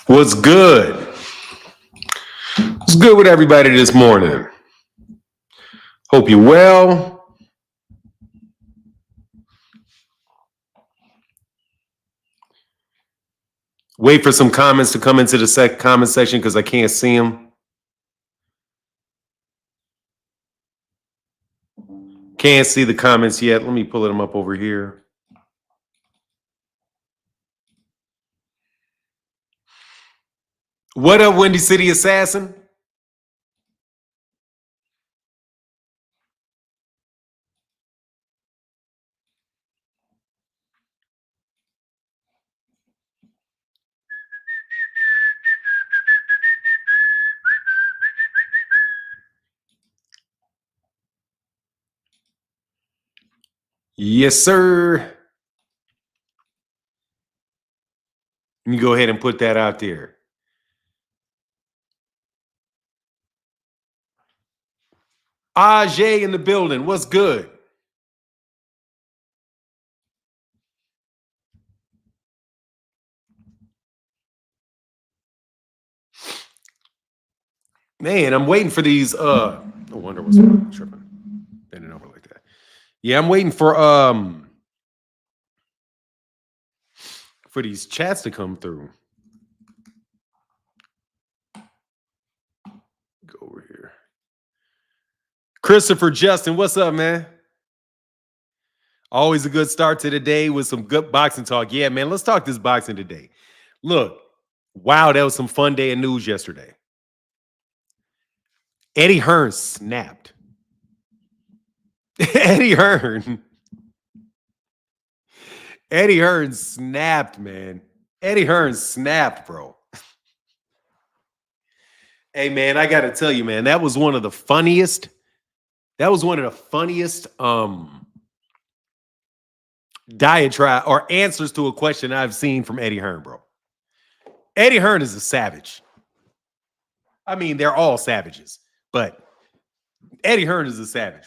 What's good? What's good with everybody this morning? Hope you're well. Wait for some comments to come into the comment section because I can't see them. Can't see the comments yet. Let me pull them up over here. What up, Windy City Assassin? Yes, sir. Let me go ahead and put that out there. Ajay in the building. What's good? Man, I'm waiting for these. No wonder what's tripping. Bending over like that. Yeah, I'm waiting for these chats to come through. Go over here. Christopher Justin, what's up, man? Always a good start to the day with some good boxing talk. Yeah, man, let's talk this boxing today. Look, wow, that was some fun day of news yesterday. Eddie Hearn snapped. Eddie Hearn snapped, man. Eddie Hearn snapped, bro. Hey, man, I got to tell you, man, that was one of the funniest. Diatribe or answers to a question I've seen from Eddie Hearn, bro. Eddie Hearn is a savage. I mean, they're all savages, but Eddie Hearn is a savage,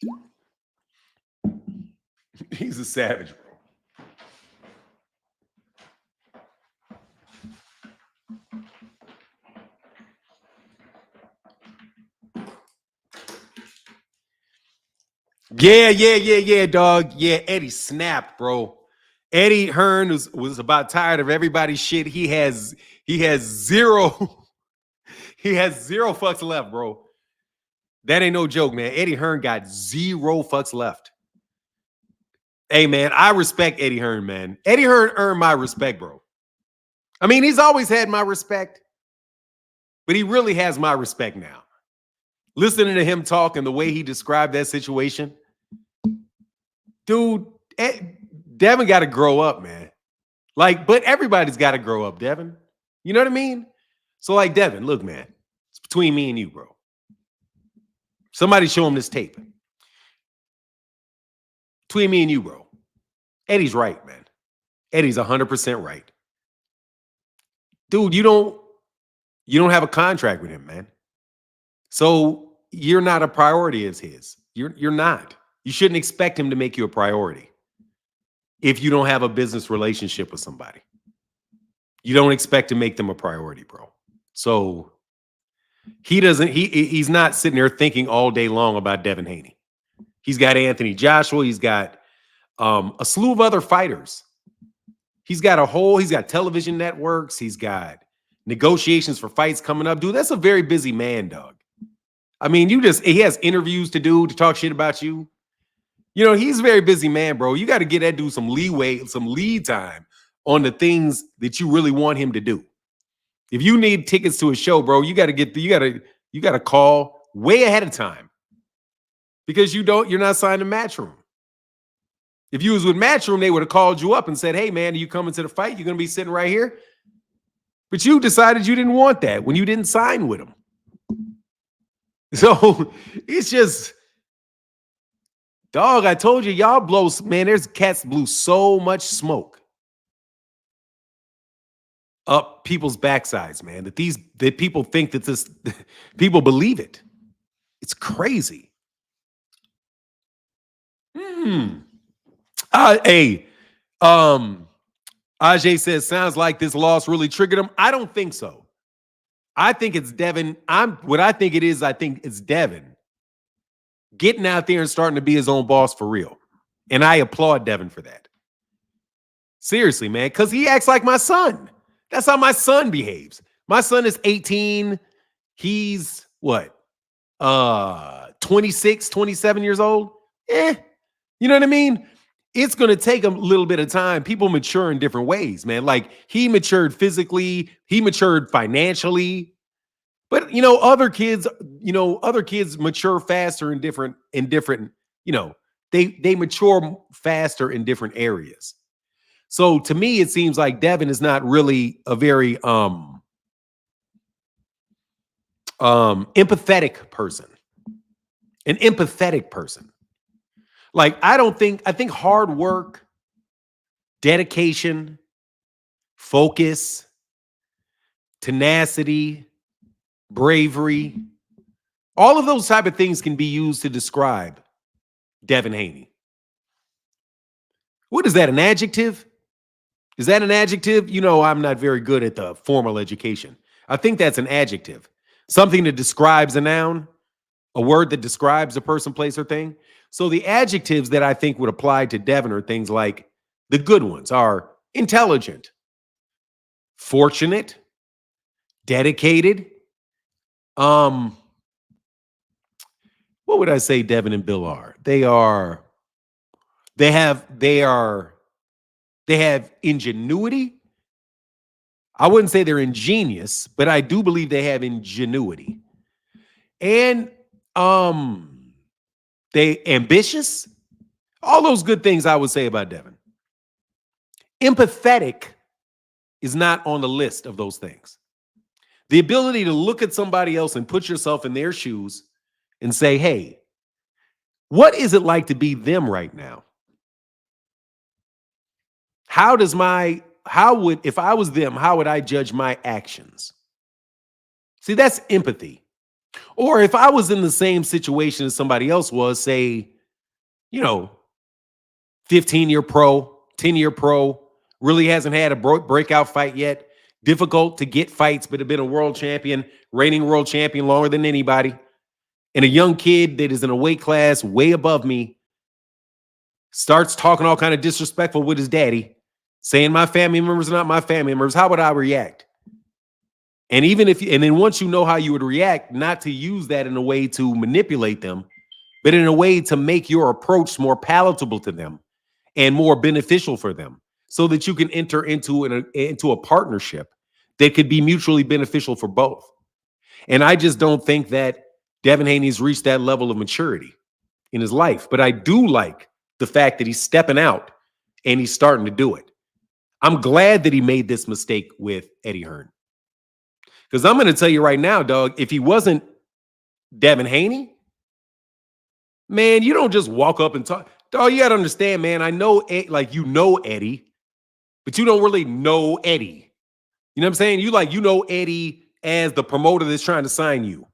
bro. He's a savage, bro. Yeah, dog. Yeah, Eddie snapped, bro. Eddie Hearn was about tired of everybody's shit. He has zero fucks left, bro. That ain't no joke, man. Eddie Hearn got 0 fucks left. Hey, man, I respect Eddie Hearn, man. Eddie Hearn earned my respect, bro. I mean, he's always had my respect, but he really has my respect now. Listening to him talk and the way he described that situation, dude, Devin got to grow up, man. But everybody's got to grow up, Devin. You know what I mean? So, Devin, look, man, it's between me and you, bro. Somebody show him this tape. Between me and you, bro. Eddie's right, man. Eddie's 100% right. Dude, you don't have a contract with him, man. So you're not a priority as his. You're not. You shouldn't expect him to make you a priority if you don't have a business relationship with somebody. You don't expect to make them a priority, bro. So he's not sitting there thinking all day long about Devin Haney. He's got Anthony Joshua. He's got a slew of other fighters. He's got television networks. He's got negotiations for fights coming up. Dude, that's a very busy man, dog. I mean, he has interviews to do to talk shit about you. You know, he's a very busy man, bro. You got to get that dude some leeway, some lead time on the things that you really want him to do. If you need tickets to a show, bro, you got to call way ahead of time because you're not signed to Matchroom. If you was with Matchroom, they would have called you up and said, "Hey, man, are you coming to the fight? You're going to be sitting right here." But you decided you didn't want that when you didn't sign with them. So it's just, dog, I told you, y'all blow, man, there's cats blew so much smoke up people's backsides, man, that people think that people believe it. It's crazy. Ajay says, sounds like this loss really triggered him. I don't think so. I think it's Devin. What I think it is, I think it's Devin getting out there and starting to be his own boss for real. And I applaud Devin for that. Seriously, man, because he acts like my son. That's how my son behaves. My son is 18. He's what? 26, 27 years old. You know what I mean? It's going to take a little bit of time. People mature in different ways, man. Like he matured physically, he matured financially. But other kids mature faster in different, they mature faster in different areas. So to me, it seems like Devin is not really a very empathetic person. An empathetic person. Like, I think hard work, dedication, focus, tenacity, bravery, all of those type of things can be used to describe Devin Haney. What is that, an adjective? Is that an adjective? I'm not very good at the formal education. I think that's an adjective. Something that describes a noun, a word that describes a person, place, or thing. So the adjectives that I think would apply to Devin are things like the good ones are intelligent, fortunate, dedicated. What would I say Devin and Bill are? They have ingenuity. I wouldn't say they're ingenious, but I do believe they have ingenuity. And they ambitious. All those good things I would say about Devin. Empathetic is not on the list of those things. The ability to look at somebody else and put yourself in their shoes and say, hey, what is it like to be them right now? If I was them, how would I judge my actions? See, that's empathy. Or if I was in the same situation as somebody else was, say, 15-year pro, 10-year pro, really hasn't had a breakout fight yet, difficult to get fights, but have been a world champion, reigning world champion longer than anybody, and a young kid that is in a weight class way above me starts talking all kind of disrespectful with his daddy, saying my family members are not my family members, how would I react? And then once you know how you would react, not to use that in a way to manipulate them, but in a way to make your approach more palatable to them and more beneficial for them, so that you can enter into a partnership that could be mutually beneficial for both. And I just don't think that Devin Haney's reached that level of maturity in his life. But I do like the fact that he's stepping out and he's starting to do it. I'm glad that he made this mistake with Eddie Hearn. Because I'm going to tell you right now, dog, if he wasn't Devin Haney, man, you don't just walk up and talk. Dog, you got to understand, man, I know, Eddie, but you don't really know Eddie. You know what I'm saying? You know Eddie as the promoter that's trying to sign you.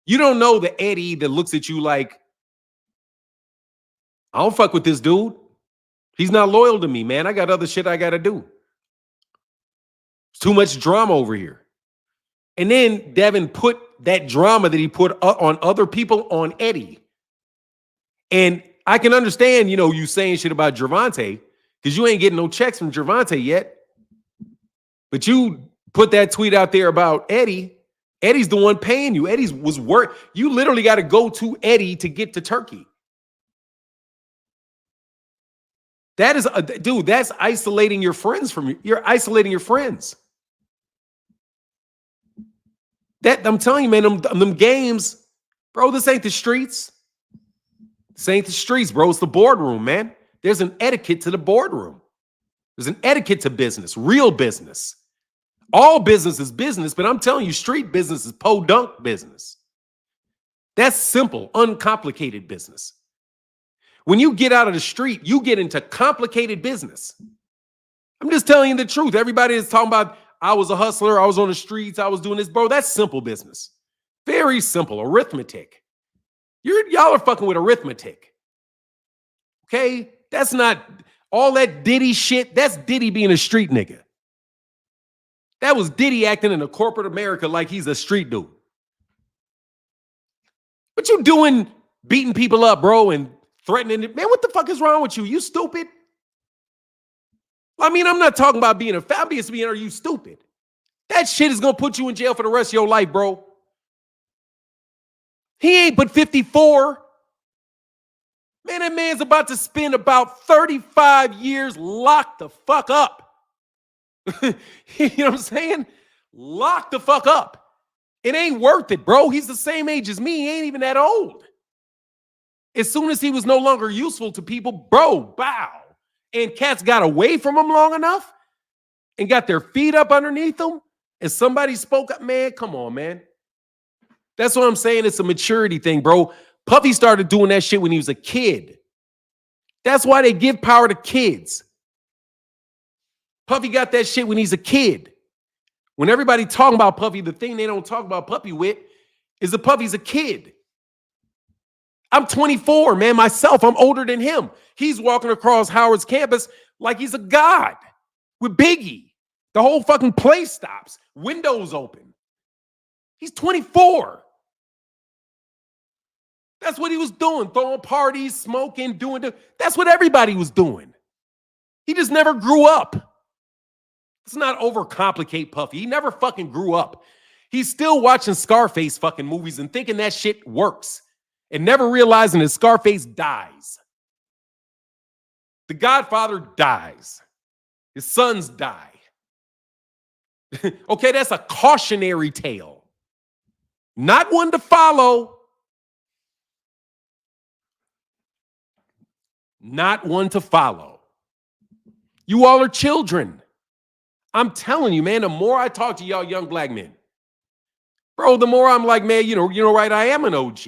You don't know the Eddie that looks at you like, I don't fuck with this dude. He's not loyal to me, man. I got other shit I got to do. There's too much drama over here. And then Devin put that drama that he put on other people on Eddie. And I can understand, you saying shit about Gervonta because you ain't getting no checks from Gervonta yet. But you put that tweet out there about Eddie. Eddie's the one paying you. Eddie's was work. You literally got to go to Eddie to get to Turkey. That is, dude, that's isolating your friends from you. You're isolating your friends. That I'm telling you, man, them games, bro, this ain't the streets. This ain't the streets, bro. It's the boardroom, man. There's an etiquette to the boardroom. There's an etiquette to business, real business. All business is business, but I'm telling you, street business is podunk business. That's simple, uncomplicated business. When you get out of the street, you get into complicated business. I'm just telling you the truth. Everybody is talking about, I was a hustler, I was on the streets, I was doing this. Bro, that's simple business. Very simple. Arithmetic. Y'all are fucking with arithmetic. Okay? That's not All that Diddy shit, that's Diddy being a street nigga. That was Diddy acting in a corporate America like he's a street dude. What you doing beating people up, bro, and threatening it? Man, what the fuck is wrong with you? You stupid? I mean, I'm not talking about being a fabulous being. Are you stupid? That shit is going to put you in jail for the rest of your life, bro. He ain't but 54. Man, that man's about to spend about 35 years locked the fuck up. You know what I'm saying? Locked the fuck up. It ain't worth it, bro. He's the same age as me. He ain't even that old. As soon as he was no longer useful to people, bro, bow. And cats got away from him long enough and got their feet up underneath him, and somebody spoke up. Man, come on, man. That's what I'm saying. It's a maturity thing, bro. Puffy started doing that shit when he was a kid. That's why they give power to kids. Puffy got that shit when he's a kid. When everybody talking about Puffy, the thing they don't talk about Puffy with is that Puffy's a kid. I'm 24, man, myself. I'm older than him. He's walking across Howard's campus like he's a god with Biggie. The whole fucking place stops. Windows open. He's 24. That's what he was doing. Throwing parties, smoking, that's what everybody was doing. He just never grew up. Let's not overcomplicate Puffy. He never fucking grew up. He's still watching Scarface fucking movies and thinking that shit works and never realizing that Scarface dies. The Godfather dies. His sons die. Okay, that's a cautionary tale. Not one to follow. Not one to follow. You all are children. I'm telling you, man, the more I talk to y'all young black men, bro, the more I'm like, man, you know, right, I am an OG.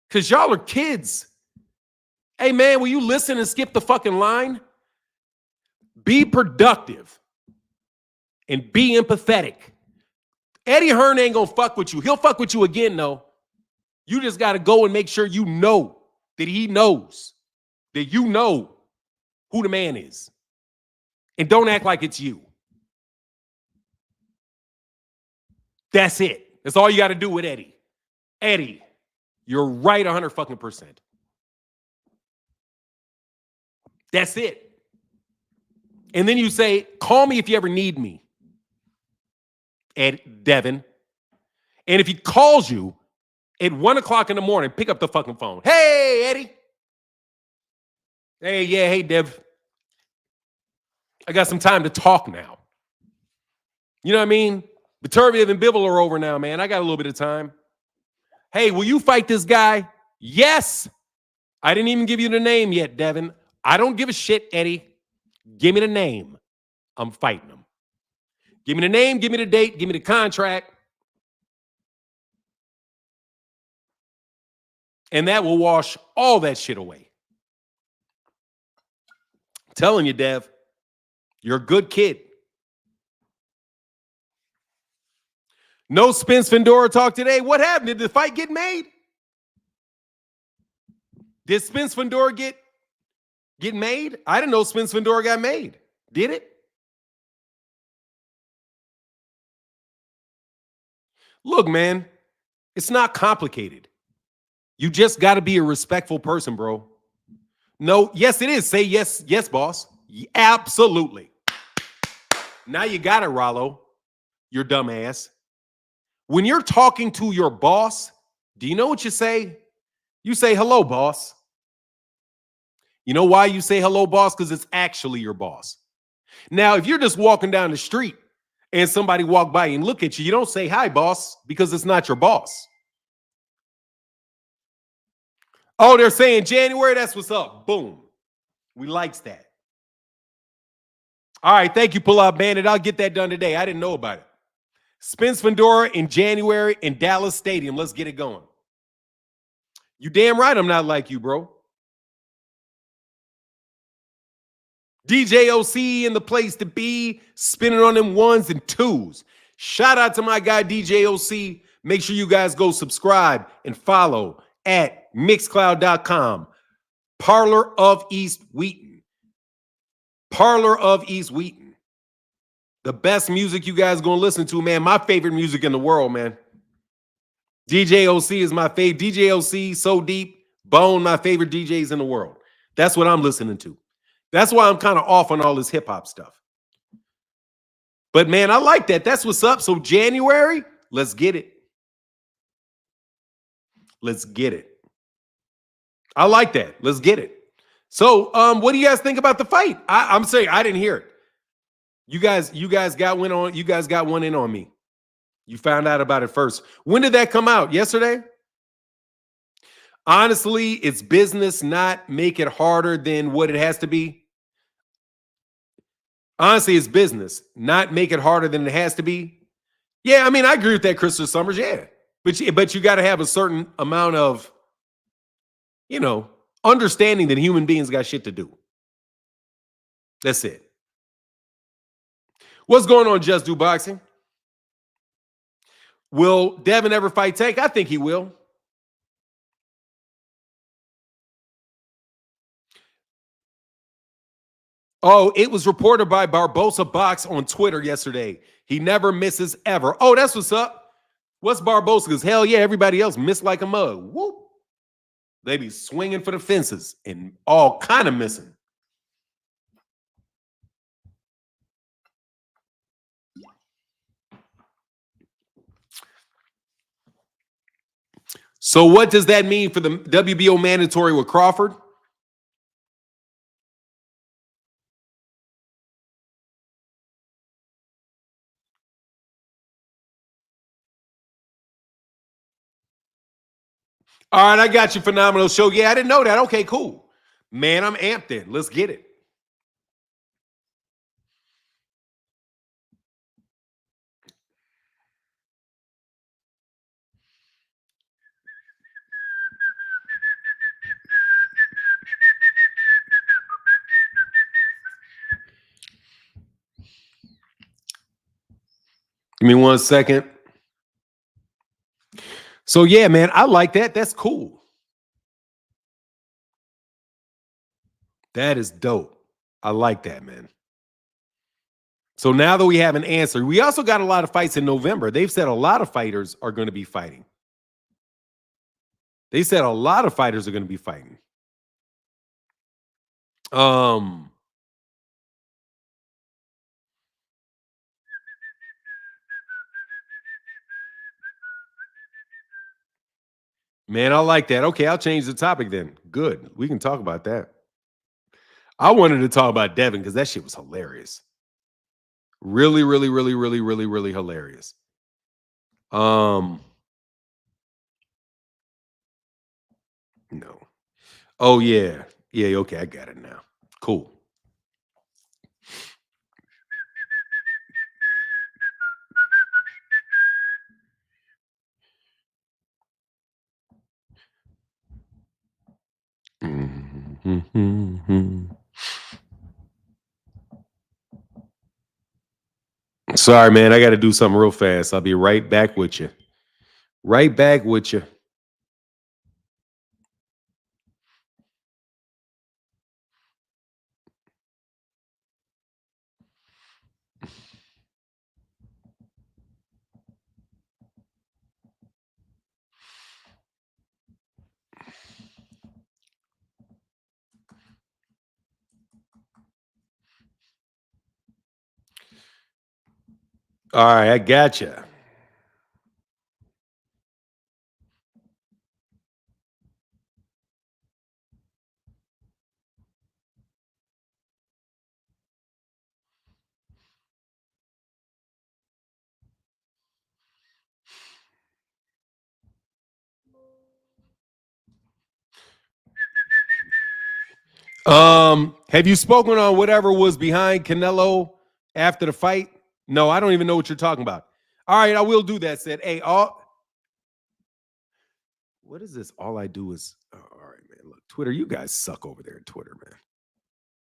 Because y'all are kids. Hey, man, will you listen and skip the fucking line? Be productive and be empathetic. Eddie Hearn ain't gonna fuck with you. He'll fuck with you again, though. You just got to go and make sure you know that he knows that you know who the man is. And don't act like it's you. That's it. That's all you got to do with Eddie. Eddie, you're right 100%. That's it. And then you say, call me if you ever need me, Devin. And if he calls you at 1 o'clock in the morning, pick up the fucking phone. Hey, Eddie. Hey, Dev. I got some time to talk now. You know what I mean? Viterbiv and Bibble are over now, man. I got a little bit of time. Hey, will you fight this guy? Yes. I didn't even give you the name yet, Devin. I don't give a shit, Eddie. Give me the name. I'm fighting him. Give me the name, give me the date, give me the contract. And that will wash all that shit away. I'm telling you, Dev. You're a good kid. No Spence Fundora talk today. What happened? Did the fight get made? Did Spence Fundora get made? I didn't know Spence Fundora got made. Did it? Look, man, it's not complicated. You just got to be a respectful person, bro. No, yes, it is. Say yes, boss. Absolutely. Now you got it, Rollo, your dumb ass. When you're talking to your boss, do you know what you say? You say, hello, boss. You know why you say hello, boss? Because it's actually your boss. Now, if you're just walking down the street and somebody walk by and look at you, you don't say, hi, boss, because it's not your boss. Oh, they're saying January, that's what's up. Boom. We likes that. All right, thank you, Pull-Out Bandit. I'll get that done today. I didn't know about it. Spence Fundora in January in Dallas Stadium. Let's get it going. You damn right I'm not like you, bro. DJ OC in the place to be, spinning on them ones and twos. Shout out to my guy, DJ OC. Make sure you guys go subscribe and follow at mixcloud.com. Parlor of East Wheaton. Parlor of East Wheaton. The best music you guys gonna listen to, man. My favorite music in the world, man. DJ OC is my favorite. DJ OC, So Deep, Bone, my favorite DJs in the world. That's what I'm listening to. That's why I'm kind of off on all this hip hop stuff. But man, I like that. That's what's up. So January, let's get it. Let's get it. I like that. Let's get it. So, what do you guys think about the fight? I'm saying I didn't hear it. You guys got one on. You guys got one in on me. You found out about it first. When did that come out? Yesterday? Honestly, it's business, not make it harder than what it has to be. Honestly, it's business, not make it harder than it has to be. Yeah, I mean, I agree with that, Christopher Summers. Yeah, but you got to have a certain amount of, understanding that human beings got shit to do. That's it. What's going on, Just Do Boxing? Will Devin ever fight Tank? I think he will. Oh, it was reported by Barbosa Box on Twitter yesterday. He never misses ever. Oh, that's what's up. What's Barbosa? Because hell yeah, everybody else missed like a mug. Whoop. They be swinging for the fences and all kind of missing. So what does that mean for the WBO mandatory with Crawford? All right, I got you, Phenomenal Show. Yeah, I didn't know that. Okay, cool. Man, I'm amped in. Let's get it. Give me 1 second. So yeah, man, I like that. That's cool. That is dope. I like that, man. So now that we have an answer, we also got a lot of fights in November. They've said a lot of fighters are going to be fighting. They said a lot of fighters are going to be fighting. Man, I like that. Okay, I'll change the topic then. Good. We can talk about that. I wanted to talk about Devin because that shit was hilarious. Really, really, really, really, really, really hilarious. No. Oh, yeah. Yeah, okay, I got it now. Cool. Sorry, man. I got to do something real fast. I'll be right back with you. Right back with you. All right, I got you. Have you spoken on whatever was behind Canelo after the fight? No, I don't even know what you're talking about. All right, I will do that. Said, hey, what is this? All I do is, all right, man. Look, Twitter, you guys suck over there at Twitter, man.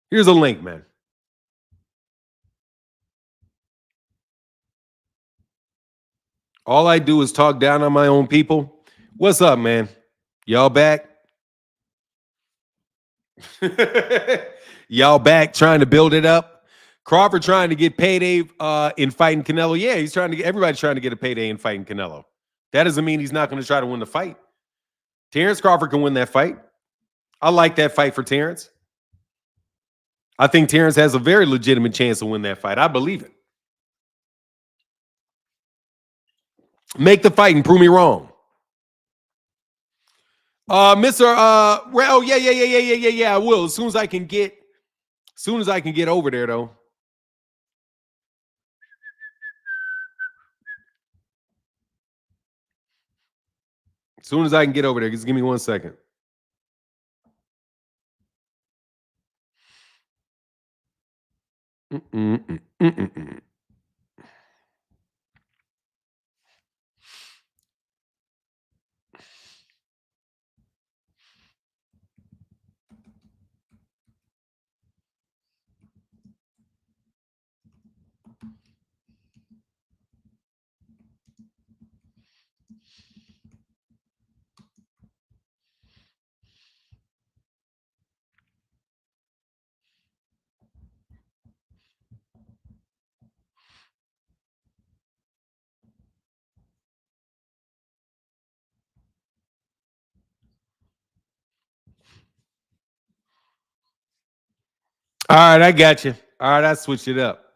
Here's a link, man. All I do is talk down on my own people. What's up, man? Y'all back? Y'all back trying to build it up. Crawford trying to get payday in fighting Canelo. Yeah, he's trying to get everybody's trying to get a payday in fighting Canelo. That doesn't mean he's not going to try to win the fight. Terence Crawford can win that fight. I like that fight for Terence. I think Terence has a very legitimate chance to win that fight. I believe it. Make the fight and prove me wrong. Mr. Oh yeah. I will as soon as I can get over there though. As soon as I can get over there, just give me 1 second. All right, I got you. All right, I switched it up.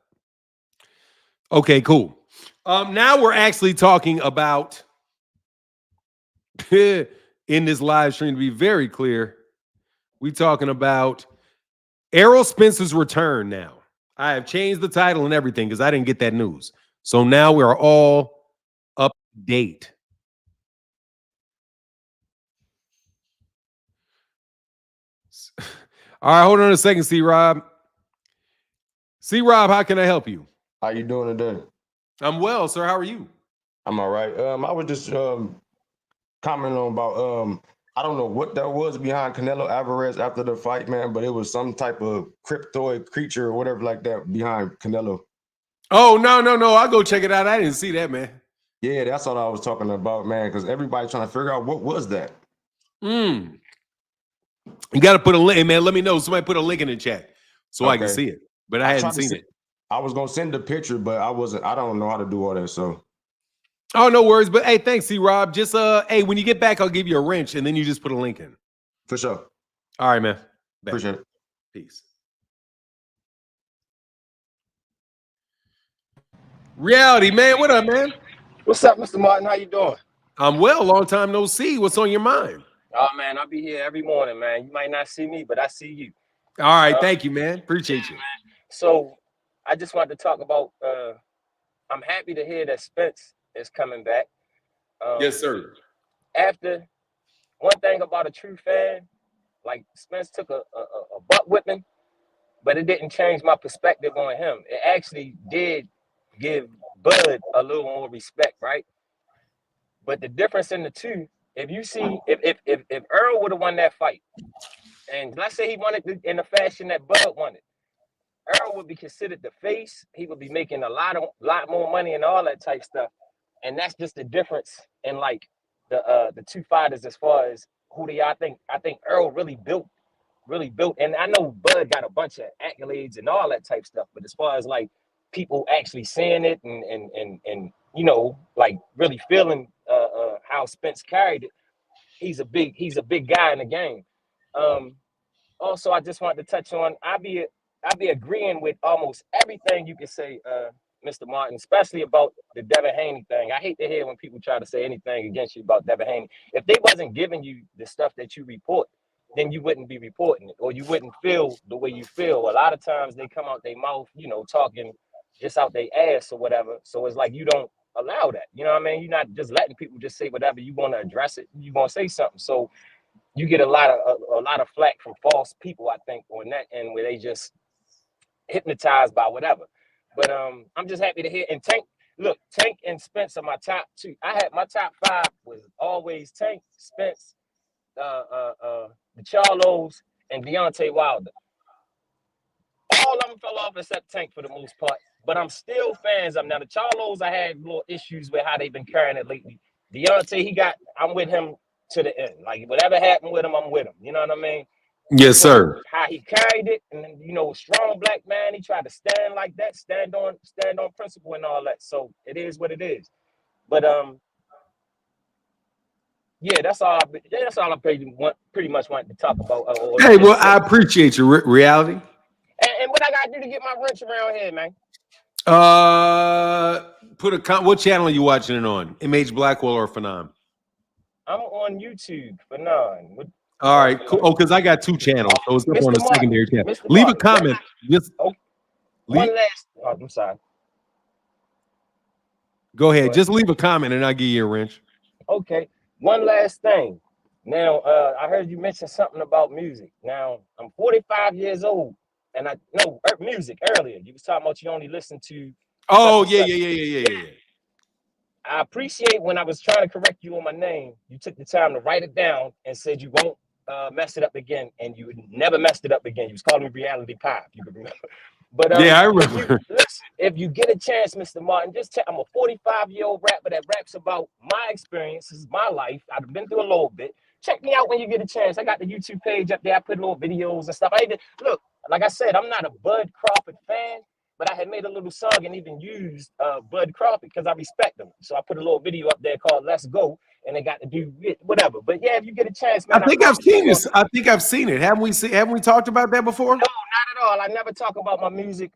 Okay, cool. Now we're actually talking about in this live stream, to be very clear, we're talking about Errol Spence's return now. I have changed the title and everything because I didn't get that news. So now we're all up to date. All right, hold on a second, C-Rob. C-Rob, how can I help you? How you doing today? I'm well, sir. How are you? I'm all right. I was just commenting on about I don't know what that was behind Canelo Alvarez after the fight, man, but it was some type of cryptoid creature or whatever like that behind Canelo. Oh, no. I'll go check it out. I didn't see that, man. Yeah, that's what I was talking about, man, because everybody's trying to figure out what was that. You got to put a link, man. Let me know. Somebody put a link in the chat so I can see it. But I hadn't seen it. I was gonna send the picture, but I don't know how to do all that. So oh, no worries. But hey, thanks, C-Rob. Just hey, when you get back, I'll give you a wrench and then you just put a link in. For sure. All right, man. Back. Appreciate it. Peace. Reality, man. What up, man? What's up, Mr. Martin? How you doing? I'm well. Long time no see. What's on your mind? Oh, man, I'll be here every morning, man. You might not see me, but I see you. All right. Thank you, man. Appreciate you. Man. So I just wanted to talk about, I'm happy to hear that Spence is coming back. Yes, sir. After, one thing about a true fan, like Spence took a butt whipping, but it didn't change my perspective on him. It actually did give Bud a little more respect, right? But the difference in the two, if you see, if Errol would have won that fight, and let's say he won it in the fashion that Bud won it, Errol would be considered the face. He would be making a lot more money and all that type stuff. And that's just the difference in like the two fighters as far as who they are. I think Errol really built. And I know Bud got a bunch of accolades and all that type stuff, but as far as like people actually seeing it and you know, like really feeling how Spence carried it, he's a big guy in the game. Also, I just wanted to touch on, I'll be agreeing with almost everything you can say, Mr. Martin, especially about the Devin Haney thing. I hate to hear when people try to say anything against you about Devin Haney. If they wasn't giving you the stuff that you report, then you wouldn't be reporting it, or you wouldn't feel the way you feel. A lot of times they come out their mouth, you know, talking just out their ass or whatever. So it's like you don't allow that. You know what I mean? You're not just letting people just say whatever. You want to address it. You want to say something. So you get a lot of flack from false people, I think, on that end, where they just hypnotized by whatever. But I'm just happy to hear. And Tank and Spence are my top two. I had my top five was always Tank, Spence, the Charlos, and Deontay Wilder. All of them fell off except Tank for the most part. But I'm still fans of them. Now the Charlos, I had little issues with how they've been carrying it lately. Deontay, I'm with him to the end. Like whatever happened with him, I'm with him. You know what I mean? Yes, sir. How he carried it, and then, you know, a strong black man. He tried to stand like that, stand on principle and all that. So it is what it is. But yeah, that's all. That's all I pretty much wanted to talk about. Hey, well, I appreciate your reality. And what I gotta do to get my wrench around here, man? What channel are you watching it on? MH Blackwell or Phenom? I'm on YouTube, Phenom. All right, cool. Oh, because I got 2 channels, so it's up on the secondary channel. Leave a comment. Just one last. Oh, I'm sorry. Go ahead. Just leave a comment, and I'll give you a wrench. Okay. One last thing. Now, I heard you mention something about music. Now, I'm 45 years old, and I know music earlier. You was talking about you only listen to. Oh, yeah. I appreciate when I was trying to correct you on my name, you took the time to write it down and said you won't mess it up again, and you never messed it up again. You was calling me Reality Pop. You can remember. But yeah, I remember. If you get a chance, Mr. Martin, just check. I'm a 45-year-old rapper that raps about my experiences, my life. I've been through a little bit. Check me out when you get a chance. I got the YouTube page up there. I put little videos and stuff. Look, like I said, I'm not a Bud Crawford fan, but I had made a little song and even used Bud Crawford because I respect him. So I put a little video up there called "Let's Go," and they got to do it, whatever. But yeah, if you get a chance, man, I think I've seen this. I think I've seen it. Haven't we talked about that before? No, not at all. I never talk about my music.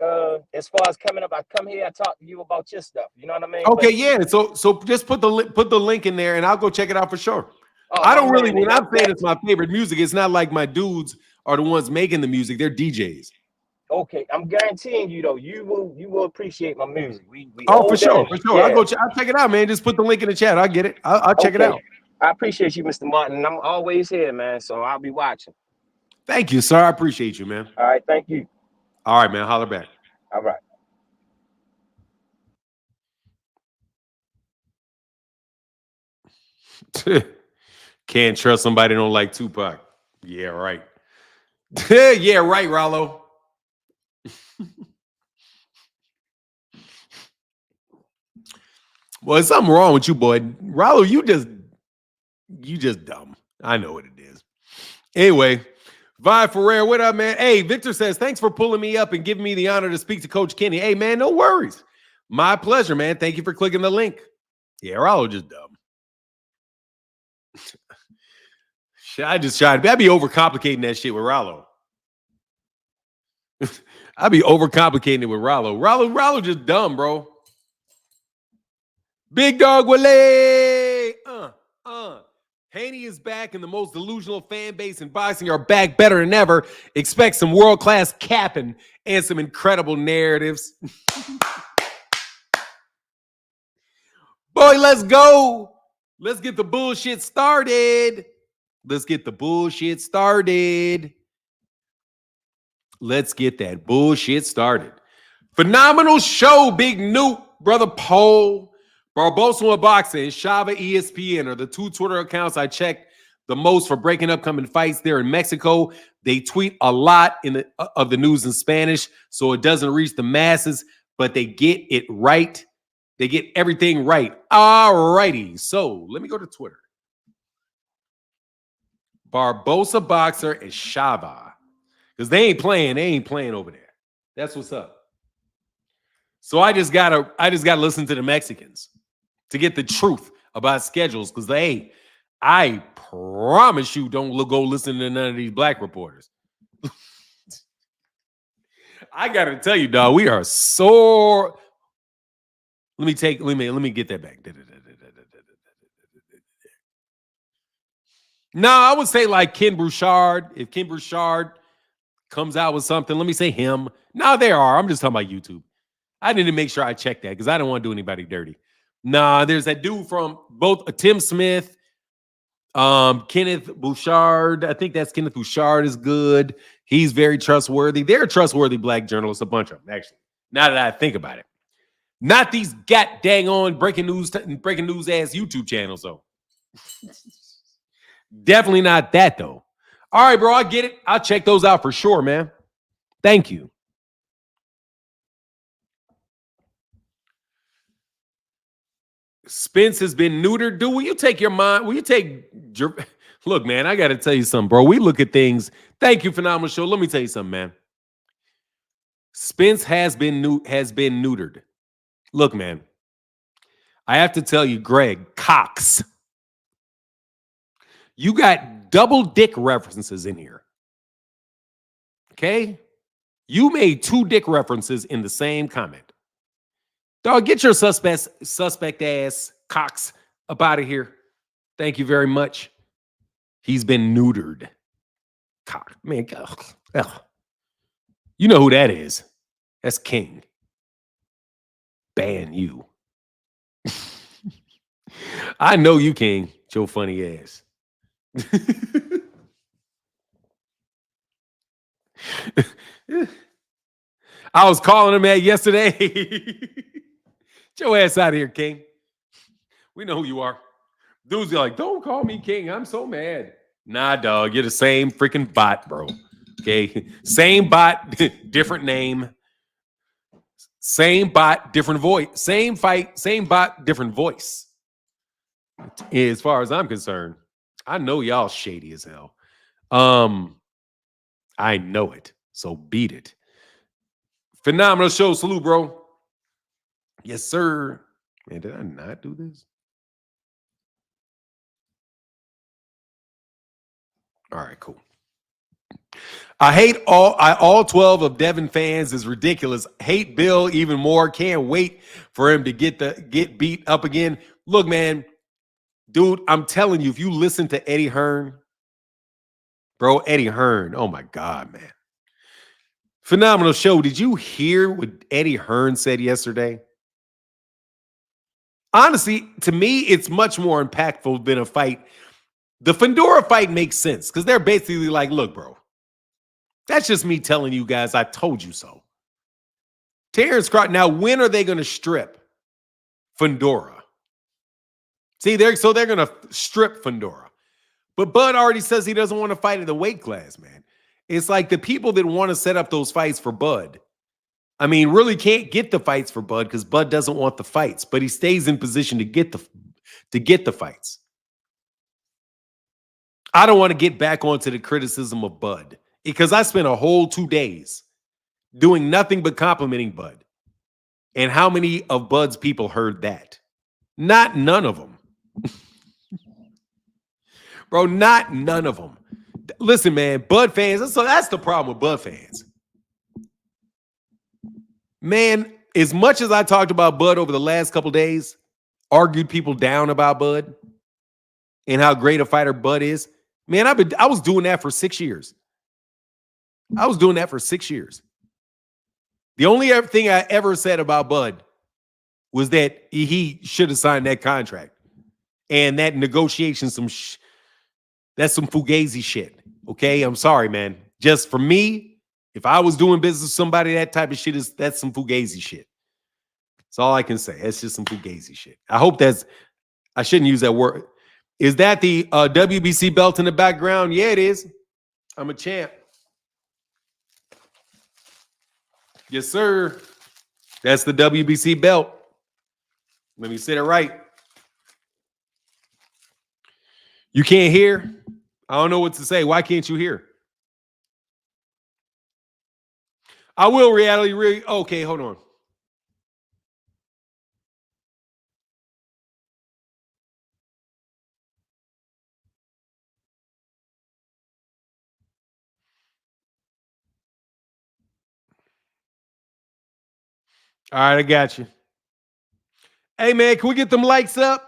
As far as coming up, I come here, I talk to you about your stuff. You know what I mean? Okay, yeah. So just put the link in there, and I'll go check it out for sure. Oh, I don't really. When I'm saying it's my favorite music, it's not like my dudes are the ones making the music. They're DJs. Okay, I'm guaranteeing you though, you will appreciate my music. For sure. Yeah. I'll check it out, man. Just put the link in the chat. I'll get it. I'll check it out. I appreciate you, Mr. Martin. I'm always here, man. So I'll be watching. Thank you, sir. I appreciate you, man. All right, thank you. All right, man. Holler back. All right. Can't trust somebody who don't like Tupac. Yeah, right. Yeah, right, Rollo. Well, there's something wrong with you, boy. Rollo, you just dumb. I know what it is. Anyway, Vi Ferrer, what up, man? Hey, Victor says, thanks for pulling me up and giving me the honor to speak to Coach Kenny. Hey, man, no worries. My pleasure, man. Thank you for clicking the link. Yeah, Rollo just dumb. I'd be overcomplicating that shit with Rollo. I'd be overcomplicating it with Rollo. Rollo just dumb, bro. Big dog Wale. Haney is back, and the most delusional fan base in boxing are back better than ever. Expect some world-class capping and some incredible narratives. Boy, let's go. Let's get the bullshit started. Let's get that bullshit started. Phenomenal show, Big Newt, Brother Pole, Barbosa and Boxing, and Shava ESPN are the 2 Twitter accounts I check the most for breaking upcoming fights there in Mexico. They tweet a lot of the news in Spanish, so it doesn't reach the masses, but they get it right. They get everything right. All righty. So let me go to Twitter. Barbosa Boxer and Shava. Because they ain't playing over there. That's what's up. So I just gotta listen to the Mexicans to get the truth about schedules. Because I promise you, don't go listen to none of these black reporters. I gotta tell you, dog, we are so. Let me get that back. No, I would say like Ken Bouchard. If Ken Bouchard comes out with something, let me say him. No, there are. I'm just talking about YouTube. I need to make sure I check that because I don't want to do anybody dirty. Nah, there's that dude from both Tim Smith, Kenneth Bouchard. I think that's Kenneth Bouchard is good. He's very trustworthy. They're trustworthy black journalists, a bunch of them, actually. Now that I think about it. Not these dang on breaking news ass YouTube channels, though. Definitely not that, though. All right, bro, I get it. I'll check those out for sure, man. Thank you. Spence has been neutered. Dude, will you take your mind? Will you take Look, man, I got to tell you something, bro. We look at things. Thank you, Phenomenal Show. Let me tell you something, man. Spence has been neutered. Look, man, I have to tell you, Greg Cox, you got double dick references in here. Okay? You made 2 dick references in the same comment. Dog, get your suspect ass Cox up out of here. Thank you very much. He's been neutered. Cox, man, ugh. You know who that is. That's King. Ban you. I know you, King. Your funny ass. I was calling him that yesterday. Get your ass out of here, King. We know who you are. Dudes are like, don't call me King. I'm so mad. Nah, dog. You're the same freaking bot, bro. Okay. Same bot, different name. Same bot, different voice. Same fight, same bot, different voice. As far as I'm concerned, I know y'all shady as hell. I know it. So beat it. Phenomenal show. Salute, bro. Yes, sir. Man, did I not do this? All right, cool. I hate all 12 of Devin fans is ridiculous. Hate Bill even more. Can't wait for him to get beat up again. Look, man, dude, I'm telling you, if you listen to Eddie Hearn, bro, Eddie Hearn, oh my God, man. Phenomenal show. Did you hear what Eddie Hearn said yesterday? Honestly, to me, it's much more impactful than a fight. The Fundora fight makes sense because they're basically like, look, bro, that's just me telling you guys, I told you so. Terence Crawford, now when are they going to strip Fundora? See, they're going to strip Fundora. But Bud already says he doesn't want to fight in the weight class, man. It's like the people that want to set up those fights for Bud, I mean, really can't get the fights for Bud because Bud doesn't want the fights, but he stays in position to get the fights. I don't want to get back onto the criticism of Bud because I spent a whole 2 days doing nothing but complimenting Bud. And how many of Bud's people heard that? None of them. Bro, none of them. Listen, man, Bud fans, so that's the problem with Bud fans. Man, as much as I talked about Bud over the last couple days, argued people down about Bud and how great a fighter Bud is, man, I was doing that for 6 years. I was doing that for 6 years. The only thing I ever said about Bud was that he should have signed that contract. And that negotiation, that's some fugazi shit. Okay, I'm sorry, man. Just for me, if I was doing business with somebody, that type of shit that's some fugazi shit. That's all I can say. It's just some fugazi shit. I shouldn't use that word. Is that the WBC belt in the background? Yeah, it is. I'm a champ. Yes, sir. That's the WBC belt. Let me say it right. You can't hear? I don't know what to say. Why can't you hear? I will reality. Okay, hold on. All right, I got you. Hey, man, can we get them likes up?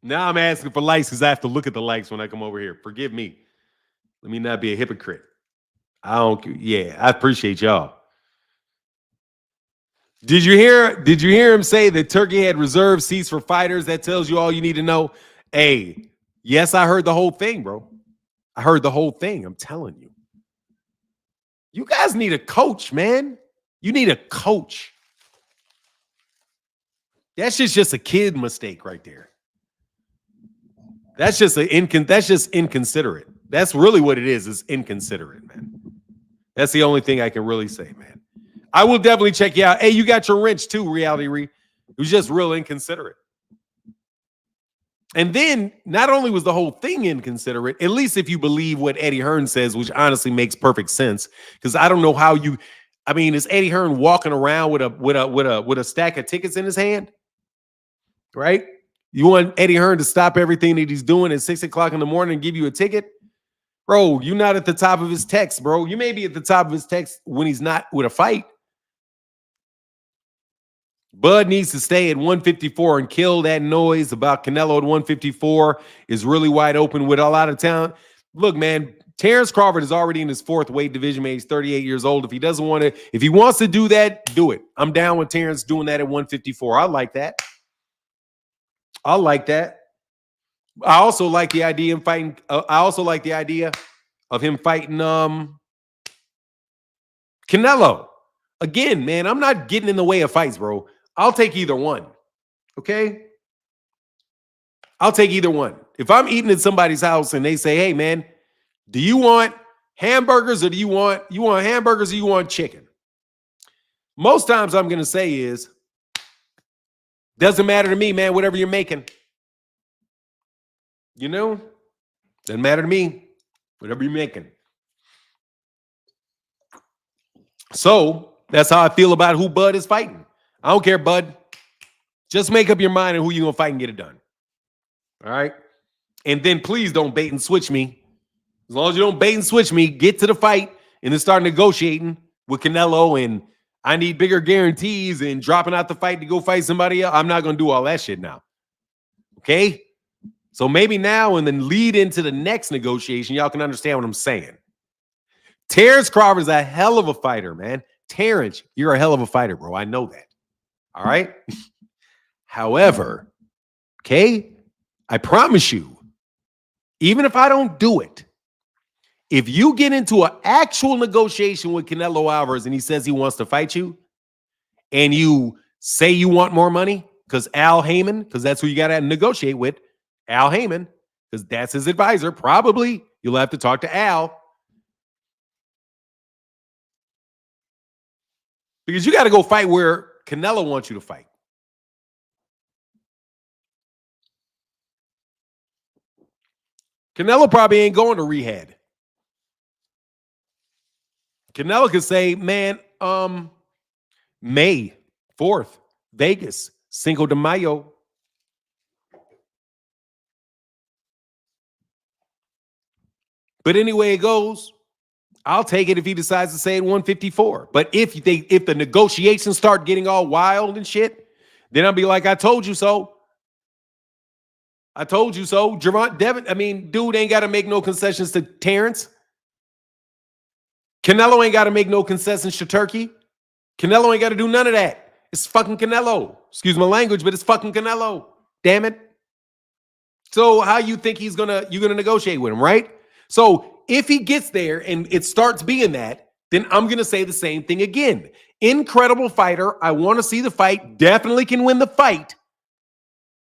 Now I'm asking for likes because I have to look at the likes when I come over here. Forgive me. Let me not be a hypocrite. I appreciate y'all. Did you hear him say that Turkey had reserved seats for fighters? That tells you all you need to know. Hey, yes, I heard the whole thing, bro. I heard the whole thing. I'm telling you. You guys need a coach, man. You need a coach. That's just a kid mistake right there. That's just inconsiderate. That's really what it is inconsiderate, man. That's the only thing I can really say, man. I will definitely check you out. Hey, you got your wrench too, Reality Re. It was just real inconsiderate. And then not only was the whole thing inconsiderate, at least if you believe what Eddie Hearn says, which honestly makes perfect sense, because I don't know how you. I mean, is Eddie Hearn walking around with a stack of tickets in his hand? Right? You want Eddie Hearn to stop everything that he's doing at 6 o'clock in the morning and give you a ticket? Bro, you're not at the top of his text, bro. You may be at the top of his text when he's not with a fight. Bud needs to stay at 154 and kill that noise about Canelo at 154 is really wide open with a lot of talent. Look, man, Terence Crawford is already in his 4th weight division, man. He's 38 years old. If he doesn't want to, if he wants to do that, do it. I'm down with Terence doing that at 154. I like that. I like that. I also like the idea of fighting. I also like the idea of him fighting Canelo. Again, man, I'm not getting in the way of fights, bro. I'll take either one. Okay? I'll take either one. If I'm eating at somebody's house and they say, "Hey, man, do you want hamburgers or do you want hamburgers or you want chicken?" Most times I'm going to say is, doesn't matter to me, man, whatever you're making. You know? Doesn't matter to me, whatever you're making. So that's how I feel about who Bud is fighting. I don't care, Bud. Just make up your mind on who you're going to fight and get it done. All right? And then please don't bait and switch me. As long as you don't bait and switch me, get to the fight and then start negotiating with Canelo and I need bigger guarantees and dropping out the fight to go fight somebody else. I'm not going to do all that shit now. Okay? So maybe now and then lead into the next negotiation, y'all can understand what I'm saying. Terence Crawford is a hell of a fighter, man. Terence, you're a hell of a fighter, bro. I know that. All right? However, okay, I promise you, even if I don't do it, if you get into an actual negotiation with Canelo Alvarez and he says he wants to fight you, and you say you want more money, because Al Heyman, because that's who you got to negotiate with, Al Heyman, because that's his advisor, probably you'll have to talk to Al. Because you got to go fight where Canelo wants you to fight. Canelo probably ain't going to rehab. Canelo could say, man, May 4th, Vegas, Cinco de Mayo. But anyway it goes, I'll take it if he decides to say it 154. But if the negotiations start getting all wild and shit, then I'll be like, I told you so. I told you so. Dude ain't got to make no concessions to Terence. Canelo ain't got to make no concessions to Turkey. Canelo ain't got to do none of that. It's fucking Canelo. Excuse my language, but it's fucking Canelo. Damn it. So how you think you're gonna negotiate with him, right? So if he gets there and it starts being that, then I'm gonna say the same thing again. Incredible fighter. I want to see the fight. Definitely can win the fight.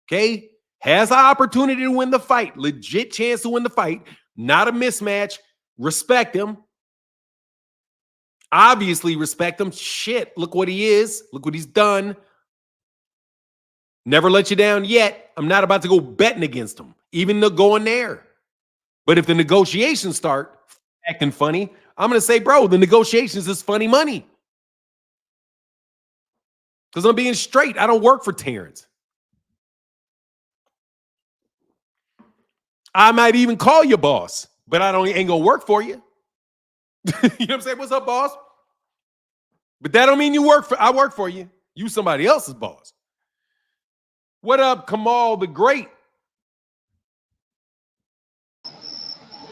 Okay? Has an opportunity to win the fight. Legit chance to win the fight. Not a mismatch. Respect him. Obviously respect him. Shit, look what he is. Look what he's done. Never let you down yet. I'm not about to go betting against him, even though going there. But if the negotiations start acting funny, I'm going to say, bro, the negotiations is funny money. Because I'm being straight. I don't work for Terence. I might even call you boss, but ain't going to work for you. You know what I'm saying? What's up, boss? But that don't mean I work for you. You somebody else's boss. What up, Kamal the Great?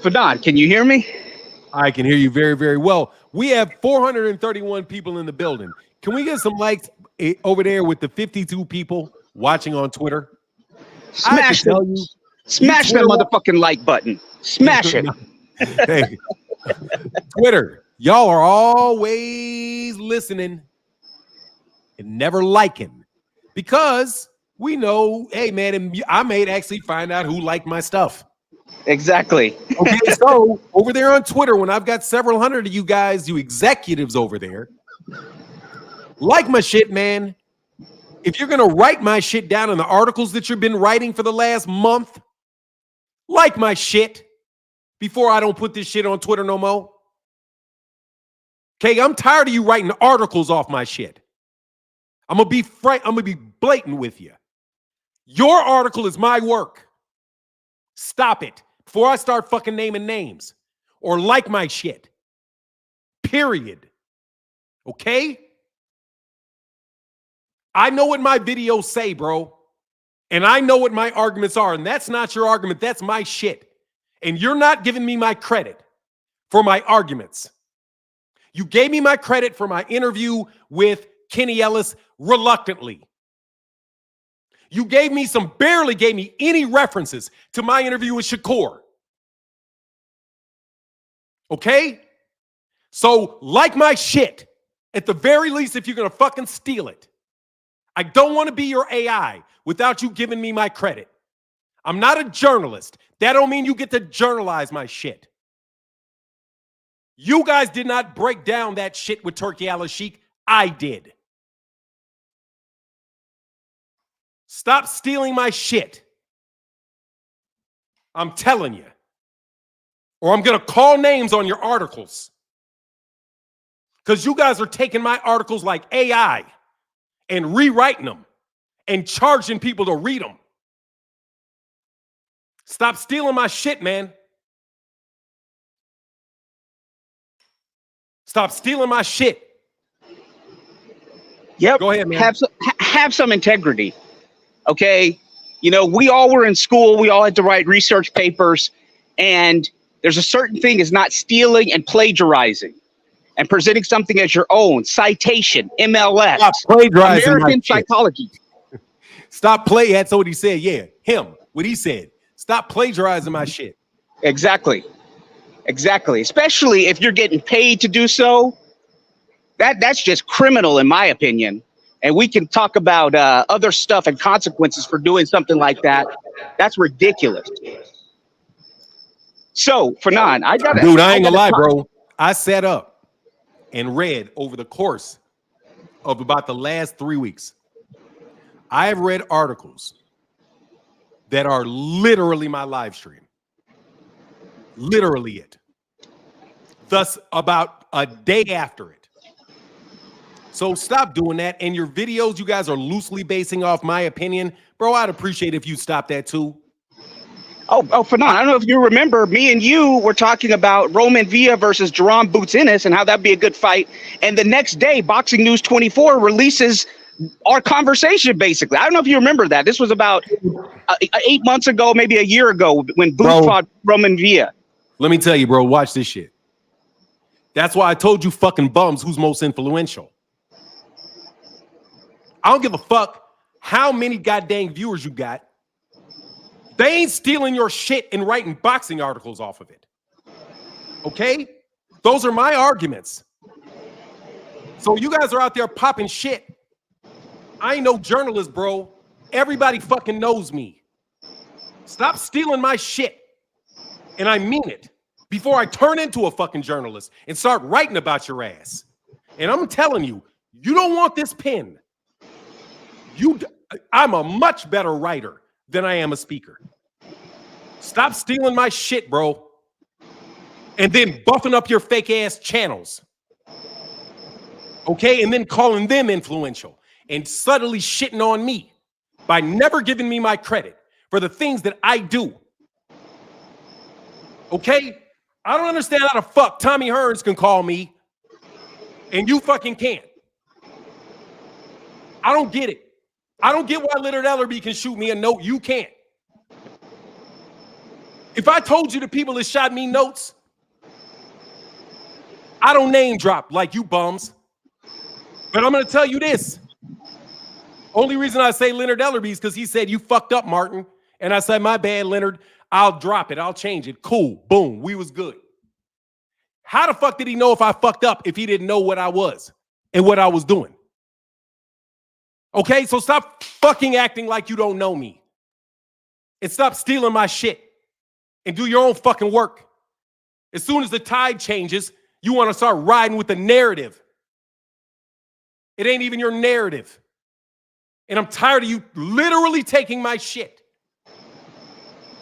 Fadon, can you hear me? I can hear you very, very well. We have 431 people in the building. Can we get some likes over there with the 52 people watching on Twitter? Smash that motherfucking like button. Smash it. Hey, Twitter, y'all are always listening and never liking because we know, hey, man, I may actually find out who liked my stuff. Exactly. Okay, so over there on Twitter, when I've got several hundred of you guys, you executives over there, like my shit, man. if you're going to write my shit down in the articles that you've been writing for the last month, like my shit before I don't put this shit on Twitter no more. Okay, I'm tired of you writing articles off my shit. I'm going to be frank. I'm going to be blatant with you. Your article is my work. Stop it before I start fucking naming names or like my shit. Period. Okay? I know what my videos say, bro. And I know what my arguments are. And that's not your argument. That's my shit. And you're not giving me my credit for my arguments. You gave me my credit for my interview with Kenny Ellis reluctantly. You barely gave me any references to my interview with Shakur. Okay? So, like my shit, at the very least, if you're going to fucking steal it, I don't want to be your AI without you giving me my credit. I'm not a journalist. That don't mean you get to journalize my shit. You guys did not break down that shit with Turkey Al-Sheikh. I did. Stop stealing my shit. I'm telling you. Or I'm going to call names on your articles. Because you guys are taking my articles like AI and rewriting them and charging people to read them. Stop stealing my shit, man. Stop stealing my shit. Yep. Go ahead, man. Have some integrity. Okay. You know, we all were in school. We all had to write research papers. And there's a certain thing is not stealing and plagiarizing and presenting something as your own. Citation, MLS, Stop plagiarizing American my shit. psychology. Stop play. That's what he said. Yeah, him. What he said. Stop plagiarizing my shit. Exactly. Exactly. Especially if you're getting paid to do so. That's just criminal, in my opinion. And we can talk about other stuff and consequences for doing something like that. That's ridiculous. So, Fanon, I got Dude, I ain't gonna lie, bro. I sat up and read over the course of about the last 3 weeks. I have read articles that are literally my live stream. Literally it. Thus, about a day after it. So stop doing that. And your videos, you guys are loosely basing off my opinion. Bro, I'd appreciate if you stop that too. Oh, Fanon, I don't know if you remember, me and you were talking about Roman Villa versus Jerome Boots Ennis and how that'd be a good fight. And the next day, Boxing News 24 releases our conversation, basically. I don't know if you remember that. This was about 8 months ago, maybe a year ago, when Boots fought Roman Villa. Let me tell you, bro, watch this shit. That's why I told you fucking bums who's most influential. I don't give a fuck how many goddamn viewers you got. They ain't stealing your shit and writing boxing articles off of it. Okay? Those are my arguments. So you guys are out there popping shit. I ain't no journalist, bro. Everybody fucking knows me. Stop stealing my shit. And I mean it. Before I turn into a fucking journalist and start writing about your ass. And I'm telling you, you don't want this pen. I'm a much better writer than I am a speaker. Stop stealing my shit, bro. And then buffing up your fake ass channels. Okay? And then calling them influential and subtly shitting on me by never giving me my credit for the things that I do. Okay? I don't understand how the fuck Tommy Hearns can call me and you fucking can't. I don't get it. I don't get why Leonard Ellerby can shoot me a note. You can't. If I told you the people that shot me notes, I don't name drop like you bums. But I'm going to tell you this. Only reason I say Leonard Ellerby is because he said, you fucked up, Martin. And I said, my bad, Leonard. I'll drop it. I'll change it. Cool. Boom. We was good. How the fuck did he know if I fucked up if he didn't know what I was and what I was doing? Okay, so stop fucking acting like you don't know me. And stop stealing my shit. And do your own fucking work. As soon as the tide changes, you want to start riding with the narrative. It ain't even your narrative. And I'm tired of you literally taking my shit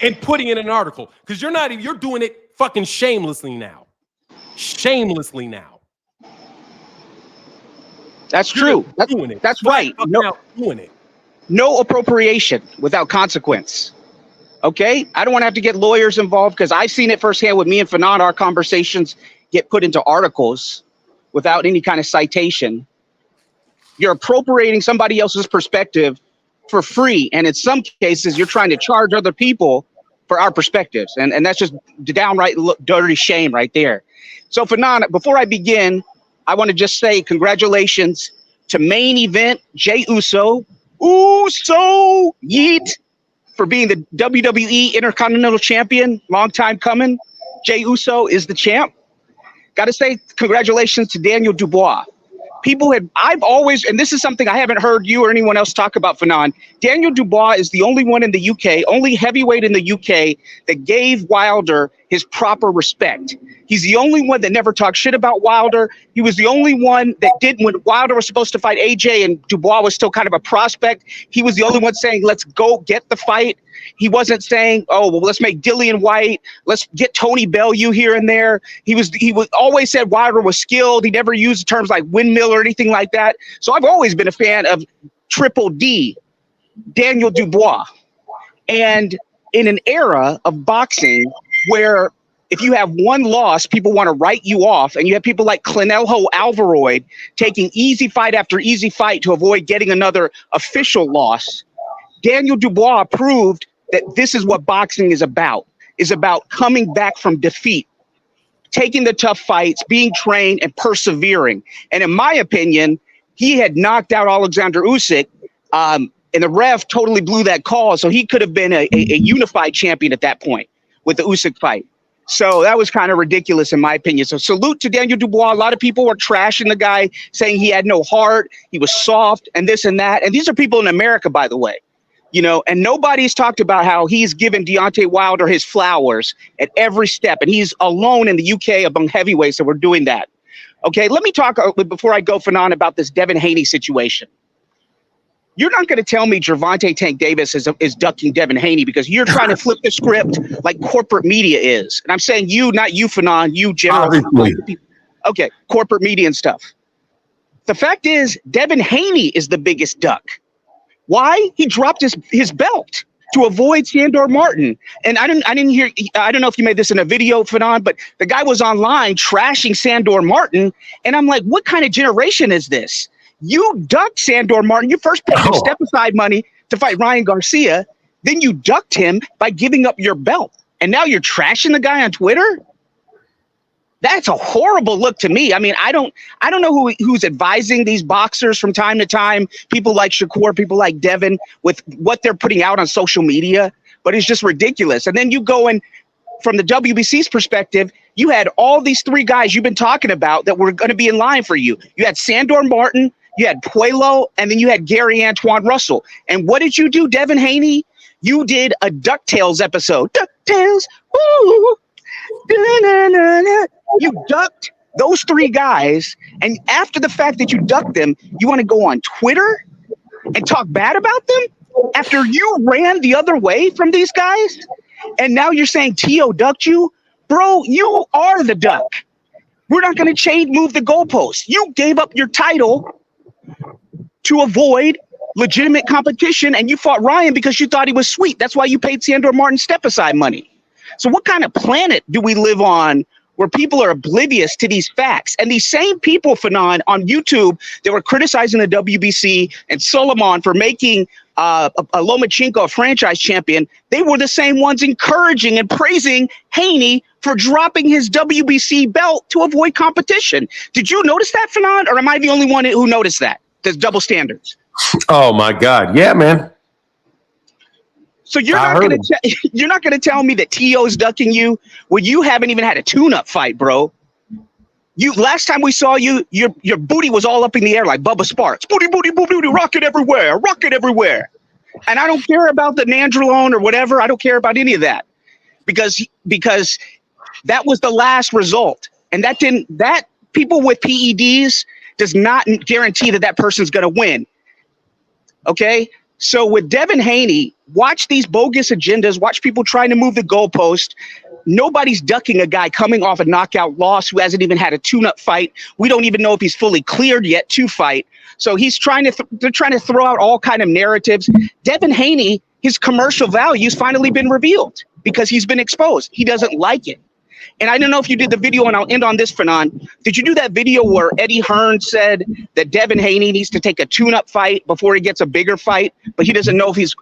and putting it in an article. Because you're doing it fucking shamelessly now. Shamelessly now. That's true. Doing it. That's right. Doing it. No appropriation without consequence. Okay? I don't want to have to get lawyers involved because I've seen it firsthand with me and Fanon. Our conversations get put into articles without any kind of citation. You're appropriating somebody else's perspective for free. And in some cases, you're trying to charge other people for our perspectives. And that's just downright dirty shame right there. So Fanon, before I begin, I want to just say congratulations to main event Jey Uso. Uso Yeet for being the WWE Intercontinental Champion. Long time coming. Jey Uso is the champ. Got to say congratulations to Daniel Dubois. I've always, and this is something I haven't heard you or anyone else talk about, Fanon. Daniel Dubois is the only one in the UK, only heavyweight in the UK that gave Wilder his proper respect. He's the only one that never talked shit about Wilder. He was the only one that did when Wilder was supposed to fight AJ and Dubois was still kind of a prospect. He was the only one saying, let's go get the fight. He wasn't saying, oh, well, let's make Dillian White. Let's get Tony Bellew here and there. He always said Wilder was skilled. He never used terms like windmill or anything like that. So I've always been a fan of Triple D, Daniel Dubois. And in an era of boxing where if you have one loss, people want to write you off, and you have people like Canelo Alvarez taking easy fight after easy fight to avoid getting another official loss, Daniel Dubois proved that this is what boxing is about coming back from defeat, taking the tough fights, being trained, and persevering. And in my opinion, he had knocked out Alexander Usyk, and the ref totally blew that call, so he could have been a unified champion at that point with the Usyk fight. So that was kind of ridiculous in my opinion. So salute to Daniel Dubois. A lot of people were trashing the guy, saying he had no heart, he was soft, and this and that. And these are people in America, by the way. You know, and nobody's talked about how he's given Deontay Wilder his flowers at every step. And he's alone in the UK among heavyweights that were doing that. Okay, let me talk before I go, Fanon, about this Devin Haney situation. You're not going to tell me Gervonta Tank Davis is ducking Devin Haney because you're trying to flip the script like corporate media is. And I'm saying you, not you, Fanon, you general. Okay, corporate media and stuff. The fact is, Devin Haney is the biggest duck. Why? He dropped his belt to avoid Sandor Martin. And I didn't hear, I don't know if you made this in a video, Fanon, but the guy was online trashing Sandor Martin. And I'm like, what kind of generation is this? You ducked Sandor Martin. You first paid him step-aside money to fight Ryan Garcia. Then you ducked him by giving up your belt. And now you're trashing the guy on Twitter? That's a horrible look to me. I mean, I don't know who's advising these boxers from time to time, people like Shakur, people like Devin, with what they're putting out on social media, but it's just ridiculous. And then you go in from the WBC's perspective, you had all these three guys you've been talking about that were going to be in line for you. You had Sandor Martin, you had Puello, and then you had Gary Antoine Russell. And what did you do, Devin Haney? You did a DuckTales episode. DuckTales, woo! Da-na-na-na. You ducked those three guys, and after the fact that you ducked them, you want to go on Twitter and talk bad about them after you ran the other way from these guys? And now you're saying T.O. ducked you? Bro, you are the duck. We're not going to move the goalposts. You gave up your title to avoid legitimate competition, and you fought Ryan because you thought he was sweet. That's why you paid Sandor Martin step-aside money. So what kind of planet do we live on where people are oblivious to these facts? And these same people, Fanon, on YouTube, they were criticizing the WBC and Solomon for making a Lomachenko a franchise champion. They were the same ones encouraging and praising Haney for dropping his WBC belt to avoid competition. Did you notice that, Fanon, or am I the only one who noticed that? There's double standards. Oh my God. Yeah, man. So you're not gonna tell me that T.O.'s ducking you when you haven't even had a tune-up fight, bro. Last time we saw you, your booty was all up in the air like Bubba Sparks. Booty, booty, booty, booty, rocket everywhere, rocket everywhere. And I don't care about the Nandrolone or whatever. I don't care about any of that because that was the last result, and that people with PEDs does not guarantee that person's gonna win. Okay. So with Devin Haney, watch these bogus agendas, watch people trying to move the goalpost. Nobody's ducking a guy coming off a knockout loss who hasn't even had a tune-up fight. We don't even know if he's fully cleared yet to fight. So he's trying to they're trying to throw out all kind of narratives. Devin Haney, his commercial value's finally been revealed because he's been exposed. He doesn't like it. And I don't know if you did the video, and I'll end on this, Fanon. Did you do that video where Eddie Hearn said that Devin Haney needs to take a tune-up fight before he gets a bigger fight, but he doesn't know if he's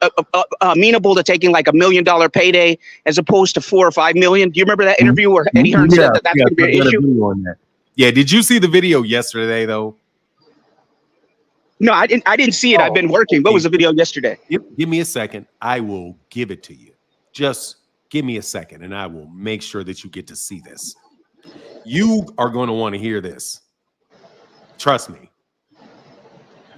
amenable to taking like $1 million payday as opposed to 4 or 5 million? Do you remember that interview where Eddie Hearn said that that's going to be an issue? On that. Yeah, did you see the video yesterday, though? No, I didn't see it. I've been working. What was the video yesterday? Give me a second. I will give it to you. Just give me a second, and I will make sure that you get to see this. You are going to want to hear this. Trust me.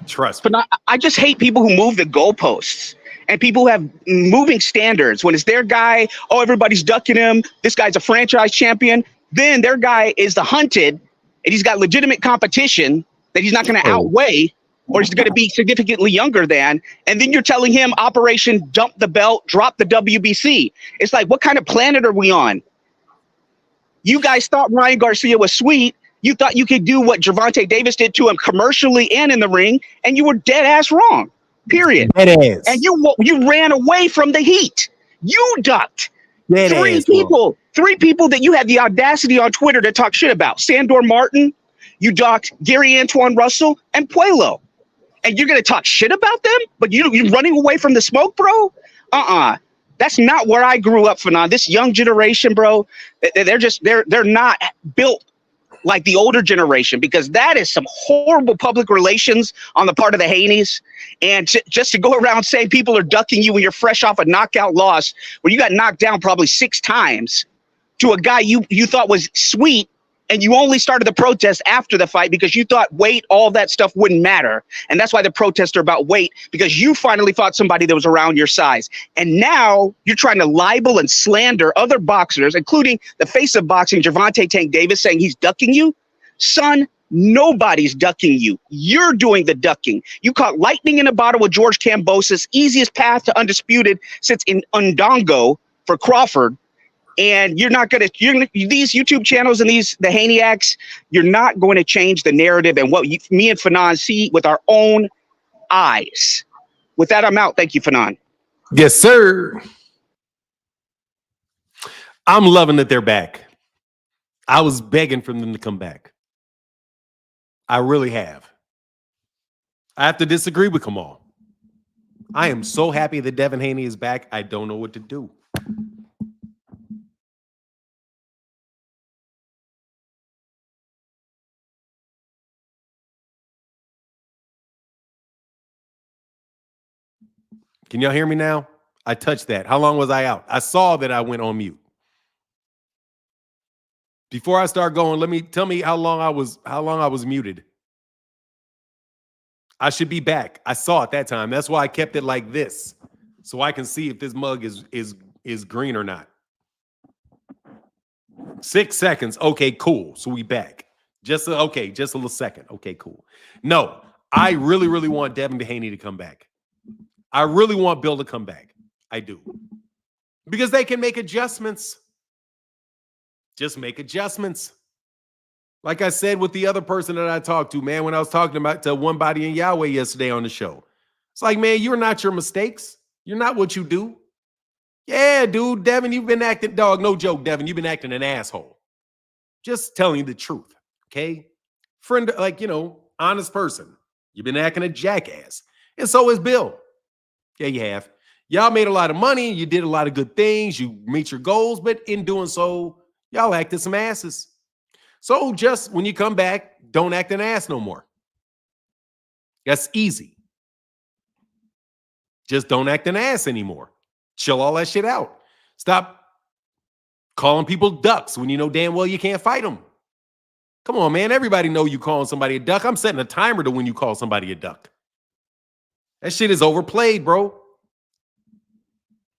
Trust me. But I just hate people who move the goalposts and people who have moving standards. When it's their guy, oh, everybody's ducking him. This guy's a franchise champion. Then their guy is the hunted, and he's got legitimate competition that he's not going to outweigh, or he's going to be significantly younger than, and then you're telling him Operation Dump the Belt, drop the WBC. It's like, what kind of planet are we on? You guys thought Ryan Garcia was sweet. You thought you could do what Gervonta Davis did to him commercially and in the ring, and you were dead ass wrong, period. Dead ass. And you ran away from the heat. You ducked. Dead three ass, people that you had the audacity on Twitter to talk shit about. Sandor Martin, you ducked Gary Antoine Russell, and Puello. And you're going to talk shit about them, but you're running away from the smoke, bro? That's not where I grew up, Fanon. This young generation, bro, they're not built like the older generation, because that is some horrible public relations on the part of the Haneys. And just to go around saying people are ducking you when you're fresh off a knockout loss, where you got knocked down probably 6 times, to a guy you thought was sweet, and you only started the protest after the fight because you thought weight, all that stuff wouldn't matter. And that's why the protests are about weight, because you finally fought somebody that was around your size. And now you're trying to libel and slander other boxers, including the face of boxing, Gervonta Tank Davis, saying he's ducking you. Son, nobody's ducking you. You're doing the ducking. You caught lightning in a bottle with George Kambosos, easiest path to undisputed since in Undongo for Crawford. And you're not going to, these YouTube channels and the Haneyacks, you're not going to change the narrative and what me and Fanon see with our own eyes. With that, I'm out. Thank you, Fanon. Yes, sir. I'm loving that they're back. I was begging for them to come back. I really have. I have to disagree with Kamal. I am so happy that Devin Haney is back. I don't know what to do. Can y'all hear me now? I touched that. How long was I out? I saw that I went on mute. Before I start going, tell me how long I was muted. I should be back. I saw it that time. That's why I kept it like this, so I can see if this mug is green or not. 6 seconds. Okay, cool. So we back. Just a little second. Okay, cool. No, I really, really want Devin Haney to come back. I really want Bill to come back. I do. Because they can make adjustments. Just make adjustments. Like I said with the other person that I talked to, man, when I was talking about to One Body and Yahweh yesterday on the show. It's like, man, you're not your mistakes. You're not what you do. Yeah, dude, Devin, you've been acting, dog, no joke, Devin, you've been acting an asshole. Just telling you the truth, okay? Friend, honest person. You've been acting a jackass. And so is Bill. Yeah, you have. Y'all made a lot of money. You did a lot of good things. You meet your goals. But in doing so, y'all acted some asses. So just when you come back, don't act an ass no more. That's easy. Just don't act an ass anymore. Chill all that shit out. Stop calling people ducks when you know damn well you can't fight them. Come on, man. Everybody know you calling somebody a duck. I'm setting a timer to when you call somebody a duck. That shit is overplayed, bro.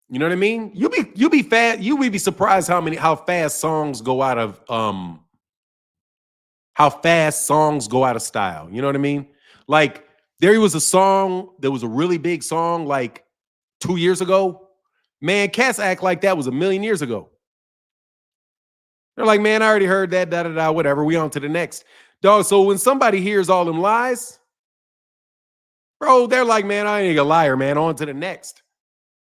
You know what I mean? You'll be surprised how fast songs go out of style. You know what I mean? Like There was a song that was a really big song like 2 years ago. Man, cats act like that was a million years ago. They're like, man, I already heard that, da-da-da, whatever. We on to the next. Dog, so when somebody hears all them lies, bro, they're like, man, I ain't a liar, man. On to the next.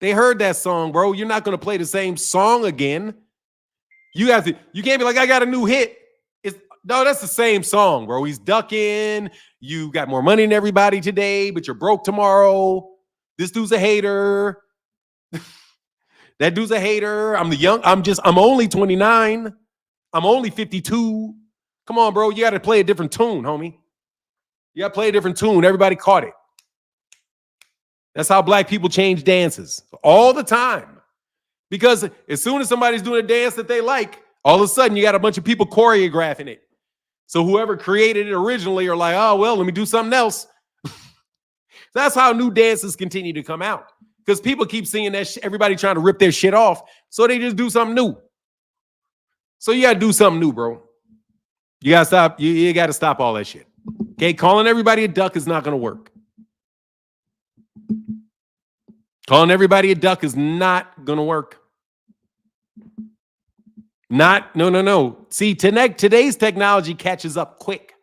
They heard that song, bro. You're not going to play the same song again. You can't be like, I got a new hit. No, that's the same song, bro. He's ducking. You got more money than everybody today, but you're broke tomorrow. This dude's a hater. That dude's a hater. I'm only 29. I'm only 52. Come on, bro. You got to play a different tune, homie. You got to play a different tune. Everybody caught it. That's how black people change dances all the time. Because as soon as somebody's doing a dance that they like, all of a sudden you got a bunch of people choreographing it. So whoever created it originally are like, oh, well, let me do something else. That's how new dances continue to come out. Because people keep seeing that everybody trying to rip their shit off. So they just do something new. So you got to do something new, bro. You got to stop. You got to stop all that shit. Okay, calling everybody a duck is not going to work. Calling everybody a duck is not going to work. No. See, today's technology catches up quick.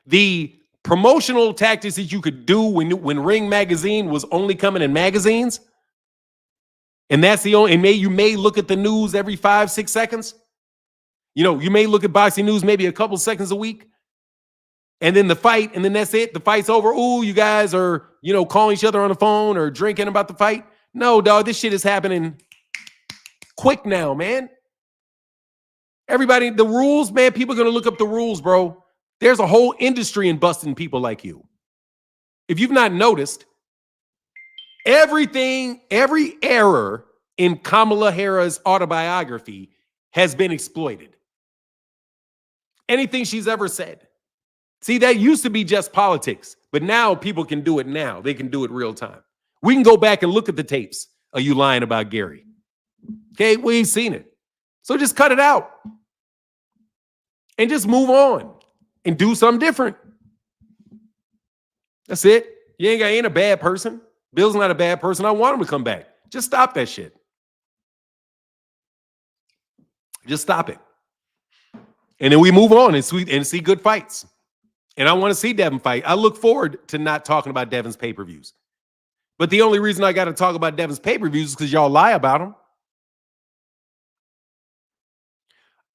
The promotional tactics that you could do when Ring Magazine was only coming in magazines, and that's the only, and you may look at the news every 5-6 seconds. You may look at boxing news maybe a couple seconds a week. And then the fight, and then that's it. The fight's over. Ooh, you guys are, calling each other on the phone or drinking about the fight. No, dog, this shit is happening quick now, man. Everybody, the rules, man, people are going to look up the rules, bro. There's a whole industry in busting people like you. If you've not noticed, every error in Kamala Harris' autobiography has been exploited. Anything she's ever said. See, that used to be just politics, but now people can do it now. They can do it real time. We can go back and look at the tapes of you lying about Gary. Okay, we've seen it. So just cut it out and just move on and do something different. That's it. You ain't a bad person. Bill's not a bad person. I want him to come back. Just stop that shit. Just stop it. And then we move on and see good fights. And I want to see Devin fight. I look forward to not talking about Devin's pay-per-views. But the only reason I got to talk about Devin's pay-per-views is because y'all lie about them.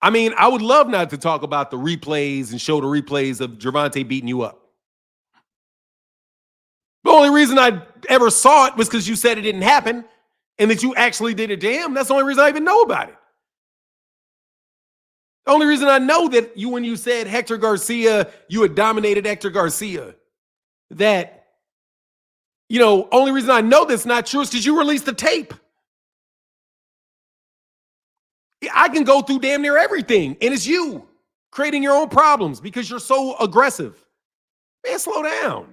I mean, I would love not to talk about the replays and show the replays of Gervonta beating you up. The only reason I ever saw it was because you said it didn't happen and that you actually did it to him. That's the only reason I even know about it. The only reason I know that when you said Hector Garcia, you had dominated Hector Garcia, that, only reason I know that's not true is because you released the tape. I can go through damn near everything, and it's you creating your own problems because you're so aggressive. Man, slow down.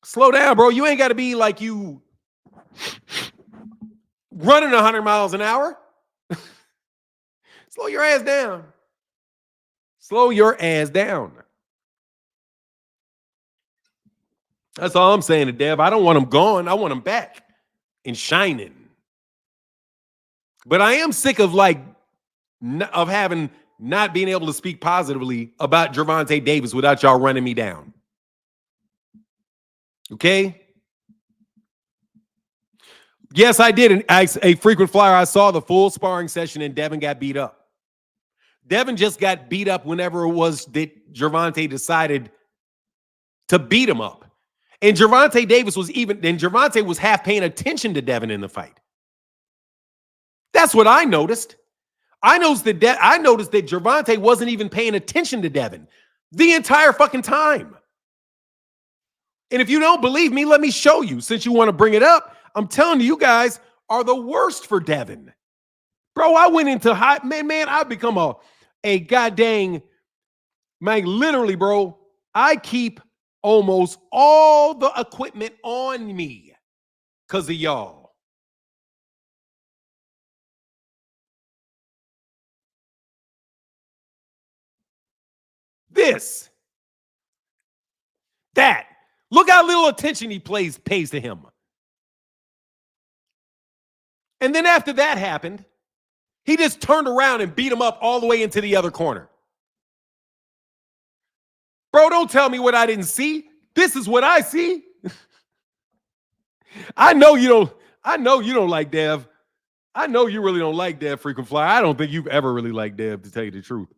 Slow down, bro. You ain't got to be like you running 100 miles an hour. Slow your ass down. Slow your ass down. That's all I'm saying to Dev. I don't want him gone. I want him back and shining. But I am sick of having not being able to speak positively about Gervonta Davis without y'all running me down. Okay? Yes, I did. A frequent flyer. I saw the full sparring session and Devin got beat up. Devin just got beat up whenever it was that Gervonta decided to beat him up. And Gervonta Davis Gervonta was half paying attention to Devin in the fight. That's what I noticed. I noticed that Gervonta wasn't even paying attention to Devin the entire fucking time. And if you don't believe me, let me show you. Since you want to bring it up, I'm telling you guys are the worst for Devin. Bro, I went into man, I've become a goddamn, man, literally, bro, I keep almost all the equipment on me because of y'all. This. That. Look how little attention he pays to him. And then after that happened, he just turned around and beat him up all the way into the other corner. Bro, don't tell me what I didn't see. This is what I see. I know you don't like Dev. I know you really don't like Dev Frequent Flyer. I don't think you've ever really liked Dev, to tell you the truth.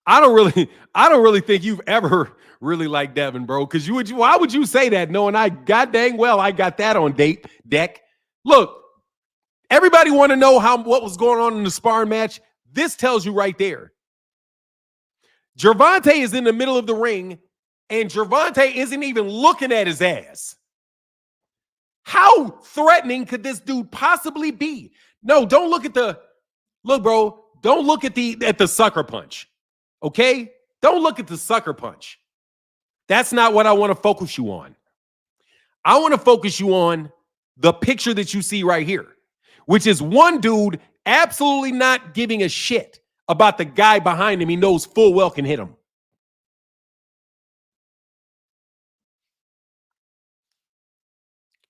I don't really think you've ever really liked Devin, bro. Because why would you say that knowing I god dang well I got that on deck? Look, everybody want to know what was going on in the sparring match. This tells you right there. Gervonta is in the middle of the ring, and Gervonta isn't even looking at his ass. How threatening could this dude possibly be? No, don't look at bro. Don't look at the sucker punch. Okay? Don't look at the sucker punch. That's not what I want to focus you on. I want to focus you on the picture that you see right here, which is one dude absolutely not giving a shit about the guy behind him. He knows full well can hit him.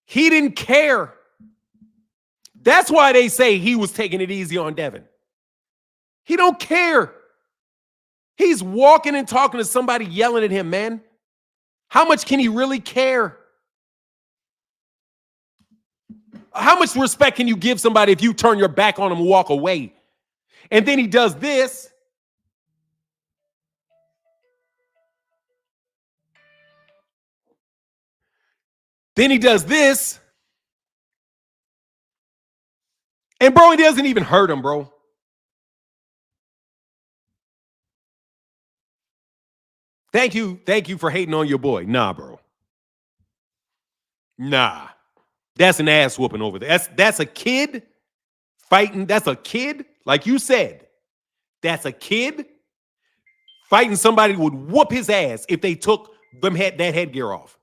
He didn't care. That's why they say he was taking it easy on Devin. He don't care. He's walking and talking to somebody yelling at him, man. How much can he really care? How much respect can you give somebody if you turn your back on him and walk away? And then he does this. Then he does this. And bro, it doesn't even hurt him, bro. Thank you for hating on your boy. Nah, bro. Nah. That's an ass whooping over there. That's a kid fighting. That's a kid, like you said. That's a kid fighting somebody who would whoop his ass if they took that headgear off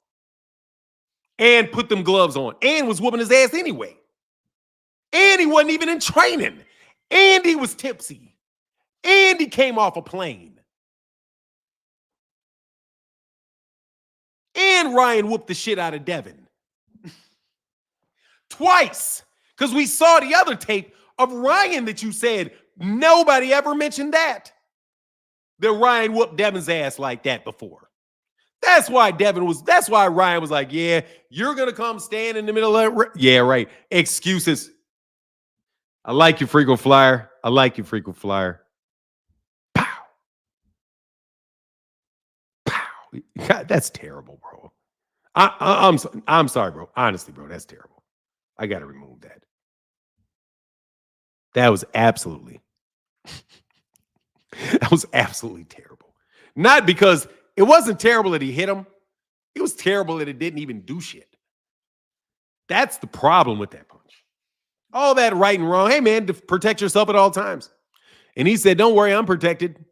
and put them gloves on and was whooping his ass anyway. And he wasn't even in training. And he was tipsy. And he came off a plane. And Ryan whooped the shit out of Devin. Twice. Because we saw the other tape of Ryan that you said nobody ever mentioned that Ryan whooped Devin's ass like that before. That's why Ryan was like, yeah, you're going to come stand in the middle of it. Yeah, right. Excuses. I like your frequent flyer. Pow. Pow. God, that's terrible, bro. I'm sorry, bro. Honestly, bro, that's terrible. I got to remove that. That was absolutely terrible. Not because it wasn't terrible that he hit him. It was terrible that it didn't even do shit. That's the problem with that punch. All that right and wrong. Hey, man, to protect yourself at all times. And he said, don't worry, I'm protected.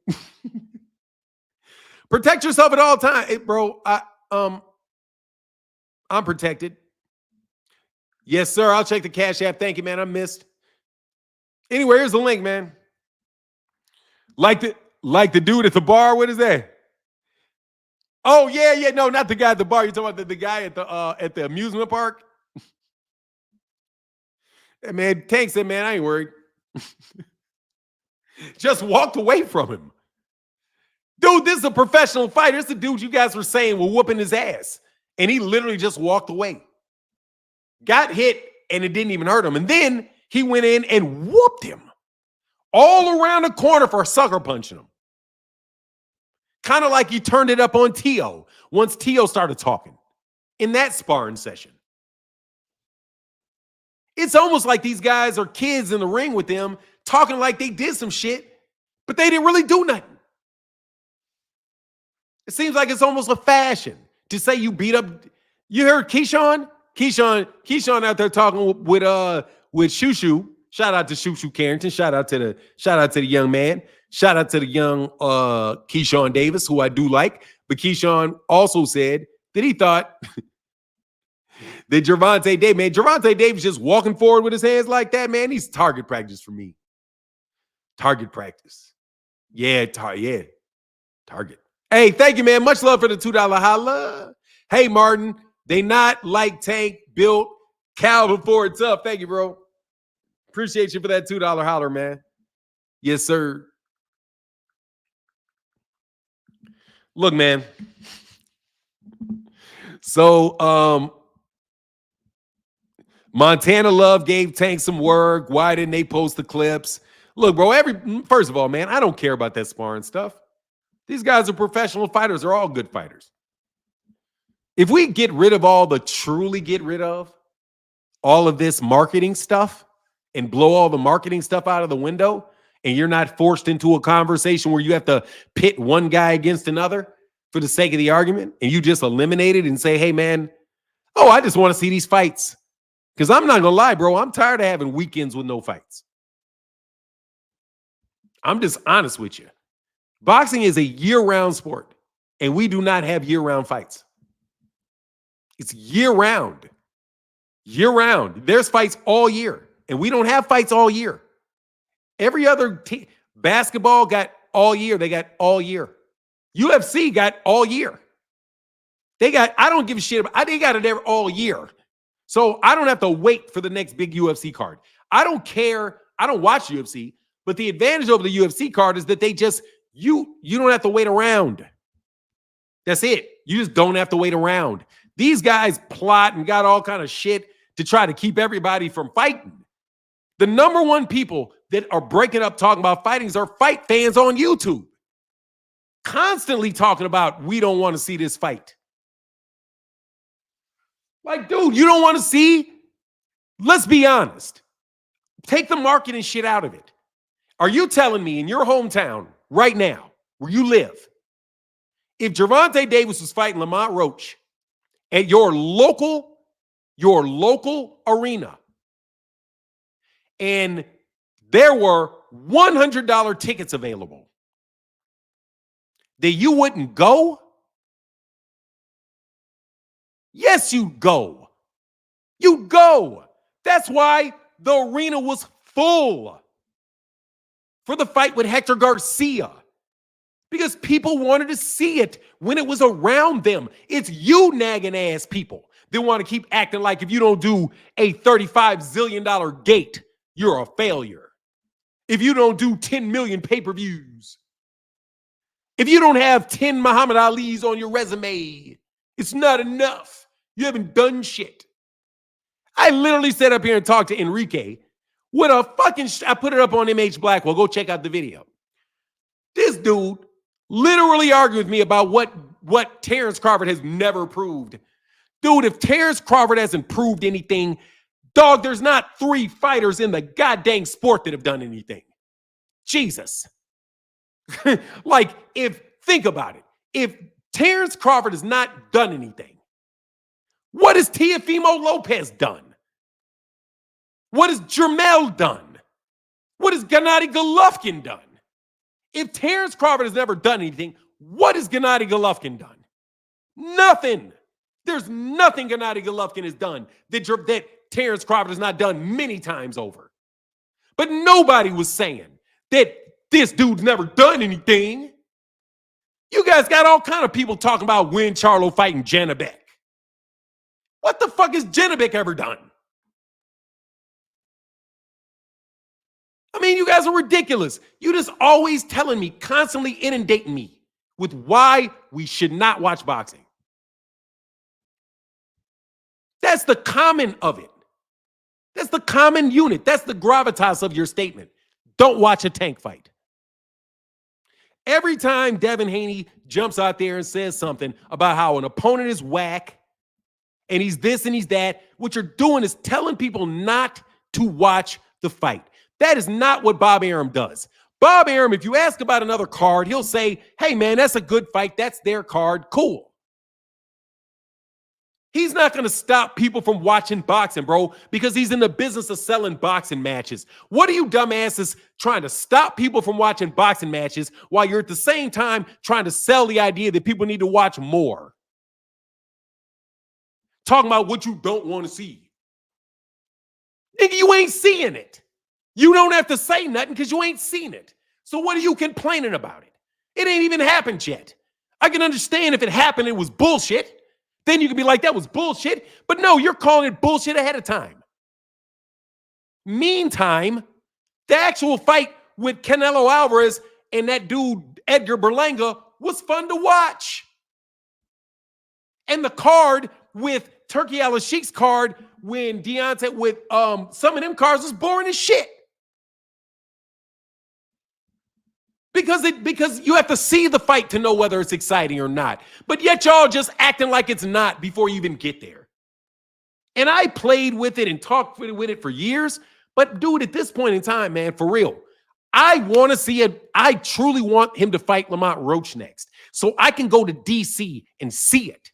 Protect yourself at all times. Hey, bro, I'm protected. Yes, sir. I'll check the Cash App. Thank you, man. I missed. Anyway, here's the link, man. Like the dude at the bar. What is that? Oh, yeah. No, not the guy at the bar. You're talking about the guy at the amusement park? Hey, man, Tank said, man, I ain't worried. Just walked away from him. Dude, this is a professional fighter. It's the dude you guys were saying were whooping his ass. And he literally just walked away. Got hit, and it didn't even hurt him. And then he went in and whooped him all around the corner for sucker punching him. Kind of like he turned it up on Tio once Tio started talking in that sparring session. It's almost like these guys are kids in the ring with them talking like they did some shit, but they didn't really do nothing. It seems like it's almost a fashion to say you beat up. You heard Keyshawn? Keyshawn out there talking with Shushu. Shout out to Shushu Carrington. Shout out to the young man. Shout out to the young Keyshawn Davis, who I do like. But Keyshawn also said that he thought that Gervonta Davis just walking forward with his hands like that, man, he's target practice for me. Target practice. Yeah. Target. Hey, thank you, man. Much love for the $2 holla. Hey, Martin, they not like Tank built Cal before it's up. Thank you, bro. Appreciate you for that $2 holler, man. Yes, sir. Look, man. So, Montana Love gave Tank some work. Why didn't they post the clips? Look, bro, first of all, man, I don't care about that sparring stuff. These guys are professional fighters. They're all good fighters. If we get rid of all of this marketing stuff and blow all the marketing stuff out of the window, and you're not forced into a conversation where you have to pit one guy against another for the sake of the argument, and you just eliminate it and say, hey, man, I just want to see these fights. Because I'm not going to lie, bro, I'm tired of having weekends with no fights. I'm just honest with you. Boxing is a year-round sport, and we do not have year-round fights. It's year-round. Year-round. There's fights all year, and we don't have fights all year. Every other basketball got all year. They got all year. UFC got all year. I don't give a shit about, they got it there all year. So I don't have to wait for the next big UFC card. I don't care. I don't watch UFC, but the advantage over the UFC card is that they just, you don't have to wait around. That's it. You just don't have to wait around. These guys plot and got all kind of shit to try to keep everybody from fighting. The number one people that are breaking up talking about fightings are fight fans on YouTube. Constantly talking about, we don't want to see this fight. Like, dude, you don't want to see? Let's be honest. Take the marketing shit out of it. Are you telling me in your hometown right now, where you live, if Gervonta Davis was fighting Lamont Roach at your local arena, and there were $100 tickets available, that you wouldn't go? Yes, you'd go. You'd go. That's why the arena was full for the fight with Hector Garcia. Because people wanted to see it when it was around them. It's you nagging ass people that want to keep acting like if you don't do a $35 zillion gate, you're a failure. If you don't do 10 million pay-per-views. If you don't have 10 Muhammad Alis on your resume, it's not enough. You haven't done shit. I literally sat up here and talked to Enrique with a fucking, I put it up on MH Blackwell. Go check out the video. This dude literally argued with me about what Terence Crawford has never proved. Dude, if Terence Crawford hasn't proved anything, dog, there's not 3 fighters in the goddamn sport that have done anything. Jesus. Think about it. If Terence Crawford has not done anything, what has Teofimo Lopez done? What has Jermell done? What has Gennady Golovkin done? If Terence Crawford has never done anything, what has Gennady Golovkin done? Nothing. There's nothing Gennady Golovkin has done that Terence Crawford has not done many times over. But nobody was saying that this dude's never done anything. You guys got all kind of people talking about Win Charlo fighting Janabek. What the fuck has Janabek ever done? I mean, you guys are ridiculous. You just always telling me, constantly inundating me with why we should not watch boxing. That's the common of it. That's the common unit. That's the gravitas of your statement. Don't watch a Tank fight. Every time Devin Haney jumps out there and says something about how an opponent is whack and he's this and he's that, what you're doing is telling people not to watch the fight. That is not what Bob Arum does. Bob Arum, if you ask about another card, he'll say, hey, man, that's a good fight. That's their card. Cool. He's not going to stop people from watching boxing, bro, because he's in the business of selling boxing matches. What are you dumbasses trying to stop people from watching boxing matches while you're at the same time trying to sell the idea that people need to watch more? Talking about what you don't want to see. Nigga, you ain't seeing it. You don't have to say nothing because you ain't seen it. So what are you complaining about it? It ain't even happened yet. I can understand if it happened, it was bullshit. Then you can be like, that was bullshit. But no, you're calling it bullshit ahead of time. Meantime, the actual fight with Canelo Alvarez and that dude, Edgar Berlanga, was fun to watch. And the card with Turkey Al-Sheikh's card when Deontay with some of them cards was boring as shit. Because you have to see the fight to know whether it's exciting or not. But yet y'all just acting like it's not before you even get there. And I played with it and talked with it for years. But dude, at this point in time, man, for real, I want to see it. I truly want him to fight Lamont Roach next. So I can go to DC and see it.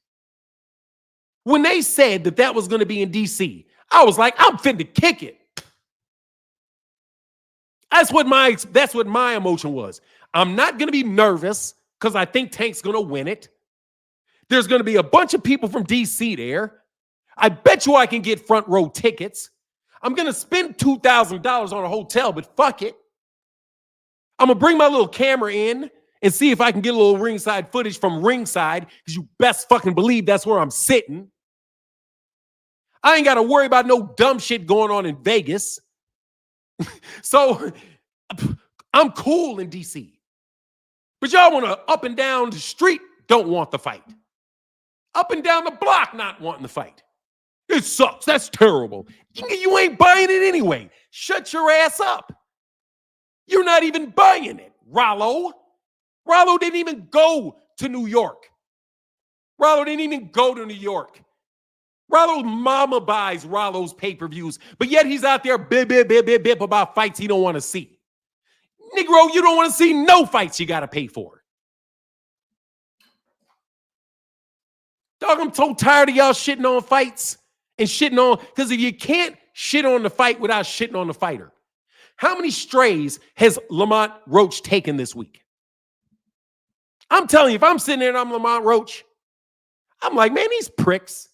When they said that was going to be in DC, I was like, I'm finna kick it. That's what my emotion was. I'm not going to be nervous because I think Tank's going to win it. There's going to be a bunch of people from DC there. I bet you I can get front row tickets. I'm going to spend $2,000 on a hotel, but fuck it. I'm going to bring my little camera in and see if I can get a little ringside footage from ringside, because you best fucking believe that's where I'm sitting. I ain't got to worry about no dumb shit going on in Vegas. So I'm cool in DC. But y'all want to up and down the street, don't want the fight. Up and down the block, not wanting the fight. It sucks. That's terrible. You ain't buying it anyway. Shut your ass up. You're not even buying it, Rollo. Rollo didn't even go to New York. Rollo's mama buys Rollo's pay-per-views, but yet he's out there bip about fights he don't want to see. Negro, you don't want to see no fights you got to pay for. Dog, I'm so tired of y'all shitting on fights and shitting on, because if you can't shit on the fight without shitting on the fighter, how many strays has Lamont Roach taken this week? I'm telling you, if I'm sitting there and I'm Lamont Roach, I'm like, man, these pricks.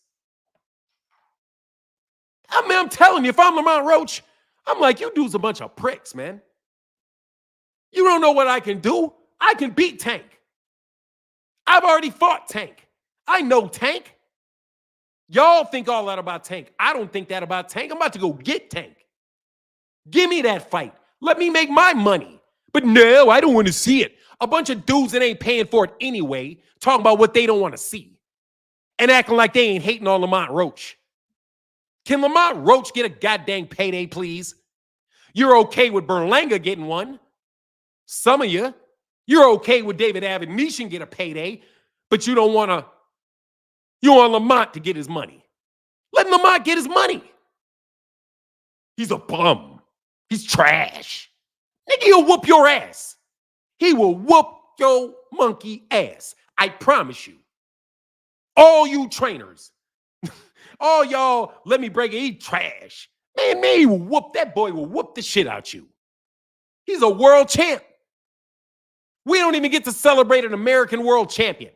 I mean, I'm telling you, if I'm Lamont Roach, I'm like, you dude's a bunch of pricks, man. You don't know what I can do. I can beat Tank. I've already fought Tank. I know Tank. Y'all think all that about Tank. I don't think that about Tank. I'm about to go get Tank. Give me that fight. Let me make my money. But no, I don't want to see it. A bunch of dudes that ain't paying for it anyway, talking about what they don't want to see and acting like they ain't hating on Lamont Roach. Can Lamont Roach get a goddamn payday, please? You're okay with Berlanga getting one. Some of you're okay with David Avedition get a payday, but you want Lamont to get his money. Let Lamont get his money. He's a bum. He's trash. Nigga, he'll whoop your ass. He will whoop your monkey ass. I promise you. All you trainers. All y'all, let me break it. He trash. Man, he will whoop. That boy will whoop the shit out you. He's a world champ. We don't even get to celebrate an American world champion.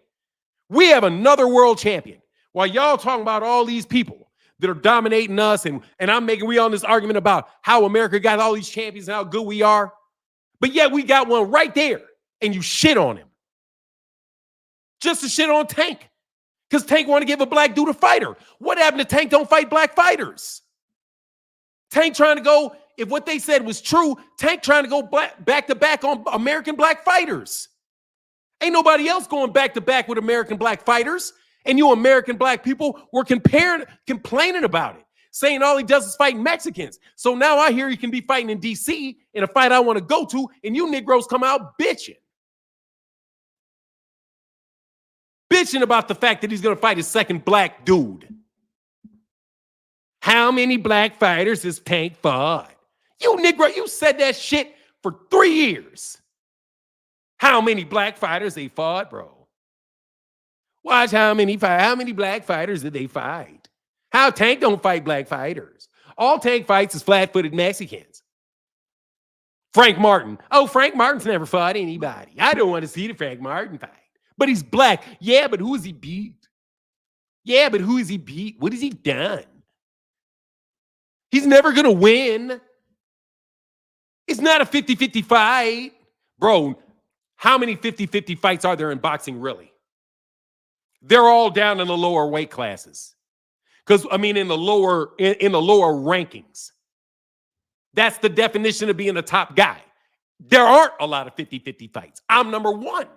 We have another world champion. While y'all talking about all these people that are dominating us, and we on this argument about how America got all these champions and how good we are. But yet we got one right there, and you shit on him. Just to shit on Tank. Because Tank want to give a black dude a fighter. What happened to Tank don't fight black fighters? Tank trying to go, if what they said was true, Tank trying to go back to back on American black fighters. Ain't nobody else going back to back with American black fighters. And you American black people were complaining about it, saying all he does is fight Mexicans. So now I hear he can be fighting in DC in a fight I want to go to, and you Negroes come out bitching. Bitching about the fact that he's going to fight his second black dude. How many black fighters has Tank fought? You Negro, you said that shit for 3 years. How many black fighters they fought, bro? Watch how many black fighters did they fight? How Tank don't fight black fighters. All Tank fights is flat-footed Mexicans. Frank Martin. Oh, Frank Martin's never fought anybody. I don't want to see the Frank Martin fight. But he's black. Yeah, but who has he beat? What has he done? He's never going to win. It's not a 50-50 fight. Bro, How many 50-50 fights are there in boxing, really? They're all down in the lower weight classes. Because, I mean, in the lower rankings. That's the definition of being a top guy. There aren't a lot of 50-50 fights. I'm number one.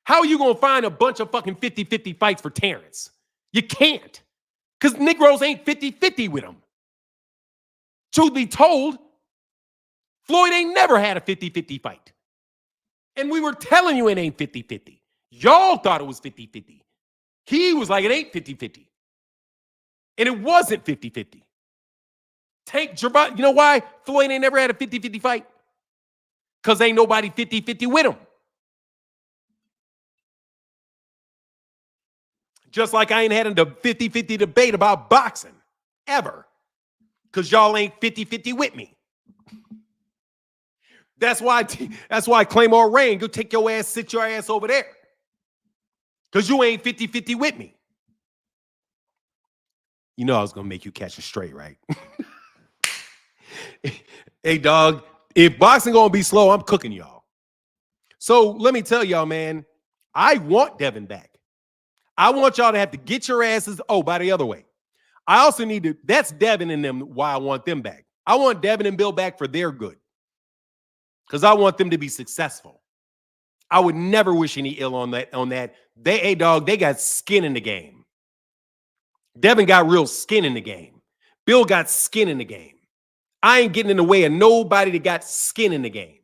How are you going to find a bunch of fucking 50-50 fights for Terence? You can't. Because Negroes ain't 50-50 with him. Truth be told, Floyd ain't never had a 50-50 fight. And we were telling you it ain't 50-50. Y'all thought it was 50-50. He was like, it ain't 50-50. And it wasn't 50-50. Tank Gervais, you know why Floyd ain't never had a 50-50 fight? Because ain't nobody 50-50 with him. Just like I ain't had a 50-50 debate about boxing, ever. Because y'all ain't 50-50 with me. That's why Claymore Rain, go take your ass, sit your ass over there. Because you ain't 50-50 with me. You know I was going to make you catch a straight, right? Hey, dog, if boxing going to be slow, I'm cooking y'all. So let me tell y'all, man, I want Devin back. I want y'all to have to get your asses. Oh, by the other way, I also need to, that's Devin and them, why I want them back. I want Devin and Bill back for their good. Because I want them to be successful. I would never wish any ill on that. Hey, dog, they got skin in the game. Devin got real skin in the game. Bill got skin in the game. I ain't getting in the way of nobody that got skin in the game.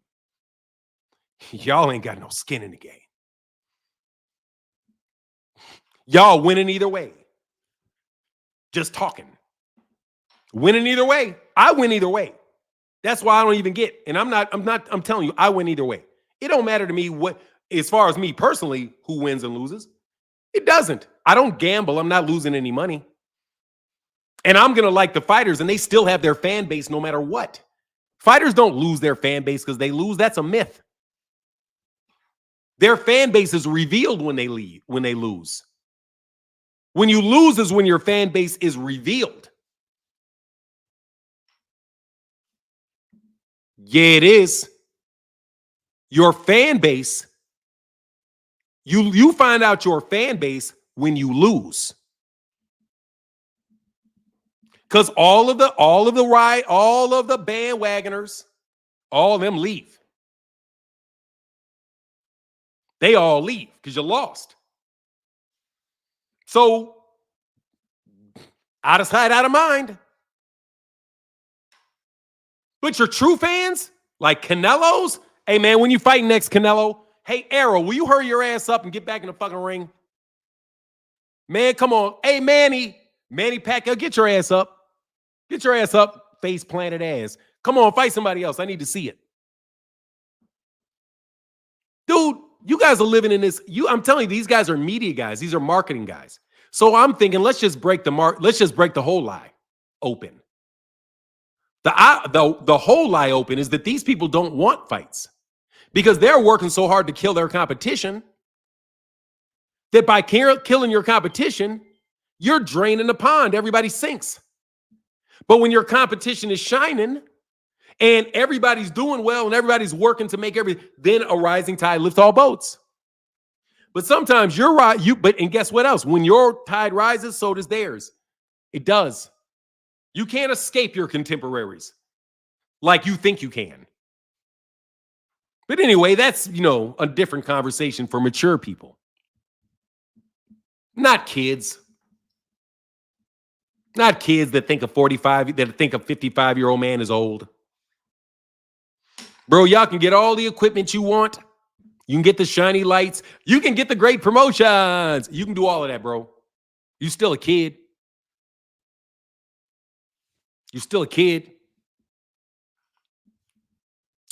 Y'all ain't got no skin in the game. Y'all winning either way. Just talking. Winning either way. I win either way. That's why I don't even get, and I'm telling you, I win either way. It don't matter to me what, as far as me personally, who wins and loses. It doesn't. I don't gamble. I'm not losing any money. And I'm going to like the fighters, and they still have their fan base no matter what. Fighters don't lose their fan base because they lose. That's a myth. Their fan base is revealed when they lose. When you lose is when your fan base is revealed. Yeah, it is. Your fan base, you find out your fan base when you lose. Because all of the bandwagoners, all of them leave. They all leave because you lost. So, out of sight, out of mind. But your true fans, like Canelo's, hey man, when you fight next Canelo, hey Errol, will you hurry your ass up and get back in the fucking ring? Man, come on. Hey Manny Pacquiao, get your ass up. Get your ass up, face planted ass. Come on, fight somebody else. I need to see it. Dude, you guys are living in this. I'm telling you, these guys are media guys. These are marketing guys. So I'm thinking, let's just break the whole lie open. The whole lie open is that these people don't want fights because they're working so hard to kill their competition that by killing your competition, you're draining the pond. Everybody sinks. But when your competition is shining and everybody's doing well and everybody's working to make then a rising tide lifts all boats. But sometimes you're right. And guess what else? When your tide rises, so does theirs. It does. You can't escape your contemporaries like you think you can. But anyway, that's, a different conversation for mature people. Not kids. Not kids that think a 55-year-old man is old. Bro, y'all can get all the equipment you want. You can get the shiny lights. You can get the great promotions. You can do all of that, bro. You're still a kid. You're still a kid.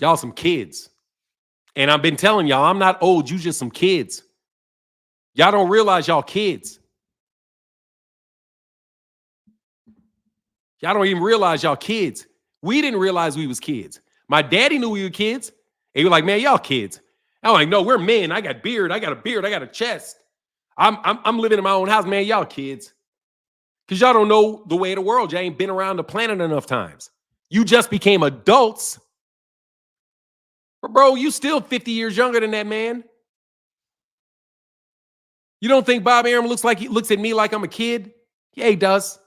Y'all some kids. And I've been telling y'all, I'm not old. You just some kids. Y'all don't realize y'all kids. Y'all don't even realize y'all kids. We didn't realize we was kids. My daddy knew we were kids. And he was like, man, y'all kids. I'm like, no, we're men. I got a beard. I got a chest. I'm living in my own house, man. Y'all kids. Because y'all don't know the way of the world. Y'all ain't been around the planet enough times. You just became adults But bro, you still 50 years younger than that man. You don't think Bob Arum looks at me like I'm a kid? Yeah, he does.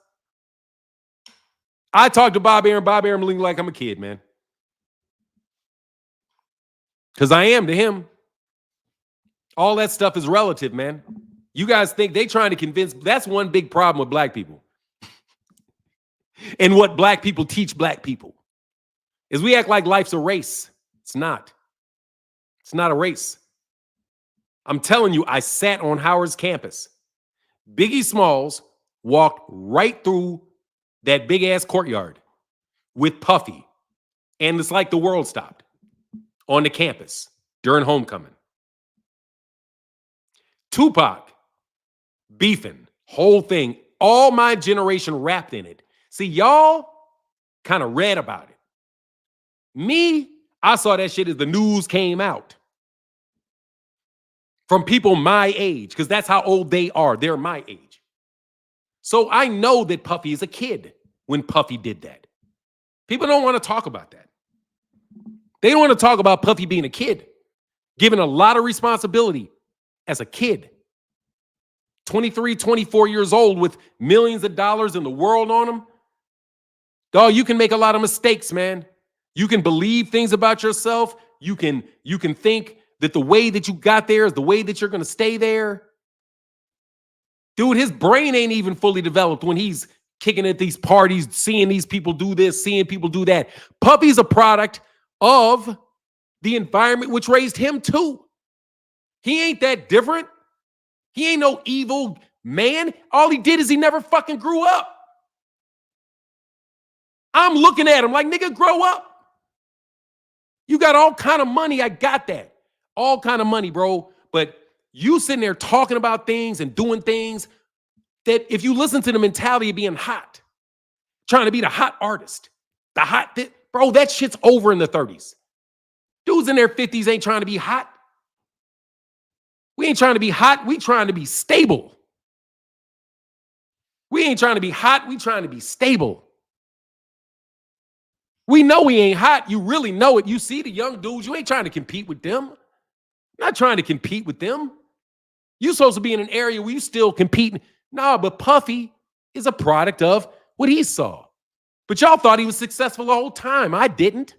I talk to Bob Arum. Bob Arum looks like I'm a kid, man. Because I am to him. All that stuff is relative, man. You guys think they trying to convince. That's one big problem with black people. And what black people teach black people is we act like life's a race. It's not. It's not a race. I'm telling you, I sat on Howard's campus. Biggie Smalls walked right through that big ass courtyard with Puffy. And it's like the world stopped on the campus during homecoming. Tupac beefing, whole thing, all my generation wrapped in it. See, y'all kind of read about it. Me, I saw that shit as the news came out. From people my age, because that's how old they are. They're my age. So I know that Puffy is a kid when Puffy did that. People don't want to talk about that. They don't want to talk about Puffy being a kid, given a lot of responsibility as a kid. 23, 24 years old with millions of dollars in the world on him. Dog, you can make a lot of mistakes, man. You can believe things about yourself. You can think that the way that you got there is the way that you're going to stay there. Dude, his brain ain't even fully developed when he's kicking at these parties, seeing these people do this, seeing people do that. Puffy's a product of the environment which raised him too. He ain't that different. He ain't no evil man. All he did is he never fucking grew up. I'm looking at him like, nigga, grow up. You got all kind of money. I got that. All kind of money, bro. But you sitting there talking about things and doing things that if you listen to the mentality of being hot, trying to be the hot artist, bro, that shit's over in the 30s. Dudes in their 50s ain't trying to be hot. We ain't trying to be hot. We trying to be stable. We ain't trying to be hot. We trying to be stable. We know we ain't hot. You really know it. You see the young dudes. You ain't trying to compete with them. Not trying to compete with them. You're supposed to be in an area where you still competing. Nah, but Puffy is a product of what he saw. But y'all thought he was successful the whole time. I didn't.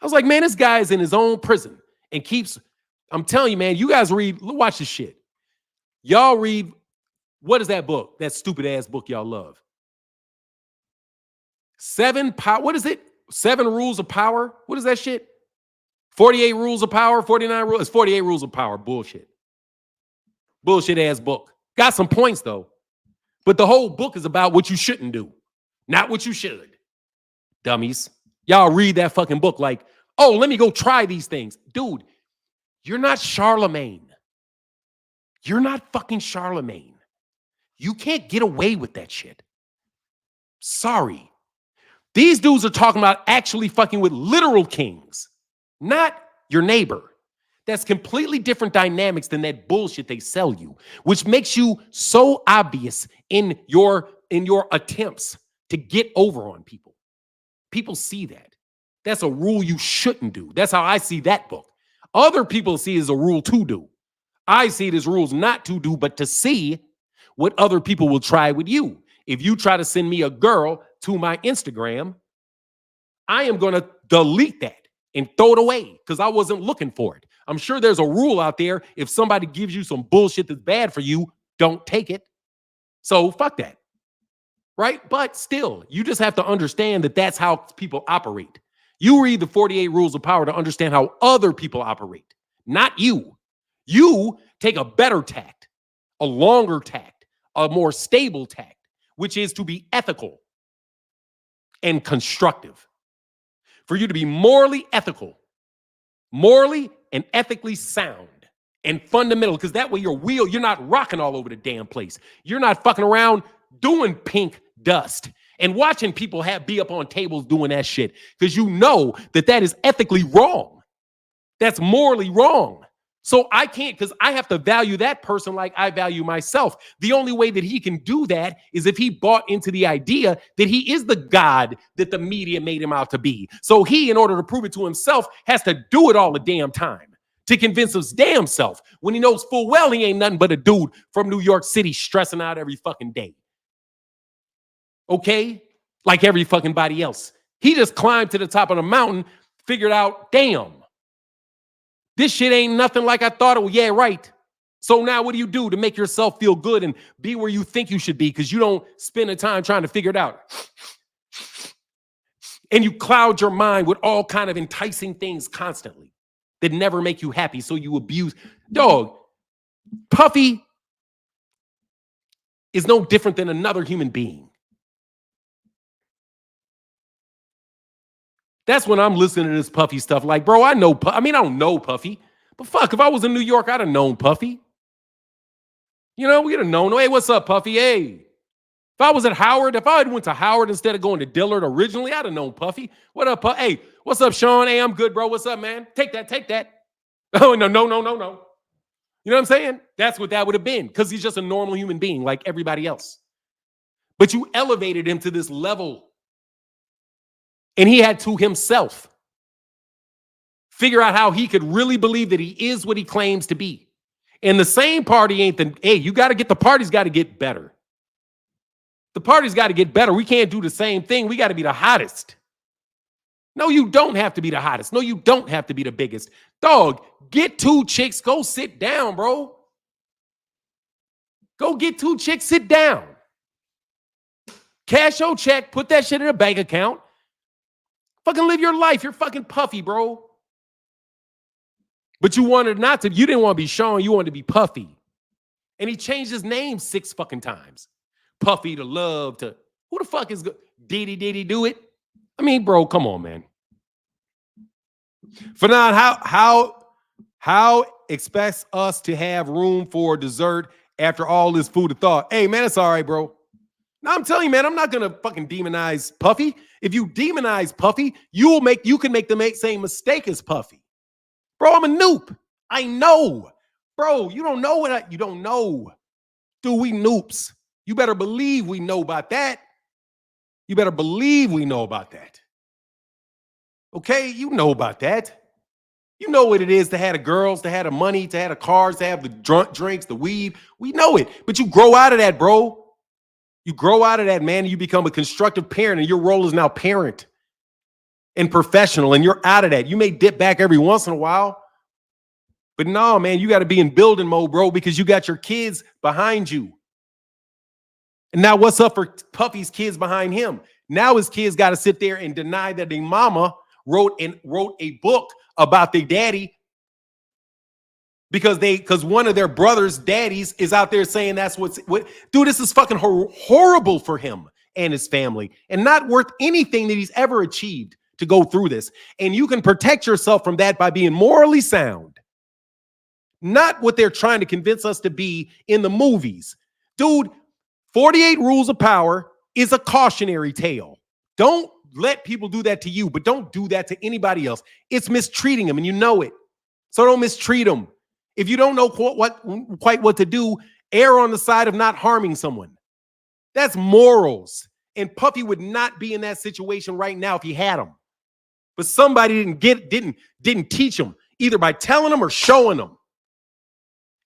I was like, man, this guy is in his own prison and keeps, I'm telling you, man, you guys watch this shit. Y'all read, what is that book? That stupid ass book y'all love. What is it? 7 Rules of Power? What is that shit? 48 Rules of Power? 49 Rules? It's 48 Rules of Power. Bullshit. Bullshit ass book. Got some points though. But the whole book is about what you shouldn't do. Not what you should. Dummies. Y'all read that fucking book like, oh, let me go try these things. Dude, you're not Charlemagne. You're not fucking Charlemagne. You can't get away with that shit. Sorry. These dudes are talking about actually fucking with literal kings, not your neighbor. That's completely different dynamics than that bullshit they sell you, which makes you so obvious in your attempts to get over on people. People see that. That's a rule you shouldn't do. That's how I see that book. Other people see it as a rule to do. I see it as rules not to do, but to see what other people will try with you. If you try to send me a girl to my Instagram, I am going to delete that and throw it away because I wasn't looking for it. I'm sure there's a rule out there. If somebody gives you some bullshit that's bad for you, don't take it. So fuck that. Right? But still, you just have to understand that that's how people operate. You read the 48 Rules of Power to understand how other people operate, not you. You take a better tact, a longer tact, a more stable tact, which is to be ethical and constructive. For you to be morally ethical, morally and ethically sound and fundamental, because that way you're not rocking all over the damn place. You're not fucking around doing pink dust and watching people be up on tables doing that shit, because you know that is ethically wrong. That's morally wrong. So I can't, because I have to value that person like I value myself. The only way that he can do that is if he bought into the idea that he is the God that the media made him out to be. So he, in order to prove it to himself, has to do it all the damn time to convince his damn self when he knows full well he ain't nothing but a dude from New York City stressing out every fucking day. Okay? Like every fucking body else. He just climbed to the top of the mountain, figured out, damn, this shit ain't nothing like I thought it was. Yeah, right. So now what do you do to make yourself feel good and be where you think you should be because you don't spend the time trying to figure it out? And you cloud your mind with all kind of enticing things constantly that never make you happy, so you abuse. Dog, Puffy is no different than another human being. That's when I'm listening to this Puffy stuff. Like, bro, I know, I don't know Puffy, but fuck, if I was in New York, I'd have known Puffy. You know, we'd have known, hey, what's up, Puffy? Hey. If I was at Howard, if I had went to Howard instead of going to Dillard originally, I'd have known Puffy. What up, Puffy? Hey, what's up, Sean? Hey, I'm good, bro. What's up, man? Take that, take that. Oh, no. You know what I'm saying? That's what that would have been, because he's just a normal human being like everybody else. But you elevated him to this level. And he had to himself figure out how he could really believe that he is what he claims to be. And the same party ain't the, hey, you got to get, the party's got to get better. The party's got to get better. We can't do the same thing. We got to be the hottest. No, you don't have to be the hottest. No, you don't have to be the biggest. Dog, get 2 chicks, go sit down, bro. Go get 2 chicks, sit down. Cash your check, put that shit in a bank account. Fucking live your life. You're fucking Puffy, bro. But you wanted not to. You didn't want to be Sean. You wanted to be Puffy. And he changed his name 6 fucking times. Puffy to Love to, who the fuck is Diddy do it? I mean, bro, come on, man. Fanon, how expects us to have room for dessert after all this food of thought? Hey, man, it's all right, bro. Now I'm telling you, man, I'm not gonna fucking demonize Puffy. If you demonize Puffy, you can make the same mistake as Puffy. Bro, I'm a noob. I know. Bro, you don't know what you don't know. Dude, we noobs. You better believe we know about that. You better believe we know about that. Okay, you know about that. You know what it is to have the girls, to have the money, to have the cars, to have the drinks, the weed. We know it. But you grow out of that, bro. You grow out of that, man, and you become a constructive parent, and your role is now parent and professional, and you're out of that. You may dip back every once in a while, but no, man, you got to be in building mode, bro, because you got your kids behind you. And now what's up for Puffy's kids behind him? Now his kids got to sit there and deny that their mama wrote a book about their daddy because one of their brothers' daddies is out there saying that's what. Dude, this is fucking horrible for him and his family, and not worth anything that he's ever achieved to go through this. And you can protect yourself from that by being morally sound, not what they're trying to convince us to be in the movies. Dude, 48 Rules of Power is a cautionary tale. Don't let people do that to you, but don't do that to anybody else. It's mistreating them, and you know it. So don't mistreat them. If you don't know quite what to do, err on the side of not harming someone. That's morals. And Puffy would not be in that situation right now if he had them. But somebody didn't teach him, either by telling them or showing them.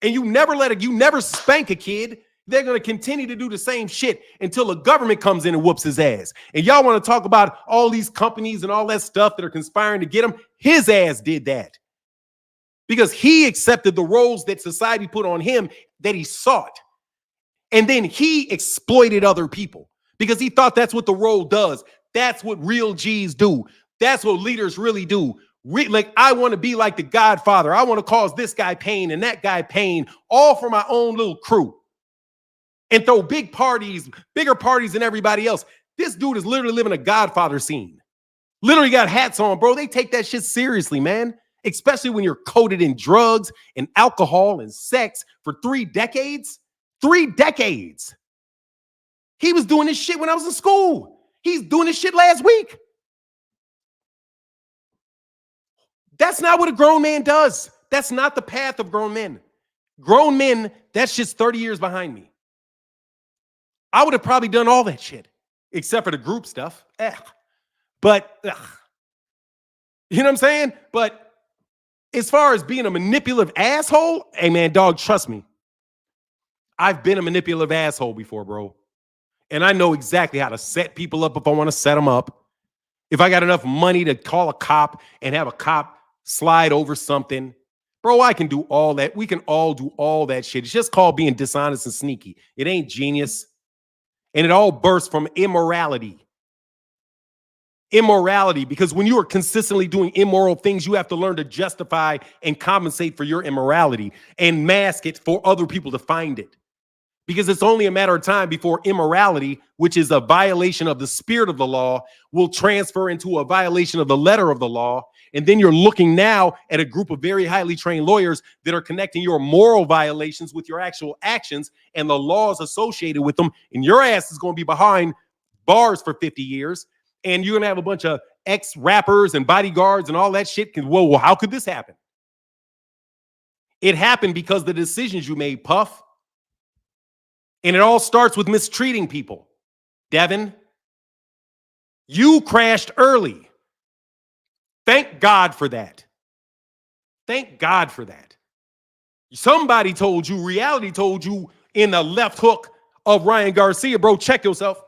And you never spank a kid. They're going to continue to do the same shit until the government comes in and whoops his ass. And y'all want to talk about all these companies and all that stuff that are conspiring to get him? His ass did that. Because he accepted the roles that society put on him that he sought. And then he exploited other people because he thought that's what the role does. That's what real G's do. That's what leaders really do. Like, I want to be like the Godfather. I want to cause this guy pain and that guy pain, all for my own little crew. And throw big parties, bigger parties than everybody else. This dude is literally living a Godfather scene. Literally got hats on, bro. They take that shit seriously, man. Especially when you're coated in drugs and alcohol and sex for 3 decades. 3 decades. He was doing this shit when I was in school. He's doing this shit last week. That's not what a grown man does. That's not the path of grown men. Grown men, that's just 30 years behind me. I would have probably done all that shit, except for the group stuff. But, you know what I'm saying? But as far as being a manipulative asshole, hey, man, dog, trust me. I've been a manipulative asshole before, bro. And I know exactly how to set people up if I want to set them up. If I got enough money to call a cop and have a cop slide over something, bro, I can do all that. We can all do all that shit. It's just called being dishonest and sneaky. It ain't genius. And it all bursts from immorality. Immorality, because when you are consistently doing immoral things, you have to learn to justify and compensate for your immorality and mask it for other people to find it. Because it's only a matter of time before immorality, which is a violation of the spirit of the law, will transfer into a violation of the letter of the law. And then you're looking now at a group of very highly trained lawyers that are connecting your moral violations with your actual actions and the laws associated with them. And your ass is going to be behind bars for 50 years. And you're going to have a bunch of ex-rappers and bodyguards and all that shit. Whoa, how could this happen? It happened because the decisions you made, Puff. And it all starts with mistreating people. Devin, you crashed early. Thank God for that. Thank God for that. Somebody told you, reality told you in the left hook of Ryan Garcia, bro, check yourself.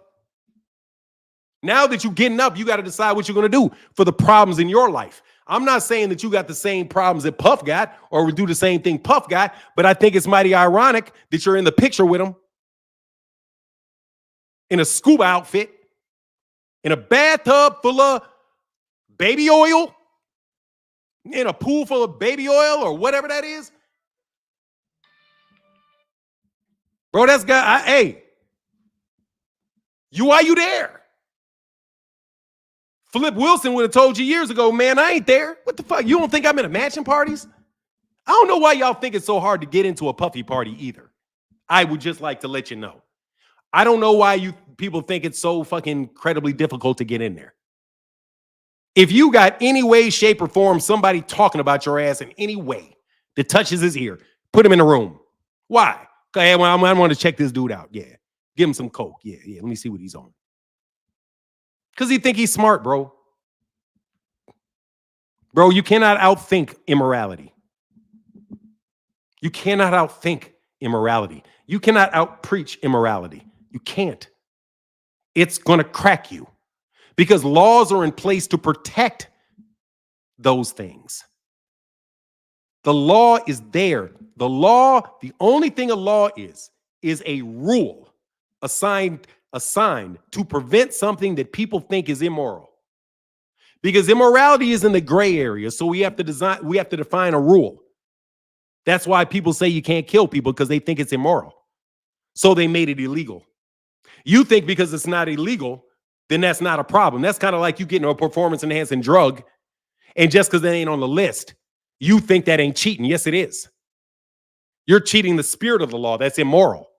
Now that you're getting up, you got to decide what you're going to do for the problems in your life. I'm not saying that you got the same problems that Puff got or would do the same thing Puff got, but I think it's mighty ironic that you're in the picture with him. In a scuba outfit, in a bathtub full of baby oil, in a pool full of baby oil or whatever that is. Bro, that's got, hey, why you there? Flip Wilson would have told you years ago, man, I ain't there. What the fuck? You don't think I'm in a mansion parties? I don't know why y'all think it's so hard to get into a Puffy party either. I would just like to let you know. I don't know why you people think it's so fucking incredibly difficult to get in there. If you got any way, shape, or form, somebody talking about your ass in any way that touches his ear, put him in the room. Why? Okay, well, I want to check this dude out. Yeah. Give him some coke. Yeah. Let me see what he's on. Because he think he's smart, bro. Bro, you cannot outthink immorality. You cannot outthink immorality. You cannot outpreach immorality. You can't. It's going to crack you because laws are in place to protect those things. The law is there. The law, the only thing a law is a rule assigned to prevent something that people think is immoral. Because immorality is in the gray area, so we have to define a rule. That's why people say you can't kill people, because they think it's immoral. So they made it illegal. You think because it's not illegal, then that's not a problem. That's kind of like you getting a performance-enhancing drug, and just because it ain't on the list, you think that ain't cheating. Yes, it is. You're cheating the spirit of the law. That's immoral.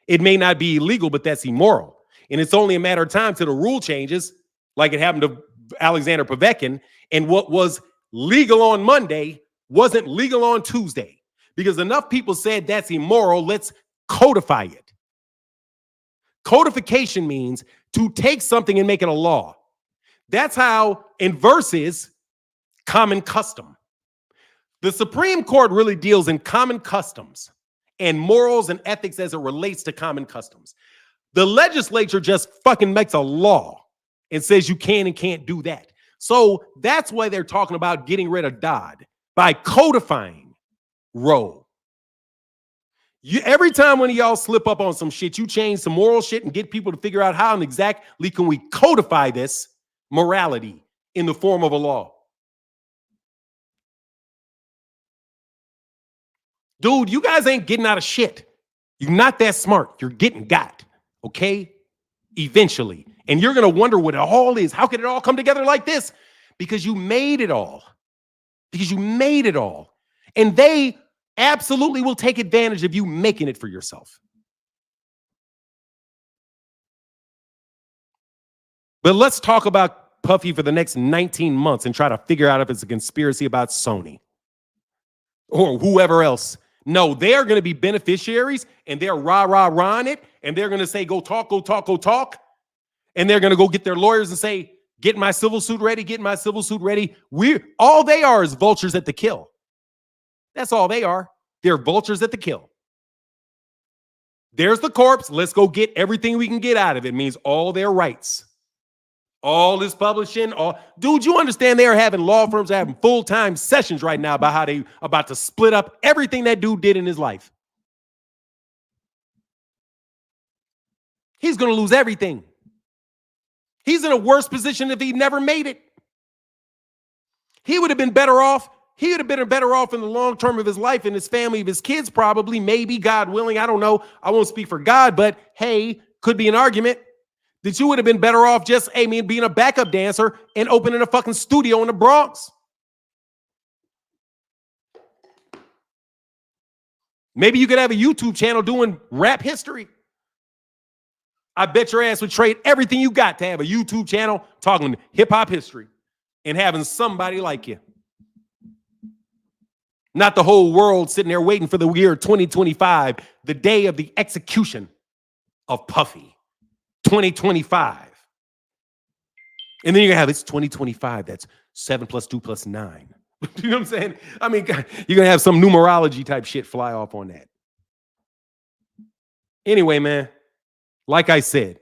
It may not be illegal, but that's immoral. And it's only a matter of time till the rule changes, like it happened to Alexander Povetkin, and what was legal on Monday wasn't legal on Tuesday. Because enough people said that's immoral, let's codify it. Codification means to take something and make it a law. That's how, in verses, common custom. The Supreme Court really deals in common customs and morals and ethics as it relates to common customs. The legislature just fucking makes a law and says you can and can't do that. So that's why they're talking about getting rid of Dodd by codifying Roe. Every time one of y'all slip up on some shit, you change some moral shit and get people to figure out how and exactly can we codify this morality in the form of a law. Dude, you guys ain't getting out of shit. You're not that smart. You're getting got, okay? Eventually. And you're going to wonder what it all is. How could it all come together like this? Because you made it all. Because you made it all. And they absolutely will take advantage of you making it for yourself. But let's talk about Puffy for the next 19 months and try to figure out if it's a conspiracy about Sony. or whoever else. No, they're going to be beneficiaries, and they're rah-rah-rahing it, and they're going to say, go talk, go talk, go talk. And they're going to go get their lawyers and say, get my civil suit ready, get my civil suit ready. All they are is vultures at the kill. That's all they are. They're vultures at the kill. There's the corpse. Let's go get everything we can get out of it. It means all their rights. All this publishing. Dude, you understand they are having law firms having full-time sessions right now about how they about to split up everything that dude did in his life. He's going to lose everything. He's in a worse position if he never made it. He would have been better off. He would have been better off in the long term of his life and his family, of his kids, probably, maybe, God willing. I don't know. I won't speak for God, but hey, could be an argument that you would have been better off just, being a backup dancer and opening a fucking studio in the Bronx. Maybe you could have a YouTube channel doing rap history. I bet your ass would trade everything you got to have a YouTube channel talking hip-hop history and having somebody like you. Not the whole world sitting there waiting for the year 2025, the day of the execution of Puffy. 2025. And then you're going to have it's 2025. That's 7 + 2 + 9. You know what I'm saying? I mean, you're going to have some numerology type shit fly off on that. Anyway, man, like I said,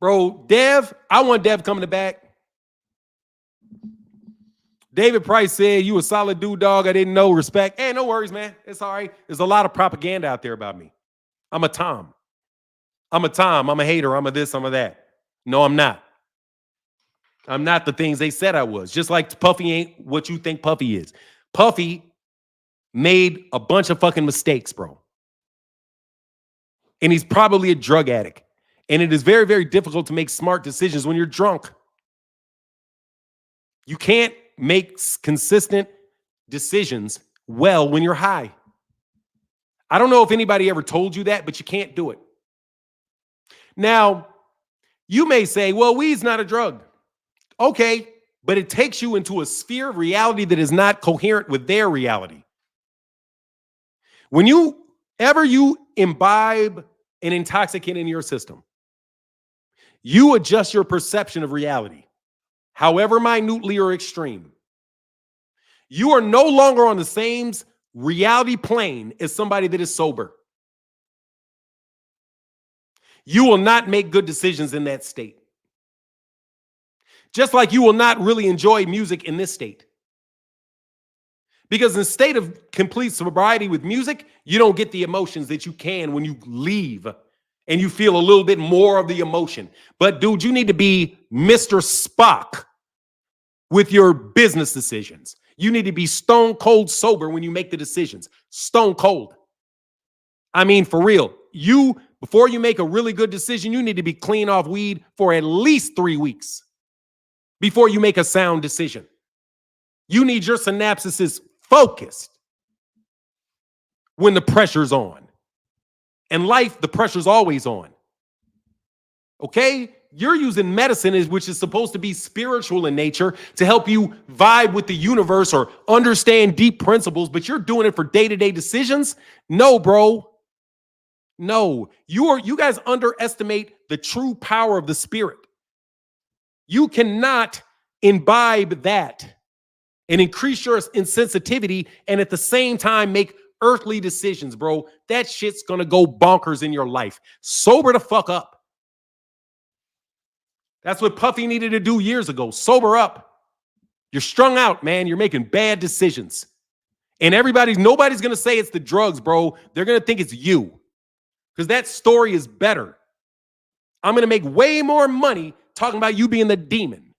bro, Dev, I want Dev coming back. David Price said, you a solid dude, dog. I didn't know. Respect. Hey, no worries, man. It's all right. There's a lot of propaganda out there about me. I'm a Tom. I'm a hater. I'm a this, I'm a that. No, I'm not. I'm not the things they said I was. Just like Puffy ain't what you think Puffy is. Puffy made a bunch of fucking mistakes, bro. And he's probably a drug addict. And it is very, very difficult to make smart decisions when you're drunk. You can't make consistent decisions well when you're high. I don't know if anybody ever told you that, but you can't do it. Now, you may say, well, weed's not a drug. Okay, but it takes you into a sphere of reality that is not coherent with their reality. When you imbibe an intoxicant in your system, you adjust your perception of reality, however minutely or extreme. You are no longer on the same reality plane as somebody that is sober. You will not make good decisions in that state. Just like you will not really enjoy music in this state. Because in a state of complete sobriety with music, you don't get the emotions that you can when you leave and you feel a little bit more of the emotion. But dude, you need to be Mr. Spock with your business decisions. You need to be stone cold sober when you make the decisions. Stone cold. I mean, for real. Before you make a really good decision, you need to be clean off weed for at least 3 weeks before you make a sound decision. You need your synapses focused when the pressure's on. In life, the pressure's always on. Okay? You're using medicine, which is supposed to be spiritual in nature, to help you vibe with the universe or understand deep principles, but you're doing it for day-to-day decisions? No, bro. No. You guys underestimate the true power of the spirit. You cannot imbibe that and increase your insensitivity and at the same time make earthly decisions, bro. That shit's gonna go bonkers in your life. Sober the fuck up. That's what Puffy needed to do years ago. Sober up. You're strung out, man. You're making bad decisions. And nobody's gonna say it's the drugs, bro. They're gonna think it's you. Because that story is better. I'm gonna make way more money talking about you being the demon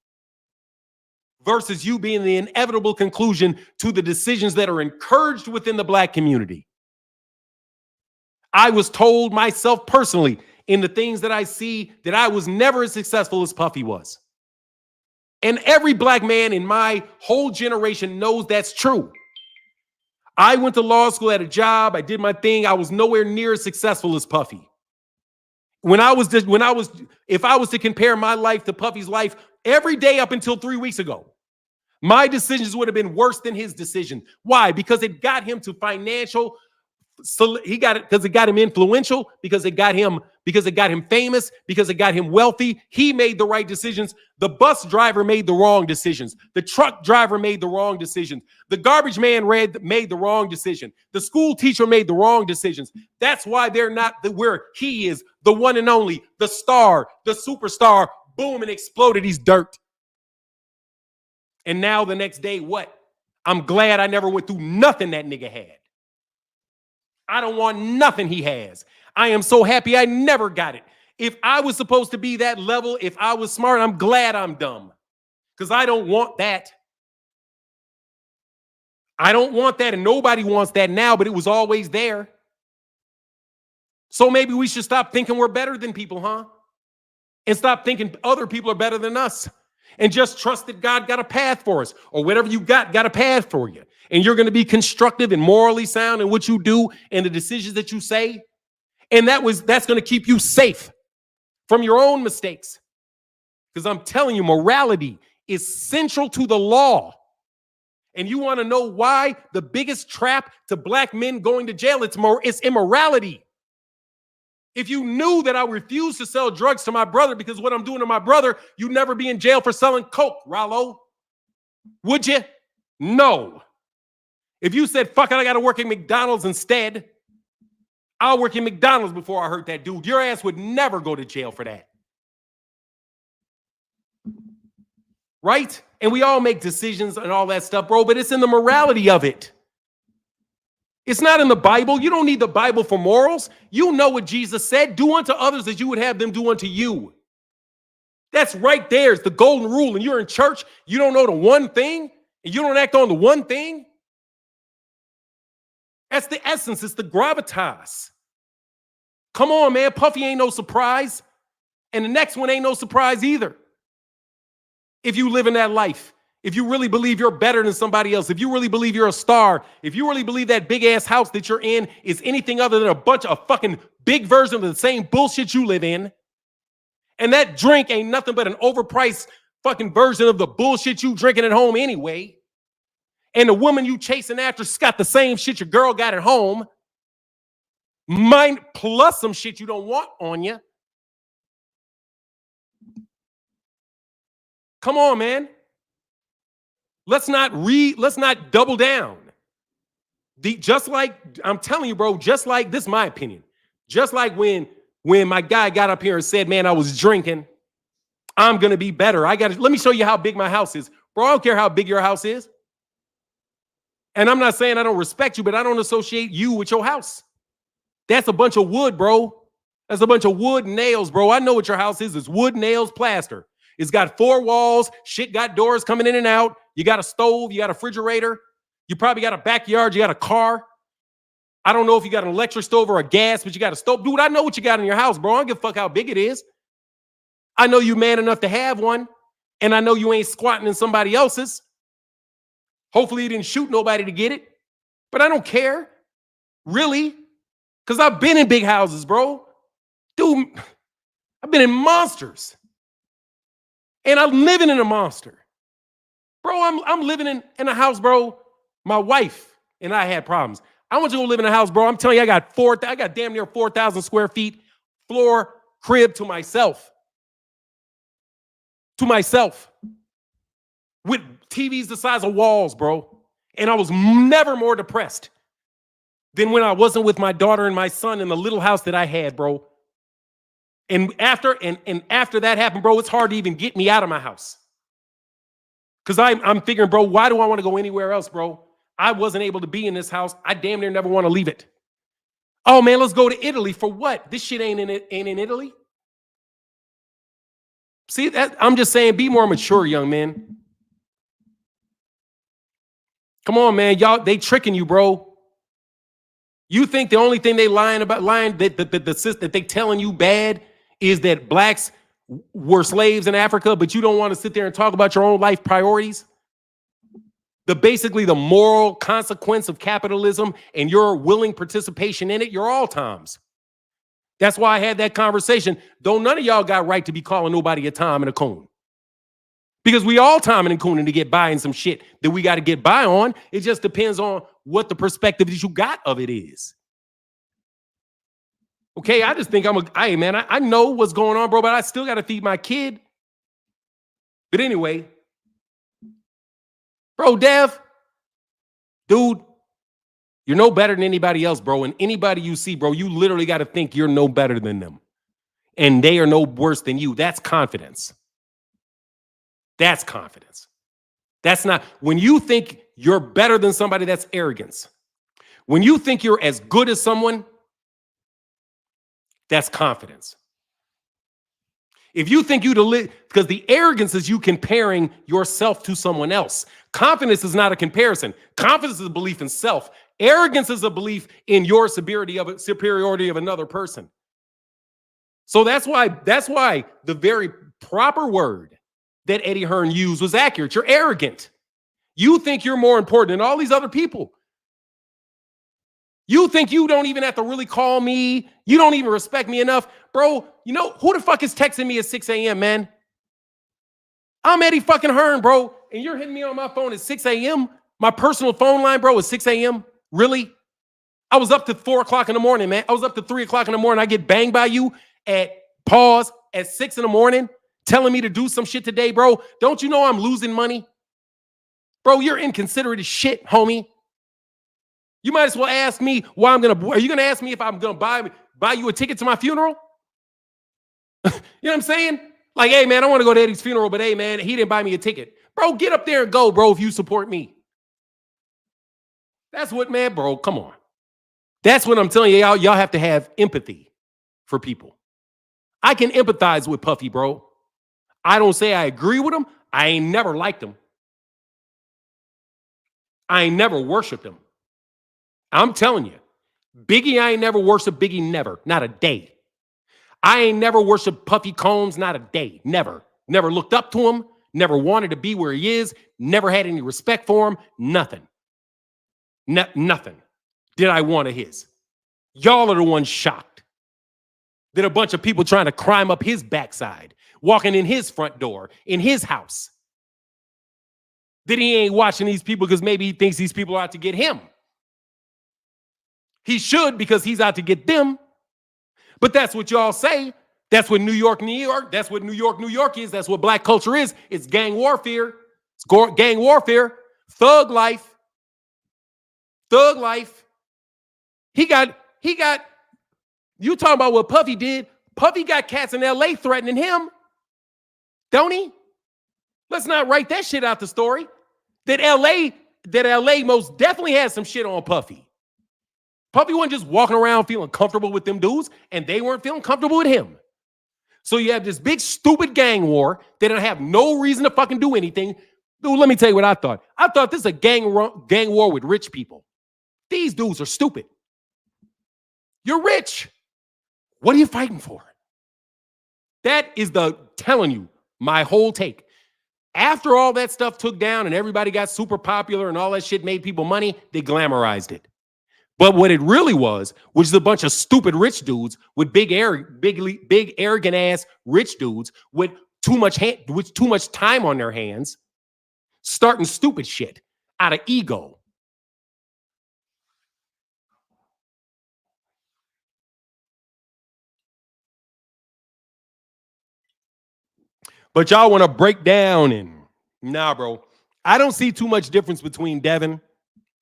versus you being the inevitable conclusion to the decisions that are encouraged within the black community. I was told myself personally in the things that I see that I was never as successful as Puffy was. And every black man in my whole generation knows that's true. I went to law school, had a job, I did my thing. I was nowhere near as successful as Puffy. If I was to compare my life to Puffy's life every day up until 3 weeks ago, My decisions would have been worse than his decision. Why? Because it got him to financial. So he got it because it got him influential, because it got him famous, because it got him wealthy. He made the right decisions. The bus driver made the wrong decisions. The truck driver made the wrong decisions. The garbage man made the wrong decision. The school teacher made the wrong decisions. That's why they're not where he is, the one and only, the star, the superstar. Boom, and exploded. He's dirt. And now the next day, what? I'm glad I never went through nothing that nigga had. I don't want nothing he has. I am so happy I never got it. If I was supposed to be that level, if I was smart, I'm glad I'm dumb. Because I don't want that. I don't want that, and nobody wants that now, but it was always there. So maybe we should stop thinking we're better than people, huh? And stop thinking other people are better than us. And just trust that God got a path for us, or whatever you got a path for you. And you're going to be constructive and morally sound in what you do and the decisions that you say. And that's going to keep you safe from your own mistakes. Because I'm telling you, morality is central to the law. And you want to know why the biggest trap to black men going to jail, it's immorality. If you knew that I refused to sell drugs to my brother because what I'm doing to my brother, you'd never be in jail for selling coke, Rollo. Would you? No. If you said, fuck it, I got to work at McDonald's instead, I'll work at McDonald's before I hurt that dude. Your ass would never go to jail for that. Right? And we all make decisions and all that stuff, bro, but it's in the morality of it. It's not in the Bible. You don't need the Bible for morals. You know what Jesus said. Do unto others as you would have them do unto you. That's right there. It's the golden rule. And you're in church. You don't know the one thing. And you don't act on the one thing. That's the essence. It's the gravitas. Come on, man. Puffy ain't no surprise. And the next one ain't no surprise either. If you live in that life. If you really believe you're better than somebody else, if you really believe you're a star, if you really believe that big ass house that you're in is anything other than a bunch of fucking big version of the same bullshit you live in, and that drink ain't nothing but an overpriced fucking version of the bullshit you drinking at home anyway, and the woman you chasing after's got the same shit your girl got at home, mine plus some shit you don't want on you. Come on, man. Let's not double down. Just like, I'm telling you, bro, just like, this is my opinion. Just like when my guy got up here and said, man, I was drinking, I'm going to be better. Let me show you how big my house is. Bro, I don't care how big your house is. And I'm not saying I don't respect you, but I don't associate you with your house. That's a bunch of wood, bro. That's a bunch of wood and nails, bro. I know what your house is. It's wood, nails, plaster. It's got 4 walls. Shit got doors coming in and out. You got a stove. You got a refrigerator. You probably got a backyard. You got a car. I don't know if you got an electric stove or a gas, but you got a stove. Dude, I know what you got in your house, bro. I don't give a fuck how big it is. I know you man enough to have one. And I know you ain't squatting in somebody else's. Hopefully you didn't shoot nobody to get it. But I don't care. Really. Because I've been in big houses, bro. Dude, I've been in monsters. And I'm living in a monster. Bro, I'm living in a house, bro. My wife and I had problems. I want you to go live in a house, bro. I'm telling you, I got damn near 4,000 square feet, floor, crib to myself. To myself. With TVs the size of walls, bro. And I was never more depressed than when I wasn't with my daughter and my son in the little house that I had, bro. And after that happened, bro, it's hard to even get me out of my house. Because I'm figuring, bro, why do I want to go anywhere else, bro? I wasn't able to be in this house. I damn near never want to leave it. Oh, man, let's go to Italy. For what? This shit ain't in Italy. See, I'm just saying, be more mature, young man. Come on, man. Y'all, they tricking you, bro. You think the only thing that they telling you bad is that blacks were slaves in Africa, but you don't want to sit there and talk about your own life priorities? Basically the moral consequence of capitalism and your willing participation in it, you're all Toms. That's why I had that conversation. Though none of y'all got right to be calling nobody a Tom and a coon. Because we all timing and cooning to get by in some shit that we got to get by on. It just depends on what the perspective that you got of it is. Okay, I just think hey man, I know what's going on, bro, but I still got to feed my kid. But anyway, bro, Dev, dude, you're no better than anybody else, bro. And anybody you see, bro, you literally got to think you're no better than them. And they are no worse than you. That's confidence. That's confidence. That's not, when you think you're better than somebody, that's arrogance. When you think you're as good as someone, that's confidence. If you think you to live, because the arrogance is you comparing yourself to someone else. Confidence is not a comparison. Confidence is a belief in self. Arrogance is a belief in your superiority of another person. So that's why the very proper word that Eddie Hearn used was accurate. You're arrogant. You think you're more important than all these other people. You think you don't even have to really call me. You don't even respect me enough. Bro, you know, who the fuck is texting me at 6 a.m., man? I'm Eddie fucking Hearn, bro. And you're hitting me on my phone at 6 a.m.? My personal phone line, bro, is 6 a.m.? Really? I was up to 4 o'clock in the morning, man. I was up to 3 o'clock in the morning. I get banged by you at 6 in the morning, telling me to do some shit today, bro. Don't you know I'm losing money? Bro, you're inconsiderate as shit, homie. You might as well ask me why are you going to ask me if I'm going to buy you a ticket to my funeral? You know what I'm saying? Like, hey, man, I want to go to Eddie's funeral, but hey, man, he didn't buy me a ticket. Bro, get up there and go, bro, if you support me. That's what, man, bro, come on. That's what I'm telling you. Y'all have to have empathy for people. I can empathize with Puffy, bro. I don't say I agree with him. I ain't never liked him. I ain't never worshiped him. I'm telling you, Biggie, I ain't never worshiped Biggie, never, not a day. I ain't never worshiped Puffy Combs, not a day, never. Never looked up to him, never wanted to be where he is, never had any respect for him, nothing. Nothing did I want of his. Y'all are the ones shocked that a bunch of people trying to climb up his backside, walking in his front door, in his house. That he ain't watching these people because maybe he thinks these people are out to get him. He should because he's out to get them. But that's what y'all say. That's what New York, that's what New York is. That's what black culture is. It's gang warfare. It's gang warfare. Thug life. Thug life. He got, you talking about what Puffy did. Puffy got cats in LA threatening him. Don't he? Let's not write that shit out the story. That LA most definitely has some shit on Puffy. Puffy wasn't just walking around feeling comfortable with them dudes, and they weren't feeling comfortable with him. So you have this big, stupid gang war that don't have no reason to fucking do anything. Dude, let me tell you what I thought. I thought this is a gang war with rich people. These dudes are stupid. You're rich. What are you fighting for? That is telling you, my whole take. After all that stuff took down and everybody got super popular and all that shit made people money, they glamorized it. But what it really was a bunch of stupid rich dudes with big arrogant ass rich dudes with too much time on their hands, starting stupid shit out of ego. But y'all want to break down and nah, bro. I don't see too much difference between Devin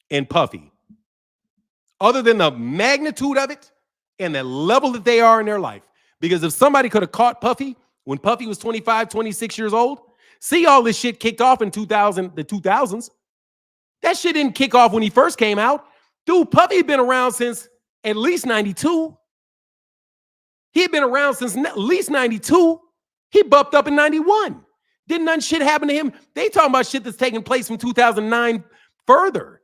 and Puffy. Other than the magnitude of it and the level that they are in their life. Because if somebody could have caught Puffy when Puffy was 25, 26 years old, see all this shit kicked off in the 2000s. That shit didn't kick off when he first came out. Dude, Puffy had been around since at least 92. He had been around since at least 92. He bumped up in 91. Didn't none shit happen to him. They talking about shit that's taking place from 2009 further.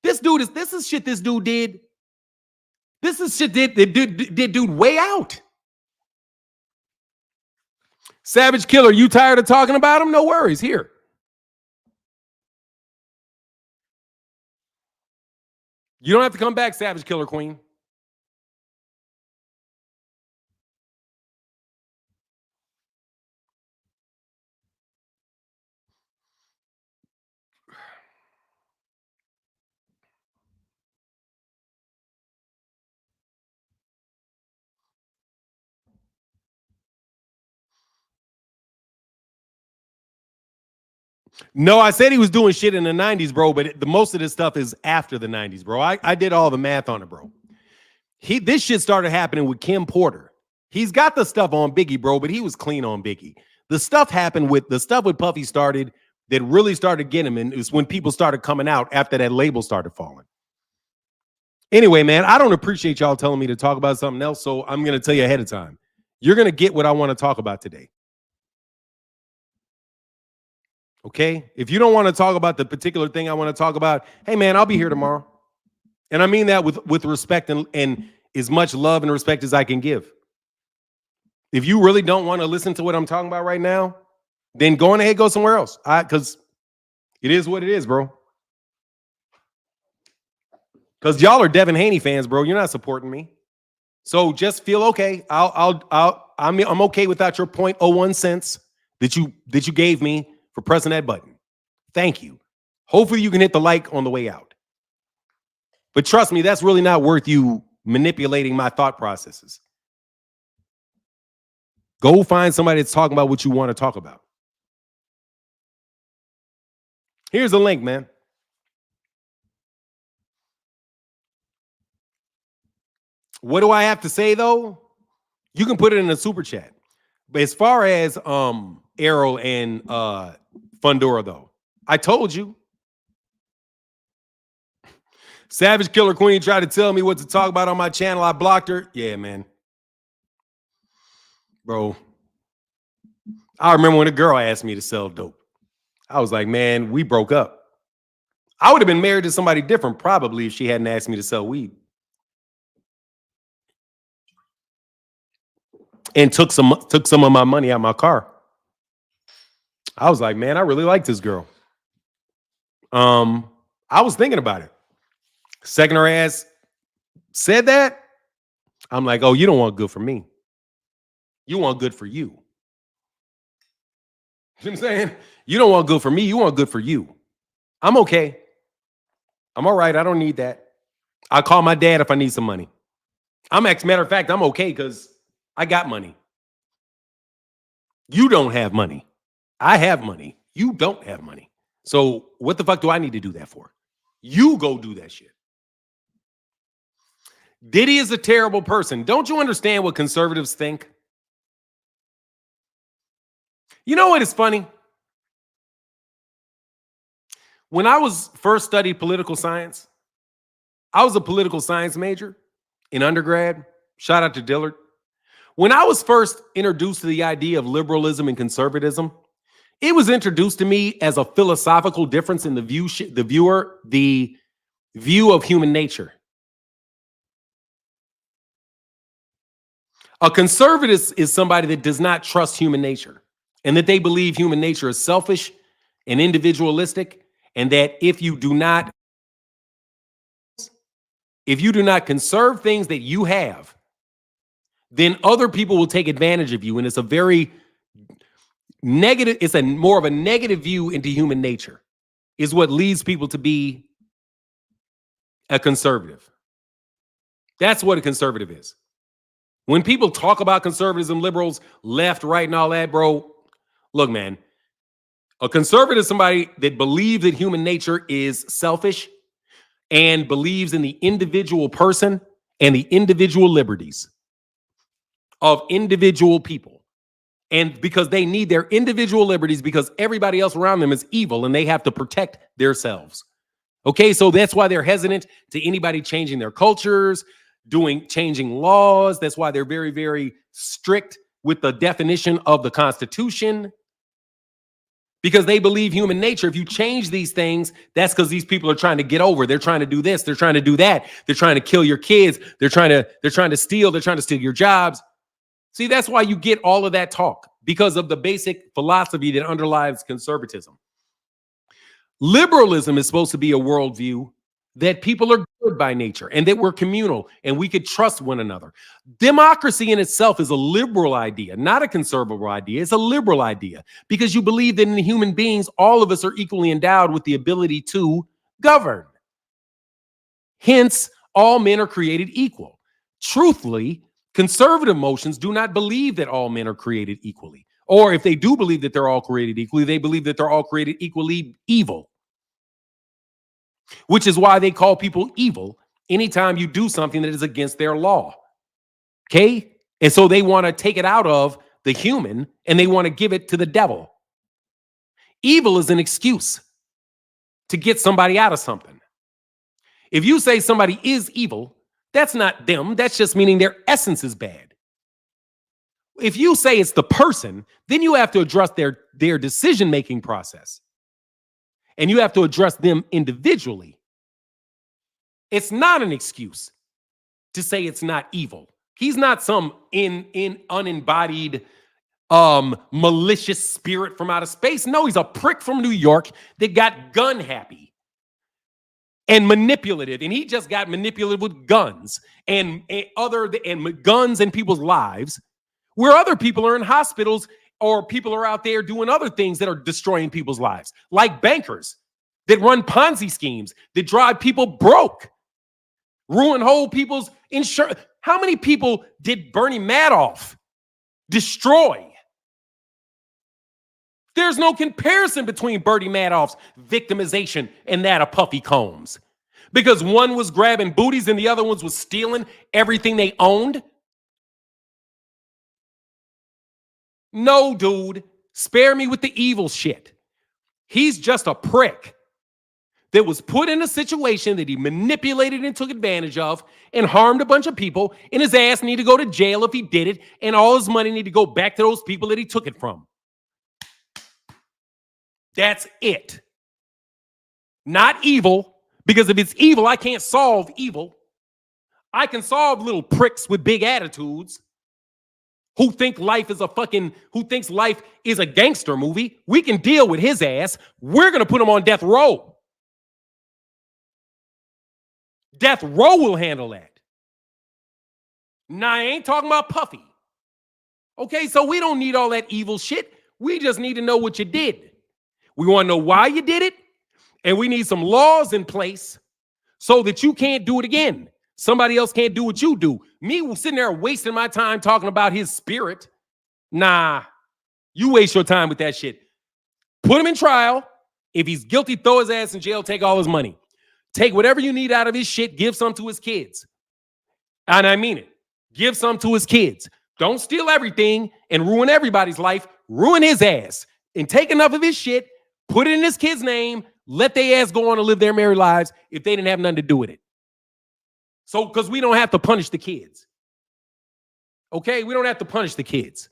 This is shit this dude did. This is shit did dude way out. Savage Killer, you tired of talking about him? No worries, here. You don't have to come back, Savage Killer Queen. No, I said he was doing shit in the 90s, bro, but the most of this stuff is after the 90s, bro. I did all the math on it, bro. This shit started happening with Kim Porter. He's got the stuff on Biggie, bro, but he was clean on Biggie. The stuff with Puffy started that really started getting him, and it was when people started coming out after that label started falling. Anyway, man, I don't appreciate y'all telling me to talk about something else, so I'm going to tell you ahead of time. You're going to get what I want to talk about today. Okay? If you don't want to talk about the particular thing I want to talk about, hey, man, I'll be here tomorrow. And I mean that with respect and as much love and respect as I can give. If you really don't want to listen to what I'm talking about right now, then go on ahead, go somewhere else. Because it is what it is, bro. Because y'all are Devin Haney fans, bro. You're not supporting me. So just feel okay. I'm okay without your 0.01 cents that you gave me for pressing that button. Thank you. Hopefully you can hit the like on the way out. But trust me, that's really not worth you manipulating my thought processes. Go find somebody that's talking about what you want to talk about. Here's a link, man. What do I have to say, though? You can put it in a super chat. But as far as Errol and Fundora, though, I told you. Savage Killer Queen tried to tell me what to talk about on my channel. I blocked her. Yeah, man. Bro, I remember when a girl asked me to sell dope. I was like, man, we broke up. I would have been married to somebody different probably if she hadn't asked me to sell weed. And took some of my money out of my car. I was like, man, I really like this girl. I was thinking about it. Second her ass said that, I'm like, oh, you don't want good for me. You want good for you. You know what I'm saying? You don't want good for me. You want good for you. I'm okay. I'm all right. I don't need that. I'll call my dad if I need some money. Matter of fact, I'm okay because I got money. You don't have money. I have money. You don't have money. So what the fuck do I need to do that for? You go do that shit. Diddy is a terrible person. Don't you understand what conservatives think? You know what is funny? When I was first studied political science, I was a political science major in undergrad. Shout out to Dillard. When I was first introduced to the idea of liberalism and conservatism, it was introduced to me as a philosophical difference in the view of human nature. A conservative is somebody that does not trust human nature and that they believe human nature is selfish and individualistic, and that if you do not conserve things that you have, then other people will take advantage of you. And it's a very negative, it's a more of a negative view into human nature is what leads people to be a conservative. That's what a conservative is. When people talk about conservatism, liberals, left, right, and all that, bro, look, man, a conservative is somebody that believes that human nature is selfish and believes in the individual person and the individual liberties of individual people. And because they need their individual liberties because everybody else around them is evil and they have to protect themselves. Okay, so that's why they're hesitant to anybody changing their cultures, changing laws. That's why they're very, very strict with the definition of the Constitution. Because they believe human nature. If you change these things, that's because these people are trying to get over. They're trying to do this. They're trying to do that. They're trying to kill your kids. They're trying to steal. They're trying to steal your jobs. See, that's why you get all of that talk, because of the basic philosophy that underlies conservatism. Liberalism is supposed to be a worldview that people are good by nature and that we're communal and we could trust one another. Democracy in itself is a liberal idea, not a conservative idea. It's a liberal idea because you believe that in human beings, all of us are equally endowed with the ability to govern. Hence, all men are created equal. Truthfully, conservative motions do not believe that all men are created equally. Or if they do believe that they're all created equally, they believe that they're all created equally evil. Which is why they call people evil anytime you do something that is against their law. Okay? And so they want to take it out of the human and they want to give it to the devil. Evil is an excuse to get somebody out of something. If you say somebody is evil, that's not them. That's just meaning their essence is bad. If you say it's the person, then you have to address their decision-making process. And you have to address them individually. It's not an excuse to say it's not evil. He's not some unembodied malicious spirit from outer space. No, he's a prick from New York that got gun happy and manipulative. And he just got manipulated with guns and guns in people's lives, where other people are in hospitals or people are out there doing other things that are destroying people's lives, like bankers that run Ponzi schemes that drive people broke, ruin whole people's insurance. How many people did Bernie Madoff destroy? There's no comparison between Bernie Madoff's victimization and that of Puffy Combs, because one was grabbing booties and the other ones was stealing everything they owned. No, dude, spare me with the evil shit. He's just a prick that was put in a situation that he manipulated and took advantage of and harmed a bunch of people, and his ass need to go to jail if he did it, and all his money need to go back to those people that he took it from. That's it. Not evil, because if it's evil, I can't solve evil. I can solve little pricks with big attitudes who think life is who thinks life is a gangster movie. We can deal with his ass. We're going to put him on death row. Death row will handle that. Now, I ain't talking about Puffy. Okay, so we don't need all that evil shit. We just need to know what you did. We want to know why you did it, and we need some laws in place so that you can't do it again. Somebody else can't do what you do. Me sitting there wasting my time talking about his spirit. Nah, you waste your time with that shit. Put him in trial. If he's guilty, throw his ass in jail, take all his money. Take whatever you need out of his shit, give some to his kids. And I mean it. Give some to his kids. Don't steal everything and ruin everybody's life. Ruin his ass. And take enough of his shit, put it in his kid's name, let their ass go on and live their married lives if they didn't have nothing to do with it. So, because we don't have to punish the kids. Okay? We don't have to punish the kids.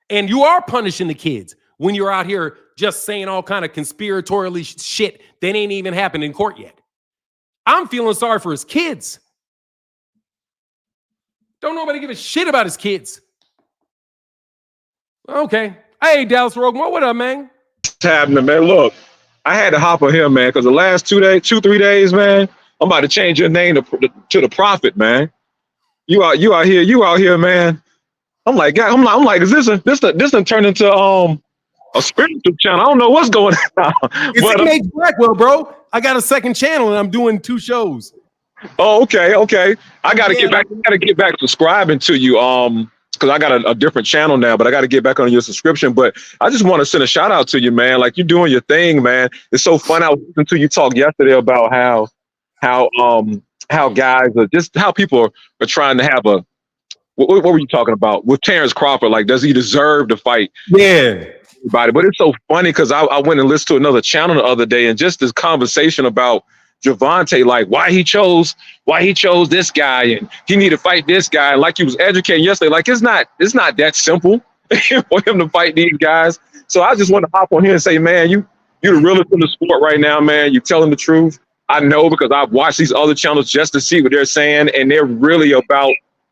And you are punishing the kids when you're out here just saying all kind of conspiratorially shit that ain't even happened in court yet. I'm feeling sorry for his kids. Don't nobody give a shit about his kids. Okay. Hey, Dallas Rogan, what up, man? What's happening, man? Look, I had to hop on here, man, because the last 3 days, man, I'm about to change your name to the Prophet, man. You out here, man. I'm like, God, I'm like, is this done turned into a spiritual channel? I don't know what's going on. It's Image Blackwell, bro. I got a second channel and I'm doing 2 shows. Oh, okay. I gotta get back subscribing to you. Because I got a different channel now, but I got to get back on your subscription. But I just want to send a shout out to you, man. Like, you're doing your thing, man. It's so fun. I was listening to you talk yesterday about how guys are just how people are trying to have a what were you talking about with Terence Crawford? Like, does he deserve to fight? Yeah. Everybody. But it's so funny because I went and listened to another channel the other day, and just this conversation about Javante, like why he chose this guy and he need to fight this guy. And like you was educating yesterday, like it's not that simple for him to fight these guys. So I just want to hop on here and say, man, you're the realest in the sport right now, man. You're telling the truth. I know because I've watched these other channels just to see what they're saying, and they're really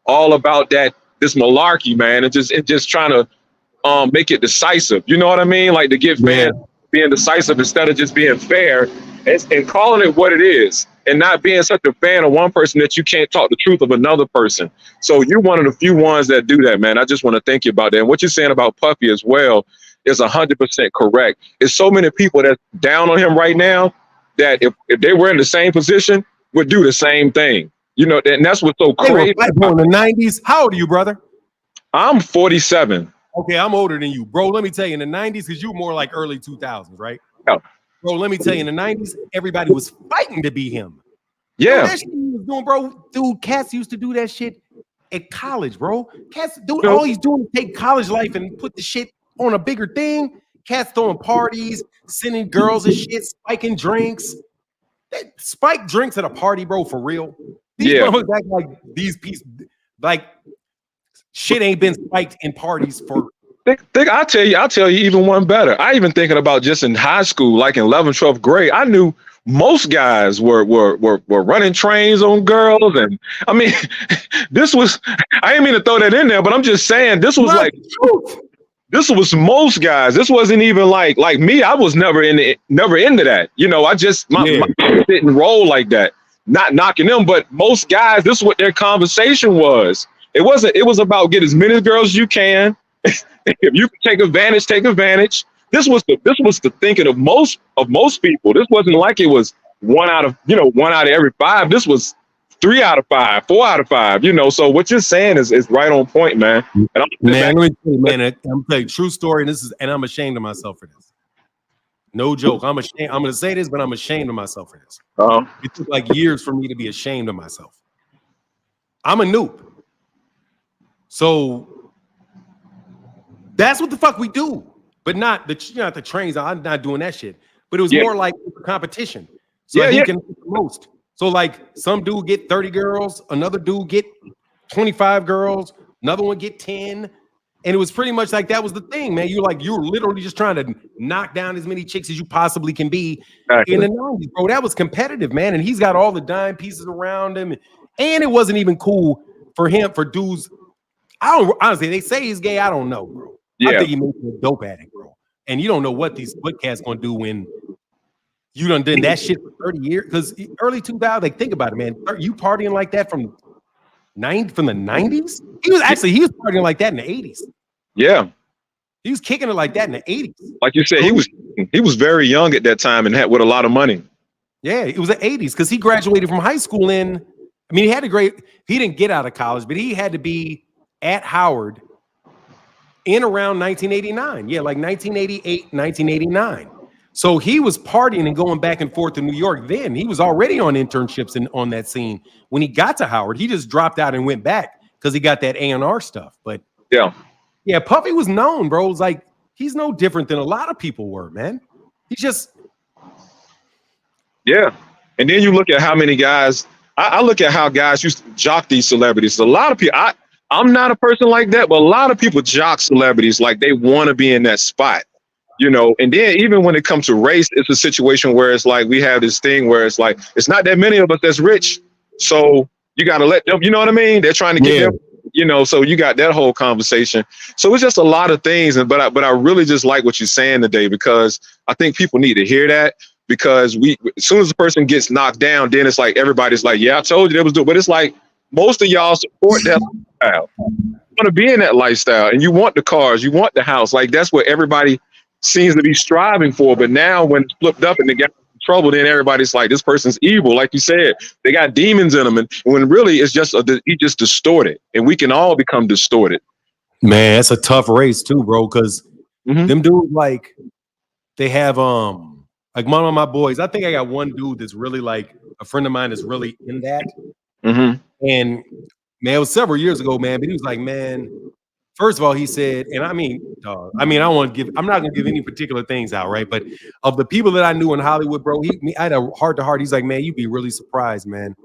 all about this malarkey, man, and just trying to make it decisive. You know what I mean? Like to get fans being decisive instead of just being fair. And calling it what it is and not being such a fan of one person that you can't talk the truth of another person. So you're one of the few ones that do that, man. I just want to thank you about that. And what you're saying about Puffy as well is 100% correct. There's so many people that's down on him right now that if they were in the same position would do the same thing. You know, and that's what's so crazy. In the 90s. How old are you, brother? I'm 47. Okay, I'm older than you, bro. Let me tell you, in the 90s, because you were more like early 2000s, right? Yeah. Bro, let me tell you, in the 90s, everybody was fighting to be him. Yeah. Dude, that shit he was doing, bro. Dude, cats used to do that shit at college, bro. Cats, dude, all he's doing is take college life and put the shit on a bigger thing. Cats throwing parties, sending girls and shit, spiking drinks. Spike drinks at a party, bro, for real. These motherfuckers act like these pieces, like shit ain't been spiked in parties for. I'll tell you even one better. I even thinking about just in high school, like in 11th, 12th grade, I knew most guys were running trains on girls. And I mean, this was, I didn't mean to throw that in there, but I'm just saying this was like, this was most guys. This wasn't even like me. I was never into that. You know, I just, my didn't roll like that. Not knocking them, but most guys, this is what their conversation was. It was about get as many girls as you can. If you can take advantage, take advantage. This was the thinking of most people. This wasn't like it was one out of every 5. This was 3 out of 5, 4 out of 5. You know, so what you're saying is right on point, man. And let me tell you, man, I'm telling you, true story. And I'm ashamed of myself for this. No joke. I'm ashamed. I'm going to say this, but I'm ashamed of myself for this. It took like years for me to be ashamed of myself. I'm a noob. So that's what the fuck we do, but not the trains. I'm not doing that shit. But it was more like competition. So he can get the most. So like some dude get 30 girls, another dude get 25 girls, another one get 10. And it was pretty much like that was the thing, man. You were literally just trying to knock down as many chicks as you possibly can be in the 90s, bro. That was competitive, man. And he's got all the dime pieces around him. And it wasn't even cool for dudes. Honestly, they say he's gay. I don't know, bro. I think he makes a dope addict, bro. And you don't know what these cats gonna do when you done that shit for 30 years. Because early 2000s, like think about it, man. You partying like that from the 90s? He was partying like that in the 80s. Yeah. He was kicking it like that in the 80s. Like you said, he was very young at that time and had with a lot of money. Yeah, it was the 80s because he graduated from high school he didn't get out of college, but he had to be at Howard in around 1989. Yeah, like 1988, 1989. So he was partying and going back and forth to New York then. He was already on internships and on that scene. When he got to Howard, he just dropped out and went back because he got that A&R stuff. But yeah, Puffy was known, bro. It was like, he's no different than a lot of people were, man. He's just. Yeah. And then you look at how many guys, I look at how guys used to jock these celebrities. A lot of people, I'm not a person like that, but a lot of people jock celebrities like they want to be in that spot, you know. And then even when it comes to race, it's a situation where it's like we have this thing where it's like it's not that many of us that's rich, so you got to let them. You know what I mean? They're trying to get them, you know. So you got that whole conversation. So it's just a lot of things, but I really just like what you're saying today because I think people need to hear that. Because as soon as the person gets knocked down, then it's like everybody's like, yeah, I told you that was doing. But it's like most of y'all support that lifestyle. You want to be in that lifestyle and you want the cars, you want the house. Like that's what everybody seems to be striving for. But now when it's flipped up and they get in trouble, then everybody's like, this person's evil. Like you said, they got demons in them. And when really it's just, he just distorted. And we can all become distorted. Man, that's a tough race too, bro. Because them dudes, like, they have, like one of my boys, I think I got one dude that's really like a friend of mine that's really in that. And man, it was several years ago, man. But he was like, man, first of all, he said, and I mean, I'm not gonna give any particular things out, right? But of the people that I knew in Hollywood, bro, I had a heart to heart. He's like, man, you'd be really surprised, man.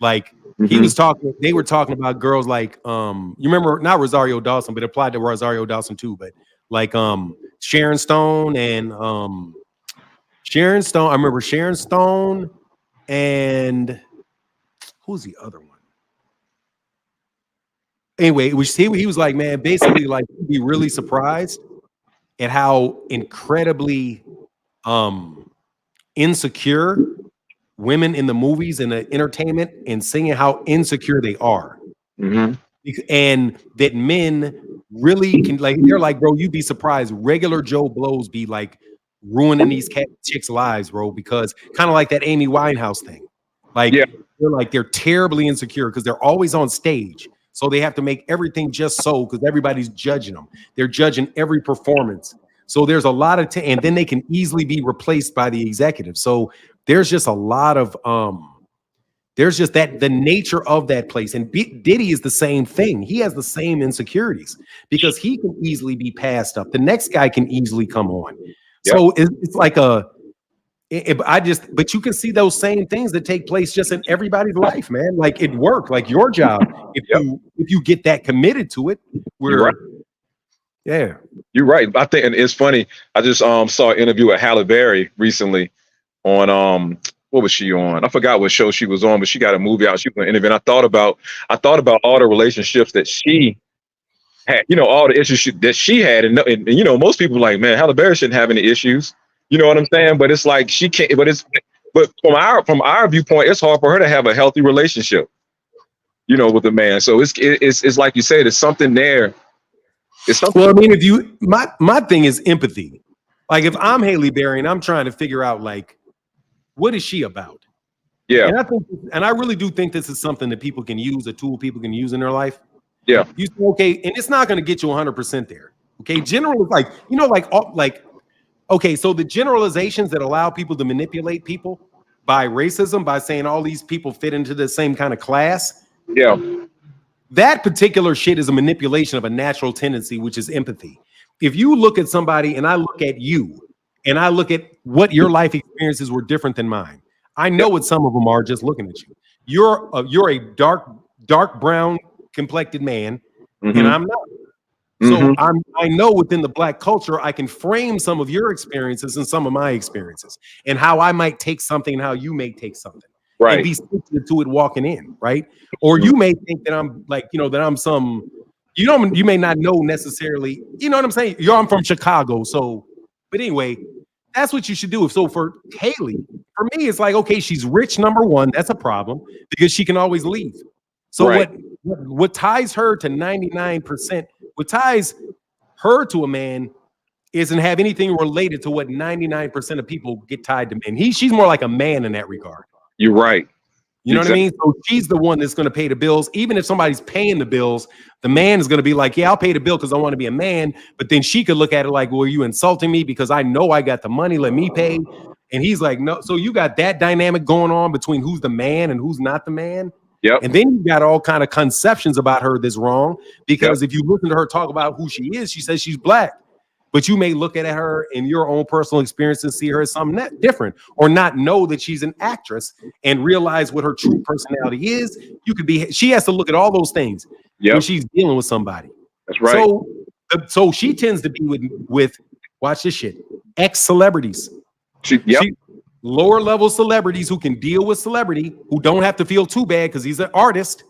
Like he was talking, they were talking about girls like, you remember not Rosario Dawson, but it applied to Rosario Dawson too, but like Sharon Stone and Sharon Stone. I remember Sharon Stone and who's the other one? Anyway, he was like, man, basically like you'd be really surprised at how incredibly insecure women in the movies and the entertainment and singing how insecure they are. And that men really can, like, they're like, bro, you'd be surprised. Regular Joe Blows be like ruining these chicks' lives, bro, because kind of like that Amy Winehouse thing. Like, they're terribly insecure because they're always on stage. So they have to make everything just so because everybody's judging them. They're judging every performance. So there's a lot of and then they can easily be replaced by the executive. So there's just a lot of there's just that the nature of that place. And Diddy is the same thing. He has the same insecurities because he can easily be passed up. The next guy can easily come on. Yep. So it's like but you can see those same things that take place just in everybody's life, man. Like it worked, like your job. If you get that committed to it, yeah. You're right. I think, and it's funny. I just saw an interview with Halle Berry recently on what was she on? I forgot what show she was on, but she got a movie out. She was an interview. And I thought about all the relationships that she had, all the issues that she had. And most people are like, man, Halle Berry shouldn't have any issues. You know what I'm saying? But it's like she can't, but from our viewpoint, it's hard for her to have a healthy relationship, with a man. So it's like you said, there's something there. It's something. Well, I mean, my thing is empathy. Like if I'm Halle Berry and I'm trying to figure out like, what is she about? Yeah. And I really do think this is something that people can use, a tool people can use in their life. Yeah. You say, okay, and it's not going to get you 100% there. Okay. General, okay, so the generalizations that allow people to manipulate people by racism, by saying all these people fit into the same kind of class. Yeah. That particular shit is a manipulation of a natural tendency, which is empathy. If you look at somebody and I look at you and I look at what your life experiences were different than mine, I know what some of them are just looking at you. You're a dark brown complected man, and I'm not. So I know within the Black culture, I can frame some of your experiences and some of my experiences and how I might take something and how you may take something. Right. And be sensitive to it walking in, right? Or you may think that I'm like, that I'm some, you may not know necessarily, you know what I'm saying? I'm from Chicago. So, but anyway, that's what you should do. So for Haley, for me, it's like, okay, she's rich, number one. That's a problem because she can always leave. So what ties her to 99%, what ties her to a man isn't have anything related to what 99% of people get tied to men. She's more like a man in that regard. You're right. You know what I mean? So she's the one that's going to pay the bills. Even if somebody's paying the bills, the man is going to be like, yeah, I'll pay the bill because I want to be a man. But then she could look at it like, well, are you insulting me because I know I got the money, let me pay. And he's like, no. So you got that dynamic going on between who's the man and who's not the man. Yep. And then you got all kind of conceptions about her that's wrong because if you listen to her talk about who she is, she says she's Black. But you may look at her in your own personal experience and see her as something different, or not know that she's an actress and realize what her true personality is. She has to look at all those things when she's dealing with somebody. That's right. So she tends to be with watch this shit, ex-celebrities. Lower level celebrities who can deal with celebrity, who don't have to feel too bad because he's an artist.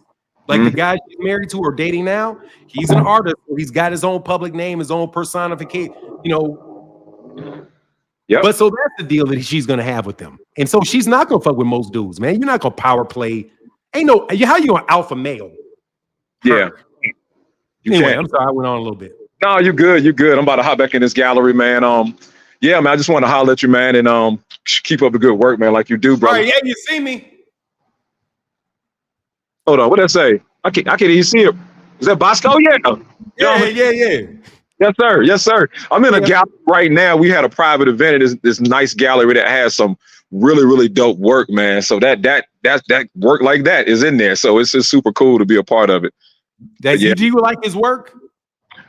Like the guy she's married to or dating now, he's an artist. He's got his own public name, his own personification, But so that's the deal that she's going to have with them. And so she's not going to fuck with most dudes, man. You're not going to power play. How you going to alpha male? Yeah. Anyway, I'm sorry, I went on a little bit. No, you're good. You're good. I'm about to hop back in this gallery, man. Yeah, man, I just want to holler at you, man, and keep up the good work, man, like you do, brother. All right, yeah, you see me. Hold on, what did I say? I can't even see it. Is that Bosco? Oh, yeah. Yeah. Yes, sir. I'm in a gallery right now. We had a private event at this nice gallery that has some really, really dope work, man. So that work like that is in there. So it's just super cool to be a part of it. Do you like his work?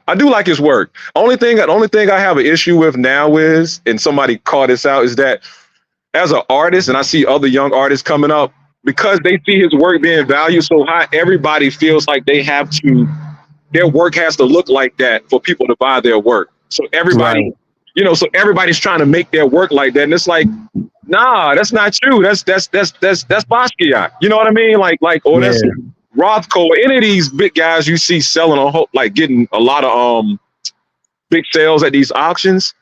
I do like his work. Only thing I have an issue with now is, and somebody called this out, is that as an artist, and I see other young artists coming up, because they see his work being valued so high, everybody feels like their work has to look like that for people to buy their work. So everybody, everybody's trying to make their work like that. And it's like, nah, that's not true. That's Basquiat. You know what I mean? That's Rothko, any of these big guys you see selling getting a lot of big sales at these auctions.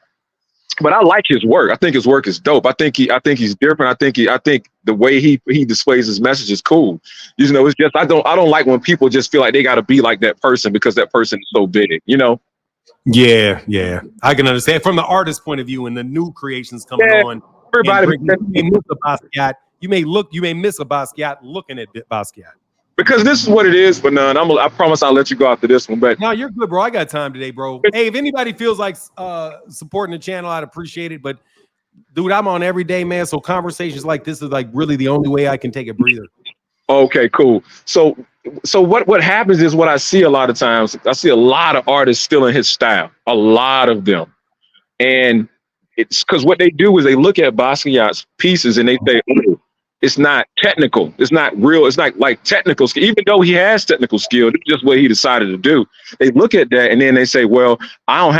But I like his work. I think his work is dope. I think he's different. I think the way he displays his message is cool. It's just I don't like when people just feel like they got to be like that person because that person is so big. Yeah. I can understand from the artist point of view and the new creations coming on. Everybody, you may miss a Basquiat. You may miss a Basquiat looking at Basquiat. Because this is what it is, but none. I promise I'll let you go after this one. But no, you're good, bro. I got time today, bro. Hey, if anybody feels like supporting the channel, I'd appreciate it. But dude, I'm on every day, man. So conversations like this is like really the only way I can take a breather. okay, cool. So what happens is what I see a lot of times. I see a lot of artists stealing his style, a lot of them, and it's because what they do is they look at Basquiat's pieces and they say, oh, it's not technical, it's not real, it's not like technical skill, even though he has technical skill. It's just what he decided to do. They look at that and then they say, well, I don't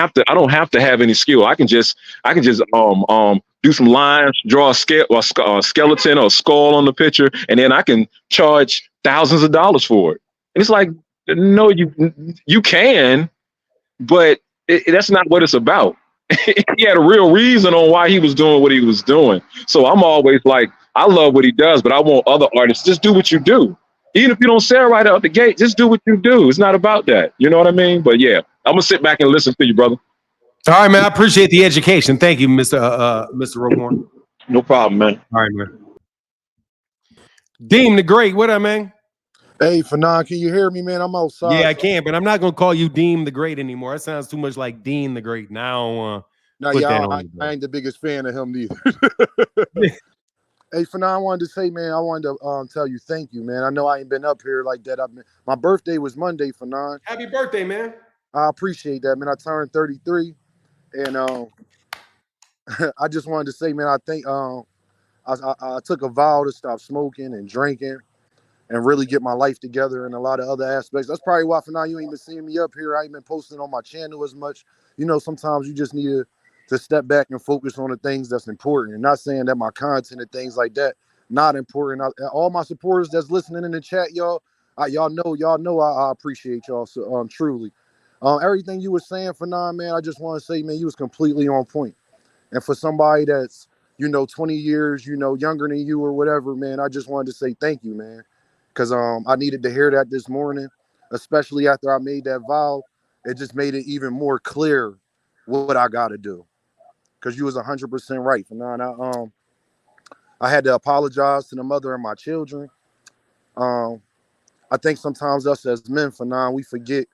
have to have any skill. I can just do some lines, draw a skeleton or a skull on the picture, and then I can charge thousands of dollars for it. And it's like, no, you can, but that's not what it's about. He had a real reason on why he was doing what he was doing. So I'm always like, I love what he does, but I want other artists, just do what you do. Even if you don't sell right out the gate, just do what you do. It's not about that. You know what I mean? But yeah, I'm gonna sit back and listen to you, brother. All right, man. I appreciate the education. Thank you, Mr. Roquan. No problem, man. All right, man. Deem the Great. What up, man? Hey, Fanon, can you hear me, man? I'm outside. Yeah, I can, but I'm not gonna call you Deem the Great anymore. That sounds too much like Dean the Great. Now, I ain't the biggest fan of him neither. Hey, Fanon, I wanted to say, man, I wanted to tell you thank you, man. I know I ain't been up here like that. My birthday was Monday, Fanon. Happy birthday, man. I appreciate that, man. I turned 33, and I just wanted to say, man, I think I took a vow to stop smoking and drinking and really get my life together in a lot of other aspects. That's probably why, Fanon, you ain't been seeing me up here. I ain't been posting on my channel as much. You know, sometimes you just need to step back and focus on the things that's important. And not saying that my content and things like that not important. All my supporters that's listening in the chat, y'all know I appreciate y'all so truly. Everything you were saying, Fanon, man, I just want to say, man, you was completely on point. And for somebody that's, 20 years, younger than you or whatever, man, I just wanted to say thank you, man. Because I needed to hear that this morning, especially after I made that vow. It just made it even more clear what I got to do. Because you was 100% right, Fanon. I had to apologize to the mother of my children. I think sometimes us as men, Fanon, we forget.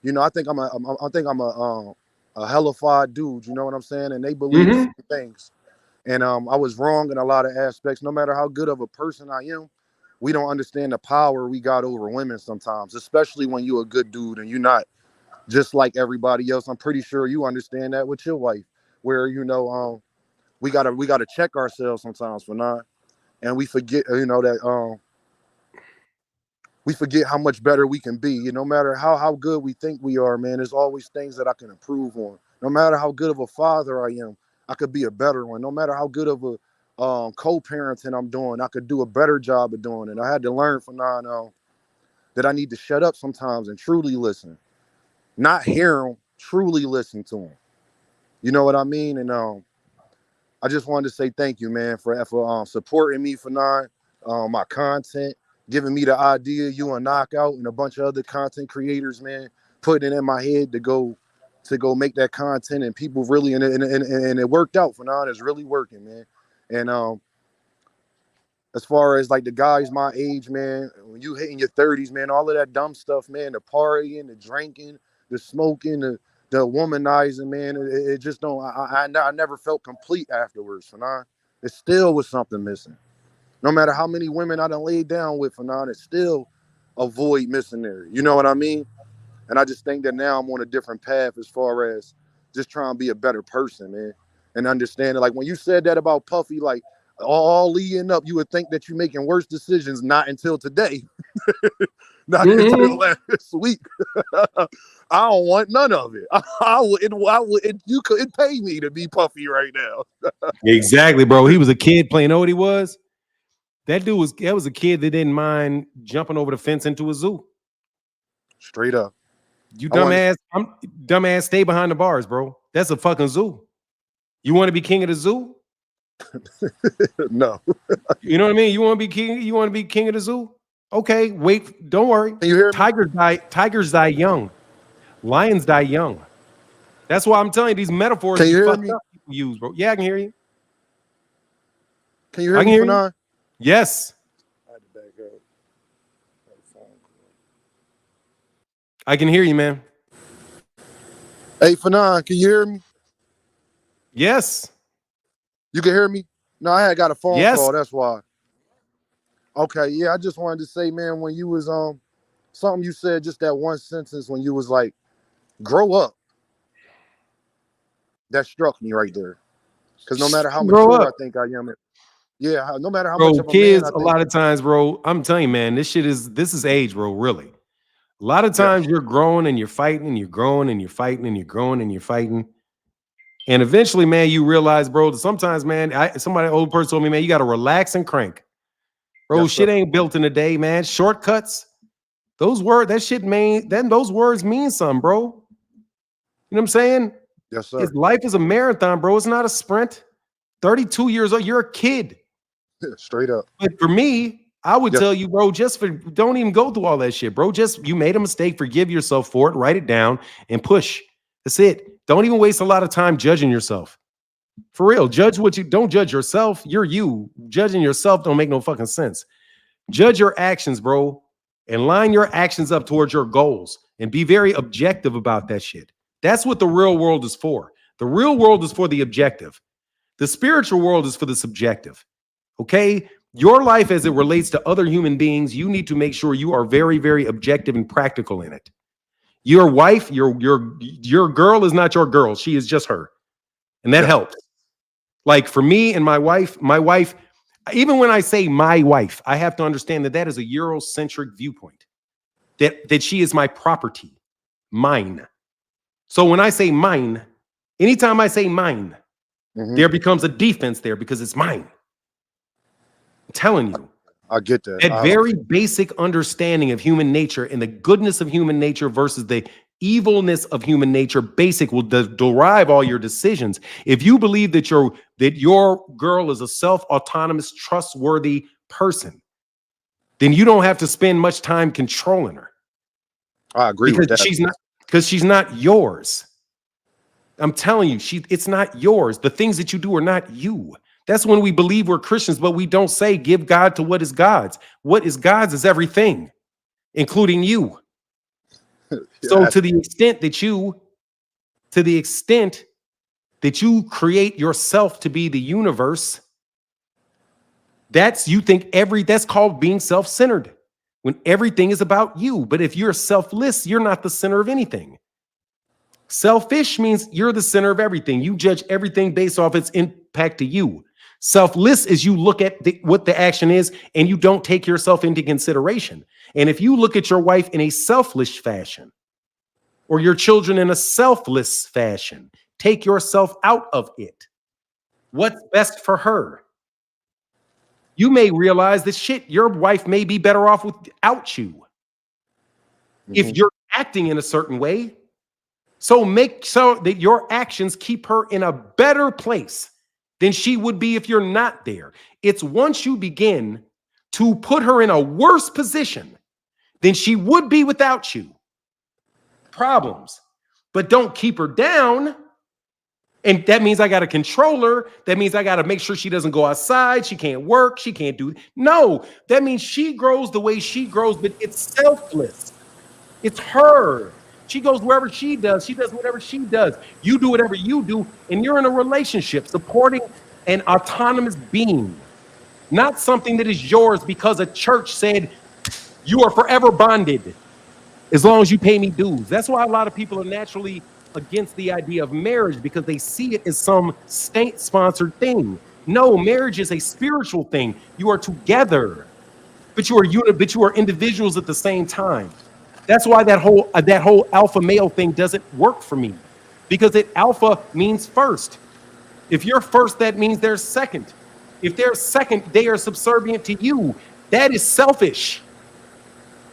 I think I'm a hellified dude. You know what I'm saying? And they believe the same things. And I was wrong in a lot of aspects. No matter how good of a person I am, we don't understand the power we got over women sometimes, especially when you're a good dude and you're not just like everybody else. I'm pretty sure you understand that with your wife, where we gotta check ourselves sometimes, Fanon, and we forget that we forget how much better we can be. No matter how good we think we are, man, there's always things that I can improve on. No matter how good of a father I am, I could be a better one. No matter how good of a co-parenting I'm doing, I could do a better job of doing it. I had to learn from that I need to shut up sometimes and truly listen. Not hear them, truly listen to them. You know what I mean? And I just wanted to say thank you, man, for supporting me, Fanon, my content, giving me the idea, you and Knockout and a bunch of other content creators, man, putting it in my head to go make that content, and people really and it worked out, Fanon. It's really working, man. And as far as like the guys my age, man, when you hitting your 30s, man, all of that dumb stuff, man, the partying, the drinking, the smoking, the womanizing, man, it just don't. I never felt complete afterwards, Fanon. It still was something missing. No matter how many women I done laid down with, Fanon, it's still a void missing there. You know what I mean? And I just think that now I'm on a different path as far as just trying to be a better person, man, and understanding. Like when you said that about Puffy, like all leading up, you would think that you're making worse decisions. Not until today, not until last week. I don't want none of it. You couldn't pay me to be Puffy right now. Exactly, bro. He was a kid playing. Know what he was? That was a kid that didn't mind jumping over the fence into a zoo. Straight up. You dumbass, stay behind the bars, bro. That's a fucking zoo. You want to be king of the zoo? No. You know what I mean? You want to be king? You want to be king of the zoo? Okay, wait. Don't worry. Can you hear me? Tigers die young. Lions die young. That's why I'm telling you these metaphors can you hear fucked me? up people use, bro. Yeah, I can hear you. Can you hear me, Fanon? Yes. I had to back up. I can hear you, man. Hey, Fanon, can you hear me? Yes. You can hear me? No, I had got a phone Yes. call. That's why. Okay, yeah, I just wanted to say, man, when you was something you said, just that one sentence when you was like, grow up. That struck me right there. Because no matter how Grow mature up. I think I am, no matter how Bro, much of a kids, man I a think. lot of times, bro, I'm telling you, man, this is age, bro, really. A lot of times you're growing and you're fighting and you're growing and you're fighting and you're growing and you're fighting. And eventually, man, you realize, bro, that sometimes, man, somebody old person told me, man, you got to relax and crank. Bro, Yes, shit sir. ain't built in a day, man. Shortcuts, those words mean something, bro. You know what I'm saying? Yes, sir. Life is a marathon, bro. It's not a sprint. 32 years old, you're a kid. Straight up. But for me, I would Yes. tell you, bro, don't even go through all that shit, bro. Just, you made a mistake, forgive yourself for it, write it down, and push. That's it. Don't even waste a lot of time judging yourself. For real, don't judge yourself. You're you. Judging yourself don't make no fucking sense. Judge your actions, bro, and line your actions up towards your goals and be very objective about that shit. That's what the real world is for. The real world is for the objective. The spiritual world is for the subjective. Okay? Your life as it relates to other human beings, you need to make sure you are very, very objective and practical in it. Your wife, your girl is not your girl. She is just her. And that helps. Like for me and my wife, even when I say my wife, I have to understand that that is a Eurocentric viewpoint. That she is my property, mine. So when I say mine, anytime I say mine, there becomes a defense there because it's mine. I'm telling you. I get that. That very basic understanding of human nature and the goodness of human nature versus the evilness of human nature, basic will derive all your decisions. If you believe that your girl is a self-autonomous, trustworthy person, then you don't have to spend much time controlling her. I agree with that. Because she's not yours. I'm telling you, it's not yours. The things that you do are not you. That's when we believe we're Christians, but we don't say give God to what is God's. What is God's is everything, including you. So to the extent that you create yourself to be the universe, that's called being self-centered. When everything is about you. But if you're selfless, you're not the center of anything. Selfish means you're the center of everything. You judge everything based off its impact to you. Selfless is you look at what the action is and you don't take yourself into consideration. And if you look at your wife in a selfish fashion or your children in a selfless fashion, take yourself out of it. What's best for her? You may realize that your wife may be better off without you. If you're acting in a certain way, so make so that your actions keep her in a better place than she would be if you're not there. It's once you begin to put her in a worse position than she would be without you. Problems. But don't keep her down. And that means I got to control her. That means I got to make sure she doesn't go outside. She can't work. She can't do. No, that means she grows the way she grows, but it's selfless. It's her. She goes wherever she does. She does whatever she does. You do whatever you do. And you're in a relationship supporting an autonomous being, not something that is yours because a church said you are forever bonded as long as you pay me dues. That's why a lot of people are naturally against the idea of marriage because they see it as some state-sponsored thing. No, marriage is a spiritual thing. You are together, but you are individuals at the same time. That's why that whole alpha male thing doesn't work for me, because alpha means first. If you're first, that means they're second. If they're second, they are subservient to you. That is selfish,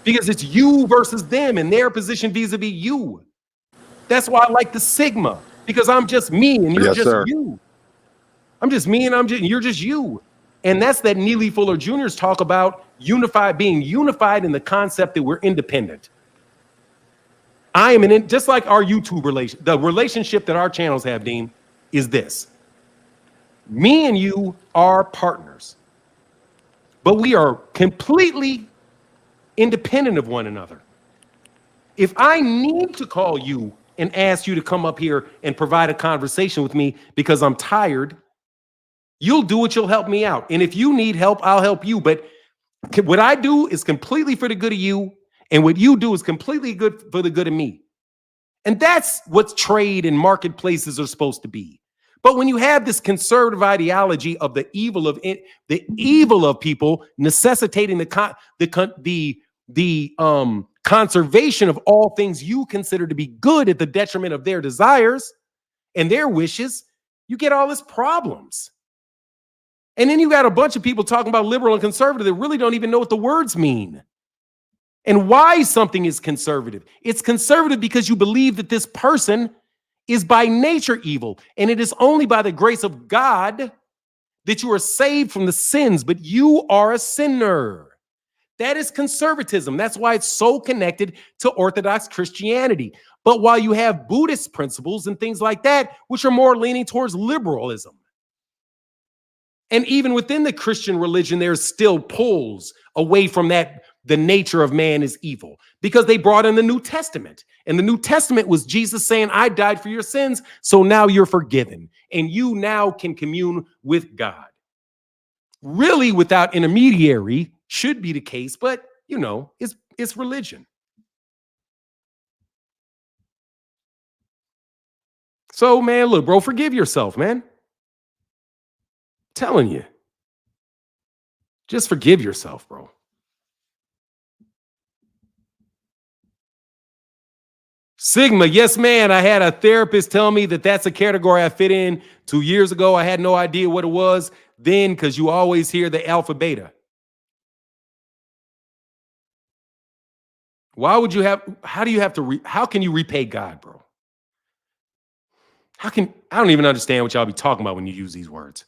because it's you versus them and their position vis-a-vis you. That's why I like the Sigma, because I'm just me and you're you. I'm just me and you're just you. And that's that Neely Fuller Jr.'s talk about being unified in the concept that we're independent. I am just like our YouTube the relationship that our channels have, Dean, is this. Me and you are partners, but we are completely independent of one another. If I need to call you and ask you to come up here and provide a conversation with me because I'm tired, you'll do it. You'll help me out. And if you need help, I'll help you. But what I do is completely for the good of you. And what you do is completely good for the good of me. And that's what trade and marketplaces are supposed to be. But when you have this conservative ideology of the evil of people necessitating the conservation of all things you consider to be good at the detriment of their desires and their wishes, you get all these problems. And then you got a bunch of people talking about liberal and conservative that really don't even know what the words mean. And why something is conservative. It's conservative because you believe that this person is by nature evil. And it is only by the grace of God that you are saved from the sins, but you are a sinner. That is conservatism. That's why it's so connected to Orthodox Christianity. But while you have Buddhist principles and things like that, which are more leaning towards liberalism. And even within the Christian religion, there's still pulls away from that. The nature of man is evil because they brought in the New Testament. And the New Testament was Jesus saying, I died for your sins, so now you're forgiven. And you now can commune with God. Really, without intermediary, should be the case, but, you know, it's religion. So, man, look, bro, forgive yourself, man. I'm telling you. Just forgive yourself, bro. Sigma, yes, man. I had a therapist tell me that that's a category I fit in 2 years ago. I had no idea what it was then because you always hear the alpha beta. Why would you have, how do you have to, how can you repay God, bro? I don't even understand what y'all be talking about when you use these words.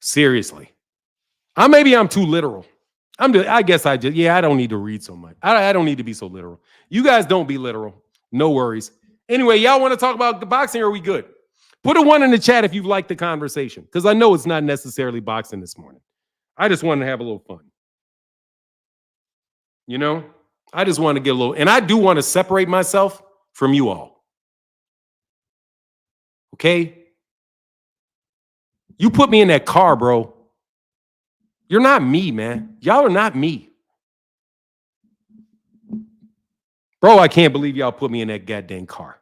Seriously. Maybe I'm too literal. I guess I don't need to read so much. I don't need to be so literal. You guys don't be literal. No worries. Anyway, y'all want to talk about the boxing or are we good? Put a 1 in the chat if you've liked the conversation because I know it's not necessarily boxing this morning. I just wanted to have a little fun. You know, I just want to get a little, and I do want to separate myself from you all. Okay? You put me in that car, bro. You're not me, man. Y'all are not me. Bro, I can't believe y'all put me in that goddamn car.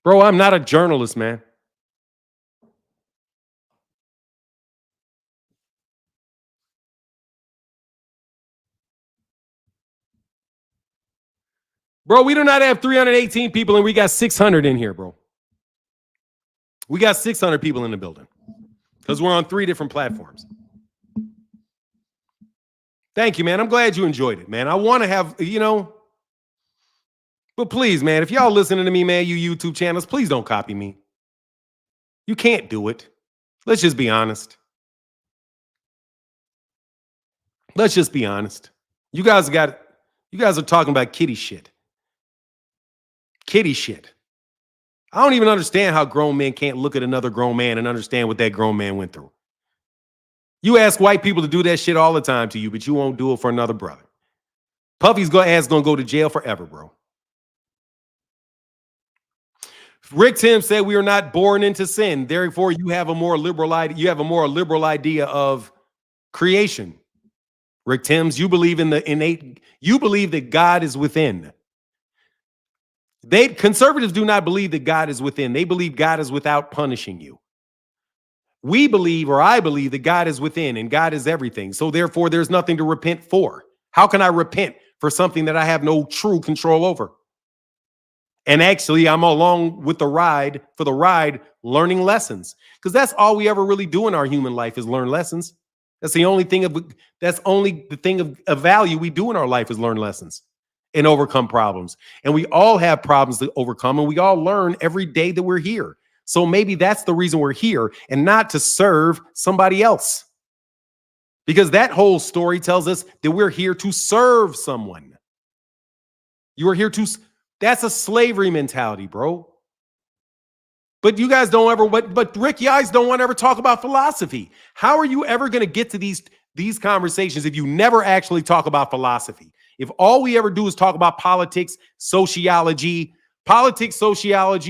Bro, I'm not a journalist, man. Bro, we do not have 318 people and we got 600 in here, bro. We got 600 people in the building because we're on 3 different platforms. Thank you, man. I'm glad you enjoyed it, man. I want to have, you know, but please, man, if y'all listening to me, man, you YouTube channels, please don't copy me. You can't do it. Let's just be honest. Let's just be honest. You guys are talking about kitty shit. Kitty shit. I don't even understand how grown men can't look at another grown man and understand what that grown man went through. You ask white people to do that shit all the time to you, but you won't do it for another brother. Puffy's ass gonna go to jail forever, bro. Rick Tim said we are not born into sin. Therefore, you have a more liberal idea. You have a more liberal idea of creation. Rick Tims, you believe in the innate. You believe that God is within. Conservatives do not believe that God is within. They believe God is without punishing you. We believe, or I believe, that God is within and God is everything. So therefore, there's nothing to repent for. How can I repent for something that I have no true control over? And actually, I'm along with the ride, learning lessons. Because that's all we ever really do in our human life is learn lessons. That's the only thing of value we do in our life is learn lessons and overcome problems. And we all have problems to overcome, and we all learn every day that we're here. So maybe that's the reason we're here and not to serve somebody else. Because that whole story tells us that we're here to serve someone. You are here to, that's a slavery mentality, bro. But you guys don't ever, but Rick, you guys don't want to ever talk about philosophy. How are you ever going to get to these conversations if you never actually talk about philosophy? If all we ever do is talk about politics, sociology,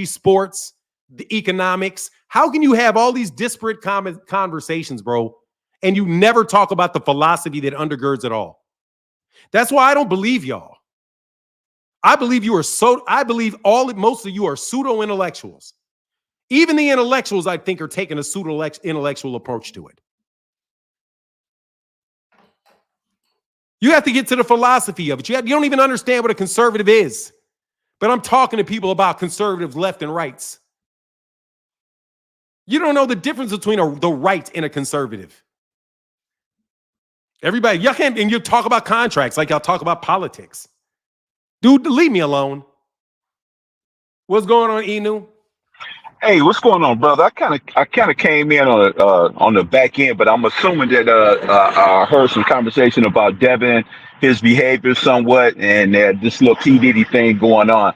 sports, the economics, how can you have all these disparate conversations, bro, and you never talk about the philosophy that undergirds it all? That's why I don't believe y'all. I believe most of you are pseudo-intellectuals. Even the intellectuals, I think, are taking a pseudo-intellectual approach to it. You have to get to the philosophy of it. You don't even understand what a conservative is. But I'm talking to people about conservatives left and rights. You don't know the difference between the right and a conservative. Everybody, y'all can't, and you talk about contracts like y'all talk about politics. Dude, leave me alone. What's going on, Enu? Hey, what's going on, brother? I kind of came in on the back end, but I'm assuming that I heard some conversation about Devin, his behavior somewhat, and this little P Diddy thing going on.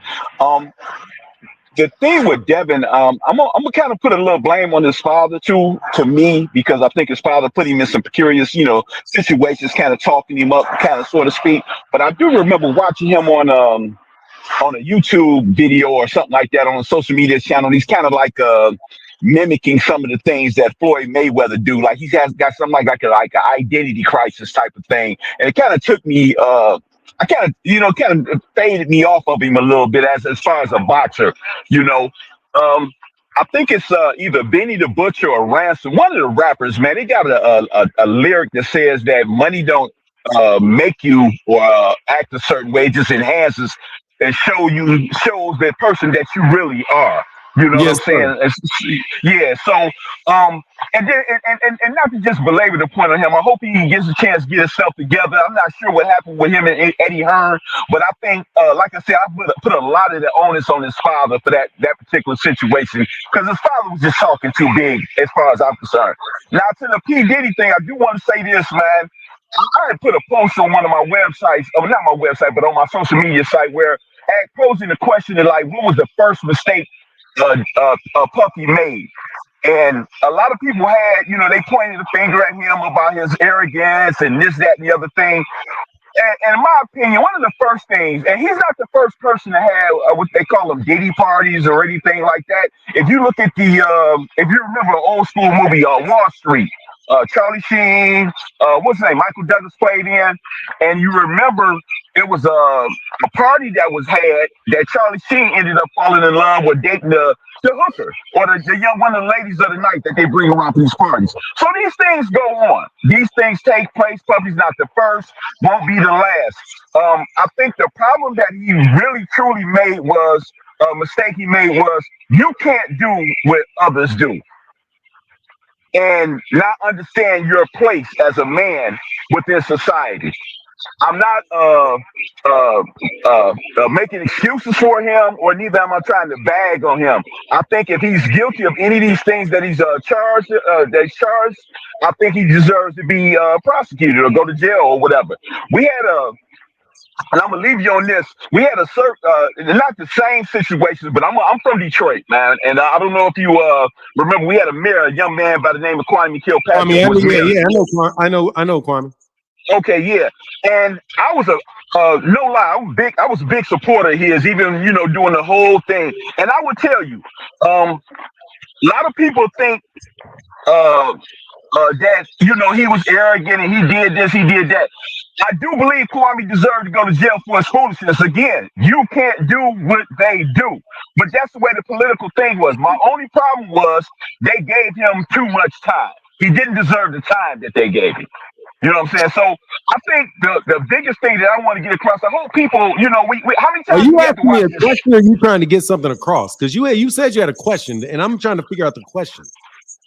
The thing with Devin, I'm gonna kind of put a little blame on his father too, to me, because I think his father put him in some precarious, situations, kind of talking him up, kind of so to speak. But I do remember watching him on a YouTube video or something like that on a social media channel. He's kind of like mimicking some of the things that Floyd Mayweather do. Like he's got something like an identity crisis type of thing. And it kind of took me, I kind of faded me off of him a little bit as far as a boxer, I think it's either Benny the Butcher or Ransom. One of the rappers, man, they got a lyric that says that money don't make you or act a certain way, it just enhances and shows that person that you really are. You know Yes, what I'm saying? Yeah. So, and then and not to just belabor the point on him, I hope he gets a chance to get himself together. I'm not sure what happened with him and Eddie Hearn, but I think, like I said, I put a lot of the onus on his father for that particular situation because his father was just talking too big as far as I'm concerned. Now to the P Diddy thing, I do want to say this, man. I had put a post on one of my websites, not my website, but on my social media site where posing the question of like, what was the first mistake Puffy made? And a lot of people had, they pointed the finger at him about his arrogance and this, that, and the other thing. And in my opinion, one of the first things, and he's not the first person to have what they call them Diddy parties or anything like that. If you look at if you remember an old school movie, Wall Street, Charlie Sheen, what's his name? Michael Douglas played in, and you remember it was a party that was had that Charlie Sheen ended up falling in love with dating the hooker or the young one of the ladies of the night that they bring around to these parties. So these things go on. These things take place. Puffy's not the first, won't be the last. I think the problem that he really truly made was a mistake he made was you can't do what others do and not understand your place as a man within society. I'm not making excuses for him, or neither am I trying to bag on him. I think if he's guilty of any of these things that he's charged, I think he deserves to be prosecuted or go to jail or whatever. We had and I'm gonna leave you on this. We had not the same situations, but I'm from Detroit, man, and I don't know if you remember. We had a young man by the name of Kwame Kilpatrick. I know Kwame. Okay, yeah, and I was no lie, I was a big supporter of his, even doing the whole thing. And I would tell you, a lot of people think that he was arrogant and he did this, he did that. I do believe Kwame deserved to go to jail for his foolishness. Again, you can't do what they do, but that's the way the political thing was. My only problem was they gave him too much time. He didn't deserve the time that they gave him. You know what I'm saying? So I think the biggest thing that I want to get across, I hope people, we how many times are you asking me a question or are you trying to get something across? Because you said you had a question and I'm trying to figure out the question.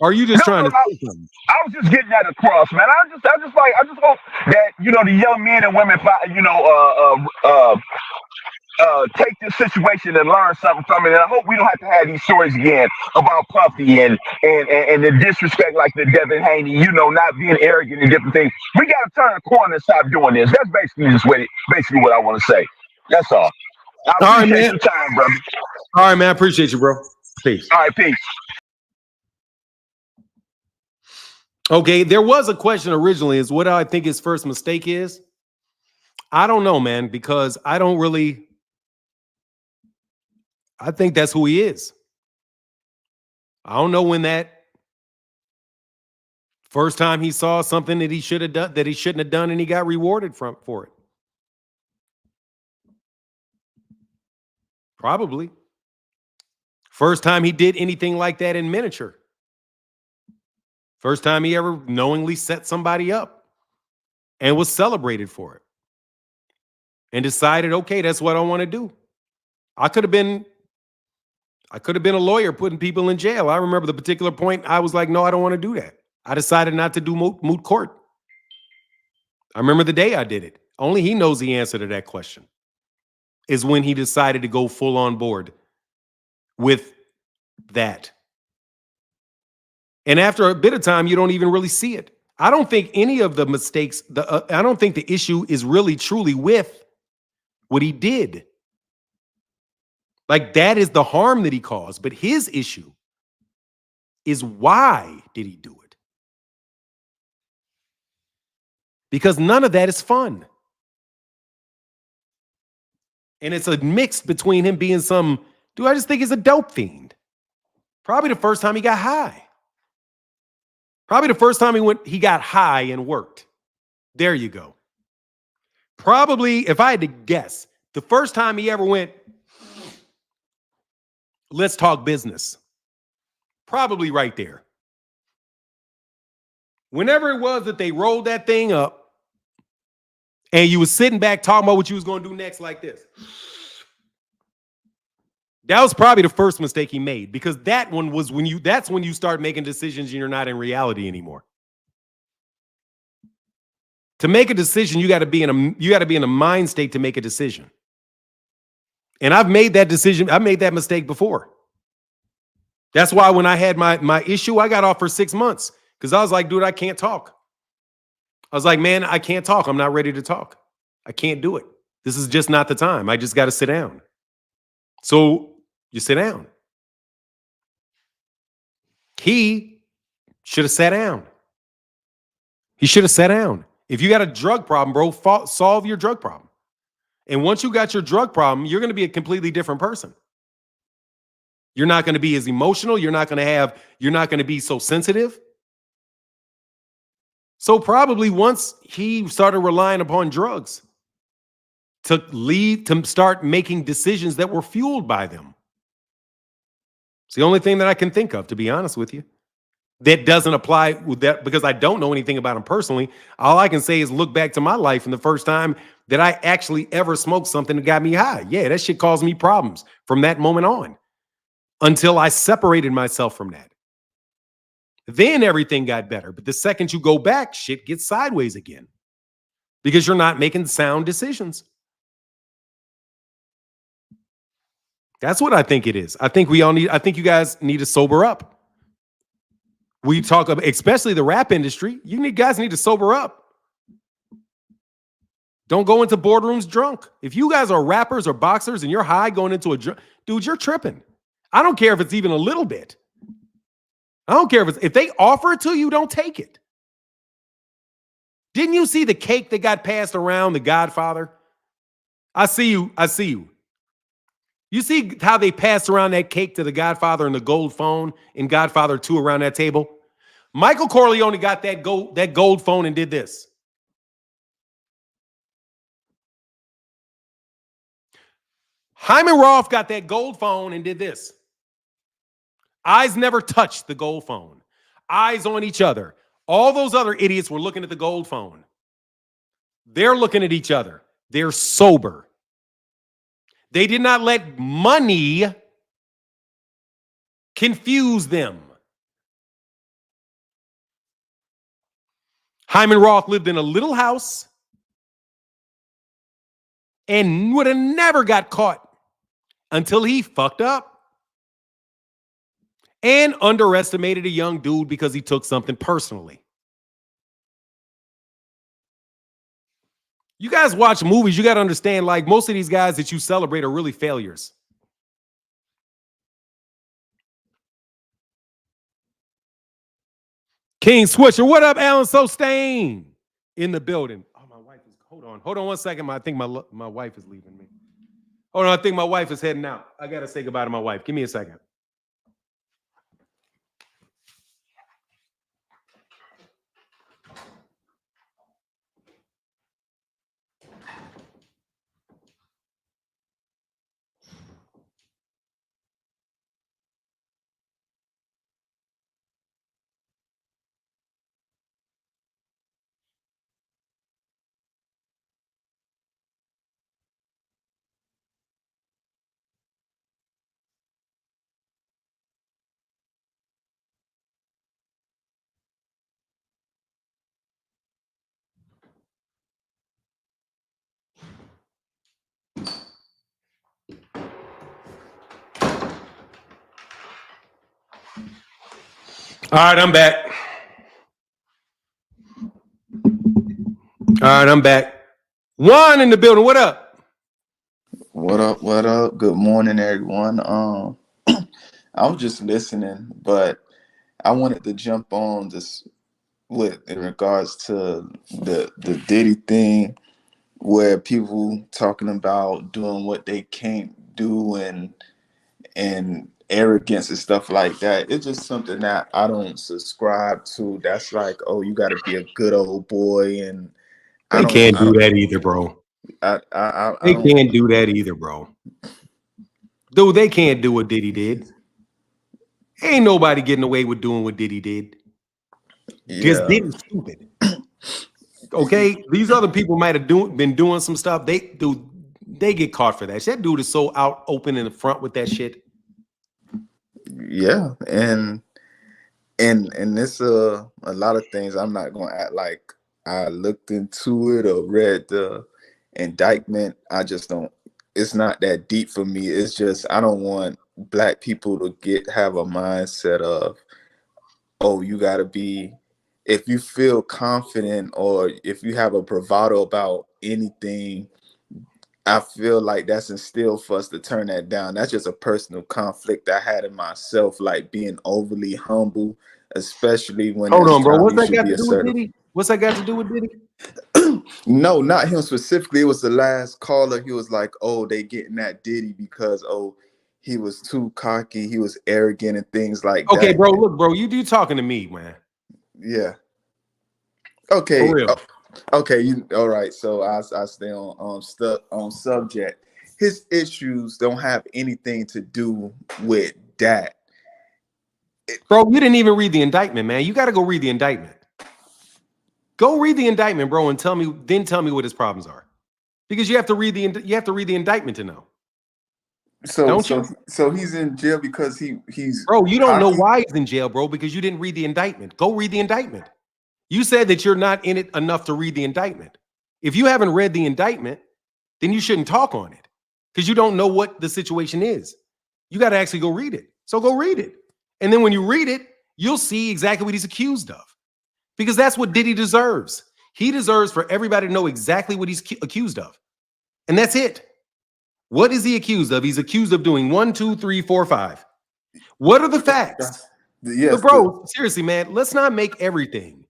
Or are you just trying to say something? I was just getting that across, man. I just hope that, the young men and women, take this situation and learn something from it. And I hope we don't have to have these stories again about Puffy and the disrespect like the Devin Haney, not being arrogant and different things. We got to turn a corner and stop doing this. That's basically what I want to say. That's all. I appreciate your time, brother. All right, man. I appreciate you, bro. Peace. All right, peace. Okay, there was a question originally, is what I think his first mistake is. I don't know, man, because I think that's who he is. I don't know when that first time he saw something that he should have done, that he shouldn't have done, and he got rewarded for it. Probably. First time he did anything like that in miniature. First time he ever knowingly set somebody up and was celebrated for it. And decided, okay, that's what I want to do. I could have been a lawyer putting people in jail. I remember the particular point I was like, no, I don't want to do that. I decided not to do moot court. I remember the day I did it. Only he knows the answer to that question. Is when he decided to go full on board with that. And after a bit of time, you don't even really see it. I don't think any of the mistakes, I don't think the issue is really truly with what he did. Like, that is the harm that he caused. But his issue is, why did he do it? Because none of that is fun. And it's a mix between him being I just think he's a dope fiend. Probably the first time he got high. Probably the first time he got high and worked. There you go. Probably, if I had to guess, the first time he ever went, let's talk business. Probably right there. Whenever it was that they rolled that thing up and you was sitting back talking about what you was going to do next like this. That was probably the first mistake he made, because that's when you start making decisions and you're not in reality anymore. To make a decision, you got to be in a mind state to make a decision. And I've made that decision. I've made that mistake before. That's why when I had my issue, I got off for 6 months, because I was like, dude, I can't talk. I was like, man, I can't talk. I'm not ready to talk. I can't do it. This is just not the time. I just got to sit down. So you sit down. He should have sat down. He should have sat down. If you got a drug problem, bro, solve your drug problem. And once you got your drug problem, you're going to be a completely different person. You're not going to be as emotional. You're not going to be so sensitive. So probably once he started relying upon drugs to start making decisions that were fueled by them. It's the only thing that I can think of, to be honest with you. That doesn't apply with that, because I don't know anything about him personally. All I can say is look back to my life and the first time that I actually ever smoked something that got me high. Yeah, that shit caused me problems from that moment on, until I separated myself from that. Then everything got better. But the second you go back, shit gets sideways again, because you're not making sound decisions. That's what I think it is. I think you guys need to sober up. We talk about, especially the rap industry, guys need to sober up. Don't go into boardrooms drunk. If you guys are rappers or boxers and you're high going into dude, you're tripping. I don't care if it's even a little bit. I don't care if they offer it to you, don't take it. Didn't you see the cake that got passed around, The Godfather? I see you. You see how they passed around that cake to The Godfather and the gold phone in Godfather 2 around that table? Michael Corleone got that gold phone and did this. Hyman Roth got that gold phone and did this. Eyes never touched the gold phone. Eyes on each other. All those other idiots were looking at the gold phone. They're looking at each other. They're sober. They did not let money confuse them. Hyman Roth lived in a little house and would have never got caught until he fucked up and underestimated a young dude because he took something personally. You guys watch movies, you got to understand, like, most of these guys that you celebrate are really failures. King Switcher, what up, Alan Sostain? In the building. Oh, my wife is, hold Hold on 1 second. I think my wife is leaving me. Hold on, I think my wife is heading out. I gotta say goodbye to my wife. Give me a second. All right, I'm back. All right, I'm back. Juan in the building. What up? What up? What up? Good morning, everyone. I was just listening, but I wanted to jump on this in regards to the Diddy thing, where people talking about doing what they can't do and arrogance and stuff like that. It's just something that I don't subscribe to. That's like, oh, you got to be a good old boy, and They can't do that either, bro. They can't do that either, bro. Dude, they can't do what Diddy did. Ain't nobody getting away with doing what Diddy did. Just Diddy's stupid. Okay, these other people might have been doing some stuff. They get caught for that. That dude is so out open in the front with that shit. Yeah, and it's a lot of things. I'm not gonna act like I looked into it or read the indictment. I just don't. It's not that deep for me. It's just I don't want black people to have a mindset of, oh, you got to be. If you feel confident or if you have a bravado about anything, I feel like that's instilled for us to turn that down. That's just a personal conflict I had in myself, like being overly humble, especially when hold on, bro. What's that got to do with Diddy? What's that got to do with Diddy? No, not him specifically. It was the last caller. He was like, oh, they getting that Diddy because, oh, he was too cocky, he was arrogant and things like that. Okay, bro, look, bro, you talking to me, man. Yeah. Okay. For real. Okay, all right. So I stay on subject. His issues don't have anything to do with that. Bro, you didn't even read the indictment, man. You got to go read the indictment. Go read the indictment, bro, and tell me what his problems are. Because you have to read the indictment to know. So he's in jail because he's bro, you don't know why he's in jail, bro, because you didn't read the indictment. Go read the indictment. You said that you're not in it enough to read the indictment. If you haven't read the indictment, then you shouldn't talk on it because you don't know what the situation is. You got to actually go read it. So go read it. And then when you read it, you'll see exactly what he's accused of because that's what Diddy deserves. He deserves for everybody to know exactly what he's accused of. And that's it. What is he accused of? He's accused of doing 1, 2, 3, 4, 5. What are the facts? Yes, but bro, seriously, man, let's not make everything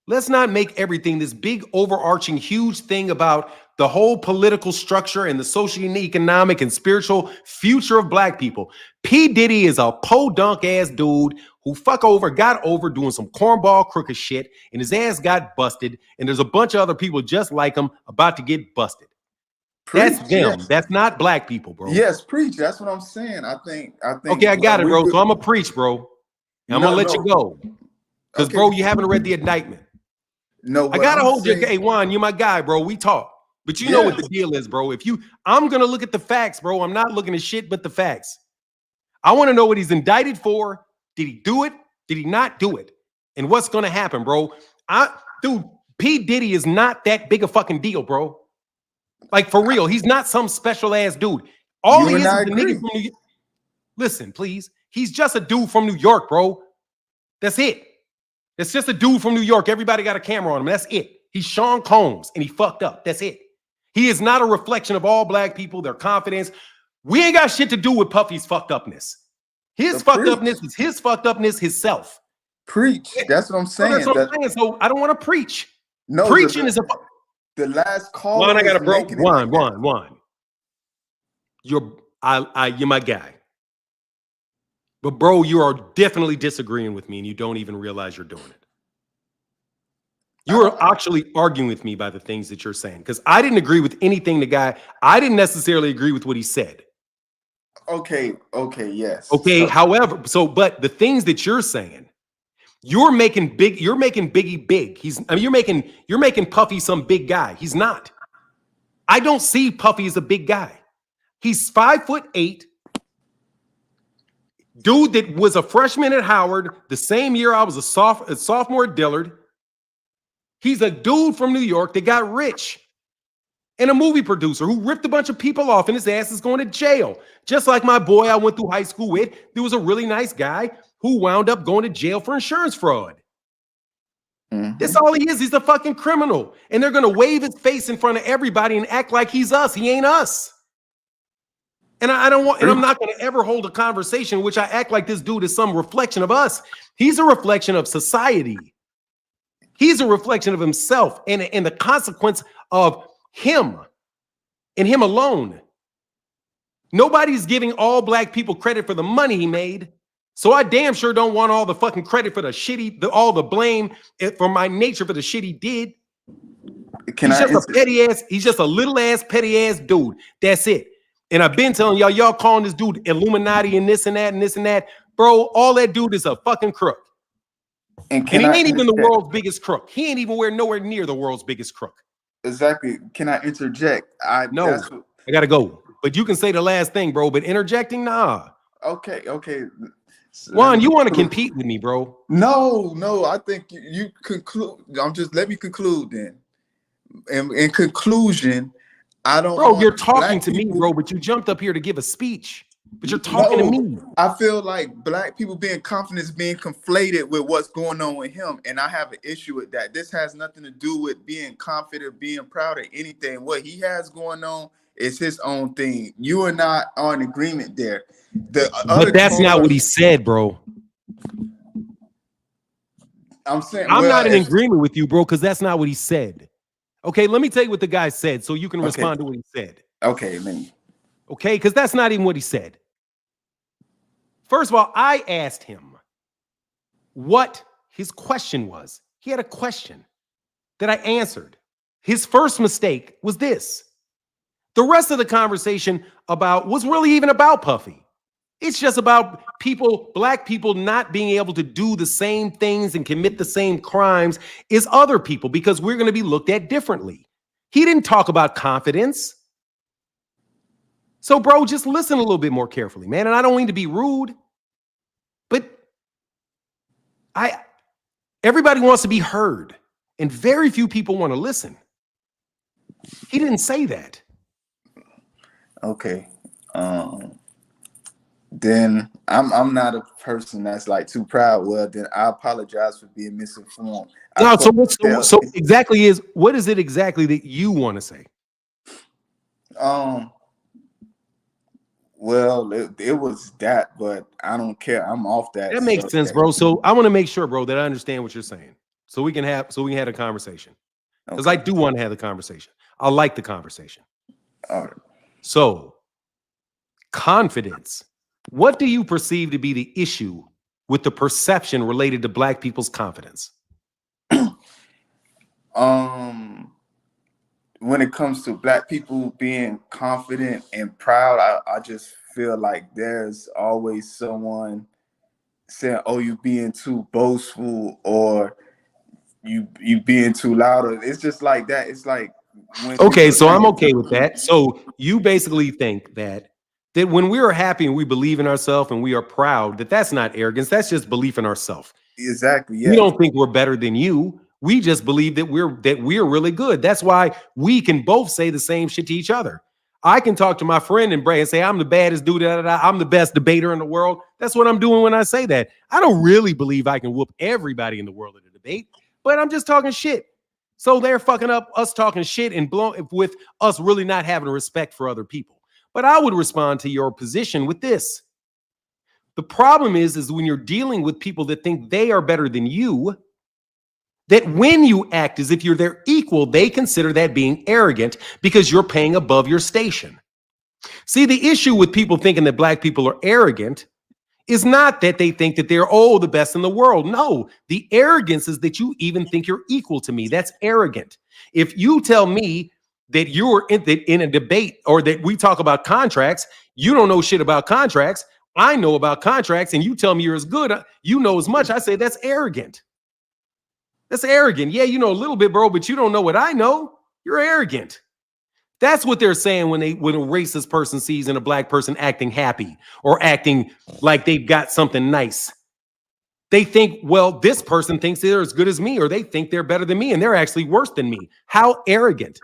this big overarching huge thing about the whole political structure and the social and economic and spiritual future of black people. P. Diddy is a podunk ass dude who got over doing some cornball crooked shit and his ass got busted. And there's a bunch of other people just like him about to get busted. Preach, that's them. Yes. That's not black people, bro. Yes, preach. That's what I'm saying. I think. Okay, I got it, bro. So I'm gonna preach, bro. I'm gonna let you go. Because, bro, you haven't read the indictment. No, I gotta hold you. Hey, Juan, you're my guy, bro. We talk. But you know what the deal is, bro. I'm gonna look at the facts, bro. I'm not looking at shit but the facts. I want to know what he's indicted for. Did he do it? Did he not do it? And what's gonna happen, bro? Dude, P. Diddy is not that big a fucking deal, bro. Like, for real, he's not some special ass dude. All he is a nigga from New York. Listen, please. He's just a dude from New York, bro. That's it. It's just a dude from New York. Everybody got a camera on him. That's it. He's Sean Combs, and he fucked up. That's it. He is not a reflection of all black people, their confidence. We ain't got shit to do with Puffy's fucked upness. His fucked upness is his fucked upness himself. Preach. That's what I'm saying. So that's what I'm saying. So I don't want to preach. No, preaching is a... The last caller Juan, I got was a bro. making it like that. Juan. You're my guy. But bro, you are definitely disagreeing with me and you don't even realize you're doing it. You are actually arguing with me by the things that you're saying. Because I didn't agree with anything I didn't necessarily agree with what he said. Okay, yes. Okay, however, but the things that you're saying, you're making Biggie big. You're making Puffy some big guy. He's not. I don't see Puffy as a big guy. He's 5'8". Dude that was a freshman at Howard the same year I was a sophomore at Dillard. He's a dude from New York that got rich and a movie producer who ripped a bunch of people off and his ass is going to jail. Just like my boy I went through high school with. There was a really nice guy who wound up going to jail for insurance fraud. That's all he is. He's a fucking criminal. And they're going to wave his face in front of everybody and act like he's us. He ain't us. And I'm not going to ever hold a conversation in which I act like this dude is some reflection of us. He's a reflection of society. He's a reflection of himself and the consequence of him and him alone. Nobody's giving all black people credit for the money he made. So I damn sure don't want all the fucking credit for all the blame for my nature for the shit he did. He's just a little ass petty ass dude. That's it. And I've been telling y'all calling this dude Illuminati and this and that and this and that. Bro, all that dude is a fucking crook. And he ain't even the world's biggest crook. He ain't even nowhere near the world's biggest crook. Exactly. Can I interject? No, I gotta go. But you can say the last thing, bro. But interjecting, nah. Okay. Juan, you want to compete with me, bro? No. I think you conclude. Let me conclude then. In conclusion, I don't. Bro, you're talking to me, bro. But you jumped up here to give a speech. But you're talking to me. I feel like black people being confident is being conflated with what's going on with him. And I have an issue with that. This has nothing to do with being confident, being proud of anything. What he has going on is his own thing. You are not on agreement there. But that's not what he said, bro. I'm saying I'm not in agreement with you, bro, because that's not what he said. Okay, let me tell you what the guy said so you can respond to what he said. Okay, man. Okay, because that's not even what he said. First of all, I asked him what his question was. He had a question that I answered. His first mistake was this. The rest of the conversation was really even about Puffy. It's just about black people not being able to do the same things and commit the same crimes as other people because we're going to be looked at differently. He didn't talk about confidence. So, bro, just listen a little bit more carefully, man. And I don't mean to be rude, but everybody wants to be heard, and very few people want to listen. He didn't say that. Okay. Then I'm not a person that's like too proud. Well, then I apologize for being misinformed. No, so exactly what is it exactly that you want to say? Well, it was that, but I don't care. I'm off that. That makes sense, bro. So I want to make sure, bro, that I understand what you're saying. So we can have a conversation. Because I do want to have the conversation. I like the conversation. All right. So, confidence. What do you perceive to be the issue with the perception related to black people's confidence? When it comes to black people being confident and proud, I just feel like there's always someone saying, "Oh, you being too boastful," or you being too loud. It's just like that. It's like okay, so I'm okay with that. So you basically think that when we are happy and we believe in ourselves and we are proud, that's not arrogance. That's just belief in ourselves. Exactly. Yeah. We don't think we're better than you. We just believe that we're really good. That's why we can both say the same shit to each other. I can talk to my friend and Bray and say, I'm the baddest dude. I'm the best debater in the world. That's what I'm doing when I say that. I don't really believe I can whoop everybody in the world at a debate, but I'm just talking shit. So they're fucking up us talking shit and with us really not having respect for other people. But I would respond to your position with this. The problem is when you're dealing with people that think they are better than you, that when you act as if you're their equal, they consider that being arrogant because you're paying above your station. See, the issue with people thinking that black people are arrogant is not that they think that they're, the best in the world. No, the arrogance is that you even think you're equal to me. That's arrogant. If you tell me that you're in a debate or that we talk about contracts, you don't know shit about contracts. I know about contracts, and you tell me you're as good, you know as much. I say that's arrogant. That's arrogant. Yeah, you know a little bit, bro, but you don't know what I know. You're arrogant. That's what they're saying when a racist person sees in a black person acting happy or acting like they've got something nice. They think, well, this person thinks they're as good as me, or they think they're better than me, and they're actually worse than me. How arrogant.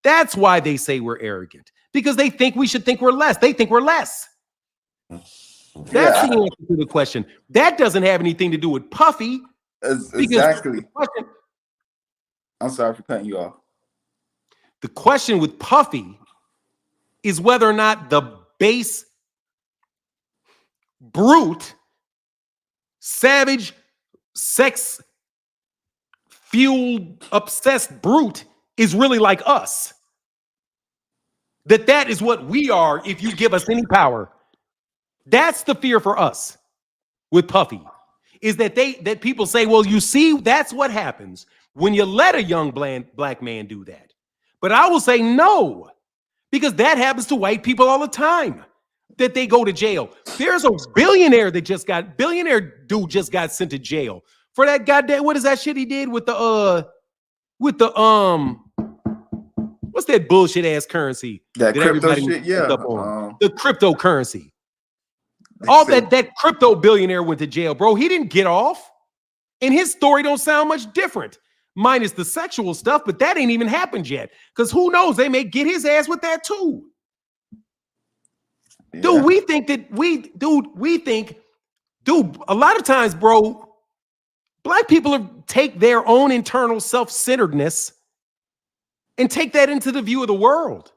That's why they say we're arrogant, because they think we should think we're less. They think we're less. That's the answer to the question. That doesn't have anything to do with Puffy. Exactly. I'm sorry for cutting you off. The question with Puffy is whether or not the base, brute, savage, sex-fueled, obsessed brute is really like us. That is what we are if you give us any power. That's the fear for us with Puffy, is that people say, well, you see, that's what happens when you let a young black man do that. But I will say no, because that happens to white people all the time, that they go to jail. There's a billionaire dude just got sent to jail for that goddamn, what is that shit he did with the what's that bullshit ass currency? That crypto shit, the cryptocurrency. All that crypto billionaire went to jail, bro. He didn't get off. And his story don't sound much different, minus the sexual stuff, but that ain't even happened yet. Because who knows, they may get his ass with that too. Yeah. Dude, a lot of times, bro, black people take their own internal self-centeredness and take that into the view of the world.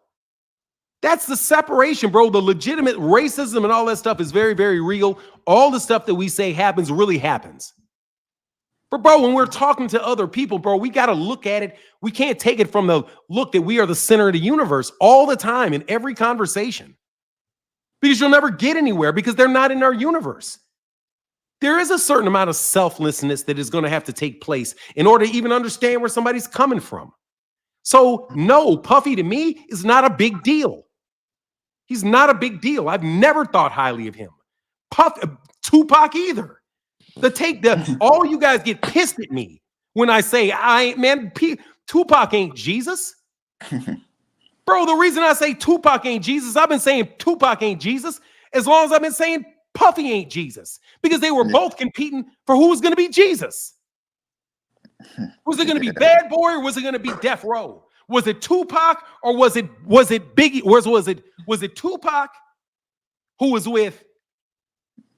That's the separation, bro. The legitimate racism and all that stuff is very, very real. All the stuff that we say happens really happens. But, bro, when we're talking to other people, bro, we got to look at it. We can't take it from the look that we are the center of the universe all the time in every conversation. Because you'll never get anywhere because they're not in our universe. There is a certain amount of selflessness that is going to have to take place in order to even understand where somebody's coming from. So, no, Puffy to me is not a big deal. He's not a big deal. I've never thought highly of him. Tupac either. All you guys get pissed at me when I say Tupac ain't Jesus. Bro, the reason I say Tupac ain't Jesus, I've been saying Tupac ain't Jesus as long as I've been saying Puffy ain't Jesus, because they were both competing for who was going to be Jesus. Was it going to be Bad Boy or was it going to be Death Row? Was it Tupac or was it Biggie? Was it Tupac who was with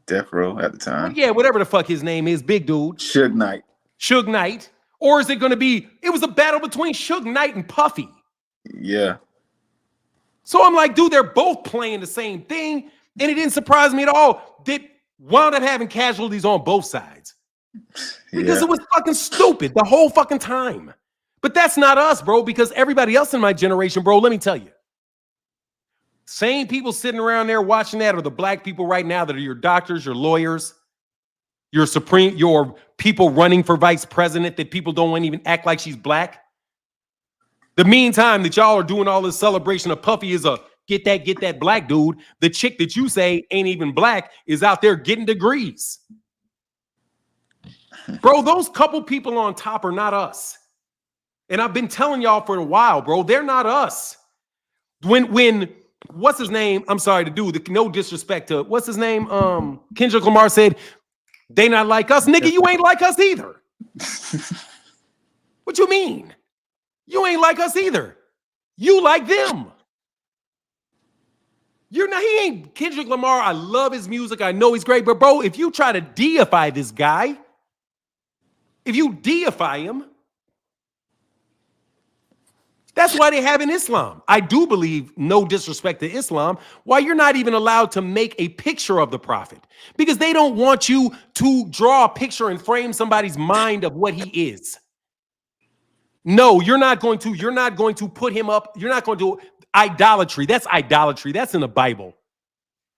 Death Row at the time? Yeah, whatever the fuck his name is, big dude. Suge Knight. Or is it going to be? It was a battle between Suge Knight and Puffy. Yeah. So I'm like, dude, they're both playing the same thing, and it didn't surprise me at all. They wound up having casualties on both sides because it was fucking stupid the whole fucking time. But that's not us, bro, because everybody else in my generation, bro, let me tell you. Same people sitting around there watching that are the black people right now that are your doctors, your lawyers, your people running for vice president that people don't want to even act like she's black. The meantime that y'all are doing all this celebration of Puffy is a get that black dude. The chick that you say ain't even black is out there getting degrees. Bro, those couple people on top are not us. And I've been telling y'all for a while, bro, they're not us. When what's his name? I'm sorry to do no disrespect to what's his name? Kendrick Lamar said, they not like us. Nigga, you ain't like us either. What you mean? You ain't like us either. You like them. He ain't Kendrick Lamar. I love his music. I know he's great. But bro, if you try to deify this guy, if you deify him, that's why they have in Islam. I do believe, no disrespect to Islam, why you're not even allowed to make a picture of the prophet. Because they don't want you to draw a picture and frame somebody's mind of what he is. No, you're not going to. You're not going to put him up. You're not going to idolatry. That's idolatry. That's in the Bible.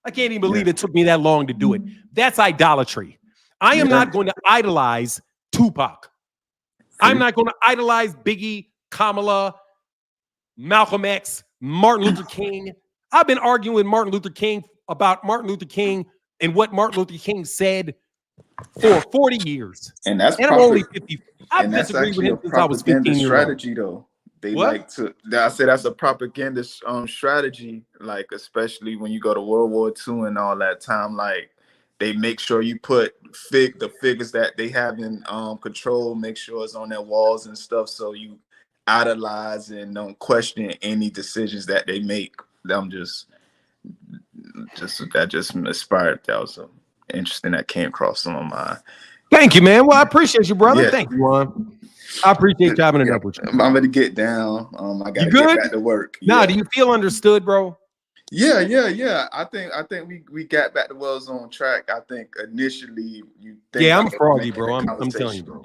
I can't even believe it took me that long to do it. That's idolatry. I am not going to idolize Tupac. I'm not going to idolize Biggie, Kamala, Malcolm X, Martin Luther King. I've been arguing with Martin Luther King about Martin Luther King and what Martin Luther King said for 40 years. And that's I'm only 50. I've and that's disagreed with actually him a since I was propaganda 15 years old. strategy, though. They What? like to. I said that's a propaganda strategy. Like especially when you go to World War II and all that time, like they make sure you put the figures that they have in control. Make sure it's on their walls and stuff, so you idolize and don't question any decisions that they make. I'm just inspired. That was interesting. That came across some of my. Thank you, man. Well, I appreciate you, brother. Yeah. Thank you, Juan. I appreciate chopping it up with you. I'm gonna get down. I gotta good? get back to work. Nah, do you feel understood, bro? Yeah. I think we got back to Wells on track. I think initially you think Yeah, I'm I was froggy, making bro. a I'm telling you, conversation.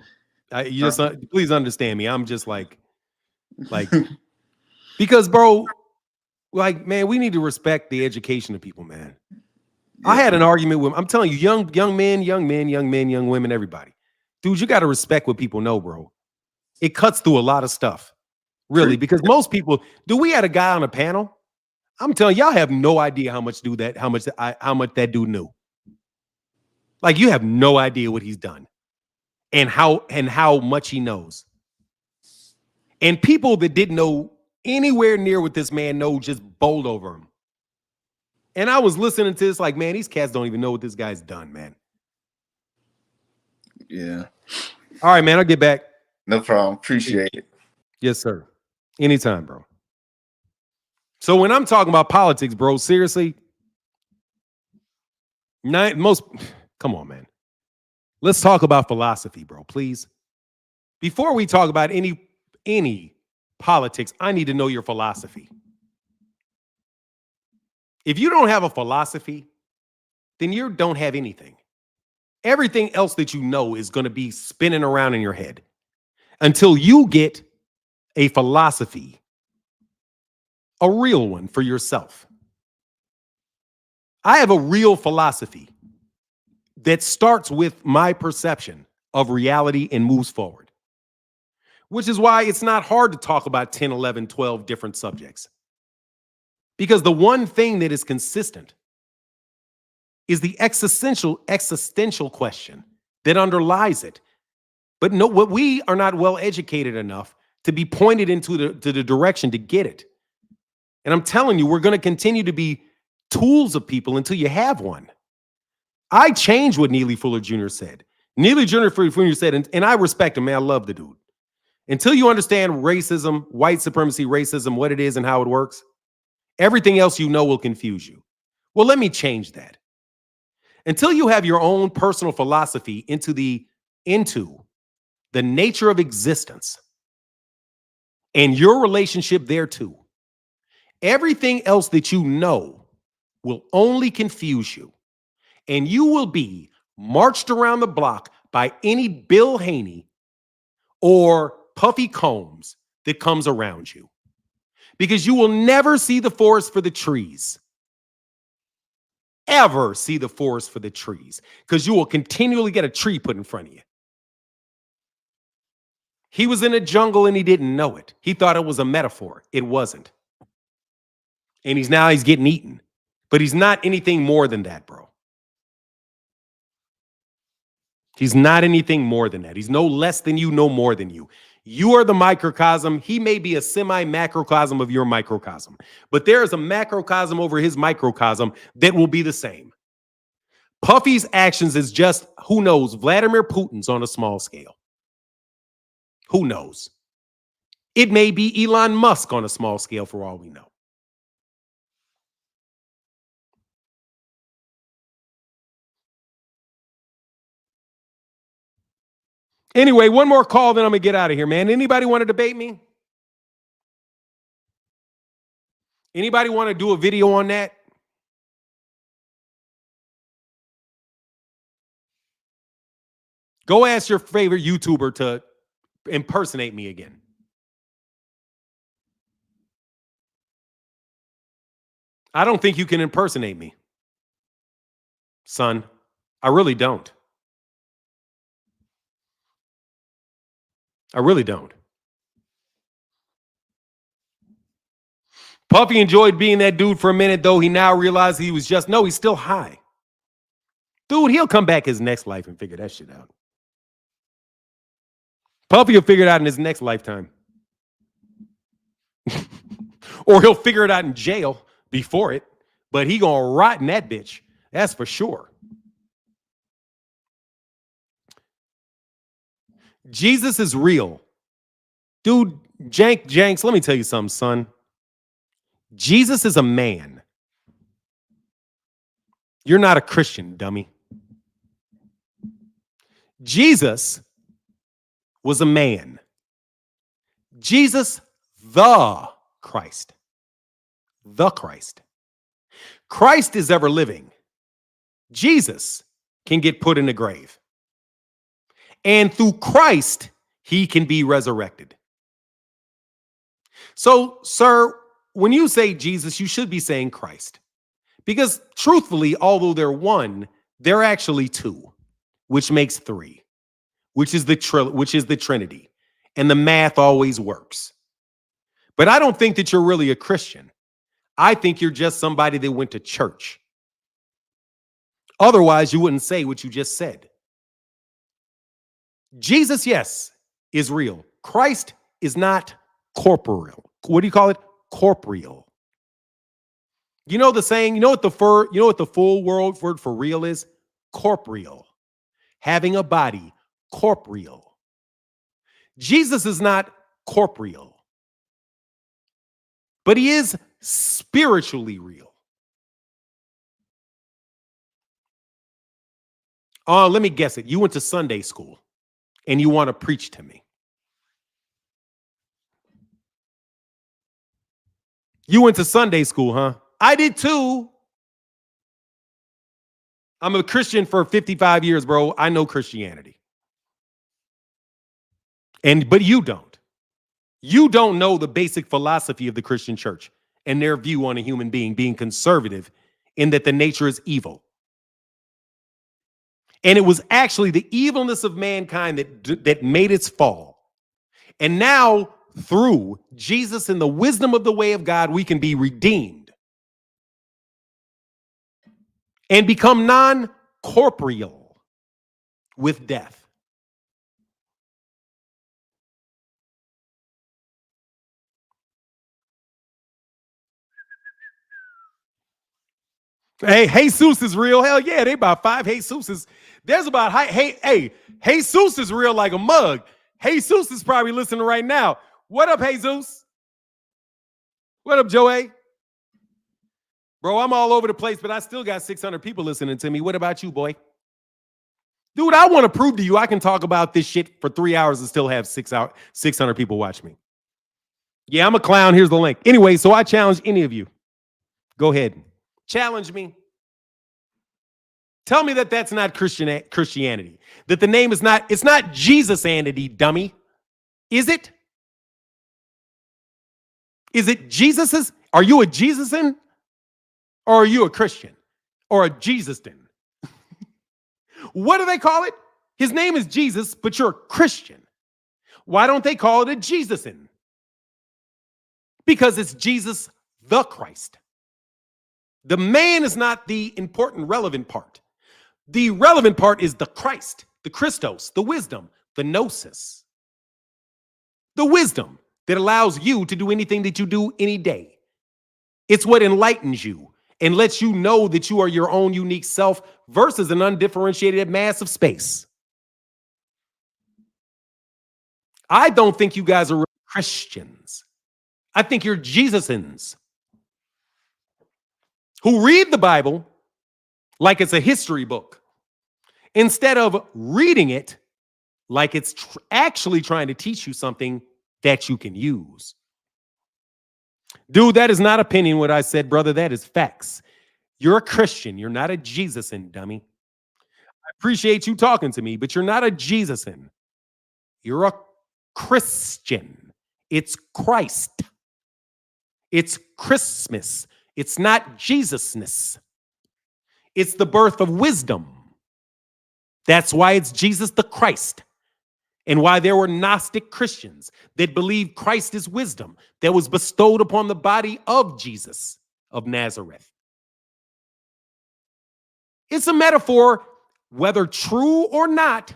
bro. You just please understand me. I'm just like because, bro, like, man, we need to respect the education of people, man. I had an argument with, I'm telling you, young men, young women, everybody. Dude, you got to respect what people know, bro. It cuts through a lot of stuff, really, because most people, we had a guy on a panel. I'm telling y'all have no idea how much that dude knew. Like, you have no idea what he's done and how much he knows. And people that didn't know anywhere near what this man knows just bowled over him. And I was listening to this like, man, these cats don't even know what this guy's done, man. Yeah. All right, man, I'll get back. No problem. Appreciate it. Yes, sir. Anytime, bro. So when I'm talking about politics, bro, seriously, come on, man. Let's talk about philosophy, bro, please. Before we talk about any politics, I need to know your philosophy. If you don't have a philosophy, then you don't have anything. Everything else that you know is going to be spinning around in your head until you get a philosophy, a real one for yourself. I have a real philosophy that starts with my perception of reality and moves forward, which is why it's not hard to talk about 10, 11, 12 different subjects. Because the one thing that is consistent is the existential question that underlies it. But no, what we are not well educated enough to be pointed into the direction to get it. And I'm telling you, we're going to continue to be tools of people until you have one. I changed what Neely Fuller Jr. said. Neely Jr. said, and I respect him, man. I love the dude. Until you understand racism, white supremacy, racism, what it is and how it works, everything else you know will confuse you. Well, let me change that. Until you have your own personal philosophy into the nature of existence and your relationship thereto, everything else that you know will only confuse you. And you will be marched around the block by any Bill Haney or Puffy Combs that comes around you. Because you will never see the forest for the trees. Ever see the forest for the trees. Because you will continually get a tree put in front of you. He was in a jungle and he didn't know it. He thought it was a metaphor. It wasn't. And he's getting eaten. But he's not anything more than that, bro. He's not anything more than that. He's no less than you, no more than you. You are the microcosm. He may be a semi-macrocosm of your microcosm. But there is a macrocosm over his microcosm that will be the same. Puffy's actions is just, who knows, Vladimir Putin's on a small scale. Who knows? It may be Elon Musk on a small scale for all we know. Anyway, one more call, then I'm going to get out of here, man. Anybody want to debate me? Anybody want to do a video on that? Go ask your favorite YouTuber to impersonate me again. I don't think you can impersonate me, son. I really don't. I really don't. Puffy enjoyed being that dude for a minute, though he now realized he was just, no, he's still high. Dude, he'll come back his next life and figure that shit out. Puffy will figure it out in his next lifetime. Or he'll figure it out in jail before it, but he gonna rot in that bitch. That's for sure. Jesus is real. Dude, Janks, let me tell you something, son. Jesus is a man. You're not a Christian, dummy. Jesus was a man. Jesus, the Christ. The Christ. Christ is ever living. Jesus can get put in the grave. And through Christ, he can be resurrected. So, sir, when you say Jesus, you should be saying Christ. Because truthfully, although they're one, they're actually two, which makes three, which is the Trinity. And the math always works. But I don't think that you're really a Christian. I think you're just somebody that went to church. Otherwise, you wouldn't say what you just said. Jesus, yes, is real. Christ is not corporeal. What do you call it? Corporeal. You know the saying, you know what the full word for real is? Corporeal. Having a body, corporeal. Jesus is not corporeal. But he is spiritually real. Oh, let me guess it. You went to Sunday school and you want to preach to me. You went to Sunday school, huh? I did too. I'm a Christian for 55 years, bro. I know Christianity. But you don't. You don't know the basic philosophy of the Christian church and their view on a human being conservative in that the nature is evil. And it was actually the evilness of mankind that made its fall. And now, through Jesus and the wisdom of the way of God, we can be redeemed and become non-corporeal with death. Hey, Jesus is real. Hell yeah, they about 5 Jesuses. There's about hey, Jesus is real like a mug. Jesus is probably listening right now. What up, Jesus? What up, Joey? Bro, I'm all over the place, but I still got 600 people listening to me. What about you, boy? Dude, I want to prove to you I can talk about this shit for 3 hours and still have 600 people watch me. Yeah, I'm a clown. Here's the link. Anyway, so I challenge any of you. Go ahead. Challenge me. Tell me that that's not Christianity. That the name is not, it's not Jesus-anity, dummy. Is it? Is it Jesus's? Are you a Jesusin? Or are you a Christian? Or a Jesuston? What do they call it? His name is Jesus, but you're a Christian. Why don't they call it a Jesusin? Because it's Jesus the Christ. The man is not the important, relevant part. The relevant part is the Christ, the Christos, the wisdom, the gnosis. The wisdom that allows you to do anything that you do any day. It's what enlightens you and lets you know that you are your own unique self versus an undifferentiated mass of space. I don't think you guys are Christians. I think you're Jesusins who read the Bible like it's a history book instead of reading it like it's actually trying to teach you something that you can use. Dude, that is not opinion what I said, brother. That is facts. You're a Christian. You're not a Jesusin, dummy. I appreciate you talking to me, but you're not a Jesusin. You're a Christian. It's Christ. It's Christmas. It's not Jesusness. It's the birth of wisdom. That's why it's Jesus the Christ. And why there were Gnostic Christians that believed Christ is wisdom that was bestowed upon the body of Jesus of Nazareth. It's a metaphor, whether true or not,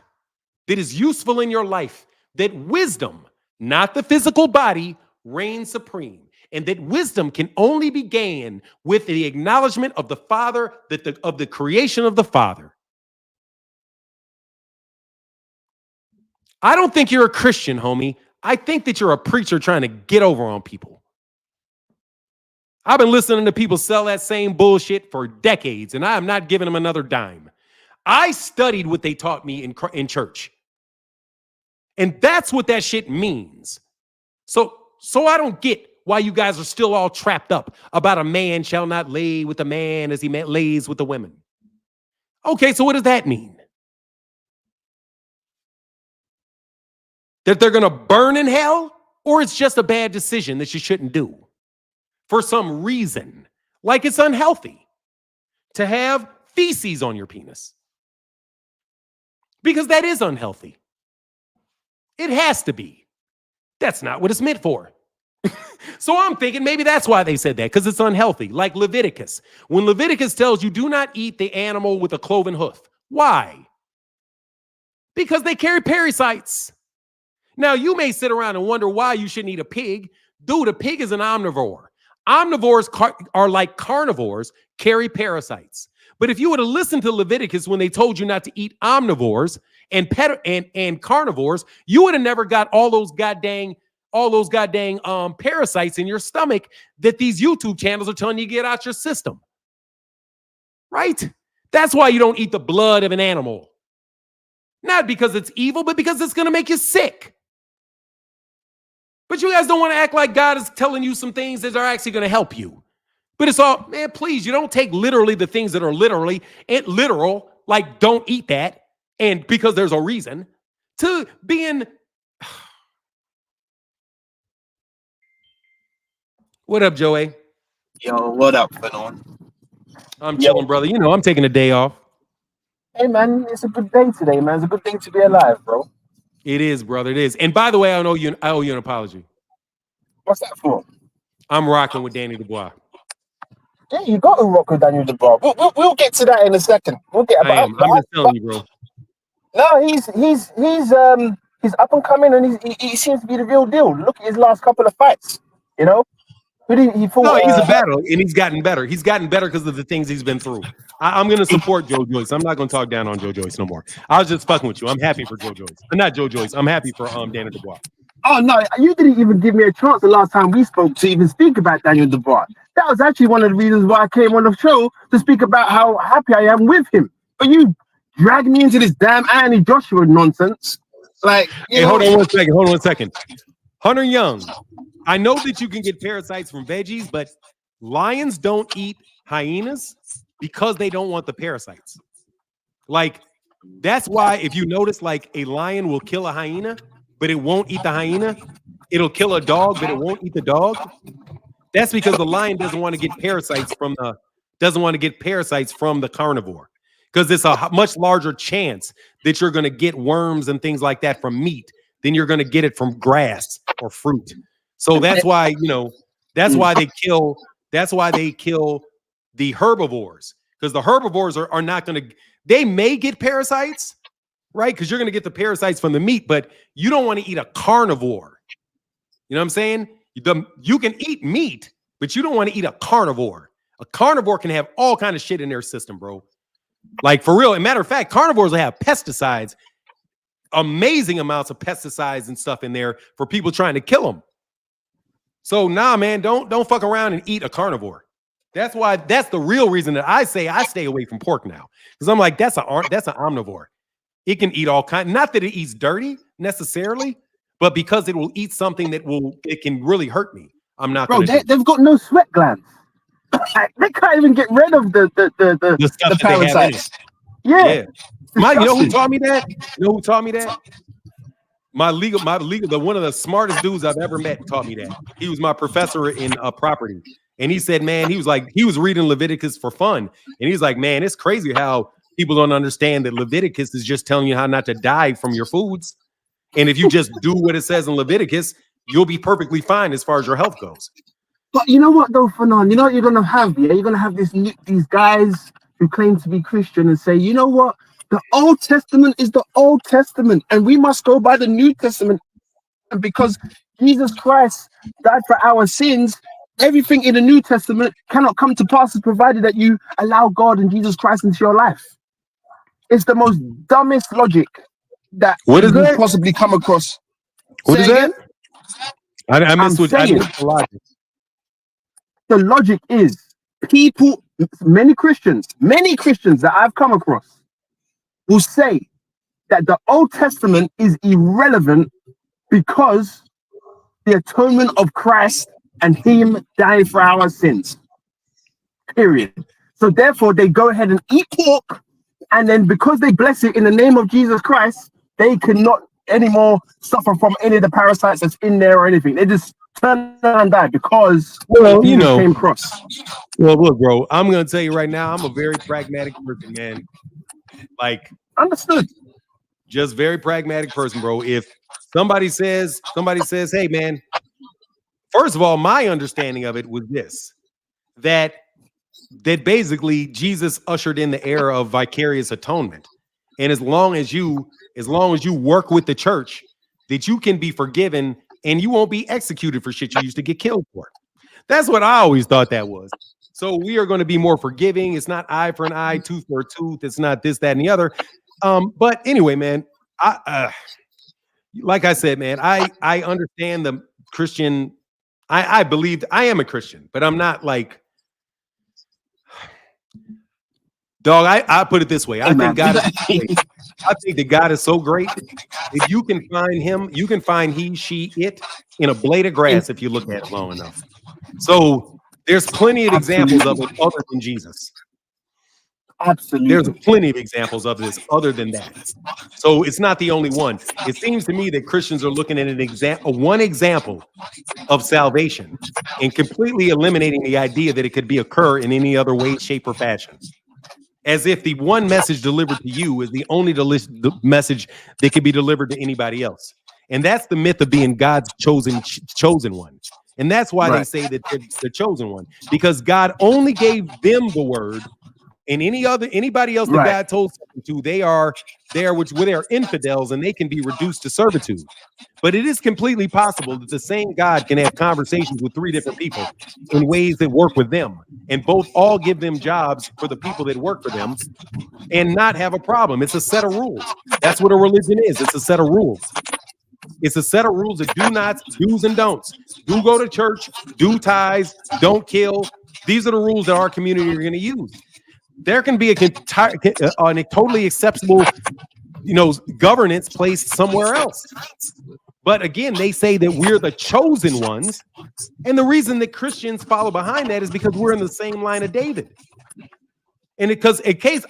that is useful in your life, that wisdom, not the physical body, reigns supreme. And that wisdom can only be gained with the acknowledgement of the Father, of the creation of the Father. I don't think you're a Christian, homie. I think that you're a preacher trying to get over on people. I've been listening to people sell that same bullshit for decades, and I am not giving them another dime. I studied what they taught me in church. And that's what that shit means. So I don't get why you guys are still all trapped up about a man shall not lay with a man as he lays with the women. Okay, so what does that mean? That they're going to burn in hell? Or it's just a bad decision that you shouldn't do for some reason? Like it's unhealthy to have feces on your penis. Because that is unhealthy. It has to be. That's not what it's meant for. So I'm thinking maybe that's why they said that, because it's unhealthy. Like Leviticus. When Leviticus tells you do not eat the animal with a cloven hoof. Why? Because they carry parasites. Now, you may sit around and wonder why you shouldn't eat a pig. Dude, a pig is an omnivore. Omnivores are like carnivores, carry parasites. But if you would have listened to Leviticus when they told you not to eat omnivores and carnivores, you would have never got all those goddamn parasites in your stomach that these YouTube channels are telling you to get out your system. Right? That's why you don't eat the blood of an animal. Not because it's evil, but because it's going to make you sick. But you guys don't want to act like God is telling you some things that are actually going to help you. But it's all, man, please, you don't take literally the things that are literal, like don't eat that, and because there's a reason, to being... What up, Joey? Yo, what up, Fanon? I'm chilling, brother. You know, I'm taking a day off. Hey, man, it's a good day today, man. It's a good thing to be alive, bro. It is, brother. It is. And by the way, I owe you an apology. What's that for? I'm rocking with Danny Dubois. Yeah, you got to rock with Daniel Dubois. We'll get to that in a second. I'm just telling you, bro. No, he's up and coming, and he seems to be the real deal. Look at his last couple of fights. You know, he fought. No, he's a battle, and he's gotten better. He's gotten better because of the things he's been through. I'm going to support Joe Joyce. I'm not going to talk down on Joe Joyce no more. I was just fucking with you. I'm happy for Joe Joyce. Not Joe Joyce. I'm happy for Daniel Dubois. Oh, no, you didn't even give me a chance the last time we spoke to even speak about Daniel Dubois. That was actually one of the reasons why I came on the show to speak about how happy I am with him. But you dragged me into this damn Anthony Joshua nonsense. Like, hold on one second. Hunter Young, I know that you can get parasites from veggies, but lions don't eat hyenas because they don't want the parasites. Like, that's why if you notice, like, a lion will kill a hyena, but it won't eat the hyena. It'll kill a dog, but it won't eat the dog. That's because the lion doesn't want to get parasites from the carnivore, because it's a much larger chance that you're going to get worms and things like that from meat than you're going to get it from grass or fruit. So that's why, that's why they kill the herbivores, because the herbivores are not going to, they may get parasites, right? Because you're going to get the parasites from the meat, but you don't want to eat a carnivore. You know what I'm saying? You can eat meat, but you don't want to eat a carnivore. A carnivore can have all kind of shit in their system, bro. Like, for real. As a matter of fact, carnivores will have pesticides, amazing amounts of pesticides and stuff in there for people trying to kill them. So nah, man, don't fuck around and eat a carnivore. That's the real reason that I say I stay away from pork now, because I'm like, that's an omnivore. It can eat all kinds. Not that it eats dirty necessarily, but because it will eat something it can really hurt me. I'm not. Bro, they've got no sweat glands. They can't even get rid of the stuff that parasites. Yeah. You know who taught me that? My legal, one of the smartest dudes I've ever met taught me that. He was my professor in property, And he said, man, he was reading Leviticus for fun. And he's like, man, it's crazy how people don't understand that Leviticus is just telling you how not to die from your foods. And if you just do what it says in Leviticus, you'll be perfectly fine as far as your health goes. But you know what, though, Fanon? You know what you're gonna have? Yeah, you're gonna have these guys who claim to be Christian and say, you know what? The Old Testament is the Old Testament, and we must go by the New Testament. And because Jesus Christ died for our sins, everything in the New Testament cannot come to pass, provided that you allow God and Jesus Christ into your life. It's the most dumbest logic that you could possibly come across. What is that? I missed what I missed the logic. The logic is many Christians that I've come across will say that the Old Testament is irrelevant because the atonement of Christ and him dying for our sins. Period. So therefore they go ahead and eat pork, and then because they bless it in the name of Jesus Christ, they cannot anymore suffer from any of the parasites that's in there or anything. They just turn and die because came across. Well, look, bro, I'm gonna tell you right now, I'm a very pragmatic person, man. Like, understood. Just very pragmatic person, bro. If somebody says, hey, man, first of all, my understanding of it was this, that basically Jesus ushered in the era of vicarious atonement. And as long as you work with the church, that you can be forgiven and you won't be executed for shit you used to get killed for. That's what I always thought that was. So we are going to be more forgiving. It's not eye for an eye, tooth for a tooth. It's not this, that, and the other. But anyway, man, like I said, man, I understand the Christian. I believe I am a Christian, but I'm not like, dog. I put it this way. I think God that God is so great. If you can find him, you can find he, she, it in a blade of grass if you look at it long enough. So there's plenty of examples of it other than Jesus. Absolutely. There's plenty of examples of this other than that. So it's not the only one. It seems to me that Christians are looking at one example of salvation and completely eliminating the idea that it could occur in any other way, shape, or fashion. As if the one message delivered to you is the only message that can be delivered to anybody else. And that's the myth of being God's chosen one. And that's why they say that they're the chosen one, because God only gave them the word. And anybody else that God told something to, they are infidels, and they can be reduced to servitude. But it is completely possible that the same God can have conversations with three different people in ways that work with them, and all give them jobs for the people that work for them, and not have a problem. It's a set of rules. That's what a religion is. It's a set of rules. It's a set of rules of do's and don'ts. Do go to church, do tithes, don't kill. These are the rules that our community are going to use. There can be a totally acceptable, governance placed somewhere else. But again, they say that we're the chosen ones. And the reason that Christians follow behind that is because we're in the same line of David. And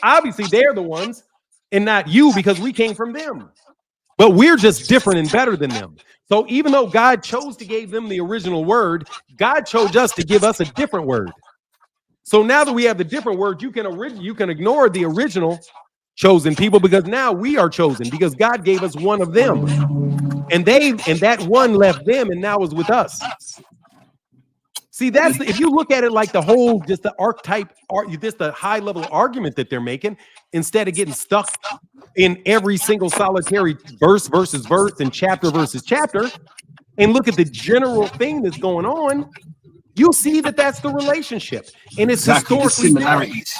obviously they're the ones and not you, because we came from them. But we're just different and better than them. So even though God chose to give them the original word, God chose us to give us a different word. So now that we have the different word, you can ignore the original chosen people, because now we are chosen because God gave us one of them, and that one left them and now is with us. See, if you look at it like the whole, just the archetype, just the high level argument that they're making, instead of getting stuck in every single solitary verse versus verse and chapter versus chapter, and look at the general thing that's going on, you'll see that that's the relationship, and it's historically similarities.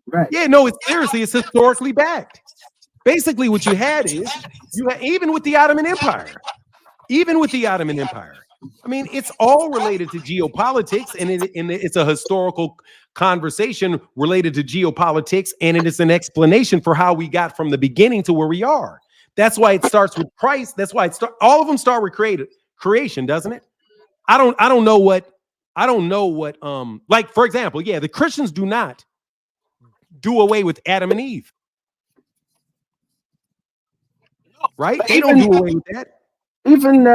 Right? Yeah, no, it's historically backed. Basically, what you had is even with the Ottoman Empire. I mean, it's all related to geopolitics, and it's a historical conversation related to geopolitics, and it is an explanation for how we got from the beginning to where we are. That's why it starts with Christ. That's why all of them start with creation, doesn't it? I don't know what, like, for example, the Christians do not do away with Adam and Eve. Right? They don't do away with that. Even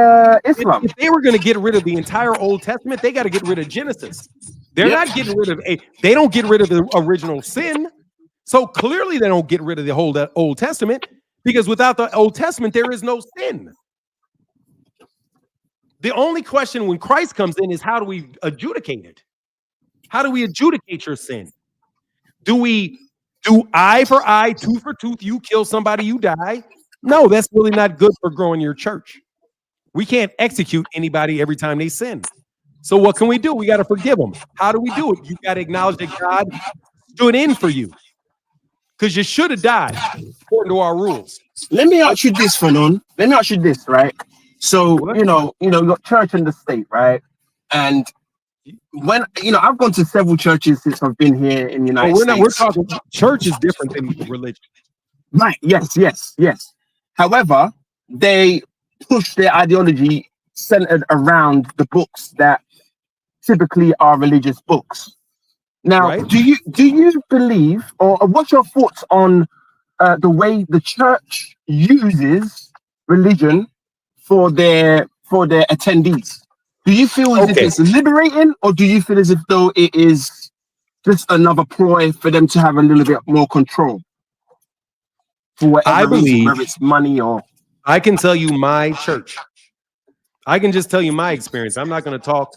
Islam. If they were going to get rid of the entire Old Testament, they got to get rid of Genesis. They're not getting rid of they don't get rid of the original sin. So clearly they don't get rid of the whole Old Testament, because without the Old Testament, there is no sin. The only question when Christ comes in is, how do we adjudicate it? How do we adjudicate your sin? Do we do eye for eye, tooth for tooth? You kill somebody, you die. No, that's really not good for growing your church. We can't execute anybody every time they sin. So what can we do? We got to forgive them. How do we do it? You got to acknowledge that God stood in for you, because you should have died according to our rules. Let me ask you this, Fanon. Let me ask you this, right? So, you got church and the state, right? And when, I've gone to several churches since I've been here in the United States. We're talking, church is different than religion. Right. Yes. However, they push their ideology centered around the books that typically are religious books. Now, right? do you believe, or what's your thoughts on the way the church uses religion for their attendees? Do you feel as if it's liberating, or do you feel as if though it is just another ploy for them to have a little bit more control? For whatever reason, whether it's money or... I can tell you my church. I can just tell you my experience. I'm not going to talk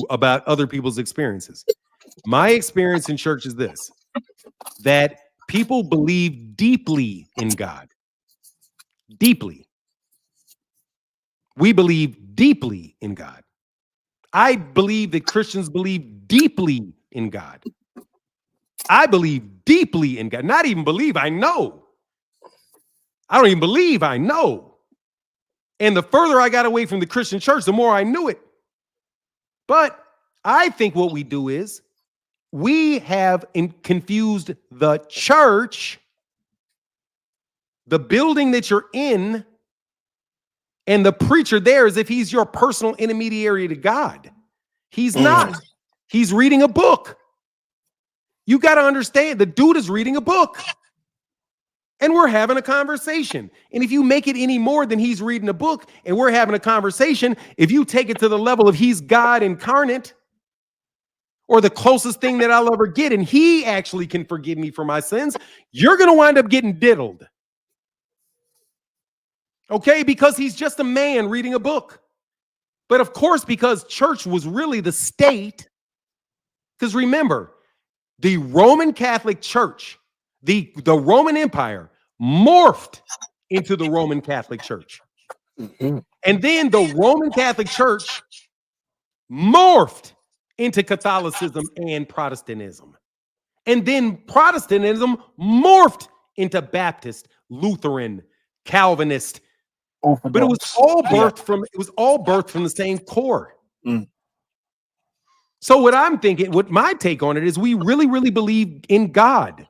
about other people's experiences. My experience in church is this: that people believe deeply in God. Deeply. We believe deeply in God. I believe that Christians believe deeply in God. I believe deeply in God. Not even believe, I know. I don't even believe, I know. And the further I got away from the Christian church, the more I knew it. But I think what we do is we have confused the church, the building that you're in, and the preacher there as if he's your personal intermediary to God. He's not. He's reading a book. You got to understand, the dude is reading a book. And we're having a conversation. And if you make it any more than he's reading a book and we're having a conversation, if you take it to the level of he's God incarnate, or the closest thing that I'll ever get, and he actually can forgive me for my sins, you're going to wind up getting diddled. Okay? Because he's just a man reading a book. But of course, because church was really the state, because remember, the Roman Catholic Church, the Roman Empire morphed into the Roman Catholic Church. And then the Roman Catholic Church morphed into Catholicism and Protestantism. And then Protestantism morphed into Baptist, Lutheran, Calvinist. Orthodox. But it was all birthed from the same core. So what my take on it is, we really, really believe in God,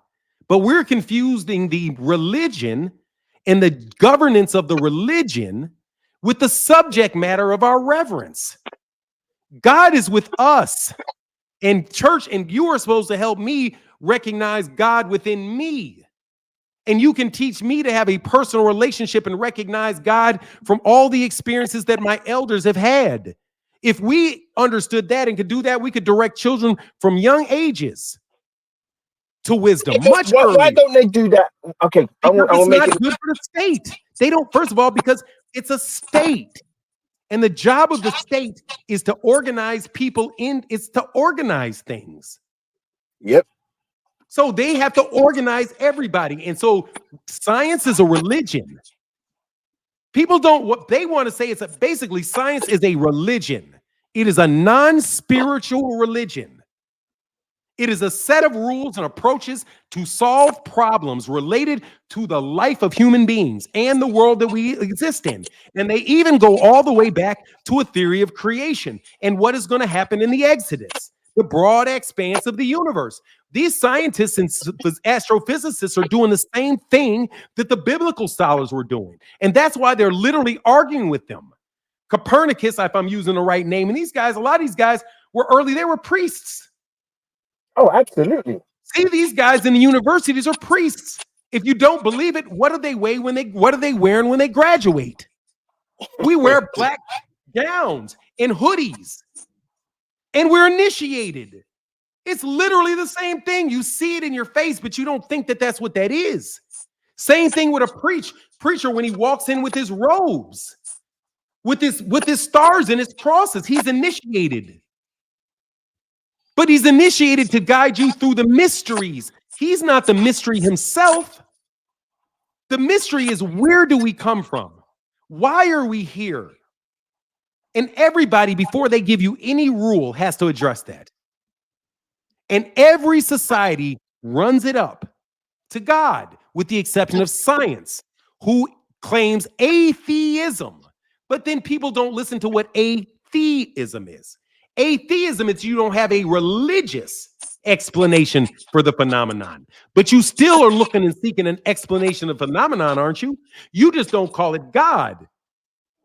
but we're confusing the religion and the governance of the religion with the subject matter of our reverence. God is with us, and church, and you are supposed to help me recognize God within me. And you can teach me to have a personal relationship and recognize God from all the experiences that my elders have had. If we understood that and could do that, we could direct children from young ages to wisdom much earlier. Why don't they do that? Okay, it's not good for the state. They don't, first of all, because it's a state. And the job of the state is to organize people it's to organize things. Yep. So they have to organize everybody. And so science is a religion. People what they want to say is that basically science is a religion. It is a non-spiritual religion. It is a set of rules and approaches to solve problems related to the life of human beings and the world that we exist in. And they even go all the way back to a theory of creation and what is going to happen in the Exodus, the broad expanse of the universe. These scientists and astrophysicists are doing the same thing that the biblical scholars were doing. And that's why they're literally arguing with them. Copernicus, if I'm using the right name, and these guys, a lot of these guys they were priests. Oh, absolutely. See, these guys in the universities are priests. If you don't believe it, what are they wearing when they graduate? We wear black gowns and hoodies. and we're initiated. It's literally the same thing. You see it in your face, but you don't think that that's what that is. Same thing with a preacher when he walks in with his robes, with his stars and his crosses. He's initiated. But he's initiated to guide you through the mysteries. He's not the mystery himself. The mystery is, where do we come from? Why are we here? And everybody, before they give you any rule, has to address that. And every society runs it up to God, with the exception of science, who claims atheism. But then people don't listen to what atheism is. Atheism is you don't have a religious explanation for the phenomenon, but you still are looking and seeking an explanation of phenomenon, aren't you? You just don't call it God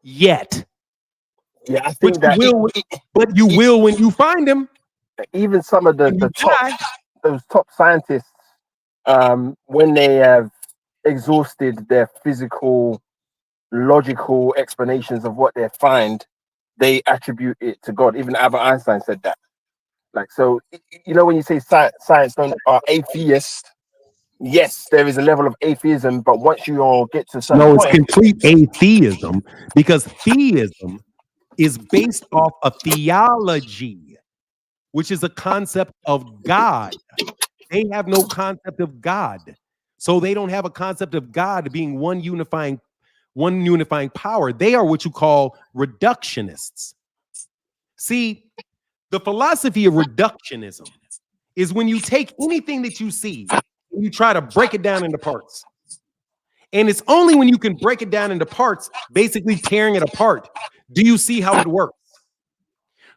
yet. Yeah, I think that but you will when you find him. even some of those top scientists, when they have exhausted their physical, logical explanations of what they find, they attribute it to God. Even Albert Einstein said that. Like, so, you know, when you say science are atheists, yes, there is a level of atheism, but once you all get to some it's complete atheism, because theism is based off a theology, which is a concept of God. They have no concept of God. So they don't have a concept of God being one unifying power. They are what you call reductionists. See, the philosophy of reductionism is when you take anything that you see and you try to break it down into parts. And it's only when you can break it down into parts, basically tearing it apart, do you see how it works.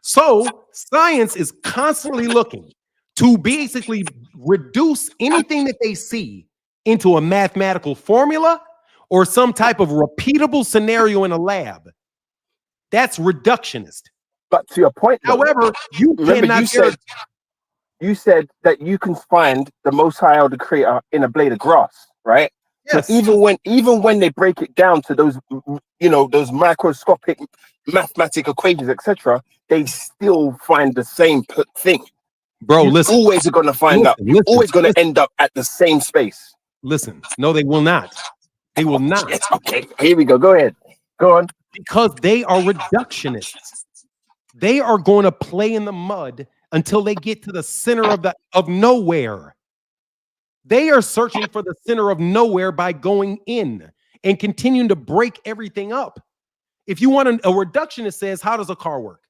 So science is constantly looking to basically reduce anything that they see into a mathematical formula or some type of repeatable scenario in a lab. That's reductionist. But to your point, however, you said that you can find the Most High or the Creator in a blade of grass, right? Yes. So even when they break it down to those, you know, those microscopic mathematical equations, etc., they still find the same thing. Bro, you listen. Always are going to find out. You're always going to end up at the same space. Listen, no, they will not. They will not. Yes, okay, here we go. Go ahead. Go on. Because they are reductionists. They are going to play in the mud until they get to the center of nowhere. They are searching for the center of nowhere by going in and continuing to break everything up. If you want a reductionist says, how does a car work?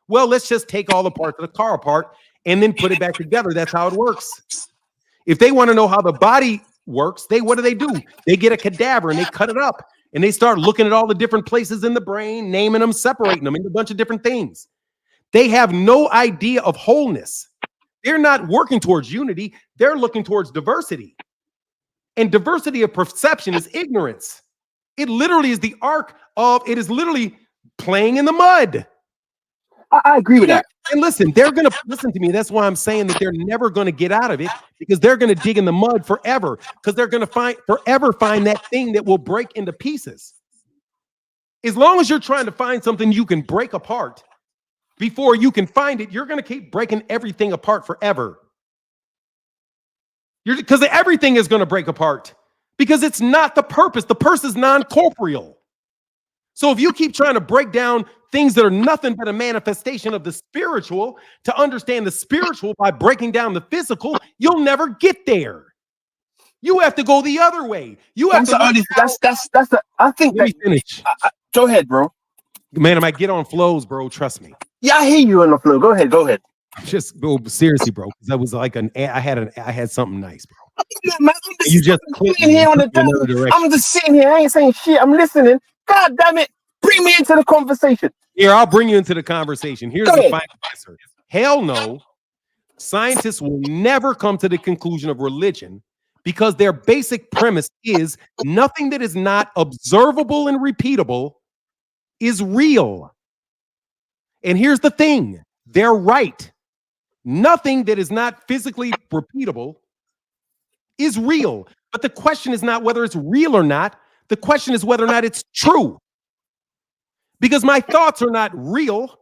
Well, let's just take all the parts of the car apart and then put it back together. That's how it works. If they want to know how the body works, what do? They get a cadaver and they cut it up and they start looking at all the different places in the brain, naming them, separating them into a bunch of different things. They have no idea of wholeness. They're not working towards unity. They're looking towards diversity. And diversity of perception is ignorance. It literally is the arc of, it is literally playing in the mud. I agree with that. And listen, they're going to listen to me. That's why I'm saying that they're never going to get out of it, because they're going to dig in the mud forever, because they're going to find that thing that will break into pieces. As long as you're trying to find something you can break apart before you can find it, you're going to keep breaking everything apart forever. Because everything is going to break apart, because it's not the purpose. The purpose is non-corporeal. So if you keep trying to break down things that are nothing but a manifestation of the spiritual to understand the spiritual by breaking down the physical, you'll never get there. You have to go the other way. You have I think that. Finish. Go ahead, bro. Man, I might get on flows, bro. Trust me. Yeah, I hear you on the flow. Go ahead. Just bro, seriously, bro. That was like I had something nice, bro. Man, You just clicked me here on the I'm just sitting here. I ain't saying shit. I'm listening. God damn it. Bring me into the conversation. Here, I'll bring you into the conversation. Here's the final answer. Hell no. Scientists will never come to the conclusion of religion, because their basic premise is nothing that is not observable and repeatable is real. And here's the thing. They're right. Nothing that is not physically repeatable is real. But the question is not whether it's real or not. The question is whether or not it's true. Because my thoughts are not real.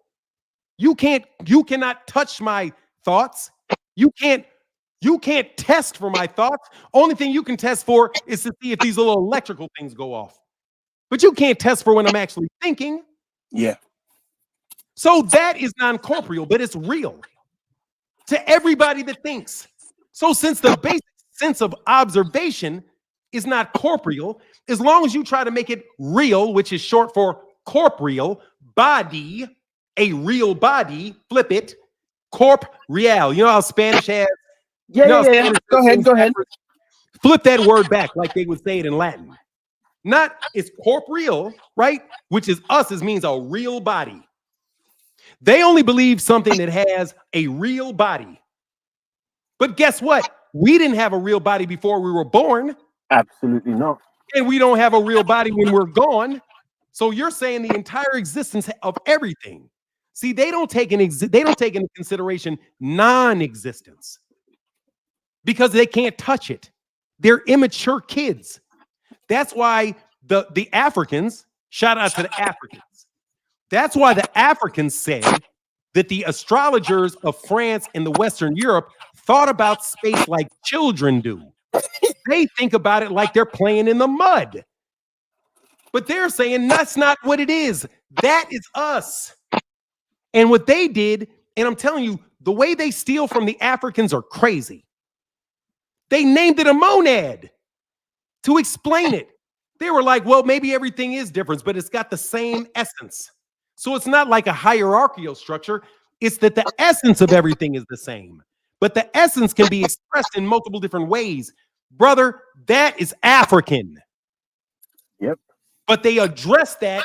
You cannot touch my thoughts. You can't test for my thoughts. Only thing you can test for is to see if these little electrical things go off. But you can't test for when I'm actually thinking. Yeah. So that is non-corporeal, but it's real to everybody that thinks. So since the basic sense of observation is not corporeal, as long as you try to make it real, which is short for corporeal, body, a real body, flip it, corp real. You know how Spanish has? Yeah. Go ahead. Flip that word back like they would say it in Latin. Not it's corporeal, right? Which is us, it means a real body. They only believe something that has a real body. But guess what? We didn't have a real body before we were born. Absolutely not. And we don't have a real body when we're gone. So you're saying the entire existence of everything. See, they don't take into consideration non-existence because they can't touch it. They're immature kids. That's why the Africans, shout out to the Africans. That's why the Africans said that the astrologers of France and the Western Europe thought about space like children do. They think about it like they're playing in the mud. But they're saying that's not what it is. That is us. And what they did, and I'm telling you, the way they steal from the Africans are crazy. They named it a monad to explain it. They were like, well, maybe everything is different, but it's got the same essence. So it's not like a hierarchical structure. It's that the essence of everything is the same. But the essence can be expressed in multiple different ways. Brother, that is African. Yep. But they address that.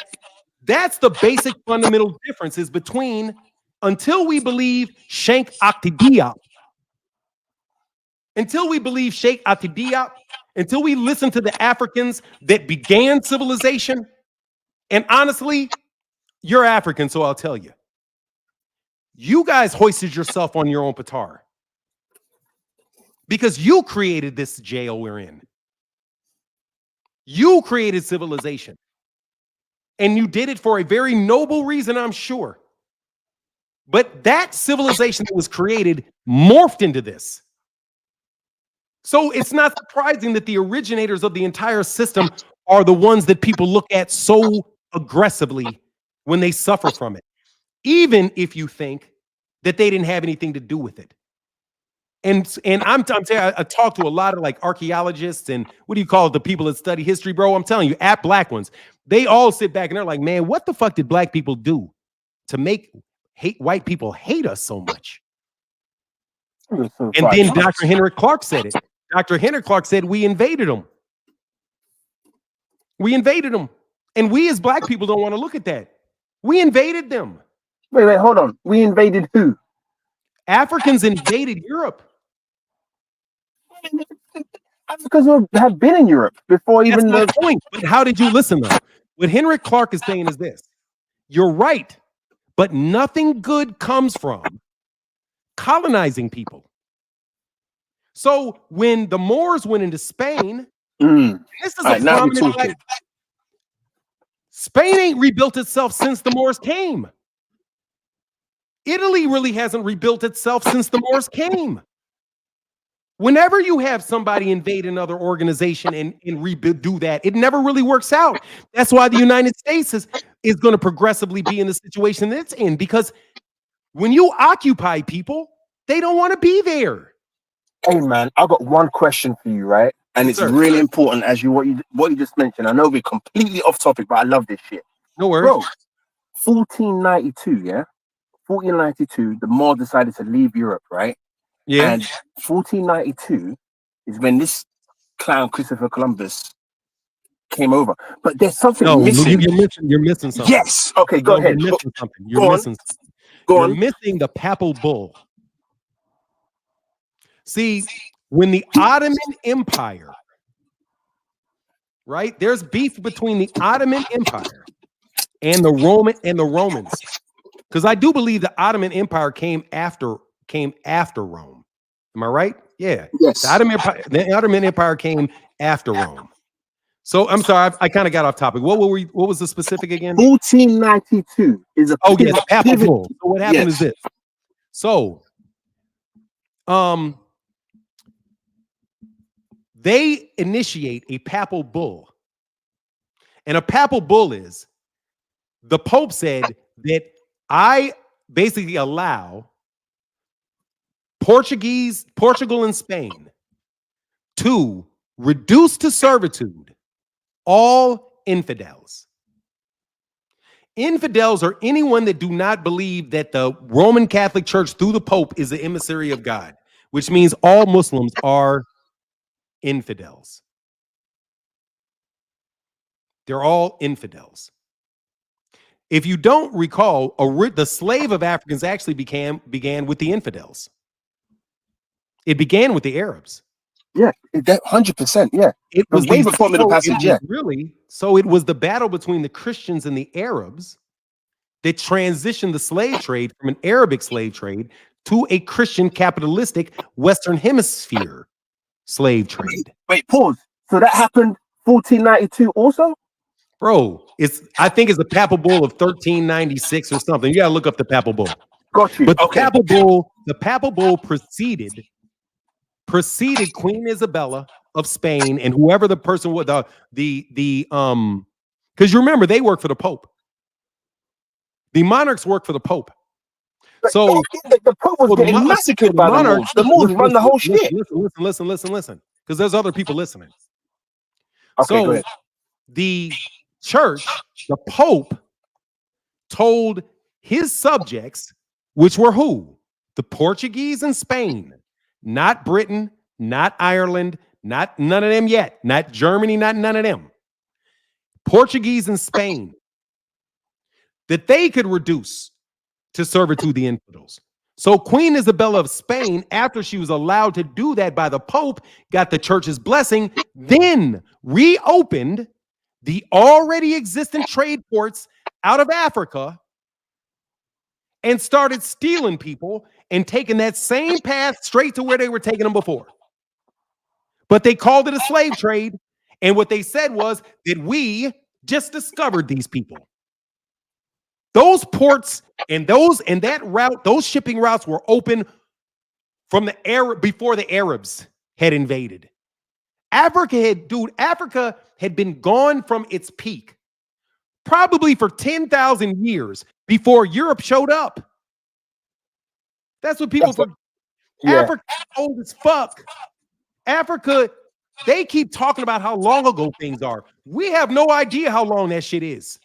That's the basic fundamental differences between until we believe Sheikh Atidiop. Until we believe Sheikh Atidiop, until we listen to the Africans that began civilization, and honestly, you're African, so I'll tell you. You guys hoisted yourself on your own petard because you created this jail we're in. You created civilization. And you did it for a very noble reason, I'm sure. But that civilization that was created morphed into this. So it's not surprising that the originators of the entire system are the ones that people look at so aggressively when they suffer from it, even if you think that they didn't have anything to do with it. And I'm saying I talk to a lot of like archaeologists and what do you call it, the people that study history, bro. I'm telling you, black ones, they all sit back and they're like, man, what the fuck did black people do to make white people hate us so much? And then Dr. Henrik Clark said it. Dr. Henrik Clark said we invaded them. We invaded them. And we as black people don't want to look at that. We invaded them. Wait, hold on. We invaded who? Africans invaded Europe. Africans have been in Europe before even the point. But how did you listen though? What Henrik Clark is saying is this. You're right, but nothing good comes from colonizing people. So when the Moors went into Spain, this is a prominent fact. Spain ain't rebuilt itself since the Moors came. Italy really hasn't rebuilt itself since the Moors came. Whenever you have somebody invade another organization and do that, it never really works out. That's why the United States is going to progressively be in the situation that it's in, because when you occupy people, they don't want to be there. Hey man, I've got one question for you, right? And it's really important as what you just mentioned. I know we're completely off topic, but I love this shit. No worries. Bro, 1492, yeah? 1492, the Moors decided to leave Europe, right? Yeah. And 1492 is when this clown Christopher Columbus came over. But there's something missing. You're missing something. Yes. Okay, go ahead. You're missing something. You're missing something. You're missing the papal bull. See, when the Ottoman Empire, right? There's beef between the Ottoman Empire and the Romans. Because I do believe the Ottoman Empire came after Rome. Am I right? Yeah. Yes. The Ottoman Empire came after Rome. So I'm sorry, I kind of got off topic. What was the specific again? 1492 is a Oh yeah, the papal pivot. bull. So what happened is Yes. this. So they initiate a papal bull. And a papal bull is the Pope said that I basically allow Portugal and Spain to reduce to servitude all infidels. Infidels are anyone that do not believe that the Roman Catholic Church through the Pope is the emissary of God, which means all Muslims are infidels. They're all infidels. If you don't recall, the slave of Africans actually began with the infidels. It began with the Arabs. Yeah, that 100%. Yeah, It was way before Middle Passage. Yeah, so it was the battle between the Christians and the Arabs that transitioned the slave trade from an Arabic slave trade to a Christian capitalistic Western Hemisphere slave trade. Wait, pause. So that happened 1492 also? Bro, I think it's a papal bull of 1396 or something. You gotta look up the papal bull. Got you. But the papal bull preceded Queen Isabella of Spain and whoever the person was, because you remember they work for the Pope. The monarchs work for the Pope. So the Pope was getting massacred by the Moors. The Moors run the whole shit. Listen, because there's other people listening. Okay, go so ahead. The church, the Pope, told his subjects, which were who? The Portuguese and Spain, not Britain, not Ireland, not none of them yet, not Germany, not none of them. Portuguese and Spain, that they could reduce to servitude the infidels. So Queen Isabella of Spain, after she was allowed to do that by the Pope, got the church's blessing, then reopened the already existing trade ports out of Africa and started stealing people and taking that same path straight to where they were taking them before. But they called it a slave trade. And what they said was that we just discovered these people. Those ports and that route, those shipping routes were open from before the Arabs had invaded. Africa had been gone from its peak probably for 10,000 years before Europe showed up. That's what people forget. Africa is old as fuck. Africa, they keep talking about how long ago things are. We have no idea how long that shit is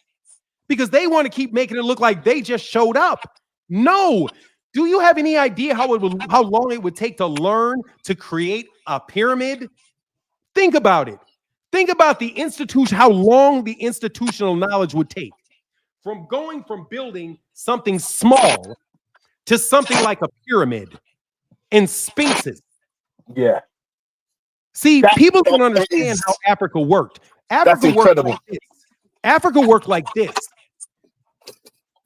because they want to keep making it look like they just showed up. No. Do you have any idea how long it would take to learn to create a pyramid? Think about it. Think about the institution, how long the institutional knowledge would take from going from building something small to something like a pyramid and sphinxes. Yeah. See, people don't understand how Africa worked. Africa worked like this.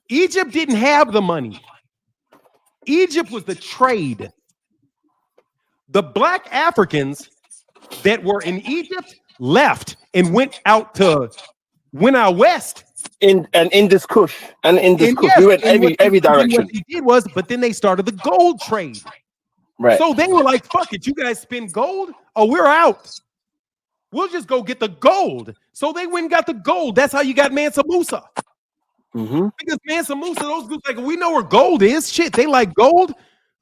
Egypt didn't have the money. Egypt was the trade. The black Africans that were in Egypt left and went out west. In Indus Kush. And Indus Kush. We went every direction. What they did was, but then they started the gold trade. Right. So they were like, fuck it, you guys spend gold? Oh, we're out. We'll just go get the gold. So they went and got the gold. That's how you got Mansa Musa. Mm-hmm. Because Mansa Musa, those groups like, we know where gold is. Shit, they like gold.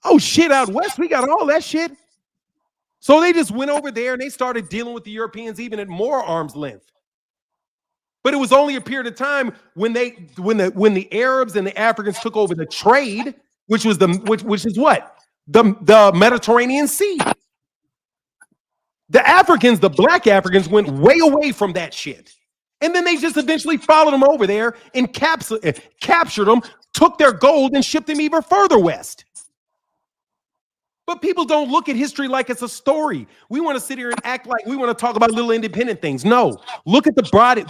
Oh, shit, out west, we got all that shit. So they just went over there and they started dealing with the Europeans even at more arm's length. But it was only a period of time when the Arabs and the Africans took over the trade, which is what? The Mediterranean Sea. The Africans, the black Africans, went way away from that shit. And then they just eventually followed them over there and captured them, took their gold and shipped them even further west. But people don't look at history like it's a story. We want to sit here and act like we want to talk about little independent things. No, look at the body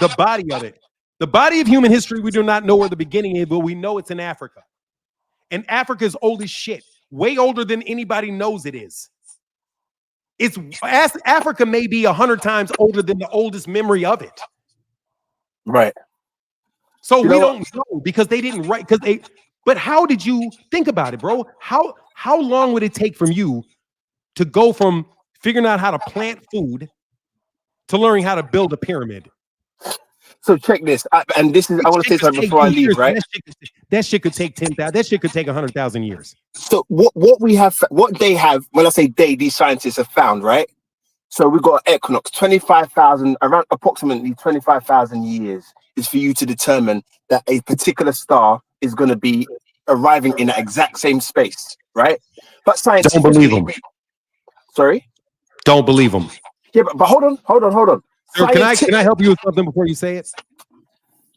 of it. The body of human history, we do not know where the beginning is, but we know it's in Africa. And Africa is old as shit, way older than anybody knows it is. Africa may be 100 times older than the oldest memory of it. Right. So You we know don't know because they didn't write but how did you think about it, bro? How long would it take from you to go from figuring out how to plant food to learning how to build a pyramid? So check this. I want to say something before I leave, right? That shit could take 10,000. That shit could take 100,000 years. So what they have, when I say they, these scientists have found, right? So we've got an equinox, 25,000, around approximately 25,000 years is for you to determine that a particular star is going to be arriving in that exact same space, right? But scientists don't believe them. Sorry? Don't believe them. Yeah, but hold on. Sir, can I help you with something before you say it?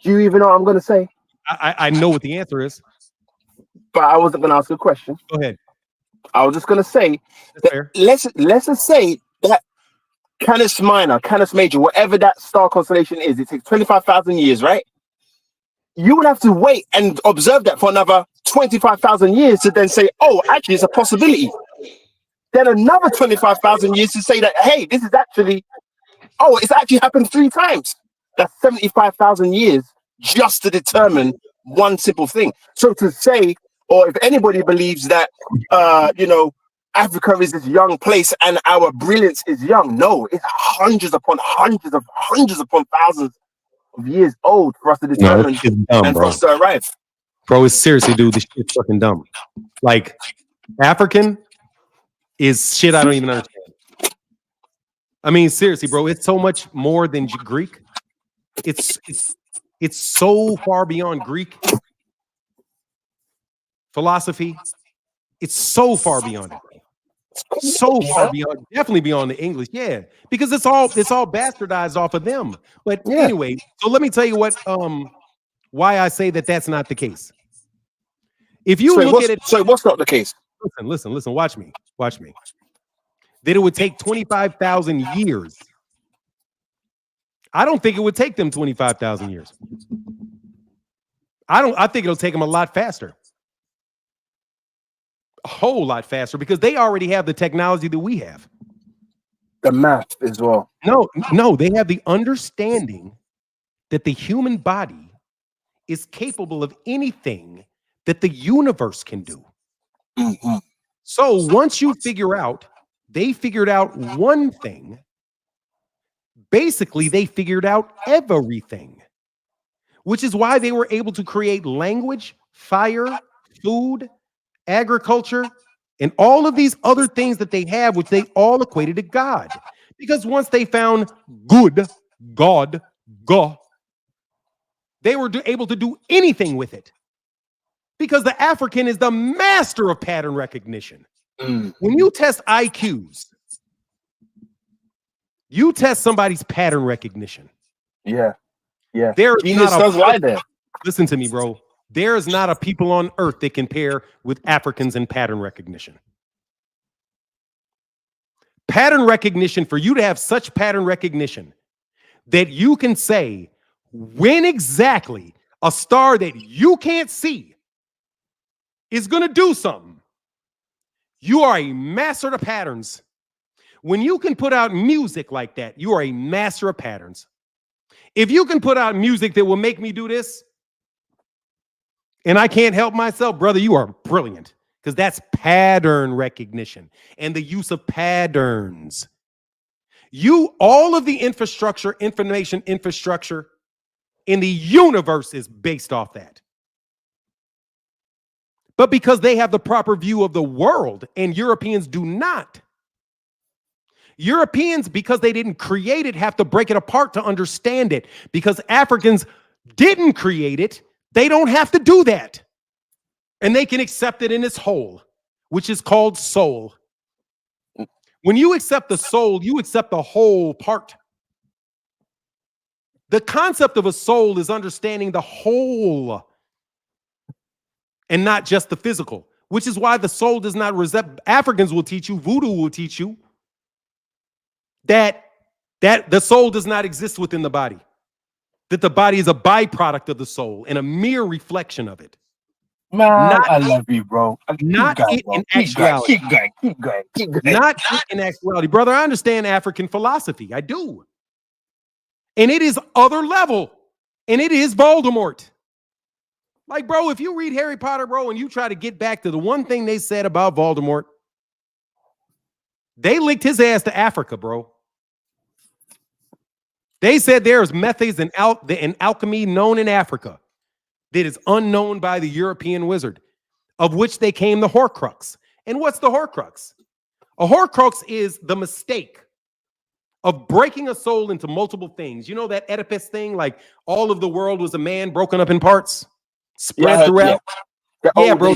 Do you even know what I'm going to say? I know what the answer is. But I wasn't going to ask a question. Go ahead. I was just going to say, that let's just say that Canis Minor, Canis Major, whatever that star constellation is, it takes 25,000 years, right? You would have to wait and observe that for another 25,000 years to then say, oh, actually, it's a possibility. Then another 25,000 years to say that, hey, this is actually, it's actually happened 3 times. That's 75,000 years just to determine one simple thing. So to say, or if anybody believes that, Africa is this young place and our brilliance is young, no, it's hundreds upon thousands of years old for us to determine and for us to arrive. Bro, it's seriously, dude, this shit's fucking dumb. Like, African is shit I don't even understand. I mean, seriously, bro, it's so much more than Greek. It's so far beyond Greek philosophy. It's so far beyond it. So far beyond, definitely beyond the English, yeah, because it's all bastardized off of them. But anyway, so let me tell you what, why I say that that's not the case. If you look at it, what's not the case? Listen, watch me. That it would take 25,000 years. I don't think it would take them 25,000 years. I think it'll take them a lot faster. A whole lot faster because they already have the technology that we have. The math as well. No, they have the understanding that the human body is capable of anything that the universe can do. Mm-hmm. So once you they figured out one thing, basically they figured out everything, which is why they were able to create language, fire, food, agriculture, and all of these other things that they have, which they all equated to God. Because once they found God, they were able to do anything with it. Because the African is the master of pattern recognition. When you test IQs, you test somebody's pattern recognition. Yeah. Listen to me, bro. There is not a people on earth that can pair with Africans in pattern recognition. Pattern recognition, for you to have such pattern recognition that you can say when exactly a star that you can't see is going to do something. You are a master of patterns. When you can put out music like that, you are a master of patterns. If you can put out music that will make me do this, and I can't help myself, brother, you are brilliant. Because that's pattern recognition and the use of patterns. All of the information infrastructure in the universe is based off that. But because they have the proper view of the world and Europeans do not. Europeans, because they didn't create it, have to break it apart to understand it. Because Africans didn't create it, they don't have to do that. And they can accept it in its whole, which is called soul. When you accept the soul, you accept the whole part. The concept of a soul is understanding the whole and not just the physical, which is why the soul does not resemble. Africans will teach you, voodoo will teach you that the soul does not exist within the body, that the body is a byproduct of the soul and a mere reflection of it. Man, Not I love you, bro. not Keep going, it bro. in Keep going, actuality. keep going, keep going, keep going. Not it in actuality. Brother, I understand African philosophy. I do. And it is other level. And it is Voldemort. Like, bro, if you read Harry Potter, bro, and you try to get back to the one thing they said about Voldemort, they linked his ass to Africa, bro. They said there's methods in alchemy known in Africa that is unknown by the European wizard, of which they came the Horcrux. And what's the Horcrux? A Horcrux is the mistake of breaking a soul into multiple things. You know that Oedipus thing? Like all of the world was a man broken up in parts, spread throughout. Yeah, bro.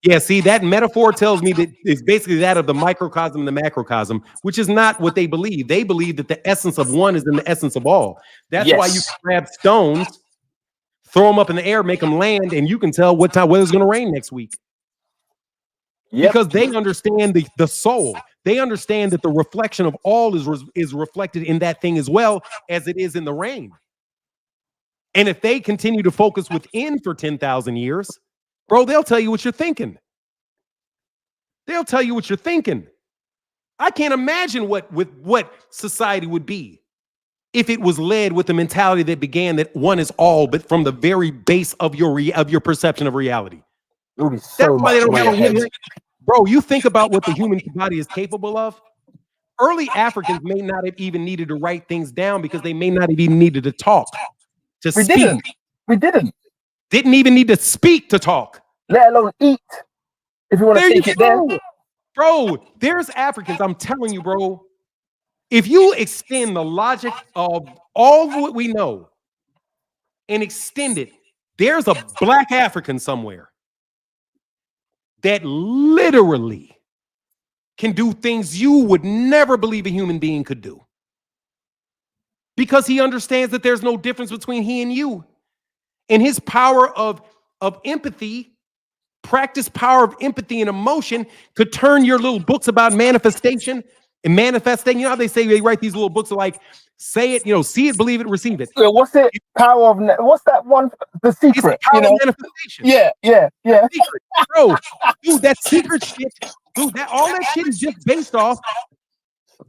Yeah, see, that metaphor tells me that it's basically that of the microcosm and the macrocosm, which is not what they believe. They believe that the essence of one is in the essence of all. That's why you can grab stones, throw them up in the air, make them land, and you can tell what time whether it's going to rain next week. Because they understand the soul. They understand that the reflection of all is reflected in that thing as well as it is in the rain. And if they continue to focus within for 10,000 years, bro, they'll tell you what you're thinking. They'll tell you what you're thinking. I can't imagine what society would be if it was led with the mentality that began that one is all, but from the very base of your perception of reality. It would be so much way. Bro, you think about what the human body is capable of. Early Africans may not have even needed to write things down because they may not have even needed to talk to speak. We didn't. Didn't even need to speak to talk. Let alone eat. If you want to take it there. Bro, there's Africans, I'm telling you, bro. If you extend the logic of all of what we know and extend it, there's a black African somewhere that literally can do things you would never believe a human being could do. Because he understands that there's no difference between he and you. And his power of empathy, practice power of empathy and emotion could turn your little books about manifestation and manifesting. You know how they say they write these little books like say it, see it, believe it, receive it. Yeah, what's it? Power of what's that one? The secret. It's the power of manifestation. Yeah. Secret. Bro, dude, that secret shit, dude, all that shit is just based off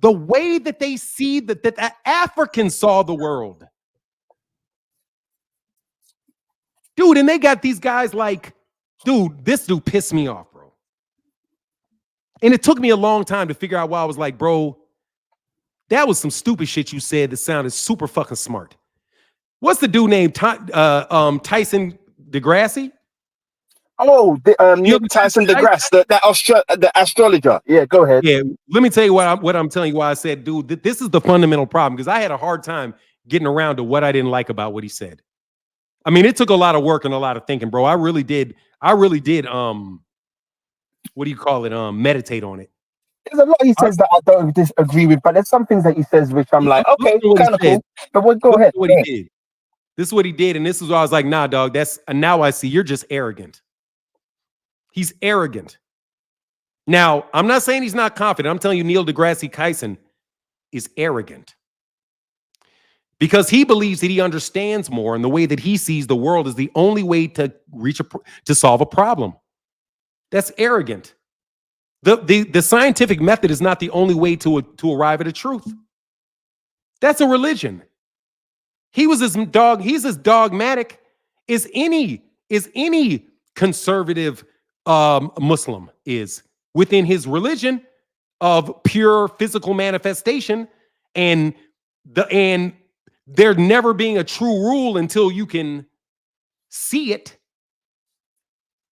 the way that they see that the Africans saw the world. Dude, and they got these guys like, dude, this dude pissed me off, bro. And it took me a long time to figure out why. I was like, bro, that was some stupid shit you said that sounded super fucking smart. What's the dude named Tyson DeGrassi? Oh, Tyson DeGrasse, the astrologer. Yeah, go ahead. Yeah, let me tell you what I'm telling you why I said, dude, this is the fundamental problem because I had a hard time getting around to what I didn't like about what he said. I mean, it took a lot of work and a lot of thinking, bro. I really did. What do you call it? Meditate on it. There's a lot he says that I don't disagree with, but there's some things that he says which I'm like, okay, kind of cool. But go ahead. What he did. This is what he did, and this is why I was like, nah, dog. Now I see you're just arrogant. He's arrogant. Now, I'm not saying he's not confident. I'm telling you, Neil deGrasse Tyson is arrogant. Because he believes that he understands more, and the way that he sees the world is the only way to to solve a problem. That's arrogant. The scientific method is not the only way to arrive at a truth. That's a religion. He's as dogmatic as any conservative Muslim is within his religion of pure physical manifestation and there never being a true rule until you can see it.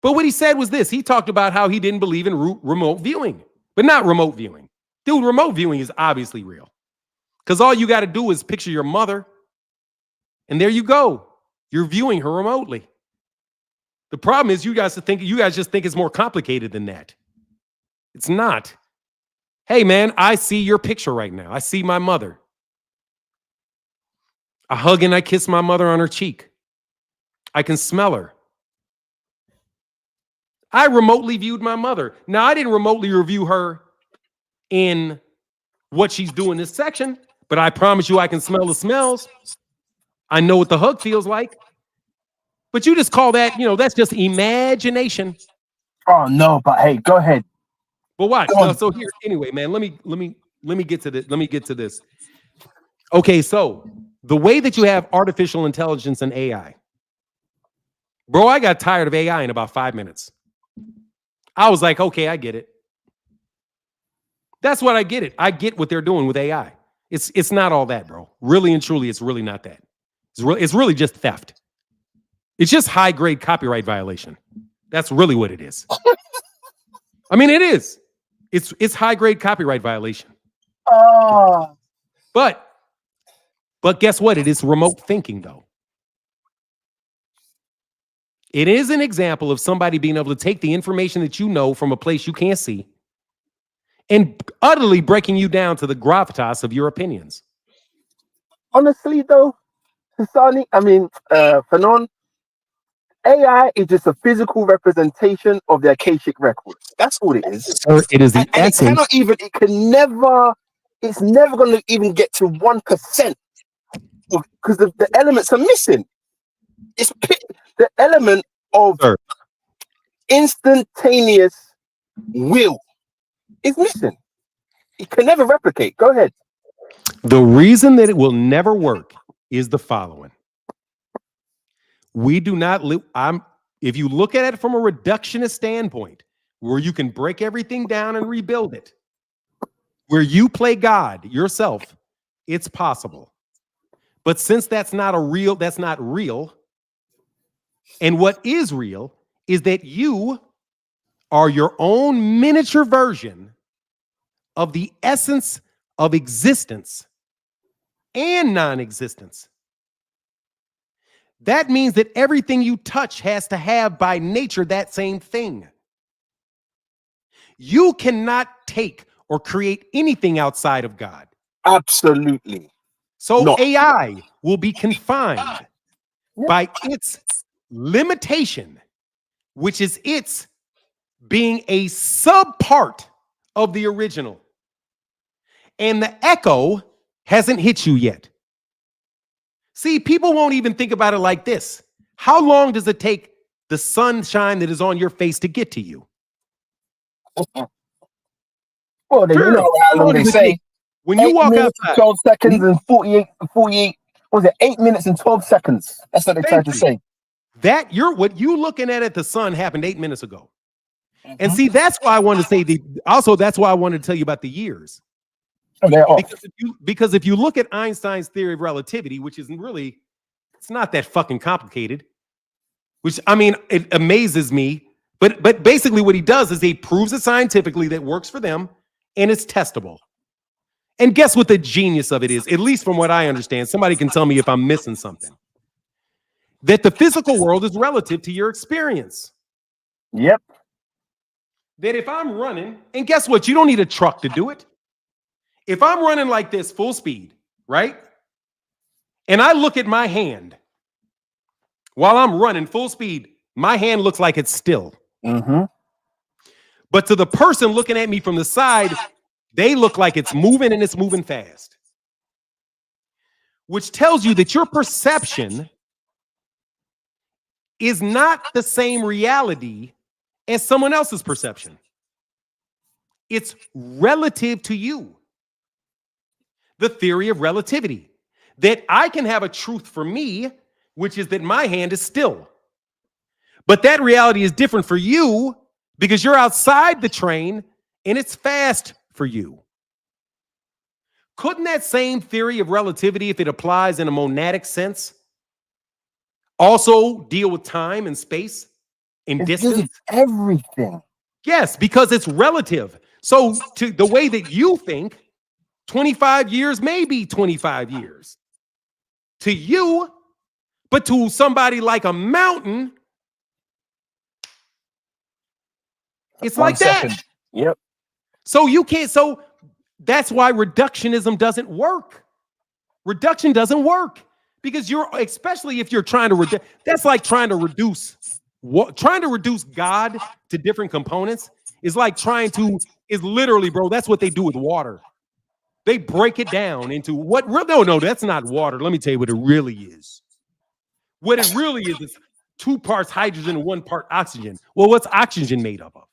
But what he said was this. He talked about how he didn't believe in remote viewing, but not remote viewing. Dude, remote viewing is obviously real because all you got to do is picture your mother and there you go. You're viewing her remotely. The problem is you guys just think it's more complicated than that. It's not. Hey, man, I see your picture right now. I see my mother. I hug and I kiss my mother on her cheek. I can smell her. I remotely viewed my mother. Now, I didn't remotely review her in what she's doing this section, but I promise you I can smell the smells. I know what the hug feels like. But you just call that, that's just imagination. Oh no, but hey, go ahead. But watch. So here, anyway, man, let me get to this. Let me get to this. Okay, so the way that you have artificial intelligence and AI, bro, I got tired of AI in about 5 minutes. I was like, okay, I get it. That's what I get it. I get what they're doing with AI. It's not all that, bro. Really and truly, it's really not that. It's really just theft. It's just high-grade copyright violation. That's really what it is. I mean, it is. It's high-grade copyright violation. But guess what? It is remote thinking, though. It is an example of somebody being able to take the information that you know from a place you can't see and utterly breaking you down to the gravitas of your opinions. Honestly, though, Fanon, AI is just a physical representation of the Akashic records. That's all it is. Sir, it is the essence. It's never going to even get to 1% because the elements are missing. It's the element of instantaneous will is missing. It can never replicate. Go ahead. The reason that it will never work is the following. We do not live. If you look at it from a reductionist standpoint, where you can break everything down and rebuild it, where you play God yourself, it's possible. But since that's not real. And what is real is that you are your own miniature version of the essence of existence and non-existence. That means that everything you touch has to have by nature that same thing. You cannot take or create anything outside of God. Absolutely. So AI will be confined by its limitation, which is its being a subpart of the original. And the echo hasn't hit you yet. See, people won't even think about it like this. How long does it take the sunshine that is on your face to get to you? Well, you know how long they say. When you walk outside. 12 seconds and 48, was it 8 minutes and 12 seconds? That's what they tried to say. What you looking at the sun happened 8 minutes ago. And see, that's why I wanted to say that's why I wanted to tell you about the years. Because if you look at Einstein's theory of relativity, which isn't really, it's not that fucking complicated, which, I mean, it amazes me. But basically what he does is he proves it scientifically that works for them and it's testable. And guess what the genius of it is, at least from what I understand, somebody can tell me if I'm missing something. That the physical world is relative to your experience. Yep. That if I'm running, and guess what? You don't need a truck to do it. If I'm running like this full speed, right? And I look at my hand while I'm running full speed, my hand looks like it's still. Mm-hmm. But to the person looking at me from the side, they look like it's moving and it's moving fast. Which tells you that your perception is not the same reality as someone else's perception. It's relative to you. The theory of relativity, that I can have a truth for me, which is that my hand is still. But that reality is different for you because you're outside the train and it's fast for you. Couldn't that same theory of relativity, if it applies in a monadic sense, also deal with time and space and distance? Everything. Yes, because it's relative. So to the way that you think, 25 years may be 25 years to you, but to somebody like a mountain, it's like that. Yep. So you can't, so that's why reductionism doesn't work. Reduction doesn't work because especially if you're trying to that's like trying to reduce God to different components is like is literally, bro, that's what they do with water. They break it down into no, that's not water. Let me tell you what it really is. What it really is 2 parts hydrogen and 1 part oxygen. Well, what's oxygen made up of?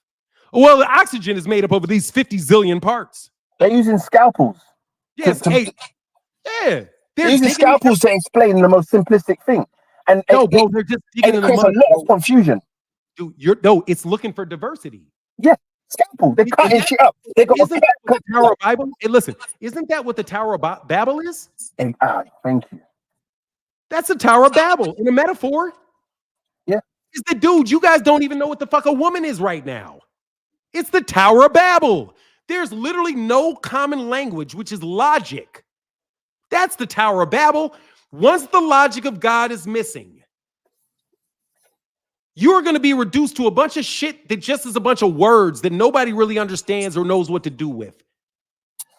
Well, the oxygen is made up of these 50 zillion parts. They're using scalpels. Yes, To- hey, yeah. They're using scalpels to explain the most simplistic thing. And no, bro, they're just digging in it the creates money. a lot of confusion. Dude, no, it's looking for diversity. Yeah, scalpel. They're cutting shit up. They got Isn't that what the Tower of Babel? Hey, listen, isn't that what the Tower of Babel is? Thank you. That's the Tower of Babel in a metaphor. Yeah. It's the dude, you guys don't even know what the fuck a woman is right now. It's the Tower of Babel. There's literally no common language, which is logic. That's the Tower of Babel. Once the logic of God is missing, you're going to be reduced to a bunch of shit that just is a bunch of words that nobody really understands or knows what to do with.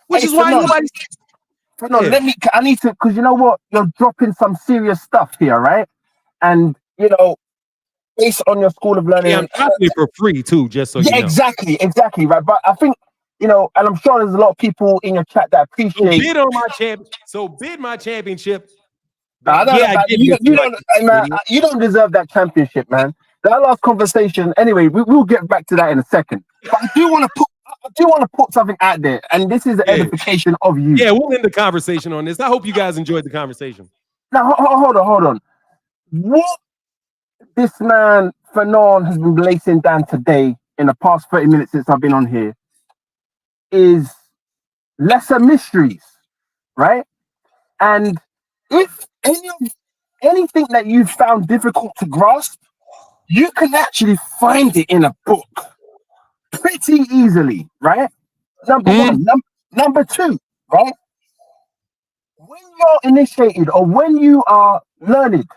Which is why nobody... I need to, because you know what? You're dropping some serious stuff here, right? And, you know, based on your school of learning... Yeah, I'm dropping it for free, too, just so you know. Exactly, right? But I think, you know, and I'm sure there's a lot of people in your chat that appreciate... bid on my champion. So bid my championship. You don't deserve that championship, man. That last conversation, anyway, we'll get back to that in a second. But I do want to put something out there, and this is the edification of you. Yeah, we'll end the conversation on this. I hope you guys enjoyed the conversation. Now, hold on. What this man, Fanon, has been blazing down today in the past 30 minutes since I've been on here is lesser mysteries, right? And if anything that you found difficult to grasp, you can actually find it in a book pretty easily, right? Number one. Number two, right? When you're initiated or when you are learned,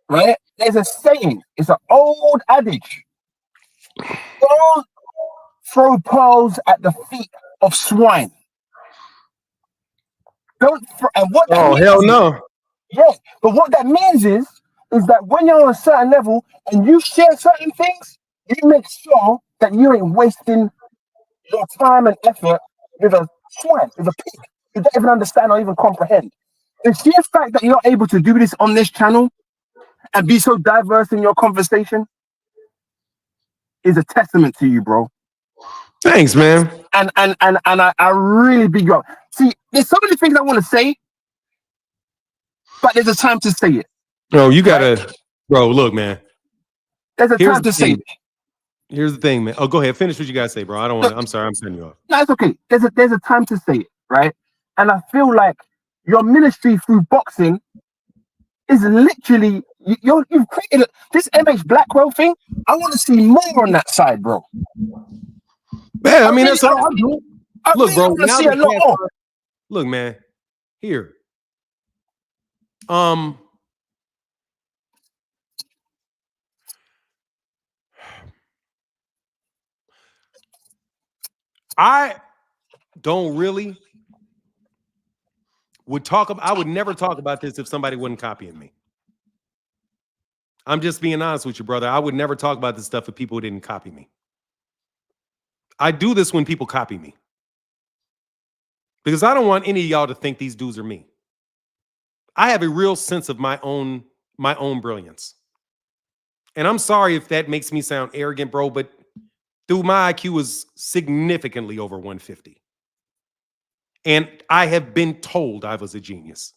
right? There's a saying, it's an old adage. Don't throw pearls at the feet of swine. Hell no. Yeah, but what that means is that when you're on a certain level and you share certain things, you make sure that you ain't wasting your time and effort with a swine, with a pig who don't even understand or even comprehend. The sheer fact that you're able to do this on this channel and be so diverse in your conversation is a testament to you, bro. Thanks, man. And I really big you up. See, there's so many things I want to say, but there's a time to say it. Bro, you gotta, bro, look, man. There's a time to say it. Here's the thing, man. Oh, go ahead. Finish what you guys say, bro. I don't want to, I'm sorry, I'm sending you off. No, it's okay. There's a time to say it, right? And I feel like your ministry through boxing is literally, you've created this MH Blackwell thing. I want to see more on that side, bro. Yeah, I mean, that's all. Look, bro. I see a lot more. Look, man. Here. I don't really I would never talk about this if somebody wasn't copying me. I'm just being honest with you, brother. I would never talk about this stuff if people didn't copy me. I do this when people copy me. Because I don't want any of y'all to think these dudes are me. I have a real sense of my own brilliance. And I'm sorry if that makes me sound arrogant, bro, but dude, my IQ is significantly over 150. And I have been told I was a genius.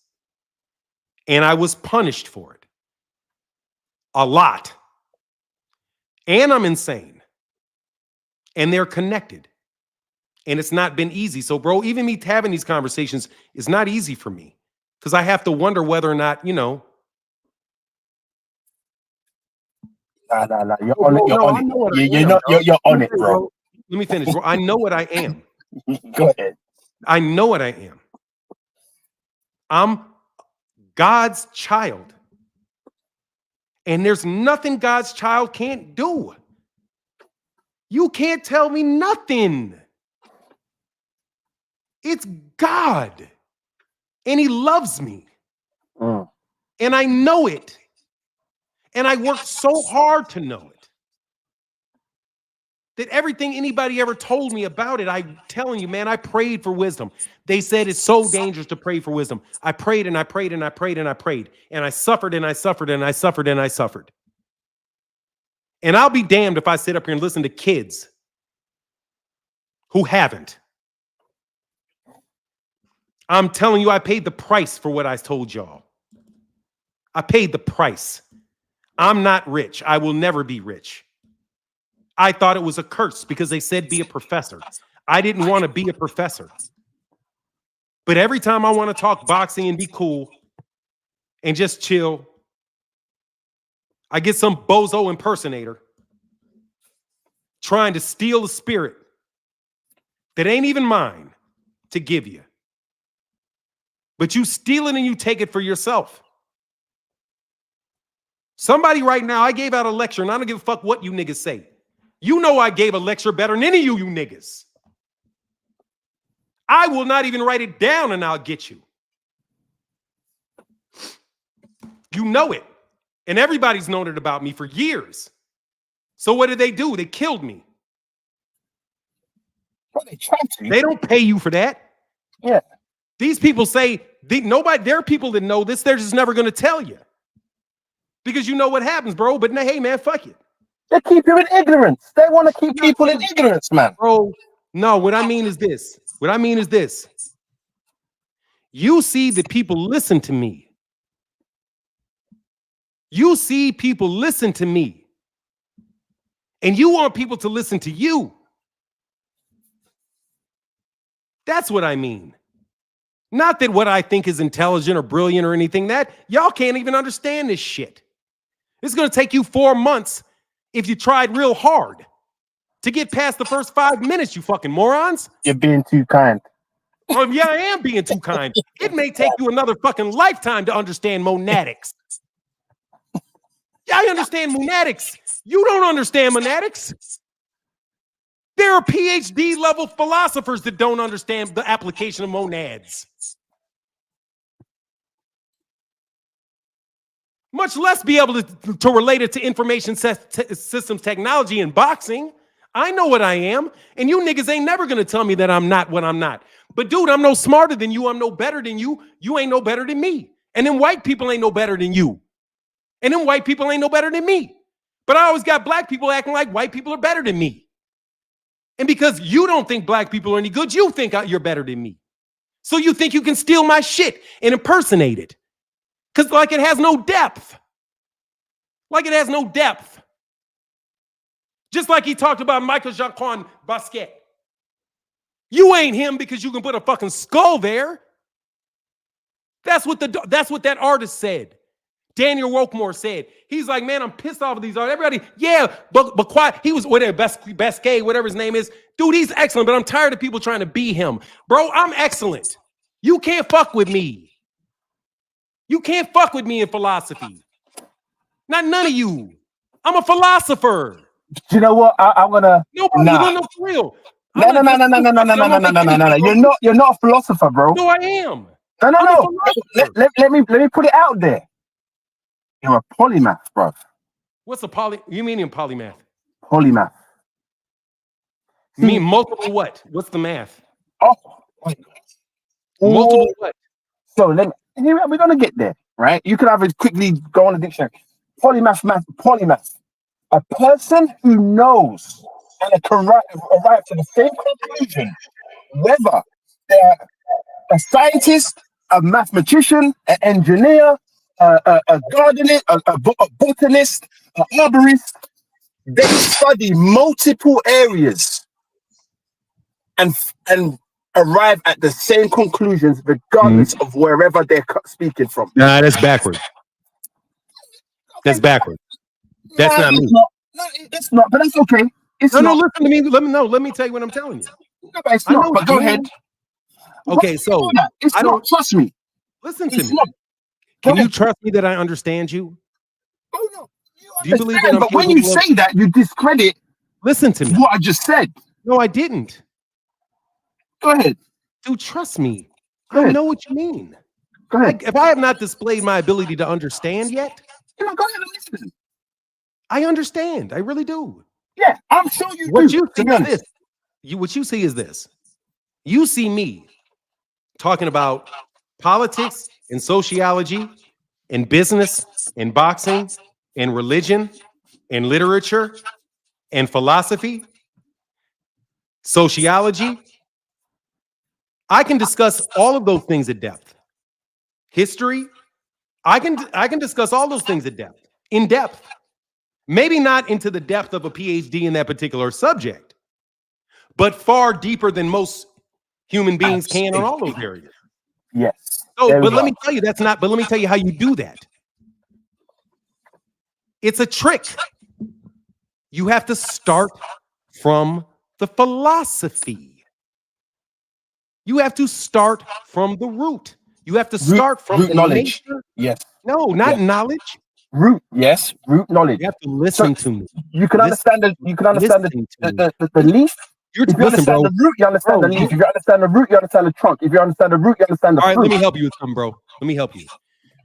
And I was punished for it. A lot. And I'm insane. And they're connected. And it's not been easy. So, bro, even me having these conversations is not easy for me. Because I have to wonder whether or not, you know. Nah. You're on it. You're on it, bro. Let me finish, bro. I know what I am. Go ahead. I know what I am. I'm God's child. And there's nothing God's child can't do. You can't tell me nothing. It's God. And he loves me. And I know it. And I worked so hard to know it. That everything anybody ever told me about it, I'm telling you, man, I prayed for wisdom. They said it's so dangerous to pray for wisdom. I prayed and I prayed and I prayed and I prayed. And I suffered and I suffered and I suffered and I suffered. And I'll be damned if I sit up here and listen to kids who haven't. I'm telling you, I paid the price for what I told y'all. I paid the price. I'm not rich. I will never be rich. I thought it was a curse because they said be a professor. I didn't want to be a professor. But every time I want to talk boxing and be cool and just chill, I get some bozo impersonator trying to steal the spirit that ain't even mine to give you. But you steal it and you take it for yourself. Somebody right now, I gave out a lecture and I don't give a fuck what you niggas say. You know I gave a lecture better than any of you niggas. I will not even write it down and I'll get you. You know it. And everybody's known it about me for years. So what did they do? They killed me. Well, they tried to. They don't pay you for that. Yeah. These people say, nobody, there are people that know this. They're just never going to tell you. Because you know what happens, bro. But hey, man, fuck it. They keep you in ignorance. They want to keep people in ignorance, man. Bro, no, what I mean is this. What I mean is this. You see that people listen to me. You see people listen to me. And you want people to listen to you. That's what I mean. Not that what I think is intelligent or brilliant or anything. That y'all can't even understand this shit. It's going to take you 4 months if you tried real hard to get past the first 5 minutes, you fucking morons. You're being too kind. Yeah, I am being too kind. It may take you another fucking lifetime to understand monadics. Yeah, I understand monadics. You don't understand monadics. There are PhD level philosophers that don't understand the application of monads. Much less be able to relate it to information systems technology and boxing. I know what I am, and you niggas ain't never gonna tell me that I'm not what I'm not. But dude, I'm no smarter than you. I'm no better than you. You ain't no better than me. And then white people ain't no better than you. And then white people ain't no better than me. But I always got black people acting like white people are better than me. And because you don't think black people are any good, you think you're better than me. So you think you can steal my shit and impersonate it. Because like it has no depth. Like it has no depth. Just like he talked about Michael Jacquin Basquiat. You ain't him because you can put a fucking skull there. That's what that artist said. Daniel Wokemore said. He's like, man, I'm pissed off of these artists. Everybody, yeah, but quiet. He was whatever, Basquiat, whatever his name is. Dude, he's excellent, but I'm tired of people trying to be him. Bro, I'm excellent. You can't fuck with me. You can't fuck with me in philosophy. Not none of you. I'm a philosopher. Do you know what? I'm gonna. No, bro, Nah. no, for real. No. You're not a philosopher, bro. No, I am. No. Let me put it out there. You're a polymath, bro. What's a you mean in polymath? Polymath. You mean multiple what? What's the math? Oh my God. Multiple what? So we're gonna get there, right? You could have it quickly go on the dictionary. Polymath. A person who knows and can arrive to the same conclusion, whether they're a scientist, a mathematician, an engineer, a gardener, a botanist, an arborist. They study multiple areas and arrive at the same conclusions regardless of wherever they're speaking from. Nah, that's backward. That's backward. That's not me. It's not, but that's okay. No, listen to me. Let me tell you what I'm telling you. No, but it's not, but go ahead. Okay, so I don't trust me. Listen to me. Can you trust me that I understand you? Oh no. Do you believe that? But when you say that, you discredit. Listen to me. What I just said. No, I didn't. Go ahead. Dude, trust me. I know what you mean. Go ahead. If I have not displayed my ability to understand yet, go ahead and listen. I understand. I really do. Yeah, I'm sure you do. What you see is this. What you see is this. You see me talking about politics and sociology and business and boxing and religion and literature and philosophy, sociology. I can discuss all of those things at depth. History, I can discuss all those things at depth, in depth. Maybe not into the depth of a PhD in that particular subject, but far deeper than most human beings can on all those areas. Yes. So, but let me tell you, but let me tell you how you do that. It's a trick. You have to start from the philosophy. You have to start from the root. You have to start from the knowledge. nature. Yes. No, not knowledge. Root, yes, root knowledge. You have to listen to me. You can understand the leaf. If you understand the root, you understand the leaf. If you understand the root, you understand the trunk. If you understand the root, you understand the fruit. All right, let me help you with something, bro. Let me help you.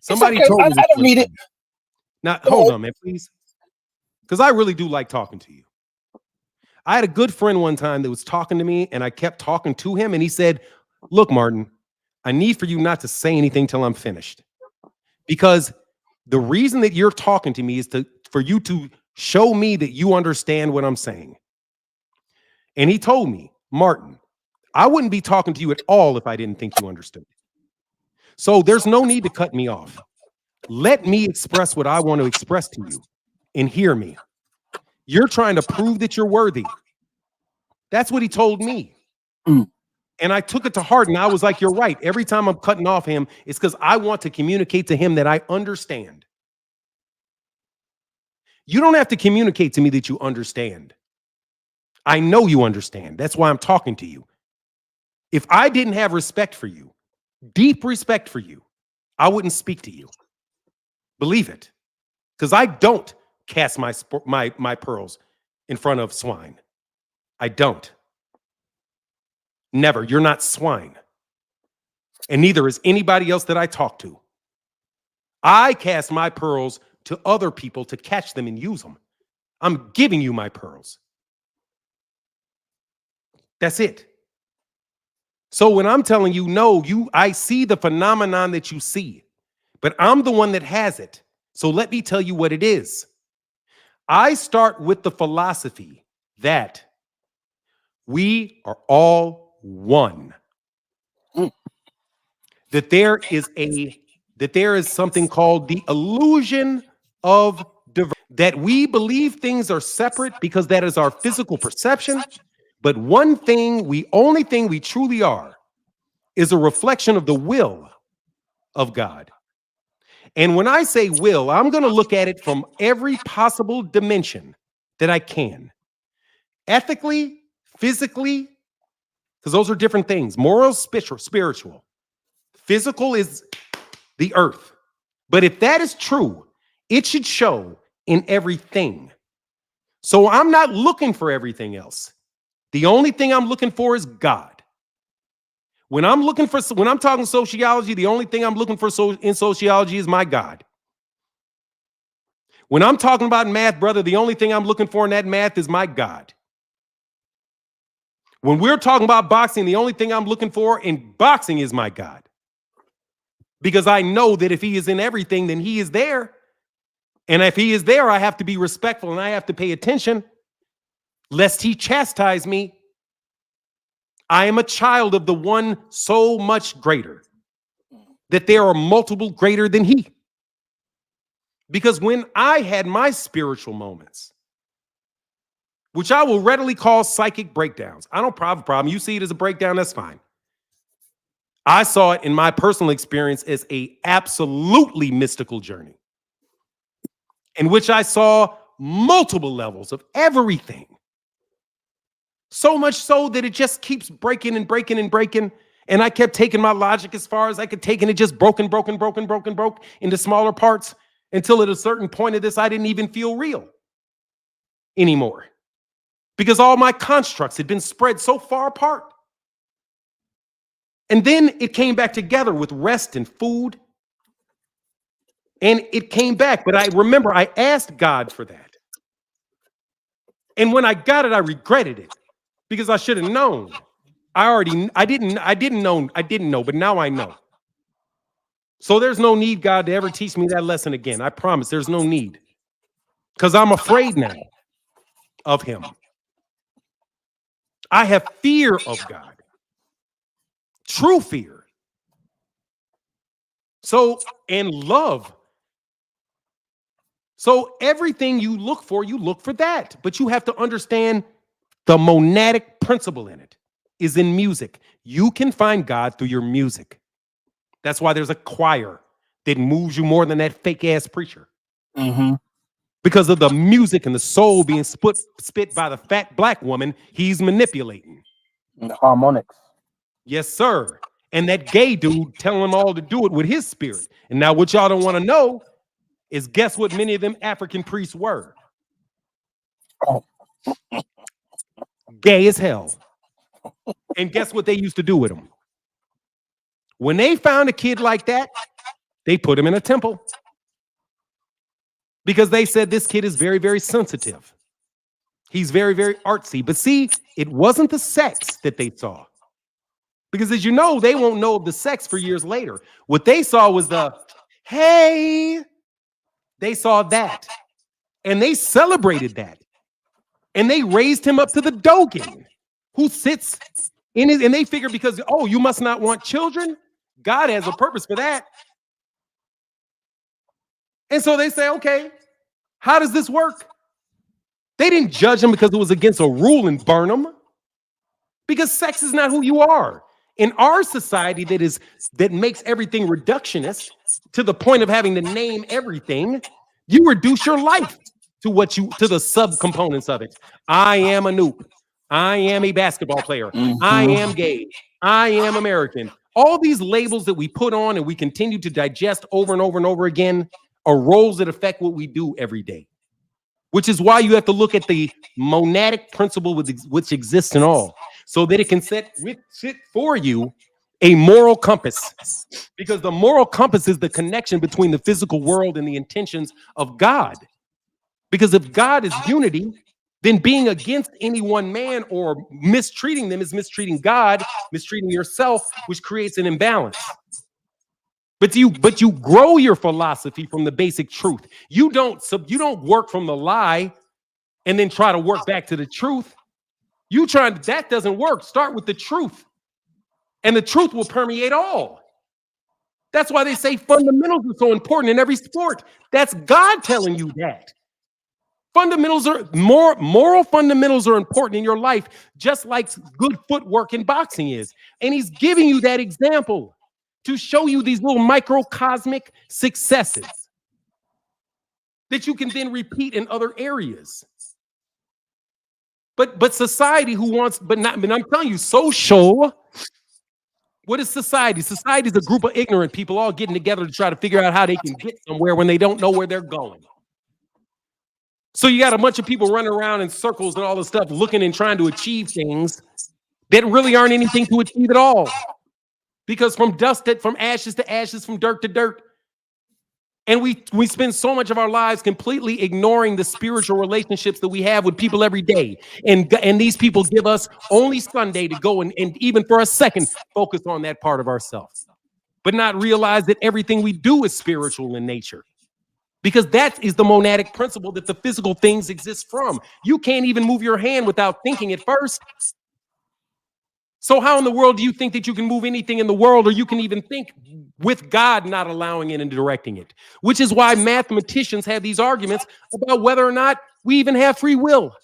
Somebody okay. told me I don't need it. Now, hold on, man, please. Because I really do like talking to you. I had a good friend one time that was talking to me, and I kept talking to him, and he said, look, Martin, I need for you not to say anything till I'm finished. Because the reason that you're talking to me is for you to show me that you understand what I'm saying. And he told me, Martin, I wouldn't be talking to you at all if I didn't think you understood. So there's no need to cut me off. Let me express what I want to express to you and hear me. You're trying to prove that you're worthy. That's what he told me. And I took it to heart, and I was like, you're right. Every time I'm cutting off him, it's because I want to communicate to him that I understand. You don't have to communicate to me that you understand. I know you understand. That's why I'm talking to you. If I didn't have respect for you, deep respect for you, I wouldn't speak to you. Believe it. Because I don't cast my pearls in front of swine. I don't. Never. You're not swine. And neither is anybody else that I talk to. I cast my pearls to other people to catch them and use them. I'm giving you my pearls. That's it. So when I'm telling you, no, I see the phenomenon that you see, but I'm the one that has it. So let me tell you what it is. I start with the philosophy that we are all one. That there is something called the illusion of diversity. That we believe things are separate because that is our physical perception. But only thing we truly are is a reflection of the will of God. And when I say will, I'm going to look at it from every possible dimension that I can. Ethically, physically, because those are different things. Moral, spiritual. Physical is the earth. But if that is true, it should show in everything. So I'm not looking for everything else. The only thing I'm looking for is God. When I'm talking sociology, the only thing I'm looking for in sociology is my God. When I'm talking about math, brother, the only thing I'm looking for in that math is my God. When we're talking about boxing, the only thing I'm looking for in boxing is my God. Because I know that if he is in everything, then he is there. And if he is there, I have to be respectful and I have to pay attention, lest he chastise me. I am a child of the one so much greater, that there are multiple greater than he. Because when I had my spiritual moments, which I will readily call psychic breakdowns. I don't have a problem. You see it as a breakdown, that's fine. I saw it in my personal experience as a absolutely mystical journey in which I saw multiple levels of everything. So much so that it just keeps breaking and breaking and breaking. And I kept taking my logic as far as I could take, and it just broke into smaller parts until at a certain point of this, I didn't even feel real anymore. Because all my constructs had been spread so far apart. And then it came back together with rest and food. And it came back. But I remember I asked God for that. And when I got it, I regretted it. Because I should have known. I didn't know, but now I know. So there's no need, God, to ever teach me that lesson again. I promise there's no need. because I'm afraid now of him. I have fear of God. True fear. So, and love. So everything you look for that. But you have to understand the monadic principle in it is in music. You can find God through your music. That's why there's a choir that moves you more than that fake ass preacher. Because of the music and the soul being spit by the fat black woman he's manipulating. And the harmonics. Yes, sir. And that gay dude telling them all to do it with his spirit. And now what y'all don't want to know is guess what many of them African priests were? Oh. Gay as hell. And guess what they used to do with him? When they found a kid like that, they put him in a temple. Because they said this kid is very, very sensitive. He's very, very artsy. But see, it wasn't the sex that they saw. Because as you know, they won't know of the sex for years later. What they saw was the, hey, they saw that. And they celebrated that. And they raised him up to the Dogen, who sits in his, and they figure because, oh, you must not want children? God has a purpose for that. And so they say, okay, how does this work? They didn't judge him because it was against a rule and burn him. Because sex is not who you are. In our society that makes everything reductionist to the point of having to name everything, you reduce your life to the subcomponents of it. I am a noob. I am a basketball player. I am gay. I am American. All these labels that we put on and we continue to digest over and over and over again are roles that affect what we do every day. Which is why you have to look at the monadic principle which exists in all, so that it can set for you a moral compass. Because the moral compass is the connection between the physical world and the intentions of God. Because if God is unity, then being against any one man or mistreating them is mistreating God, mistreating yourself, which creates an imbalance. But you grow your philosophy from the basic truth. You don't work from the lie and then try to work back to the truth. That doesn't work. Start with the truth. And the truth will permeate all. That's why they say fundamentals are so important in every sport. That's God telling you that. Fundamentals are moral fundamentals are important in your life, just like good footwork in boxing is. And he's giving you that example to show you these little microcosmic successes that you can then repeat in other areas. But society but I'm telling you, social. What is society? Society is a group of ignorant people all getting together to try to figure out how they can get somewhere when they don't know where they're going. So you got a bunch of people running around in circles and all this stuff, looking and trying to achieve things that really aren't anything to achieve at all. Because from ashes to ashes, from dirt to dirt. And we spend so much of our lives completely ignoring the spiritual relationships that we have with people every day. And these people give us only Sunday to go and even for a second, focus on that part of ourselves. But not realize that everything we do is spiritual in nature. Because that is the monadic principle that the physical things exist from. You can't even move your hand without thinking at first. So how in the world do you think that you can move anything in the world, or you can even think with God not allowing it and directing it? Which is why mathematicians have these arguments about whether or not we even have free will.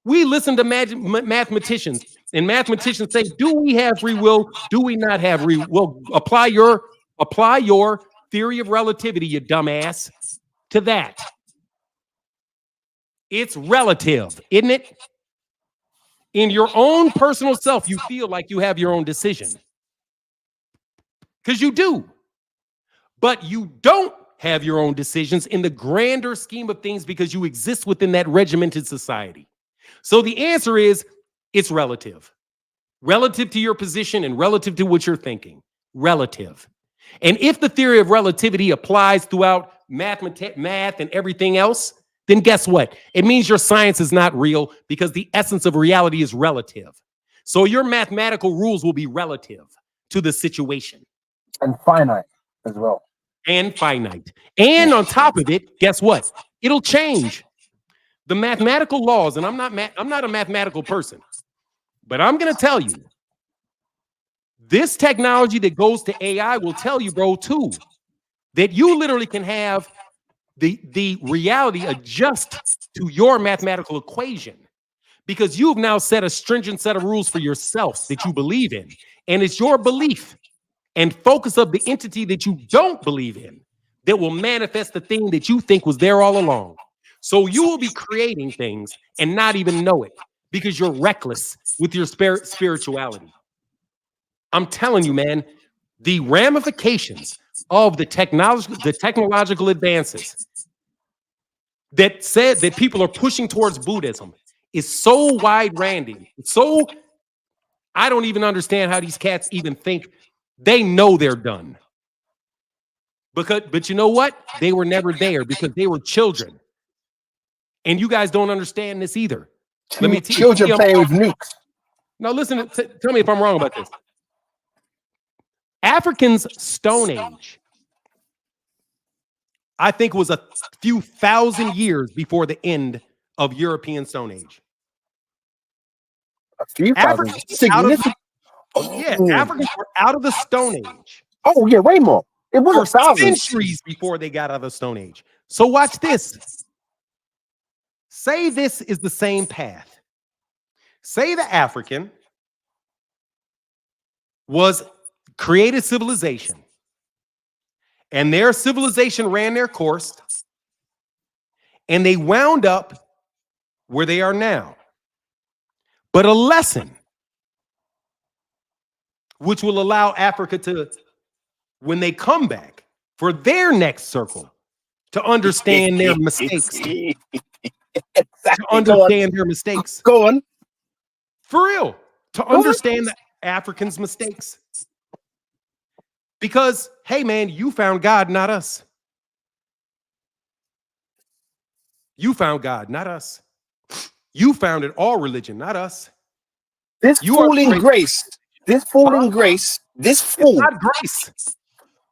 We listen to mathematicians, and mathematicians say, do we have free will? Do we not have free will? Apply your theory of relativity, you dumbass, to that. It's relative, isn't it? In your own personal self, you feel like you have your own decision. Because you do. But you don't have your own decisions in the grander scheme of things because you exist within that regimented society. So the answer is, it's relative. Relative to your position and relative to what you're thinking. Relative. And if the theory of relativity applies throughout math and everything else, then guess what? It means your science is not real because the essence of reality is relative. So your mathematical rules will be relative to the situation. And finite as well. And finite. And on top of it, guess what? It'll change. The mathematical laws, and I'm not a mathematical person, but I'm going to tell you, this technology that goes to AI will tell you, bro, too, that you literally can have the reality adjust to your mathematical equation, because you've now set a stringent set of rules for yourself that you believe in, and it's your belief and focus of the entity that you don't believe in that will manifest the thing that you think was there all along. So you will be creating things and not even know it because you're reckless with your spirituality. I'm telling you, man, the ramifications of the technological advances that said that people are pushing towards Buddhism is so wide-ranging. So I don't even understand how these cats even think. They know they're done. But you know what? They were never there because they were children. And you guys don't understand this either. Let me children playing with nukes. Now listen, tell me if I'm wrong about this. Africans' Stone Age, I think, was a few thousand years before the end of European Stone Age. A few thousand. Significant. Africans were out of the Stone Age. Oh yeah, way more. It was centuries before they got out of the Stone Age. So watch this. Say this is the same path. Say the African was created civilization, and their civilization ran their course, and they wound up where they are now. But a lesson which will allow Africa to, when they come back for their next circle, to understand their mistakes. To understand their mistakes. Go on. For real. To understand the Africans' mistakes. Because, hey, man, you found God, not us. You found God, not us. You founded all religion, not us. This fool in grace. This fool in grace. This fool. It's not grace.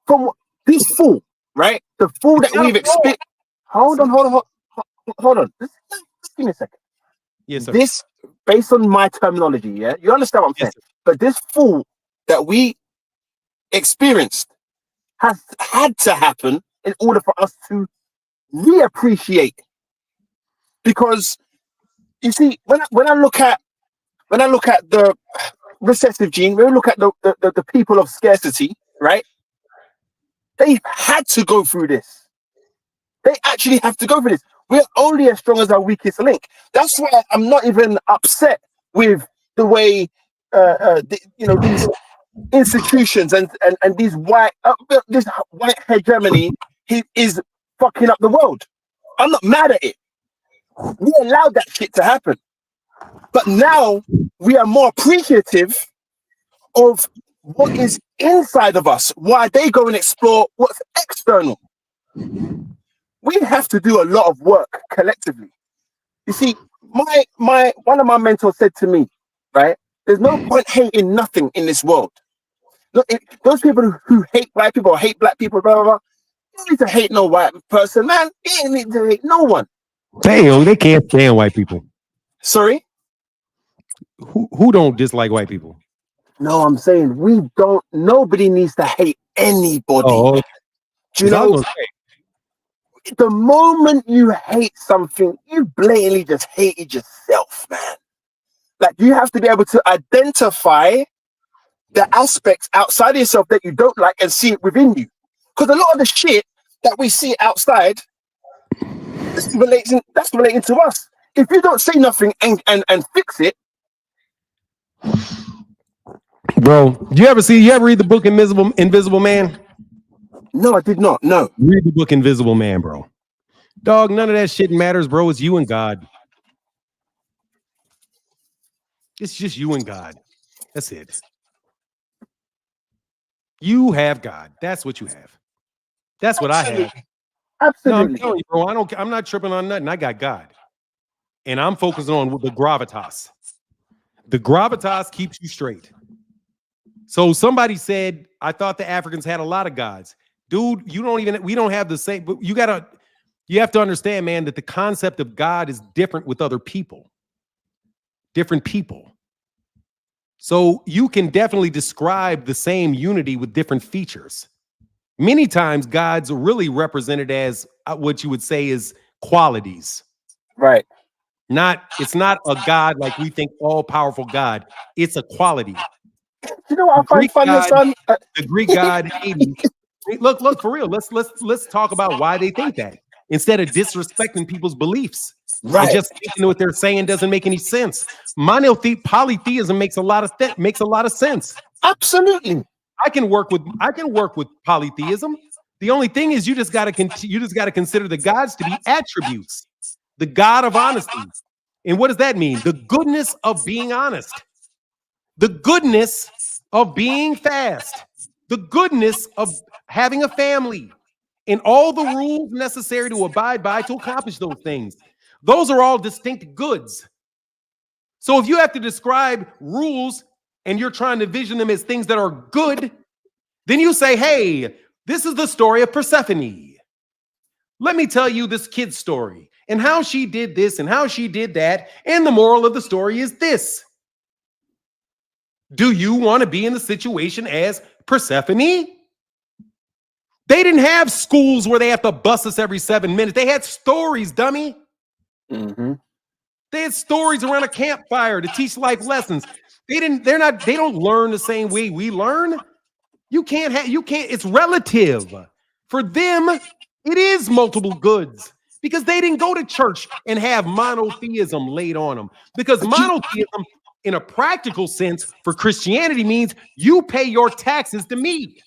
From this fool, right? The fool that we've experienced. Hold on. Just give me a second. Yes, sir. This, based on my terminology, yeah? You understand what I'm saying? Yes, but this fool that we experienced has had to happen in order for us to reappreciate. Because you see, when I look at the recessive gene, when we look at the people of scarcity, right? They've had to go through this. They actually have to go through this. We're only as strong as our weakest link. That's why I'm not even upset with the way these institutions and these this white hegemony is fucking up the world. I'm not mad at it. We allowed that shit to happen. But now we are more appreciative of what is inside of us, why they go and explore what's external. We have to do a lot of work collectively. You see, one of my mentors said to me, right, there's no point hating nothing in this world. Look, those people who hate white people or hate black people, blah, blah, blah, you don't need to hate no white person, man. You don't need to hate no one. Damn, they can't stand white people. Sorry? Who don't dislike white people? No, I'm saying nobody needs to hate anybody. Oh, do you know? The moment you hate something, you blatantly just hated yourself, man. Like, you have to be able to identify the aspects outside of yourself that you don't like and see it within you. Because a lot of the shit that we see outside, that's relating to us. If you don't say nothing and fix it. Bro, you ever read the book Invisible Man? No, I did not. No. Read the book Invisible Man, bro. Dog, none of that shit matters, bro. It's you and God. It's just you and God. That's it. You have God. That's what you have. That's what Absolutely. I have. Absolutely. No, I'm telling you, bro. I'm not tripping on nothing. I got God. And I'm focusing on the gravitas. The gravitas keeps you straight. So somebody said, I thought the Africans had a lot of gods. Dude, we don't have the same, but You have to understand, man, that the concept of God is different with other people. Different people. So you can definitely describe the same unity with different features. Many times God's really represented as what you would say is qualities. Right. It's not a God like we think, all-powerful God. It's a quality. You know what I find funny, son? The Greek God Hades. Look, for real. Let's talk about why they think that. Instead of disrespecting people's beliefs. Right. And just thinking what they're saying doesn't make any sense. Polytheism makes a lot of sense. Absolutely. I can work with polytheism. The only thing is you just got to consider the gods to be attributes. The God of honesty. And what does that mean? The goodness of being honest. The goodness of being fast. The goodness of having a family. And all the rules necessary to abide by to accomplish those things. Those are all distinct goods. So if you have to describe rules and you're trying to vision them as things that are good, then you say, hey, this is the story of Persephone. Let me tell you this kid's story and how she did this and how she did that. And the moral of the story is this. Do you want to be in the situation as Persephone? They didn't have schools where they have to bus us every 7 minutes. They had stories, dummy. Mm-hmm. They had stories around a campfire to teach life lessons. They don't learn the same way we learn. You can't, it's relative. For them, it is multiple goods because they didn't go to church and have monotheism laid on them. Because monotheism, in a practical sense, for Christianity means you pay your taxes to me.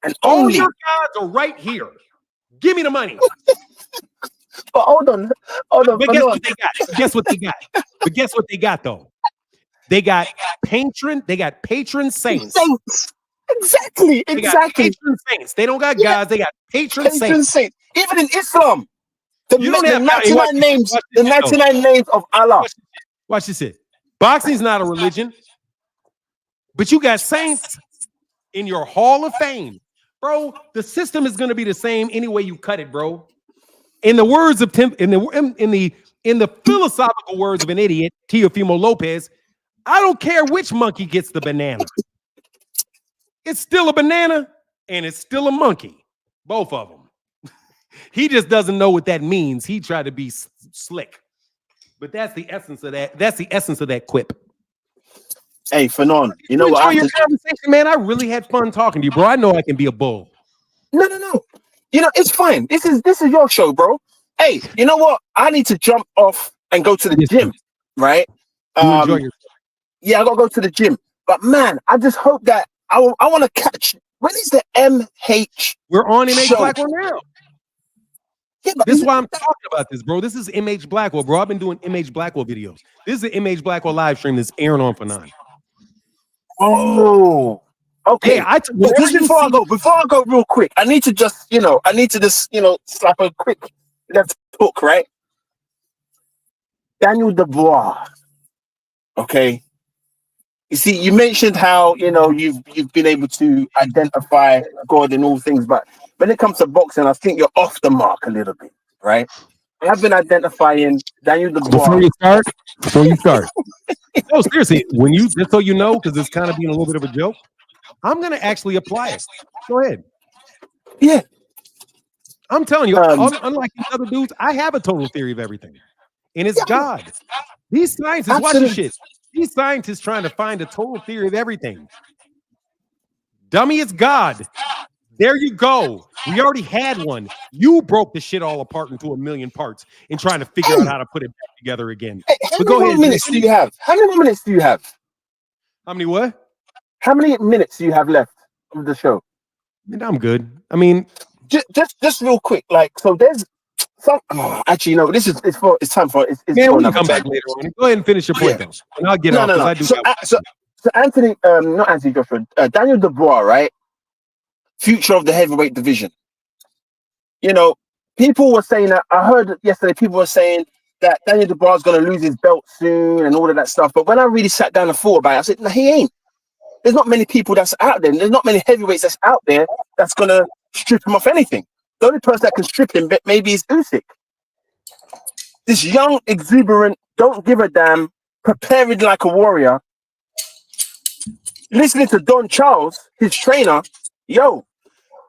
And all your gods are right here. Give me the money. But hold on. But guess what they got? But guess what they got though? They got patron saints. Exactly. They got patron saints. They don't got gods, they got patron saints. Even in Islam, the 99 names of Allah. Watch this shit. Boxing's not a religion, but you got saints in your hall of fame. Bro, the system is going to be the same any way you cut it, bro. In the words of in the philosophical words of an idiot, Teofimo Lopez, I don't care which monkey gets the banana. It's still a banana and it's still a monkey. Both of them. He just doesn't know what that means. He tried to be slick. But that's the essence of that. That's the essence of that quip. Hey, Fanon, you know what? Your conversation, man. I really had fun talking to you, bro. I know I can be a bull. No. You know, it's fine. This is your show, bro. Hey, you know what? I need to jump off and go to the gym, right? Enjoy yourself. Yeah, I gotta go to the gym. But man, I just hope that I want to catch. When is the MH? We're on MH Blackwell now. Yeah, this is why I'm talking about this, bro. This is MH Blackwell, bro. I've been doing MH Blackwell videos. This is an MH Blackwell live stream that's airing on Fanon. Oh, okay. Yeah, before I go real quick, I need to just slap a quick left hook, right? Daniel Dubois. Okay. You see, you mentioned how you've been able to identify God in all things, but when it comes to boxing, I think you're off the mark a little bit, right? I've been identifying Daniel Dubois. Before you start. No, seriously, just so you know, because it's kind of being a little bit of a joke, I'm gonna actually apply it. Go ahead. Yeah. I'm telling you, unlike these other dudes, I have a total theory of everything. And it's God. These scientists, watch this shit. These scientists trying to find a total theory of everything. Dummy, it's God. There you go. We already had one. You broke the shit all apart into a million parts in trying to figure out how to put it back together again. Hey, how many more minutes do you have? How many more minutes do you have? How many what? How many minutes do you have left of the show? I'm good. I mean, just real quick. Like, so there's some. Oh, actually, no. It's time for it's. Man, we'll come back later on. Go ahead and finish your point, though, and I'll get off. No. I do so Anthony, not Anthony Joshua, Daniel Dubois, right? Future of the heavyweight division. People were saying that. I heard yesterday people were saying that Daniel Dubois is going to lose his belt soon and all of that stuff. But when I really sat down and thought about it, I said, no, he ain't. There's not many people that's out there. There's not many heavyweights that's out there that's going to strip him off anything. The only person that can strip him maybe is Usyk. This young, exuberant, don't give a damn, preparing like a warrior. Listening to Don Charles, his trainer, yo,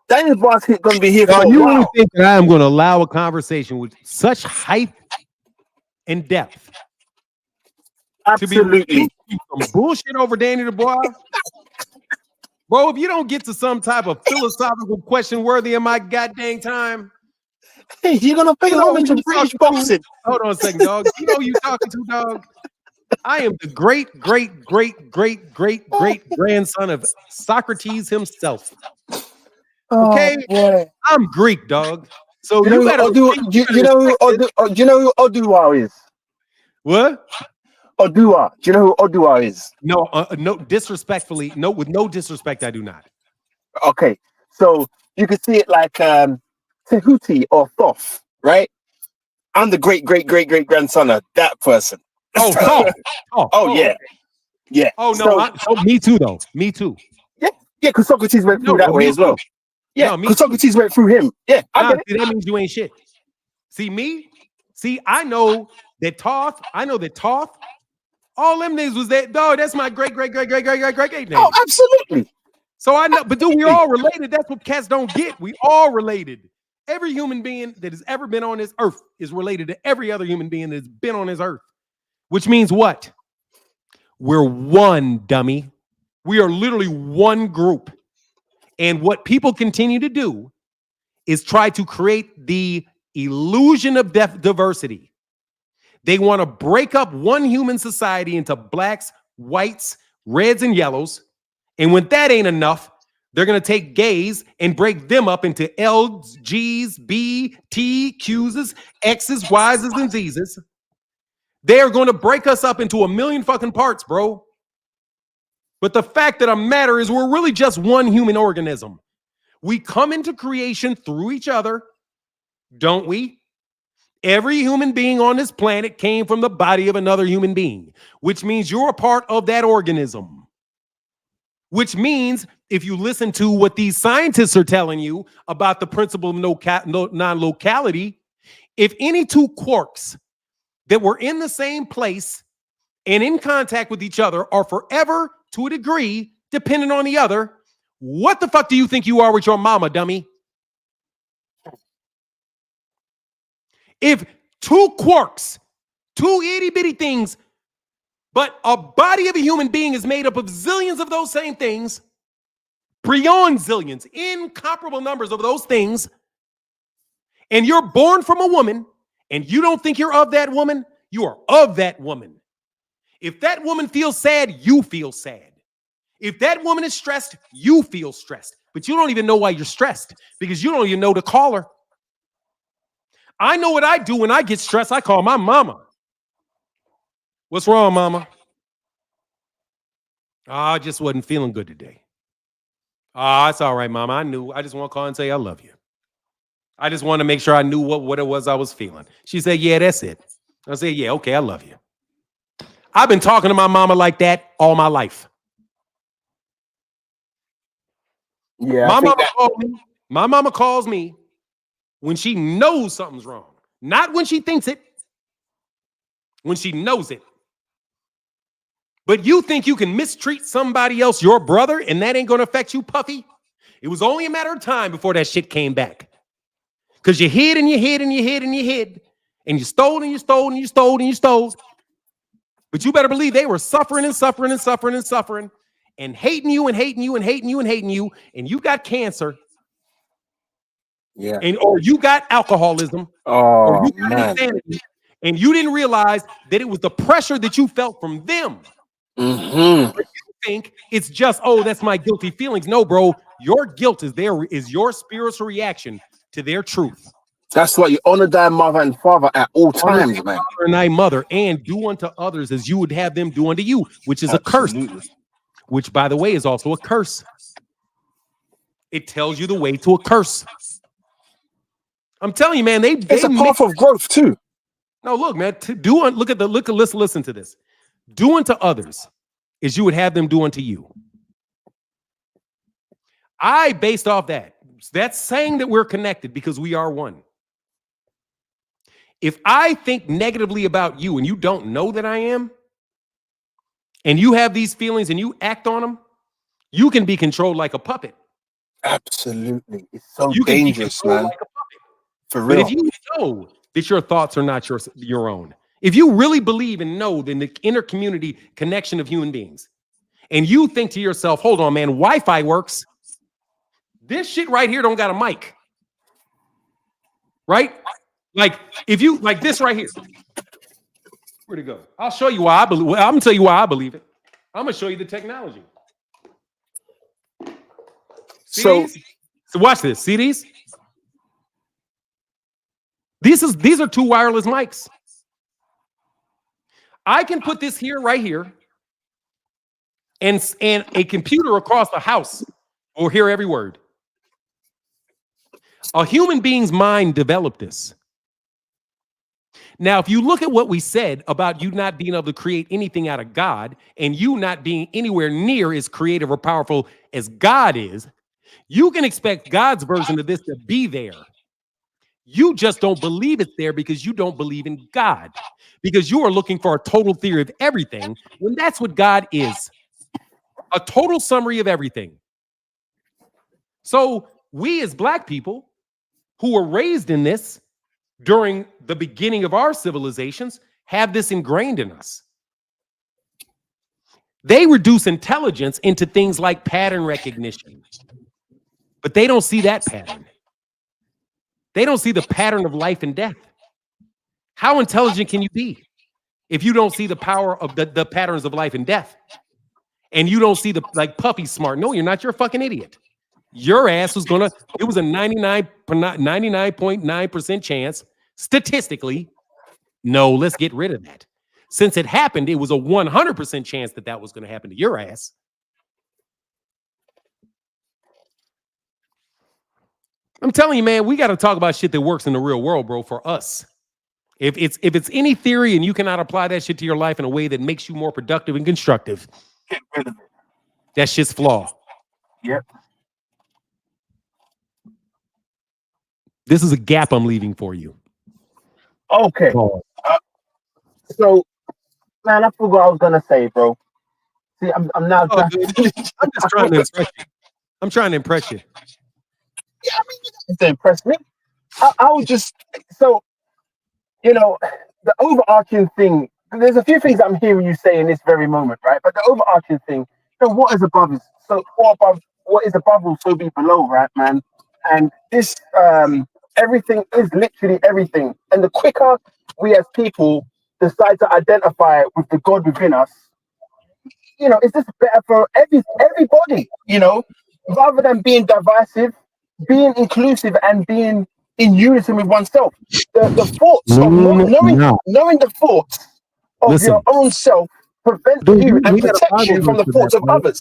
Daniel Dubois going to be here for a You while. really think that I am going to allow a conversation with such height and depth Absolutely. to be some bullshit over Daniel Dubois? Bro, if you don't get to some type of philosophical question worthy of my goddamn time, hey, you're going to pay homage to British boxing. Hold on a second, dog. You know who you talking to, dog? I am the great grandson of Socrates himself. Okay, I'm Greek, dog. So you know who Oduwa is? What? Oduwa. Do you know who Oduwa is? No, no, disrespectfully, no, with no disrespect, I do not. Okay, so you can see it like Tehuti or Thoth, right? I'm the great grandson of that person. Oh, yeah. Oh no, me too, though. Me too. Yeah, because Socrates went through that way as well. Yeah, because Socrates went through him. Yeah, I get it. That means you ain't shit. I know that Thoth. All them niggas was that, dog. That's my great name. Oh, absolutely. So I know, but dude, we all related. That's what cats don't get. We all related. Every human being that has ever been on this earth is related to every other human being that's been on this earth. Which means what? We're one, dummy. We are literally one group. And what people continue to do is try to create the illusion of diversity. They want to break up one human society into blacks, whites, reds, and yellows. And when that ain't enough, they're going to take gays and break them up into L's, G's, B, T, Q's, X's, Y's, and Z's. They are going to break us up into a million fucking parts, bro. But the fact of the matter is we're really just one human organism. We come into creation through each other, don't we? Every human being on this planet came from the body of another human being, which means you're a part of that organism. Which means if you listen to what these scientists are telling you about the principle of non-locality, if any two quarks that were in the same place and in contact with each other are forever, to a degree, dependent on the other, what the fuck do you think you are with your mama, dummy? If two quarks, two itty bitty things, but a body of a human being is made up of zillions of those same things, beyond zillions, incomparable numbers of those things, and you're born from a woman, and you don't think you're of that woman, you are of that woman. If that woman feels sad, you feel sad. If that woman is stressed, you feel stressed. But you don't even know why you're stressed because you don't even know to call her. I know what I do when I get stressed. I call my mama. What's wrong, mama? I just wasn't feeling good today. It's all right, mama. I knew. I just want to call and say I love you. I just want to make sure I knew what it was I was feeling. She said, yeah, that's it. I said, yeah, okay, I love you. I've been talking to my mama like that all my life. Yeah, my mama calls me when she knows something's wrong. Not when she thinks it. When she knows it. But you think you can mistreat somebody else, your brother, and that ain't going to affect you, Puffy? It was only a matter of time before that shit came back. Because you hid and you hid and you hid and you hid. And you stole and you stole and you stole and you stole. But you better believe they were suffering and suffering and suffering and suffering and hating you and hating you and hating you and hating you. And you got cancer. Yeah. Or you got alcoholism. Or you got insanity. And you didn't realize that it was the pressure that you felt from them. Mm-hmm. But you think it's just, that's my guilty feelings. No, bro. Your guilt is your spiritual reaction to their truth. That's why you honor thy mother and father at all times, man. Honor thy mother and do unto others as you would have them do unto you, which is a curse. Which, by the way, is also a curse. It tells you the way to a curse. I'm telling you, man, it's a path of growth too. No, look, man, listen to this. Do unto others as you would have them do unto you. I based off that. That's saying that we're connected because we are one. If I think negatively about you and you don't know that I am, and you have these feelings and you act on them, you can be controlled like a puppet. Absolutely. It's so You can be dangerous, controlled man. like a puppet. For But real. if you know that your thoughts are not your own, if you really believe and know in the inner community connection of human beings, and you think to yourself, hold on, man, Wi-Fi works. This shit right here don't got a mic. Right? Like, if you, like this right here. Where'd it go? I'll show you why I believe. Well, I'm going to tell you why I believe it. I'm going to show you the technology. See these? So watch this. See these? These are two wireless mics. I can put this here, right here, and a computer across the house will hear every word. A human being's mind developed this. Now, if you look at what we said about you not being able to create anything out of God and you not being anywhere near as creative or powerful as God is, you can expect God's version of this to be there. You just don't believe it's there because you don't believe in God, because you are looking for a total theory of everything when that's what God is, a total summary of everything. So we as Black people who were raised in this during the beginning of our civilizations have this ingrained in us. They reduce intelligence into things like pattern recognition, but they don't see that pattern. They don't see the pattern of life and death. How intelligent can you be if you don't see the power of the patterns of life and death? And you don't see the, like, Puffy smart. No, you're not. You're a fucking idiot. Your ass was gonna, it was a 99.9% chance, statistically. No, let's get rid of that. Since it happened, it was a 100% chance that that was going to happen to your ass. I'm telling you, man, we got to talk about shit that works in the real world, bro, for us. If it's any theory and you cannot apply that shit to your life in a way that makes you more productive and constructive, Get rid of it. that shit's flawed. Yep. This is a gap I'm leaving for you. Okay. So, man, I forgot what I was gonna say, bro. See, I'm now. Oh, dude, I'm just trying to impress you. I'm trying to impress you. Yeah, I mean, you don't have to impress me. I was just so, the overarching thing. There's a few things I'm hearing you say in this very moment, right? But the overarching thing, what is above is so what is above will so be below, right, man? And this, everything is literally everything. And the quicker we as people decide to identify with the God within us, it's just better for everybody, rather than being divisive, being inclusive and being in unison with oneself. The thoughts of knowing the thoughts of your own self prevents you and protects you from the thoughts of others.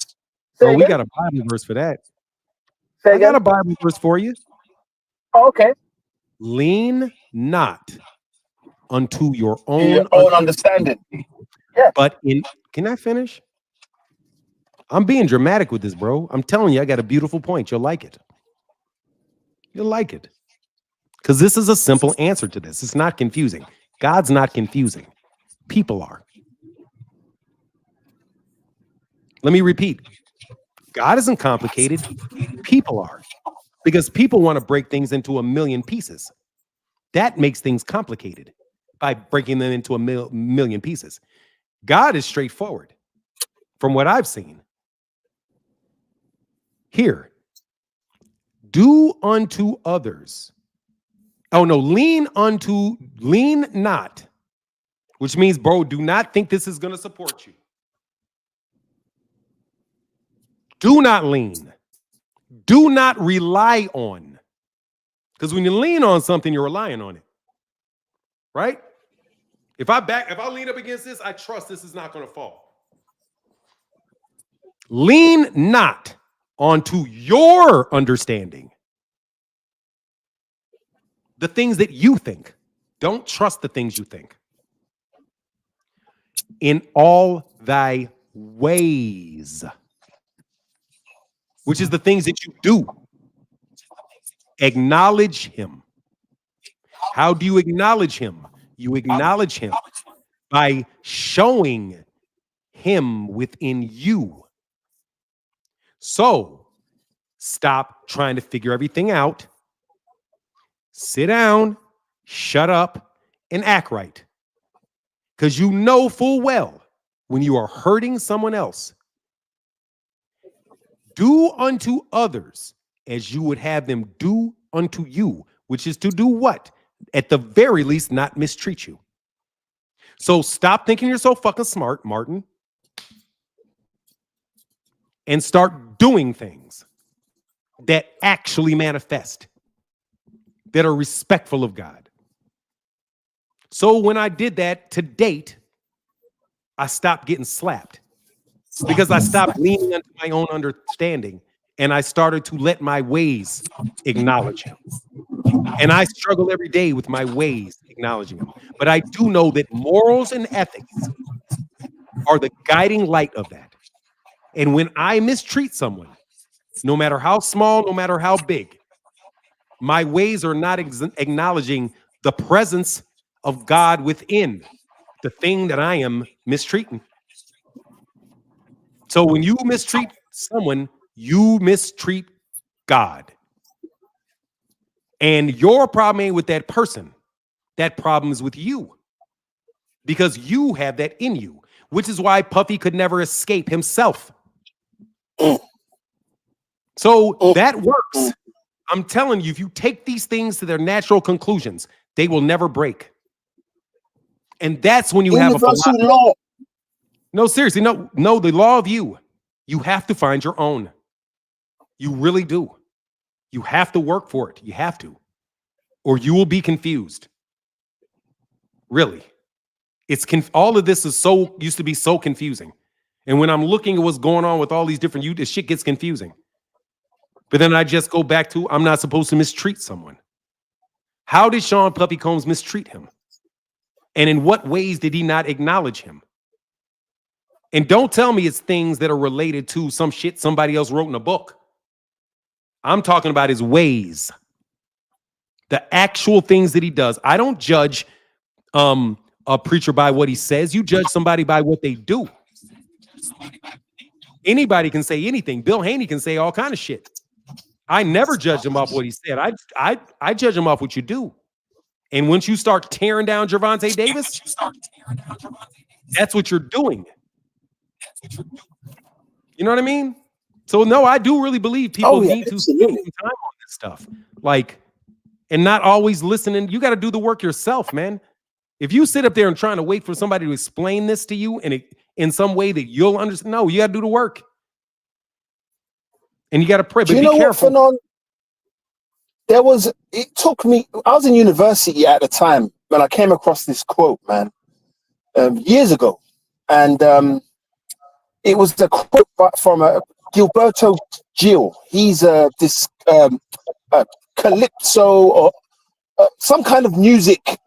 Bro, we got a Bible verse for that. I got a Bible verse for you. Oh, okay. Lean not unto your own, understanding. Yeah. But can I finish? I'm being dramatic with this, bro. I'm telling you, I got a beautiful point. You'll like it. You'll like it. Because this is a simple answer to this. It's not confusing. God's not confusing. People are. Let me repeat. God isn't complicated. People are. Because people want to break things into a million pieces. That makes things complicated by breaking them into a million pieces. God is straightforward from what I've seen. Here, do unto others. Oh no, lean not, which means, bro, do not think this is going to support you. Do not lean. Do not rely on. Because when you lean on something, you're relying on it. Right? If I lean up against this, I trust this is not going to fall. Lean not onto your understanding. The things that you think. Don't trust the things you think. In all thy ways, which is the things that you do. Acknowledge him. How do you acknowledge him? You acknowledge him by showing him within you. So stop trying to figure everything out. Sit down, shut up, and act right. Because you know full well when you are hurting someone else, do unto others as you would have them do unto you, which is to do what? At the very least, not mistreat you. So stop thinking you're so fucking smart, Martin, and start doing things that actually manifest, that are respectful of God. So when I did that to date, I stopped getting slapped because I stopped leaning into my own understanding and I started to let my ways acknowledge him. And I struggle every day with my ways acknowledging him. But I do know that morals and ethics are the guiding light of that. And when I mistreat someone, no matter how small, no matter how big, my ways are not acknowledging the presence of God within the thing that I am mistreating. So when you mistreat someone, you mistreat God. And your problem ain't with that person. That problem is with you. Because you have that in you, which is why Puffy could never escape himself. So that works. I'm telling you, if you take these things to their natural conclusions, they will never break. And that's when you have a philosophy. law. No, seriously, no, the law of you. You have to find your own. You really do. You have to work for it. You have to. Or you will be confused. Really. All of this is used to be so confusing. And when I'm looking at what's going on with all these different this shit gets confusing. But then I just go back to, I'm not supposed to mistreat someone. How did Sean Puffy Combs mistreat him? And in what ways did he not acknowledge him? And don't tell me it's things that are related to some shit somebody else wrote in a book. I'm talking about his ways. The actual things that he does. I don't judge a preacher by what he says. You judge somebody by what they do. Anybody can say anything. Bill Haney can say all kind of shit. I never judge him off what he said. I judge him off what you do. And once you start tearing down Gervonta Davis, that's what you're doing. You know what I mean? So no, I do really believe people need to spend some time on this stuff. Like, and not always listening. You got to do the work yourself, man. If you sit up there and trying to wait for somebody to explain this to you in some way that you'll understand, no, you got to do the work. And you got to pray, but be careful. It took me, I was in university at the time when I came across this quote, man, years ago. And it was a quote from Gilberto Gil. He's this calypso or some kind of music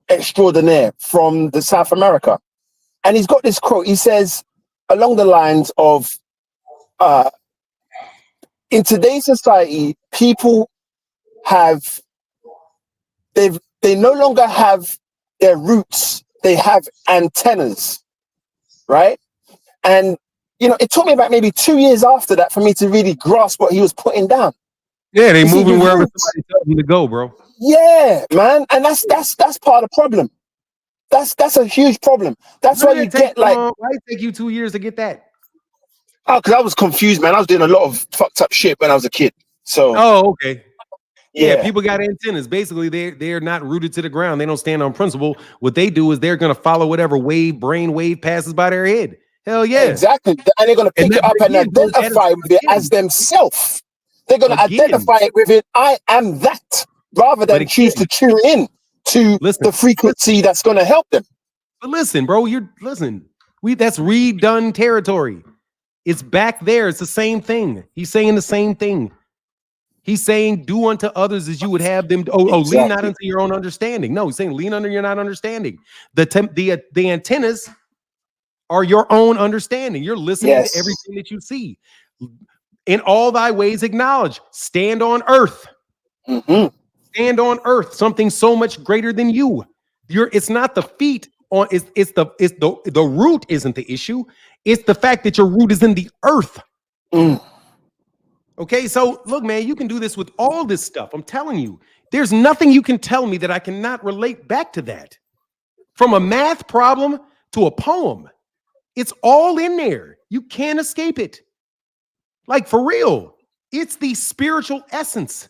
extraordinaire from the South America. And he's got this quote. He says along the lines of, in today's society, people they no longer have their roots, they have antennas, right? And it took me about maybe 2 years after that for me to really grasp what he was putting down. Yeah, they moving wherever somebody tells them to go, bro. Yeah, man, and that's part of the problem. That's a huge problem. That's why you get like. Why did it take you 2 years to get that? Oh, because I was confused, man. I was doing a lot of fucked up shit when I was a kid. So. Oh, okay. Yeah, people got antennas. Basically, they're not rooted to the ground. They don't stand on principle. What they do is they're gonna follow whatever brain wave passes by their head. Hell yeah, exactly. And they're gonna pick it up and identify with it as themselves. They're gonna identify it with it. I am that, rather than choose to tune in to the frequency that's gonna help them. But listen, bro, that's redone territory. It's back there. It's the same thing. He's saying the same thing. He's saying, do unto others as you would have them. Lean not into your own understanding. No, he's saying lean under your not understanding. The antennas are your own understanding. You're listening to everything that you see. In all thy ways acknowledge. Stand on earth. Stand on earth, something so much greater than you. It's not the feet on it's the root isn't the issue. It's the fact that your root is in the earth. Okay, so look, man, you can do this with all this stuff. I'm telling you, there's nothing you can tell me that I cannot relate back to that. From a math problem to a poem, it's all in there. You can't escape it. Like, for real, it's the spiritual essence.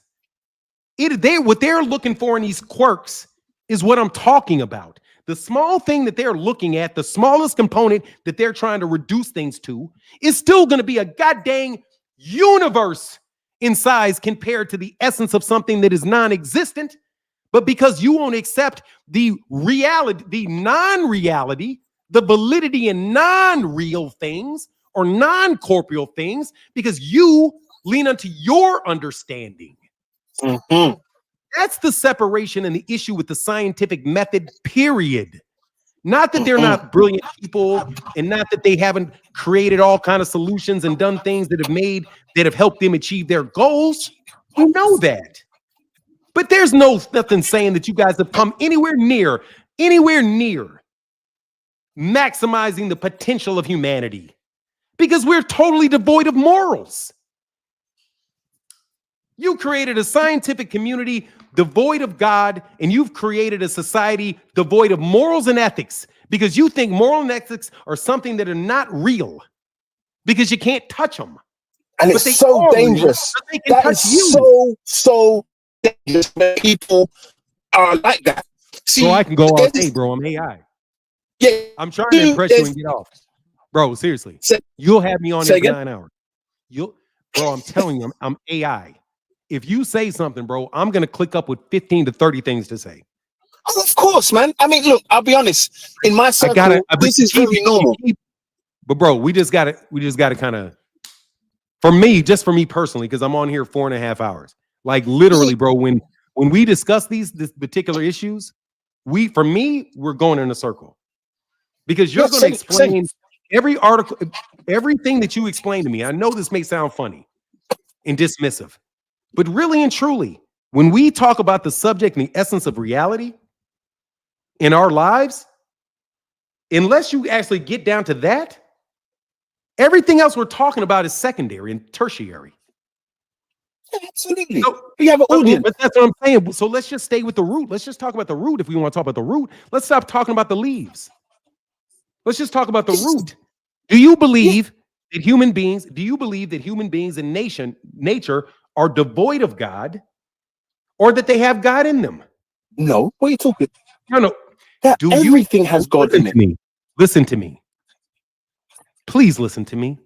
What they're looking for in these quirks is what I'm talking about. The small thing that they're looking at, the smallest component that they're trying to reduce things to, is still going to be a goddamn universe in size compared to the essence of something that is non-existent. But because you won't accept the reality, the non-reality, the validity in non-real things or non-corporeal things, because you lean onto your understanding. That's the separation and the issue with the scientific method, period. Not that they're not brilliant people, and not that they haven't created all kind of solutions and done things that have helped them achieve their goals. We know that. But there's nothing saying that you guys have come anywhere near maximizing the potential of humanity, because we're totally devoid of morals. You created a scientific community devoid of God, and you've created a society devoid of morals and ethics, because you think moral and ethics are something that are not real because you can't touch them. And it's so dangerous. That is so dangerous when people are like that. See, so I can go all day, bro. I'm AI. Yeah, I'm trying to impress you and get off. Bro, seriously. You'll have me on here for 9 hours. Bro, I'm telling you, I'm AI. If you say something, bro, I'm going to click up with 15 to 30 things to say. Oh, of course, man. I mean, look, I'll be honest. In my circle, this is very normal. But bro, we just got to kind of, for me personally, because I'm on here 4.5 hours. Like, literally, bro, when we discuss these particular issues, we're going in a circle. Because you're going to explain every article, everything that you explain to me. I know this may sound funny and dismissive, but really and truly, when we talk about the subject and the essence of reality in our lives, unless you actually get down to that, everything else we're talking about is secondary and tertiary. Absolutely. So, you have an audience. But that's what I'm saying. So let's just stay with the root. Let's just talk about the root. If we want to talk about the root, let's stop talking about the leaves. Let's just talk about the root. Do you believe that human beings in nature are devoid of God, or that they have God in them? No. What are you talking? No. Everything has God in it. Listen to me. Please listen to me.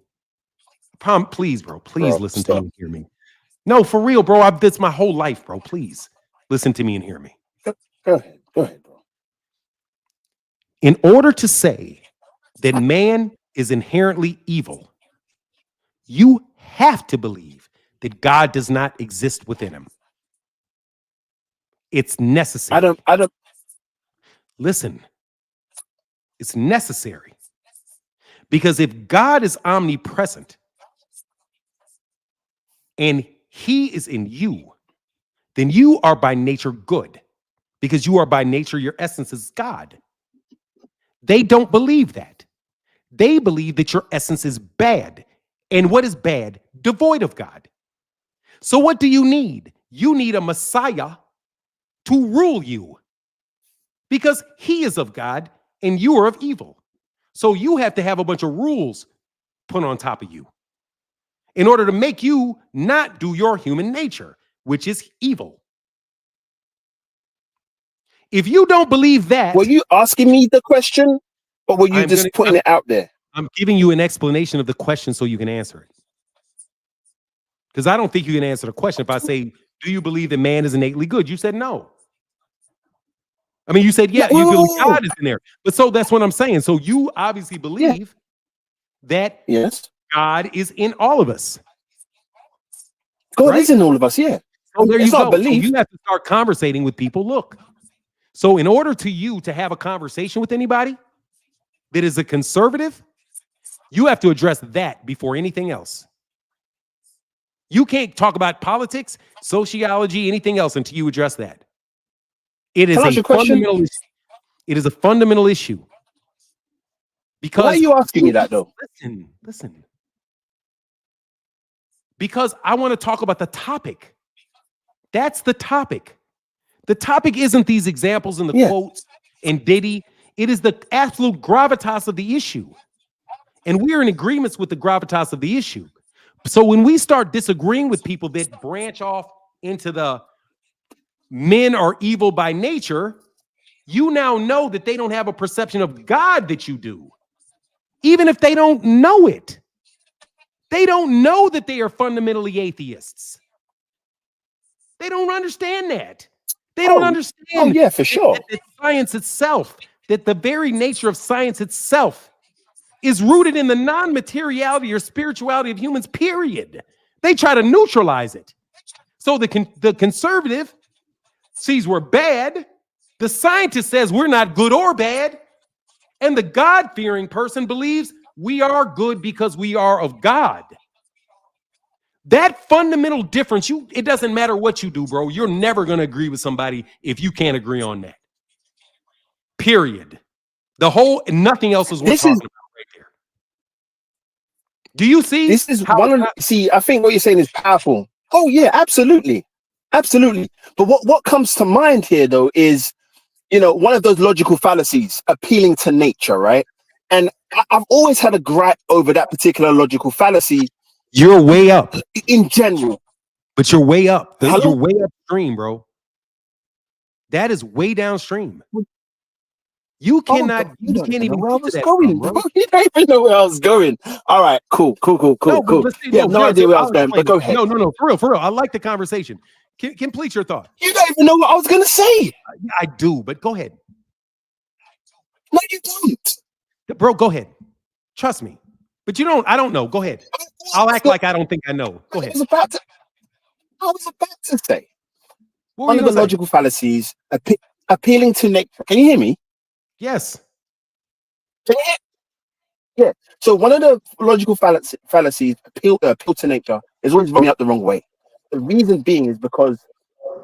Please, bro. Please listen to me and hear me. No, for real, bro. That's my whole life, bro. Please listen to me and hear me. Go ahead, bro. In order to say that man is inherently evil, you have to believe that God does not exist within him. It's necessary. I don't. Listen, it's necessary. Because if God is omnipresent and he is in you, then you are by nature good, because you are by nature, your essence is God. They don't believe that. They believe that your essence is bad. And what is bad? Devoid of God. So what do you need? You need a Messiah to rule you, because he is of God and you are of evil. So you have to have a bunch of rules put on top of you in order to make you not do your human nature, which is evil. If you don't believe that... Were you asking me the question, or were you just putting it out there? I'm giving you an explanation of the question so you can answer it. Because I don't think you can answer the question if I say, do you believe that man is innately good? You said no. I mean, you said, yeah, you believe God is in there. But so that's what I'm saying. So you obviously believe that God is in all of us. God is in all of us, yeah. So there you go. So you have to start conversating with people. Look, so in order to you to have a conversation with anybody that is a conservative, you have to address that before anything else. You can't talk about politics, sociology, anything else until you address that. It is Can I ask you a a question? fundamental. It is a fundamental issue. Because Why are you asking me that though? Listen. Because I want to talk about the topic. That's the topic. The topic isn't these examples and the quotes and Diddy. It is the absolute gravitas of the issue. And we are in agreements with the gravitas of the issue. So when we start disagreeing with people that branch off into the men are evil by nature, you now know that they don't have a perception of God that you do. Even if they don't know it. They don't know that they are fundamentally atheists. They don't understand that. They don't understand. Oh yeah, for sure. That science itself, that the very nature of science itself is rooted in the non-materiality or spirituality of humans, period. They try to neutralize it. So the conservative sees we're bad. The scientist says we're not good or bad. And the God-fearing person believes we are good because we are of God. That fundamental difference, it doesn't matter what you do, bro. You're never going to agree with somebody if you can't agree on that. Period. Nothing else is worth talking about right there. Do you see? This is see, I think what you're saying is powerful. Oh yeah, absolutely. Absolutely. But what comes to mind here though is, one of those logical fallacies, appealing to nature, right? And I've always had a gripe over that particular logical fallacy. You're way up. In general. But you're way up. You're way upstream, bro. That is way downstream. You cannot, you can't even where I was going, bro. You don't even know where I was going. All right, cool. No, Yeah, no idea where I was going, but go ahead. No, for real. I like the conversation. Complete your thought. You don't even know what I was going to say. I do, but go ahead. No, you don't. Bro, go ahead. Trust me. But I don't know. Go ahead. I'll act like I don't think I know. Go ahead. I was about to say. One of the logical fallacies, appealing to nature. Can you hear me? Yes. Can you hear? Yeah. So one of the logical fallacies, appeal to nature, is always running up the wrong way. The reason being is because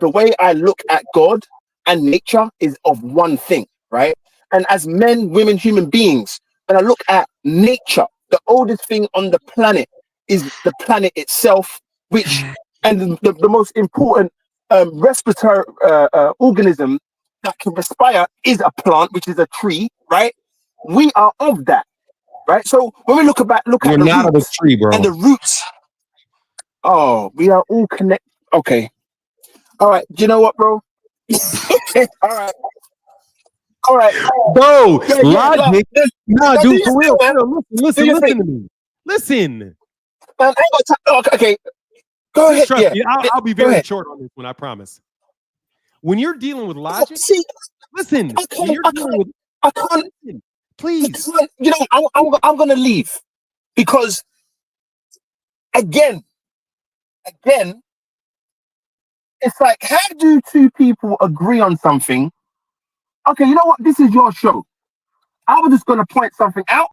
the way I look at God and nature is of one thing, right? And as men, women, human beings, when I look at nature, the oldest thing on the planet is the planet itself, which, and the most important respiratory organism that can respire is a plant, which is a tree, right? We are of that, right? So when we look at the not roots of a tree, bro. and the roots, we are all connected. Okay. All right. Do you know what, bro? Okay. All right. Bro, logic. No, dude, for real. Listen to me. Listen. Okay. Go ahead. Trust me, I'll be very ahead. short on this one, I promise. When you're dealing with logic, listen. I can't. Please. I'm going to leave because, again, it's like, how do two people agree on something? Okay, you know what? This is your show. I was just going to point something out.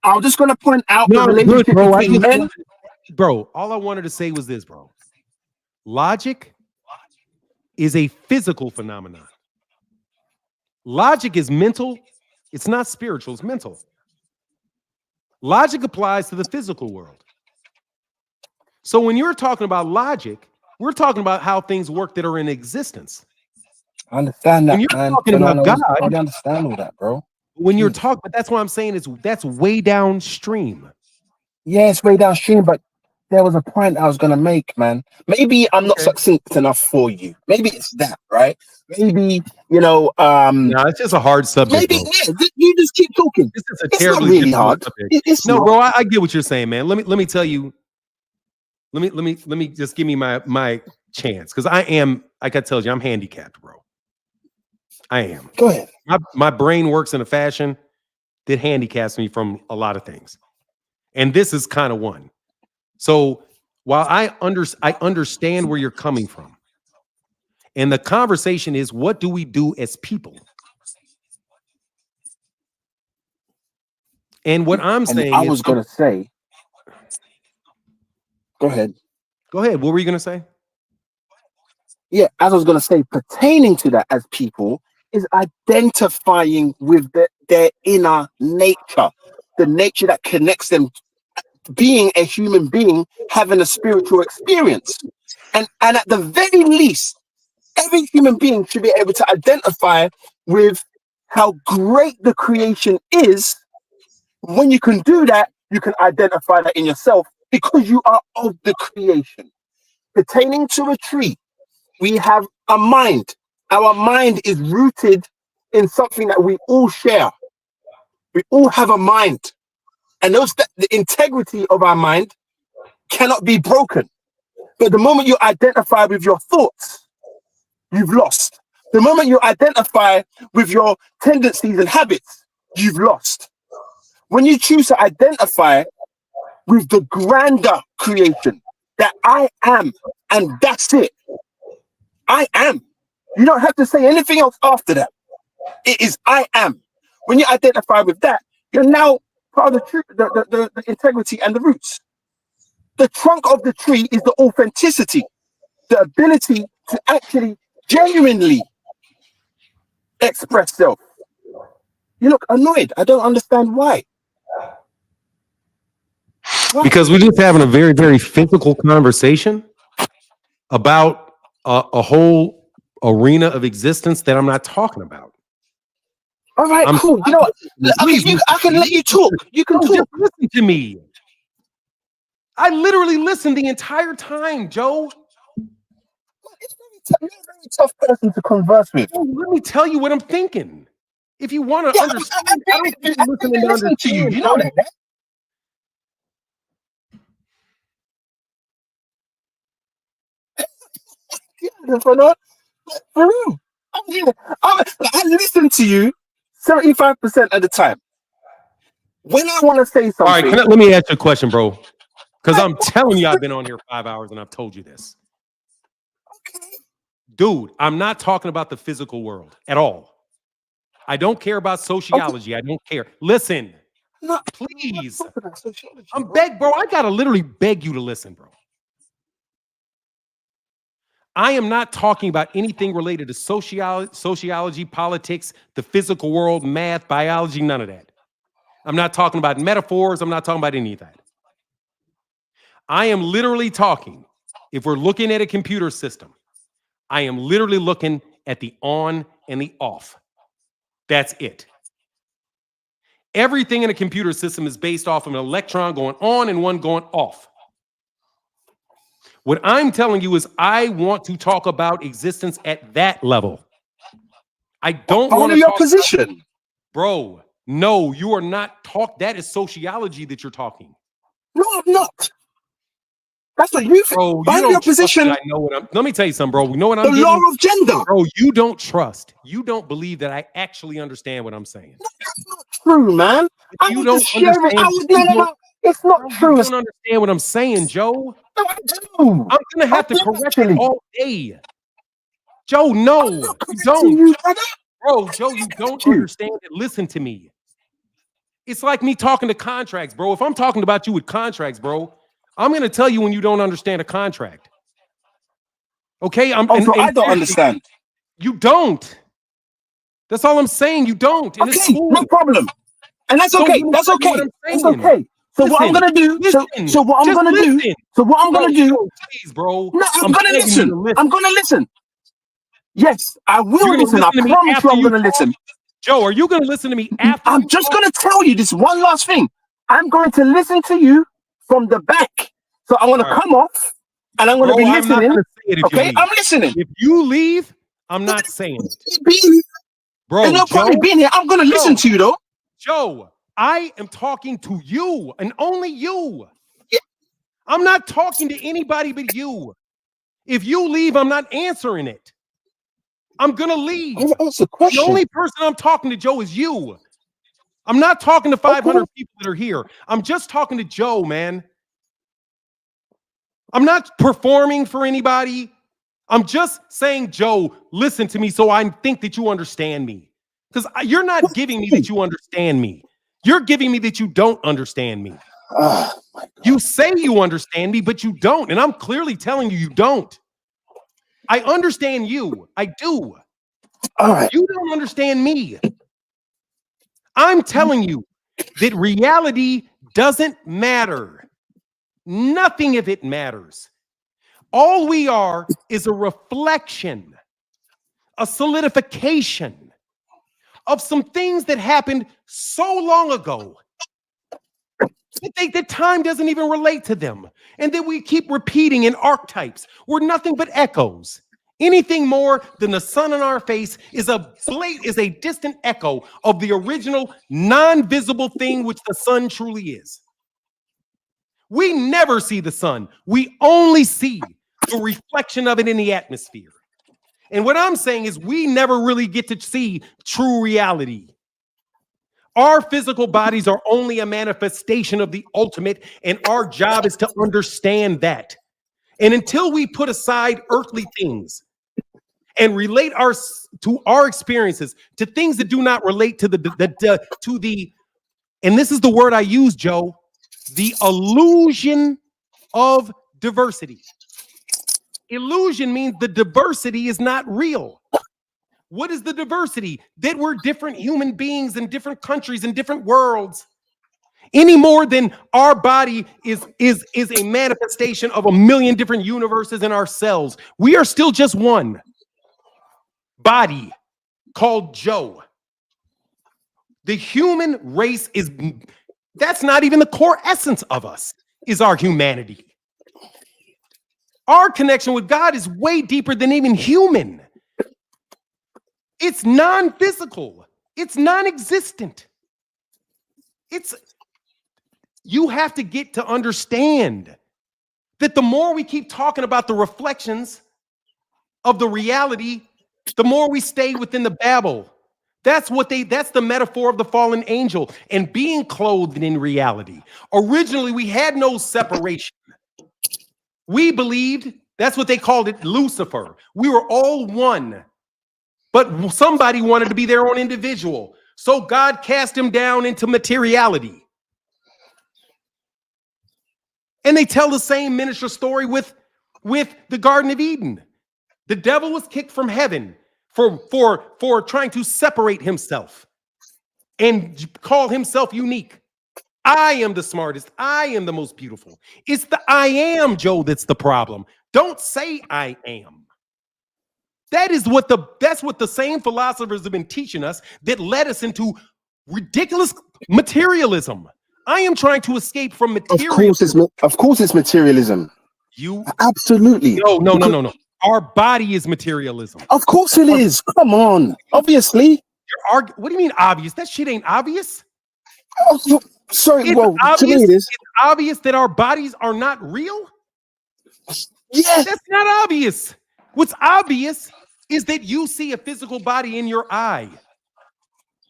The relationship between men. Bro, all I wanted to say was this, bro. Logic is a physical phenomenon. Logic is mental. It's not spiritual. It's mental. Logic applies to the physical world. So when you're talking about logic, we're talking about how things work that are in existence. I understand that, when you're man. talking about God, I understand all that, bro. When you're talking, but that's what I'm saying that's way downstream. Yeah, it's way downstream, but there was a point I was gonna make, man. Maybe I'm not succinct enough for you. Maybe it's that, right? Maybe no, it's just a hard subject. Maybe you just keep talking. This is a terribly really hard. No, bro, I get what you're saying, man. Let me tell you. Let me just give me my chance, because I am, like I told you, I'm handicapped, bro. I am. Go ahead. My brain works in a fashion that handicaps me from a lot of things, and this is kind of one. So while I understand where you're coming from, and the conversation is, what do we do as people? And what I'm saying I was gonna say, go ahead. Go ahead. What were you gonna say? Yeah, as I was going to say, pertaining to that as people is identifying with their inner nature, the nature that connects them, being a human being, having a spiritual experience. And at the very least, every human being should be able to identify with how great the creation is. When you can do that, you can identify that in yourself because you are of the creation. Pertaining to a tree, we have a mind. Our mind is rooted in something that we all share. We all have a mind. And the integrity of our mind cannot be broken. But the moment you identify with your thoughts, you've lost. The moment you identify with your tendencies and habits, you've lost. When you choose to identify with the grander creation, that I am, and that's it. I am. You don't have to say anything else after that. It is I am. When you identify with that, you're now part of the truth, the integrity and the roots. The trunk of the tree is the authenticity, the ability to actually genuinely express self. You look annoyed. I don't understand why. Because we're just having a very, very physical conversation about a whole arena of existence that I'm not talking about. All right, cool. You know what? I can let you talk. You can talk. Just listen to me. I literally listened the entire time, Joe. You're a very tough person to converse with. Let me tell you what I'm thinking. If you want to understand, I don't think you're listening to you. You know that. For real. I listen to you 75% of the time. When I want to say something. All right, let me ask you a question, bro. Because I'm telling you, I've been on here 5 hours and I've told you this. Okay. Dude, I'm not talking about the physical world at all. I don't care about sociology. Okay. I don't care. Listen, please. I'm bro. I gotta literally beg you to listen, bro. I am not talking about anything related to sociology, politics, the physical world, math, biology, none of that. I'm not talking about metaphors. I'm not talking about any of that. I am literally talking, if we're looking at a computer system, I am literally looking at the on and the off. That's it. Everything in a computer system is based off of an electron going on and one going off. What I'm telling you is I want to talk about existence at that level. I don't want to your position. Bro, no, you are not that is sociology that you're talking. No, I'm not. That's what you think. Bro, Find your position. I know what let me tell you something, bro. You know what I'm the law of gender. Bro, you don't trust. You don't believe that I actually understand what I'm saying. No, that's not true, man. You don't understand. It's not true. You don't understand what I'm saying, Joe. No, I do. I'm gonna have to correct it all day. Joe, no, you don't. Bro, Joe, you don't understand it. Listen to me. It's like me talking to contracts, bro. If I'm talking about you with contracts, bro, I'm gonna tell you when you don't understand a contract. Okay, I don't understand. You don't. That's all I'm saying. You don't. And okay, it's cool. No problem. And that's okay. That's okay. It's okay. So what I'm gonna do? So what I'm gonna do? So what I'm gonna do? Please, bro. No, I'm gonna listen. I'm gonna listen. Yes, I will listen. I promise you, I'm gonna listen. Joe, are you gonna listen to me after? I'm just gonna tell you this one last thing. I'm going to listen to you from the back. So I'm gonna come off, and I'm gonna be listening. Okay, I'm listening. If you leave, I'm not saying it. Bro, there's no problem being here. I'm gonna listen to you though. Joe, I am talking to you and only you. Yeah. I'm not talking to anybody but you. If you leave, I'm not answering it. I'm gonna leave. The only person I'm talking to, Joe, is you. I'm not talking to 500 people that are here. I'm just talking to Joe, man. I'm not performing for anybody. I'm just saying, Joe, listen to me so I think that you understand me. Because you're not giving me that you understand me. You're giving me that you don't understand me. Oh, my God. You say you understand me, but you don't. And I'm clearly telling you, you don't. I understand you. I do. All right. You don't understand me. I'm telling you that reality doesn't matter. Nothing of it matters. All we are is a reflection, a solidification of some things that happened so long ago that time doesn't even relate to them. And that we keep repeating in archetypes. We're nothing but echoes. Anything more than the sun on our face is a distant echo of the original non-visible thing which the sun truly is. We never see the sun. We only see the reflection of it in the atmosphere. And what I'm saying is we never really get to see true reality. Our physical bodies are only a manifestation of the ultimate, and our job is to understand that. And until we put aside earthly things and relate to our experiences to things that do not relate to the, and this is the word I use, Joe, the illusion of diversity. Illusion means the diversity is not real. What is the diversity? That we're different human beings in different countries and different worlds. Any more than our body is a manifestation of a million different universes in ourselves. We are still just one body called Joe. The human race that's not even the core essence of us, is our humanity. Our connection with God is way deeper than even human. It's non-physical. It's non-existent. You have to get to understand that the more we keep talking about the reflections of the reality, the more we stay within the babble. That's the metaphor of the fallen angel and being clothed in reality. Originally, we had no separation. We believed, that's what they called it, Lucifer. We were all one, but somebody wanted to be their own individual. So God cast him down into materiality. And they tell the same miniature story with the Garden of Eden. The devil was kicked from heaven for trying to separate himself and call himself unique. I am the smartest. I am the most beautiful. It's the I am, Joe, that's the problem. Don't say I am. That's what the same philosophers have been teaching us that led us into ridiculous materialism. I am trying to escape from materialism. Of course it's materialism. Absolutely. No. Our body is materialism. Of course it is. Come on. Obviously. What do you mean obvious? That shit ain't obvious. Oh, sorry. It's obvious that our bodies are not real. Yeah. That's not obvious. What's obvious is that you see a physical body in your eye.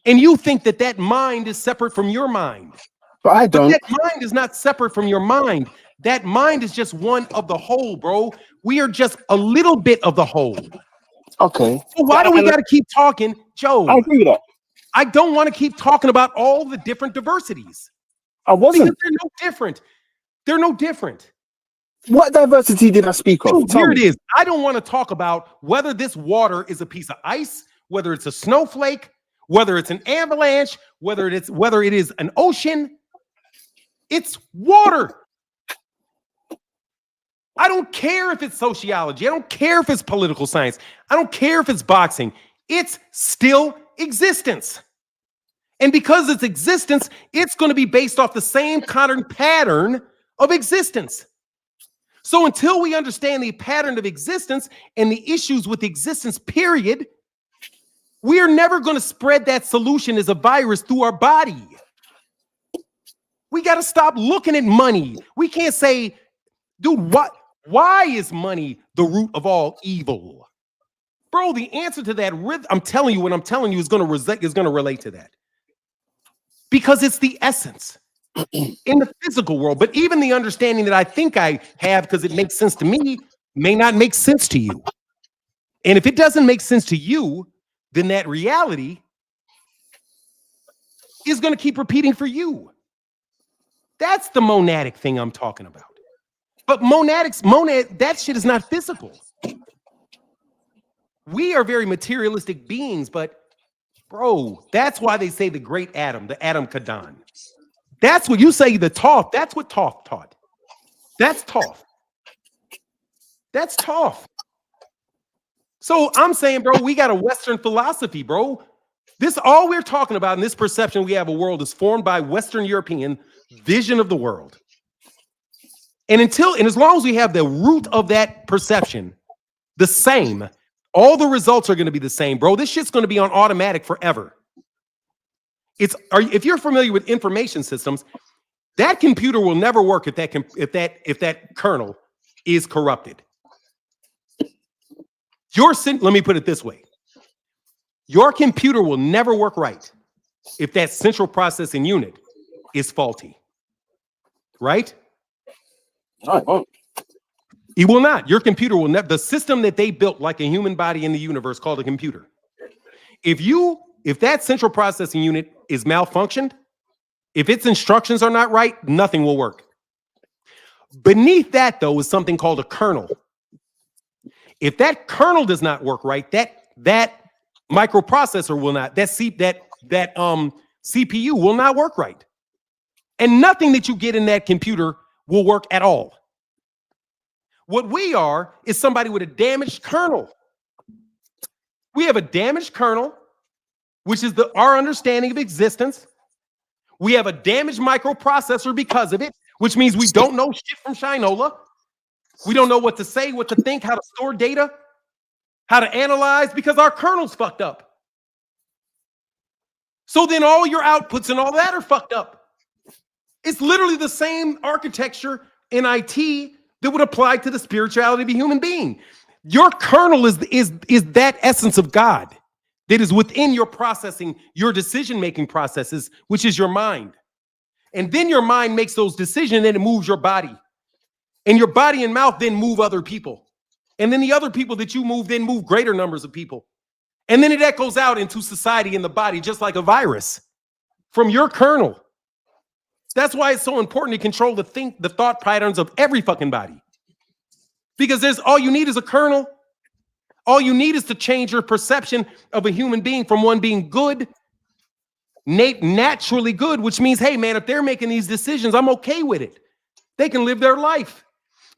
And you think that mind is separate from your mind. But I don't. But that mind is not separate from your mind. That mind is just one of the whole, bro. We are just a little bit of the whole. Okay. So why do we got to keep talking, Joe? I agree with that. I don't want to keep talking about all the different diversities. I wasn't. Because they're no different. They're no different. What diversity did I speak of? Dude, here it is. I don't want to talk about whether this water is a piece of ice, whether it's a snowflake, whether it's an avalanche, whether it is an ocean. It's water. I don't care if it's sociology. I don't care if it's political science. I don't care if it's boxing. It's still existence. And because it's existence, it's going to be based off the same pattern of existence. So until we understand the pattern of existence and the issues with existence, period, we are never going to spread that solution as a virus through our body. We got to stop looking at money. We can't say, dude, why is money the root of all evil? Bro, the answer to that, I'm telling you, what I'm telling you is going to relate to that. Because it's the essence in the physical world. But even the understanding that I think I have, because it makes sense to me, may not make sense to you. And if it doesn't make sense to you, then that reality is going to keep repeating for you. That's the monadic thing I'm talking about. But that shit is not physical. We are very materialistic beings, but bro, that's why they say the great Adam, the Adam Kadon. That's what you say, the Toph. That's what Toph taught. That's Toph. That's Toph. So I'm saying, bro, we got a Western philosophy, bro. This all we're talking about in this perception we have a world is formed by Western European vision of the world. And as long as we have the root of that perception the same, all the results are going to be the same, bro. This shit's going to be on automatic forever. If you're familiar with information systems, that computer will never work if that kernel is corrupted. Let me put it this way. Your computer will never work right if that central processing unit is faulty. Right? No, it won't. It will not. Your computer will never. The system that they built like a human body in the universe called a computer. If that central processing unit is malfunctioned, if its instructions are not right, nothing will work. Beneath that, though, is something called a kernel. If that kernel does not work right, that microprocessor will not. That CPU will not work right, and nothing that you get in that computer will work at all. What we are is somebody with a damaged kernel. We have a damaged kernel, which is our understanding of existence. We have a damaged microprocessor because of it, which means we don't know shit from Shinola. We don't know what to say, what to think, how to store data, how to analyze, because our kernel's fucked up. So then all your outputs and all that are fucked up. It's literally the same architecture in IT that would apply to the spirituality of a human being. Your kernel is that essence of God that is within your processing, your decision-making processes, which is your mind. And then your mind makes those decisions and it moves your body. And your body and mouth then move other people. And then the other people that you move then move greater numbers of people. And then it echoes out into society in the body, just like a virus from your kernel. That's why it's so important to control the thought patterns of every fucking body. Because all you need is a kernel. All you need is to change your perception of a human being from one being good, naturally good, which means, hey, man, if they're making these decisions, I'm okay with it. They can live their life.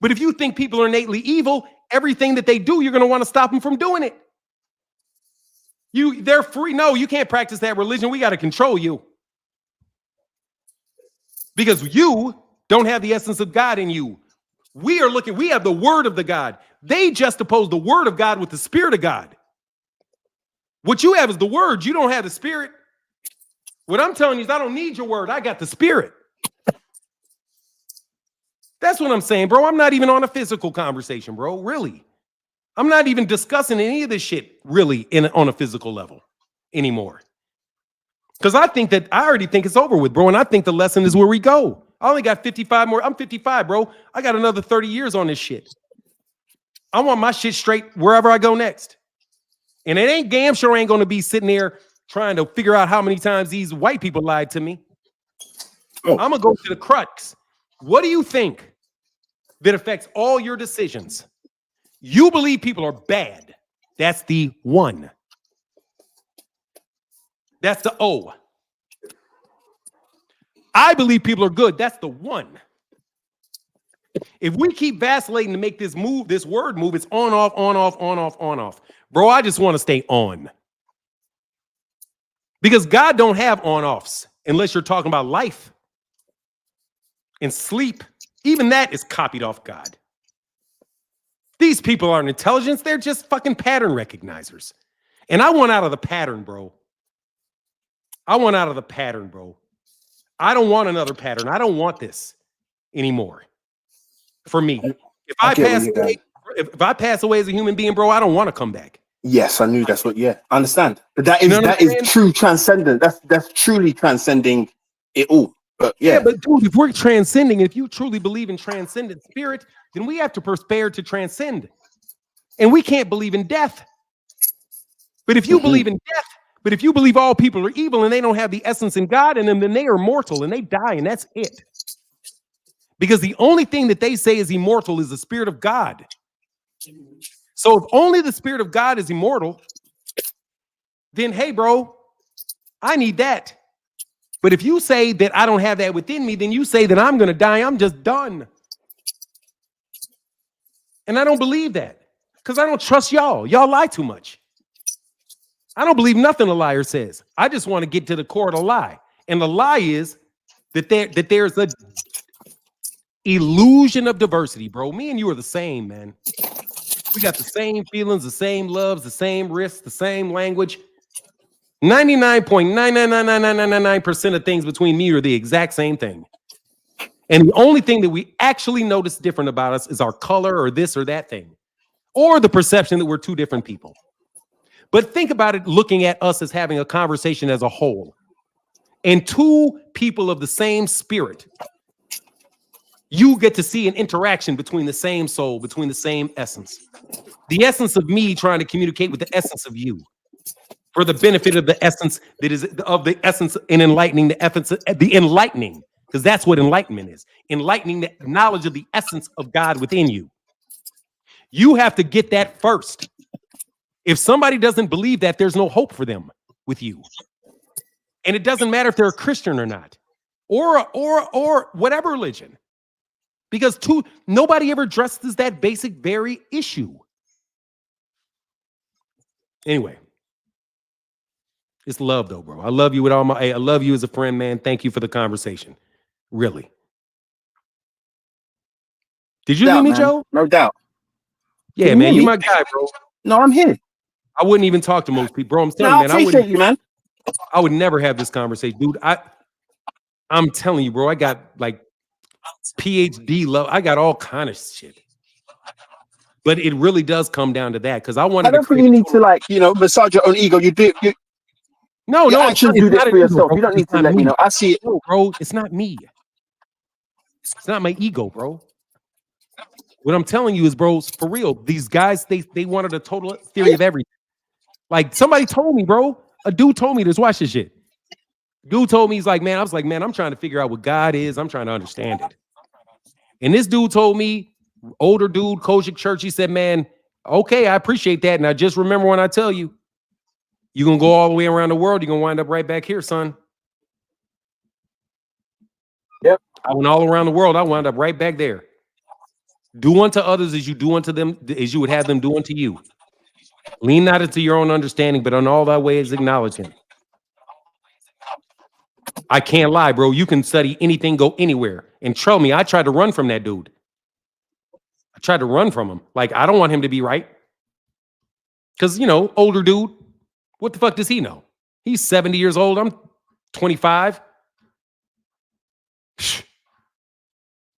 But if you think people are innately evil, everything that they do, you're going to want to stop them from doing it. They're free. No, you can't practice that religion. We got to control you. Because you don't have the essence of God in you. We have the word of the God. They juxtapose the word of God with the spirit of God. What you have is the word. You don't have the spirit. What I'm telling you is I don't need your word. I got the spirit. That's what I'm saying, bro. I'm not even on a physical conversation, bro. Really. I'm not even discussing any of this shit really on a physical level anymore. Because I already think it's over with, bro. And I think the lesson is where we go. I only got 55 more. I'm 55, bro. I got another 30 years on this shit. I want my shit straight wherever I go next. And it ain't damn sure ain't going to be sitting there trying to figure out how many times these white people lied to me. I'm going to go to the crux. What do you think that affects all your decisions? You believe people are bad. That's the one. That's the O. I believe people are good. That's the one. If we keep vacillating to make this word move, it's on, off, on, off, on, off, on, off. Bro, I just want to stay on. Because God don't have on-offs unless you're talking about life and sleep. Even that is copied off God. These people aren't intelligence. They're just fucking pattern recognizers. And I want out of the pattern, bro. I want out of the pattern, bro. I don't want another pattern. I don't want this anymore. For me. If I pass away as a human being, bro, I don't want to come back. Yes, I knew that's what. Yeah, I understand. But that is true transcendent. That's truly transcending it all. But yeah, but dude, if we're transcending, if you truly believe in transcendent spirit, then we have to prepare to transcend, and we can't believe in death. But if you believe in death, but if you believe all people are evil and they don't have the essence in God in them, then they are mortal and they die, and that's it. Because the only thing that they say is immortal is the Spirit of God. So if only the Spirit of God is immortal, then hey, bro, I need that. But if you say that I don't have that within me, then you say that I'm going to die. I'm just done. And I don't believe that because I don't trust y'all. Y'all lie too much. I don't believe nothing a liar says. I just want to get to the core of the lie. And the lie is that there's a illusion of diversity, bro. Me and you are the same, man. We got the same feelings, the same loves, the same risks, the same language. 99.9999999% of things between me are the exact same thing. And the only thing that we actually notice different about us is our color or this or that thing, or the perception that we're two different people. But think about it, looking at us as having a conversation as a whole. And two people of the same spirit, you get to see an interaction between the same soul, between the same essence. The essence of me trying to communicate with the essence of you for the benefit of the essence that is of the essence in enlightening the essence, the enlightening, because that's what enlightenment is. Enlightening the knowledge of the essence of God within you. You have to get that first. If somebody doesn't believe that, there's no hope for them with you. And it doesn't matter if they're a Christian or not, or whatever religion, because nobody ever addresses that basic very issue. Anyway, it's love though, bro. I love you with all my. I love you as a friend, man. Thank you for the conversation. Really. Did you leave me, man. Joe? No doubt. Yeah, Can you man. hear You're me? my guy, bro. No, I'm here. I wouldn't even talk to most people, bro. I'm No, telling I you, man. appreciate you, man. I would never have this conversation, dude. I'm telling you, bro. I got like PhD love. I got all kind of shit. But it really does come down to that because I wanted I don't to think create you need to, like, massage your own ego. You do. No, Your no, actions it's do this not for an ego, yourself. bro. You don't It's need to not let me. I see it. No, bro, it's not me. It's not my ego, bro. What I'm telling you is, bro, for real, these guys, they wanted a total theory of everything. Like somebody told me, bro, a dude told me this, watch this shit. Dude told me, he's like, man, I was like, man, I'm trying to figure out what God is. I'm trying to understand it. And this dude told me, older dude, Kojic Church, he said, man, okay, I appreciate that. And I just remember when I tell you, you're going to go all the way around the world. You're going to wind up right back here, son. Yep. I went all around the world. I wound up right back there. Do unto others as you do unto them, as you would have them do unto you. Lean not into your own understanding, but on all thy ways acknowledge him. I can't lie, bro. You can study anything, go anywhere. And trust me, I tried to run from that dude. I tried to run from him. Like, I don't want him to be right. Because, older dude, what the fuck does he know? He's 70 years old. I'm 25.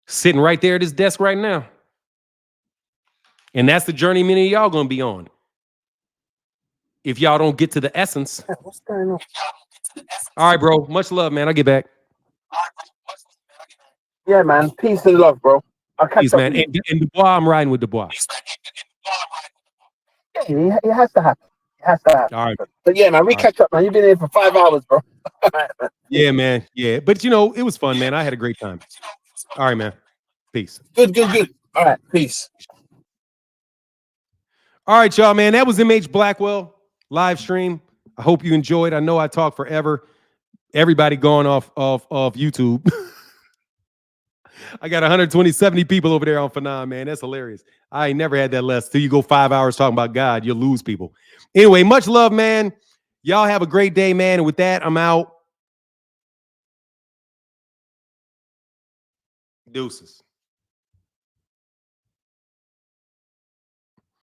Sitting right there at his desk right now. And that's the journey many of y'all going to be on. If y'all don't get to the essence. What's going on? All right, bro. Much love, man. I'll get back. Yeah, man. Peace and love, bro. I'll catch Peace, up man. with you. And Dubois, I'm riding with Dubois. Yeah, it has to happen. It has to happen. All right. But yeah, man, we catch up, man. You've been here for 5 hours, bro. Yeah, man. Yeah. But, it was fun, man. I had a great time. All right, man. Peace. Good. All right, peace. All right, y'all, man. That was MH Blackwell live stream. I hope you enjoyed. I know I talked forever. Everybody going off YouTube. I got 170 people over there on Fanon, man. That's hilarious. I ain't never had that less. Till you go 5 hours talking about God, you'll lose people. Anyway, much love, man. Y'all have a great day, man. And with that, I'm out. Deuces.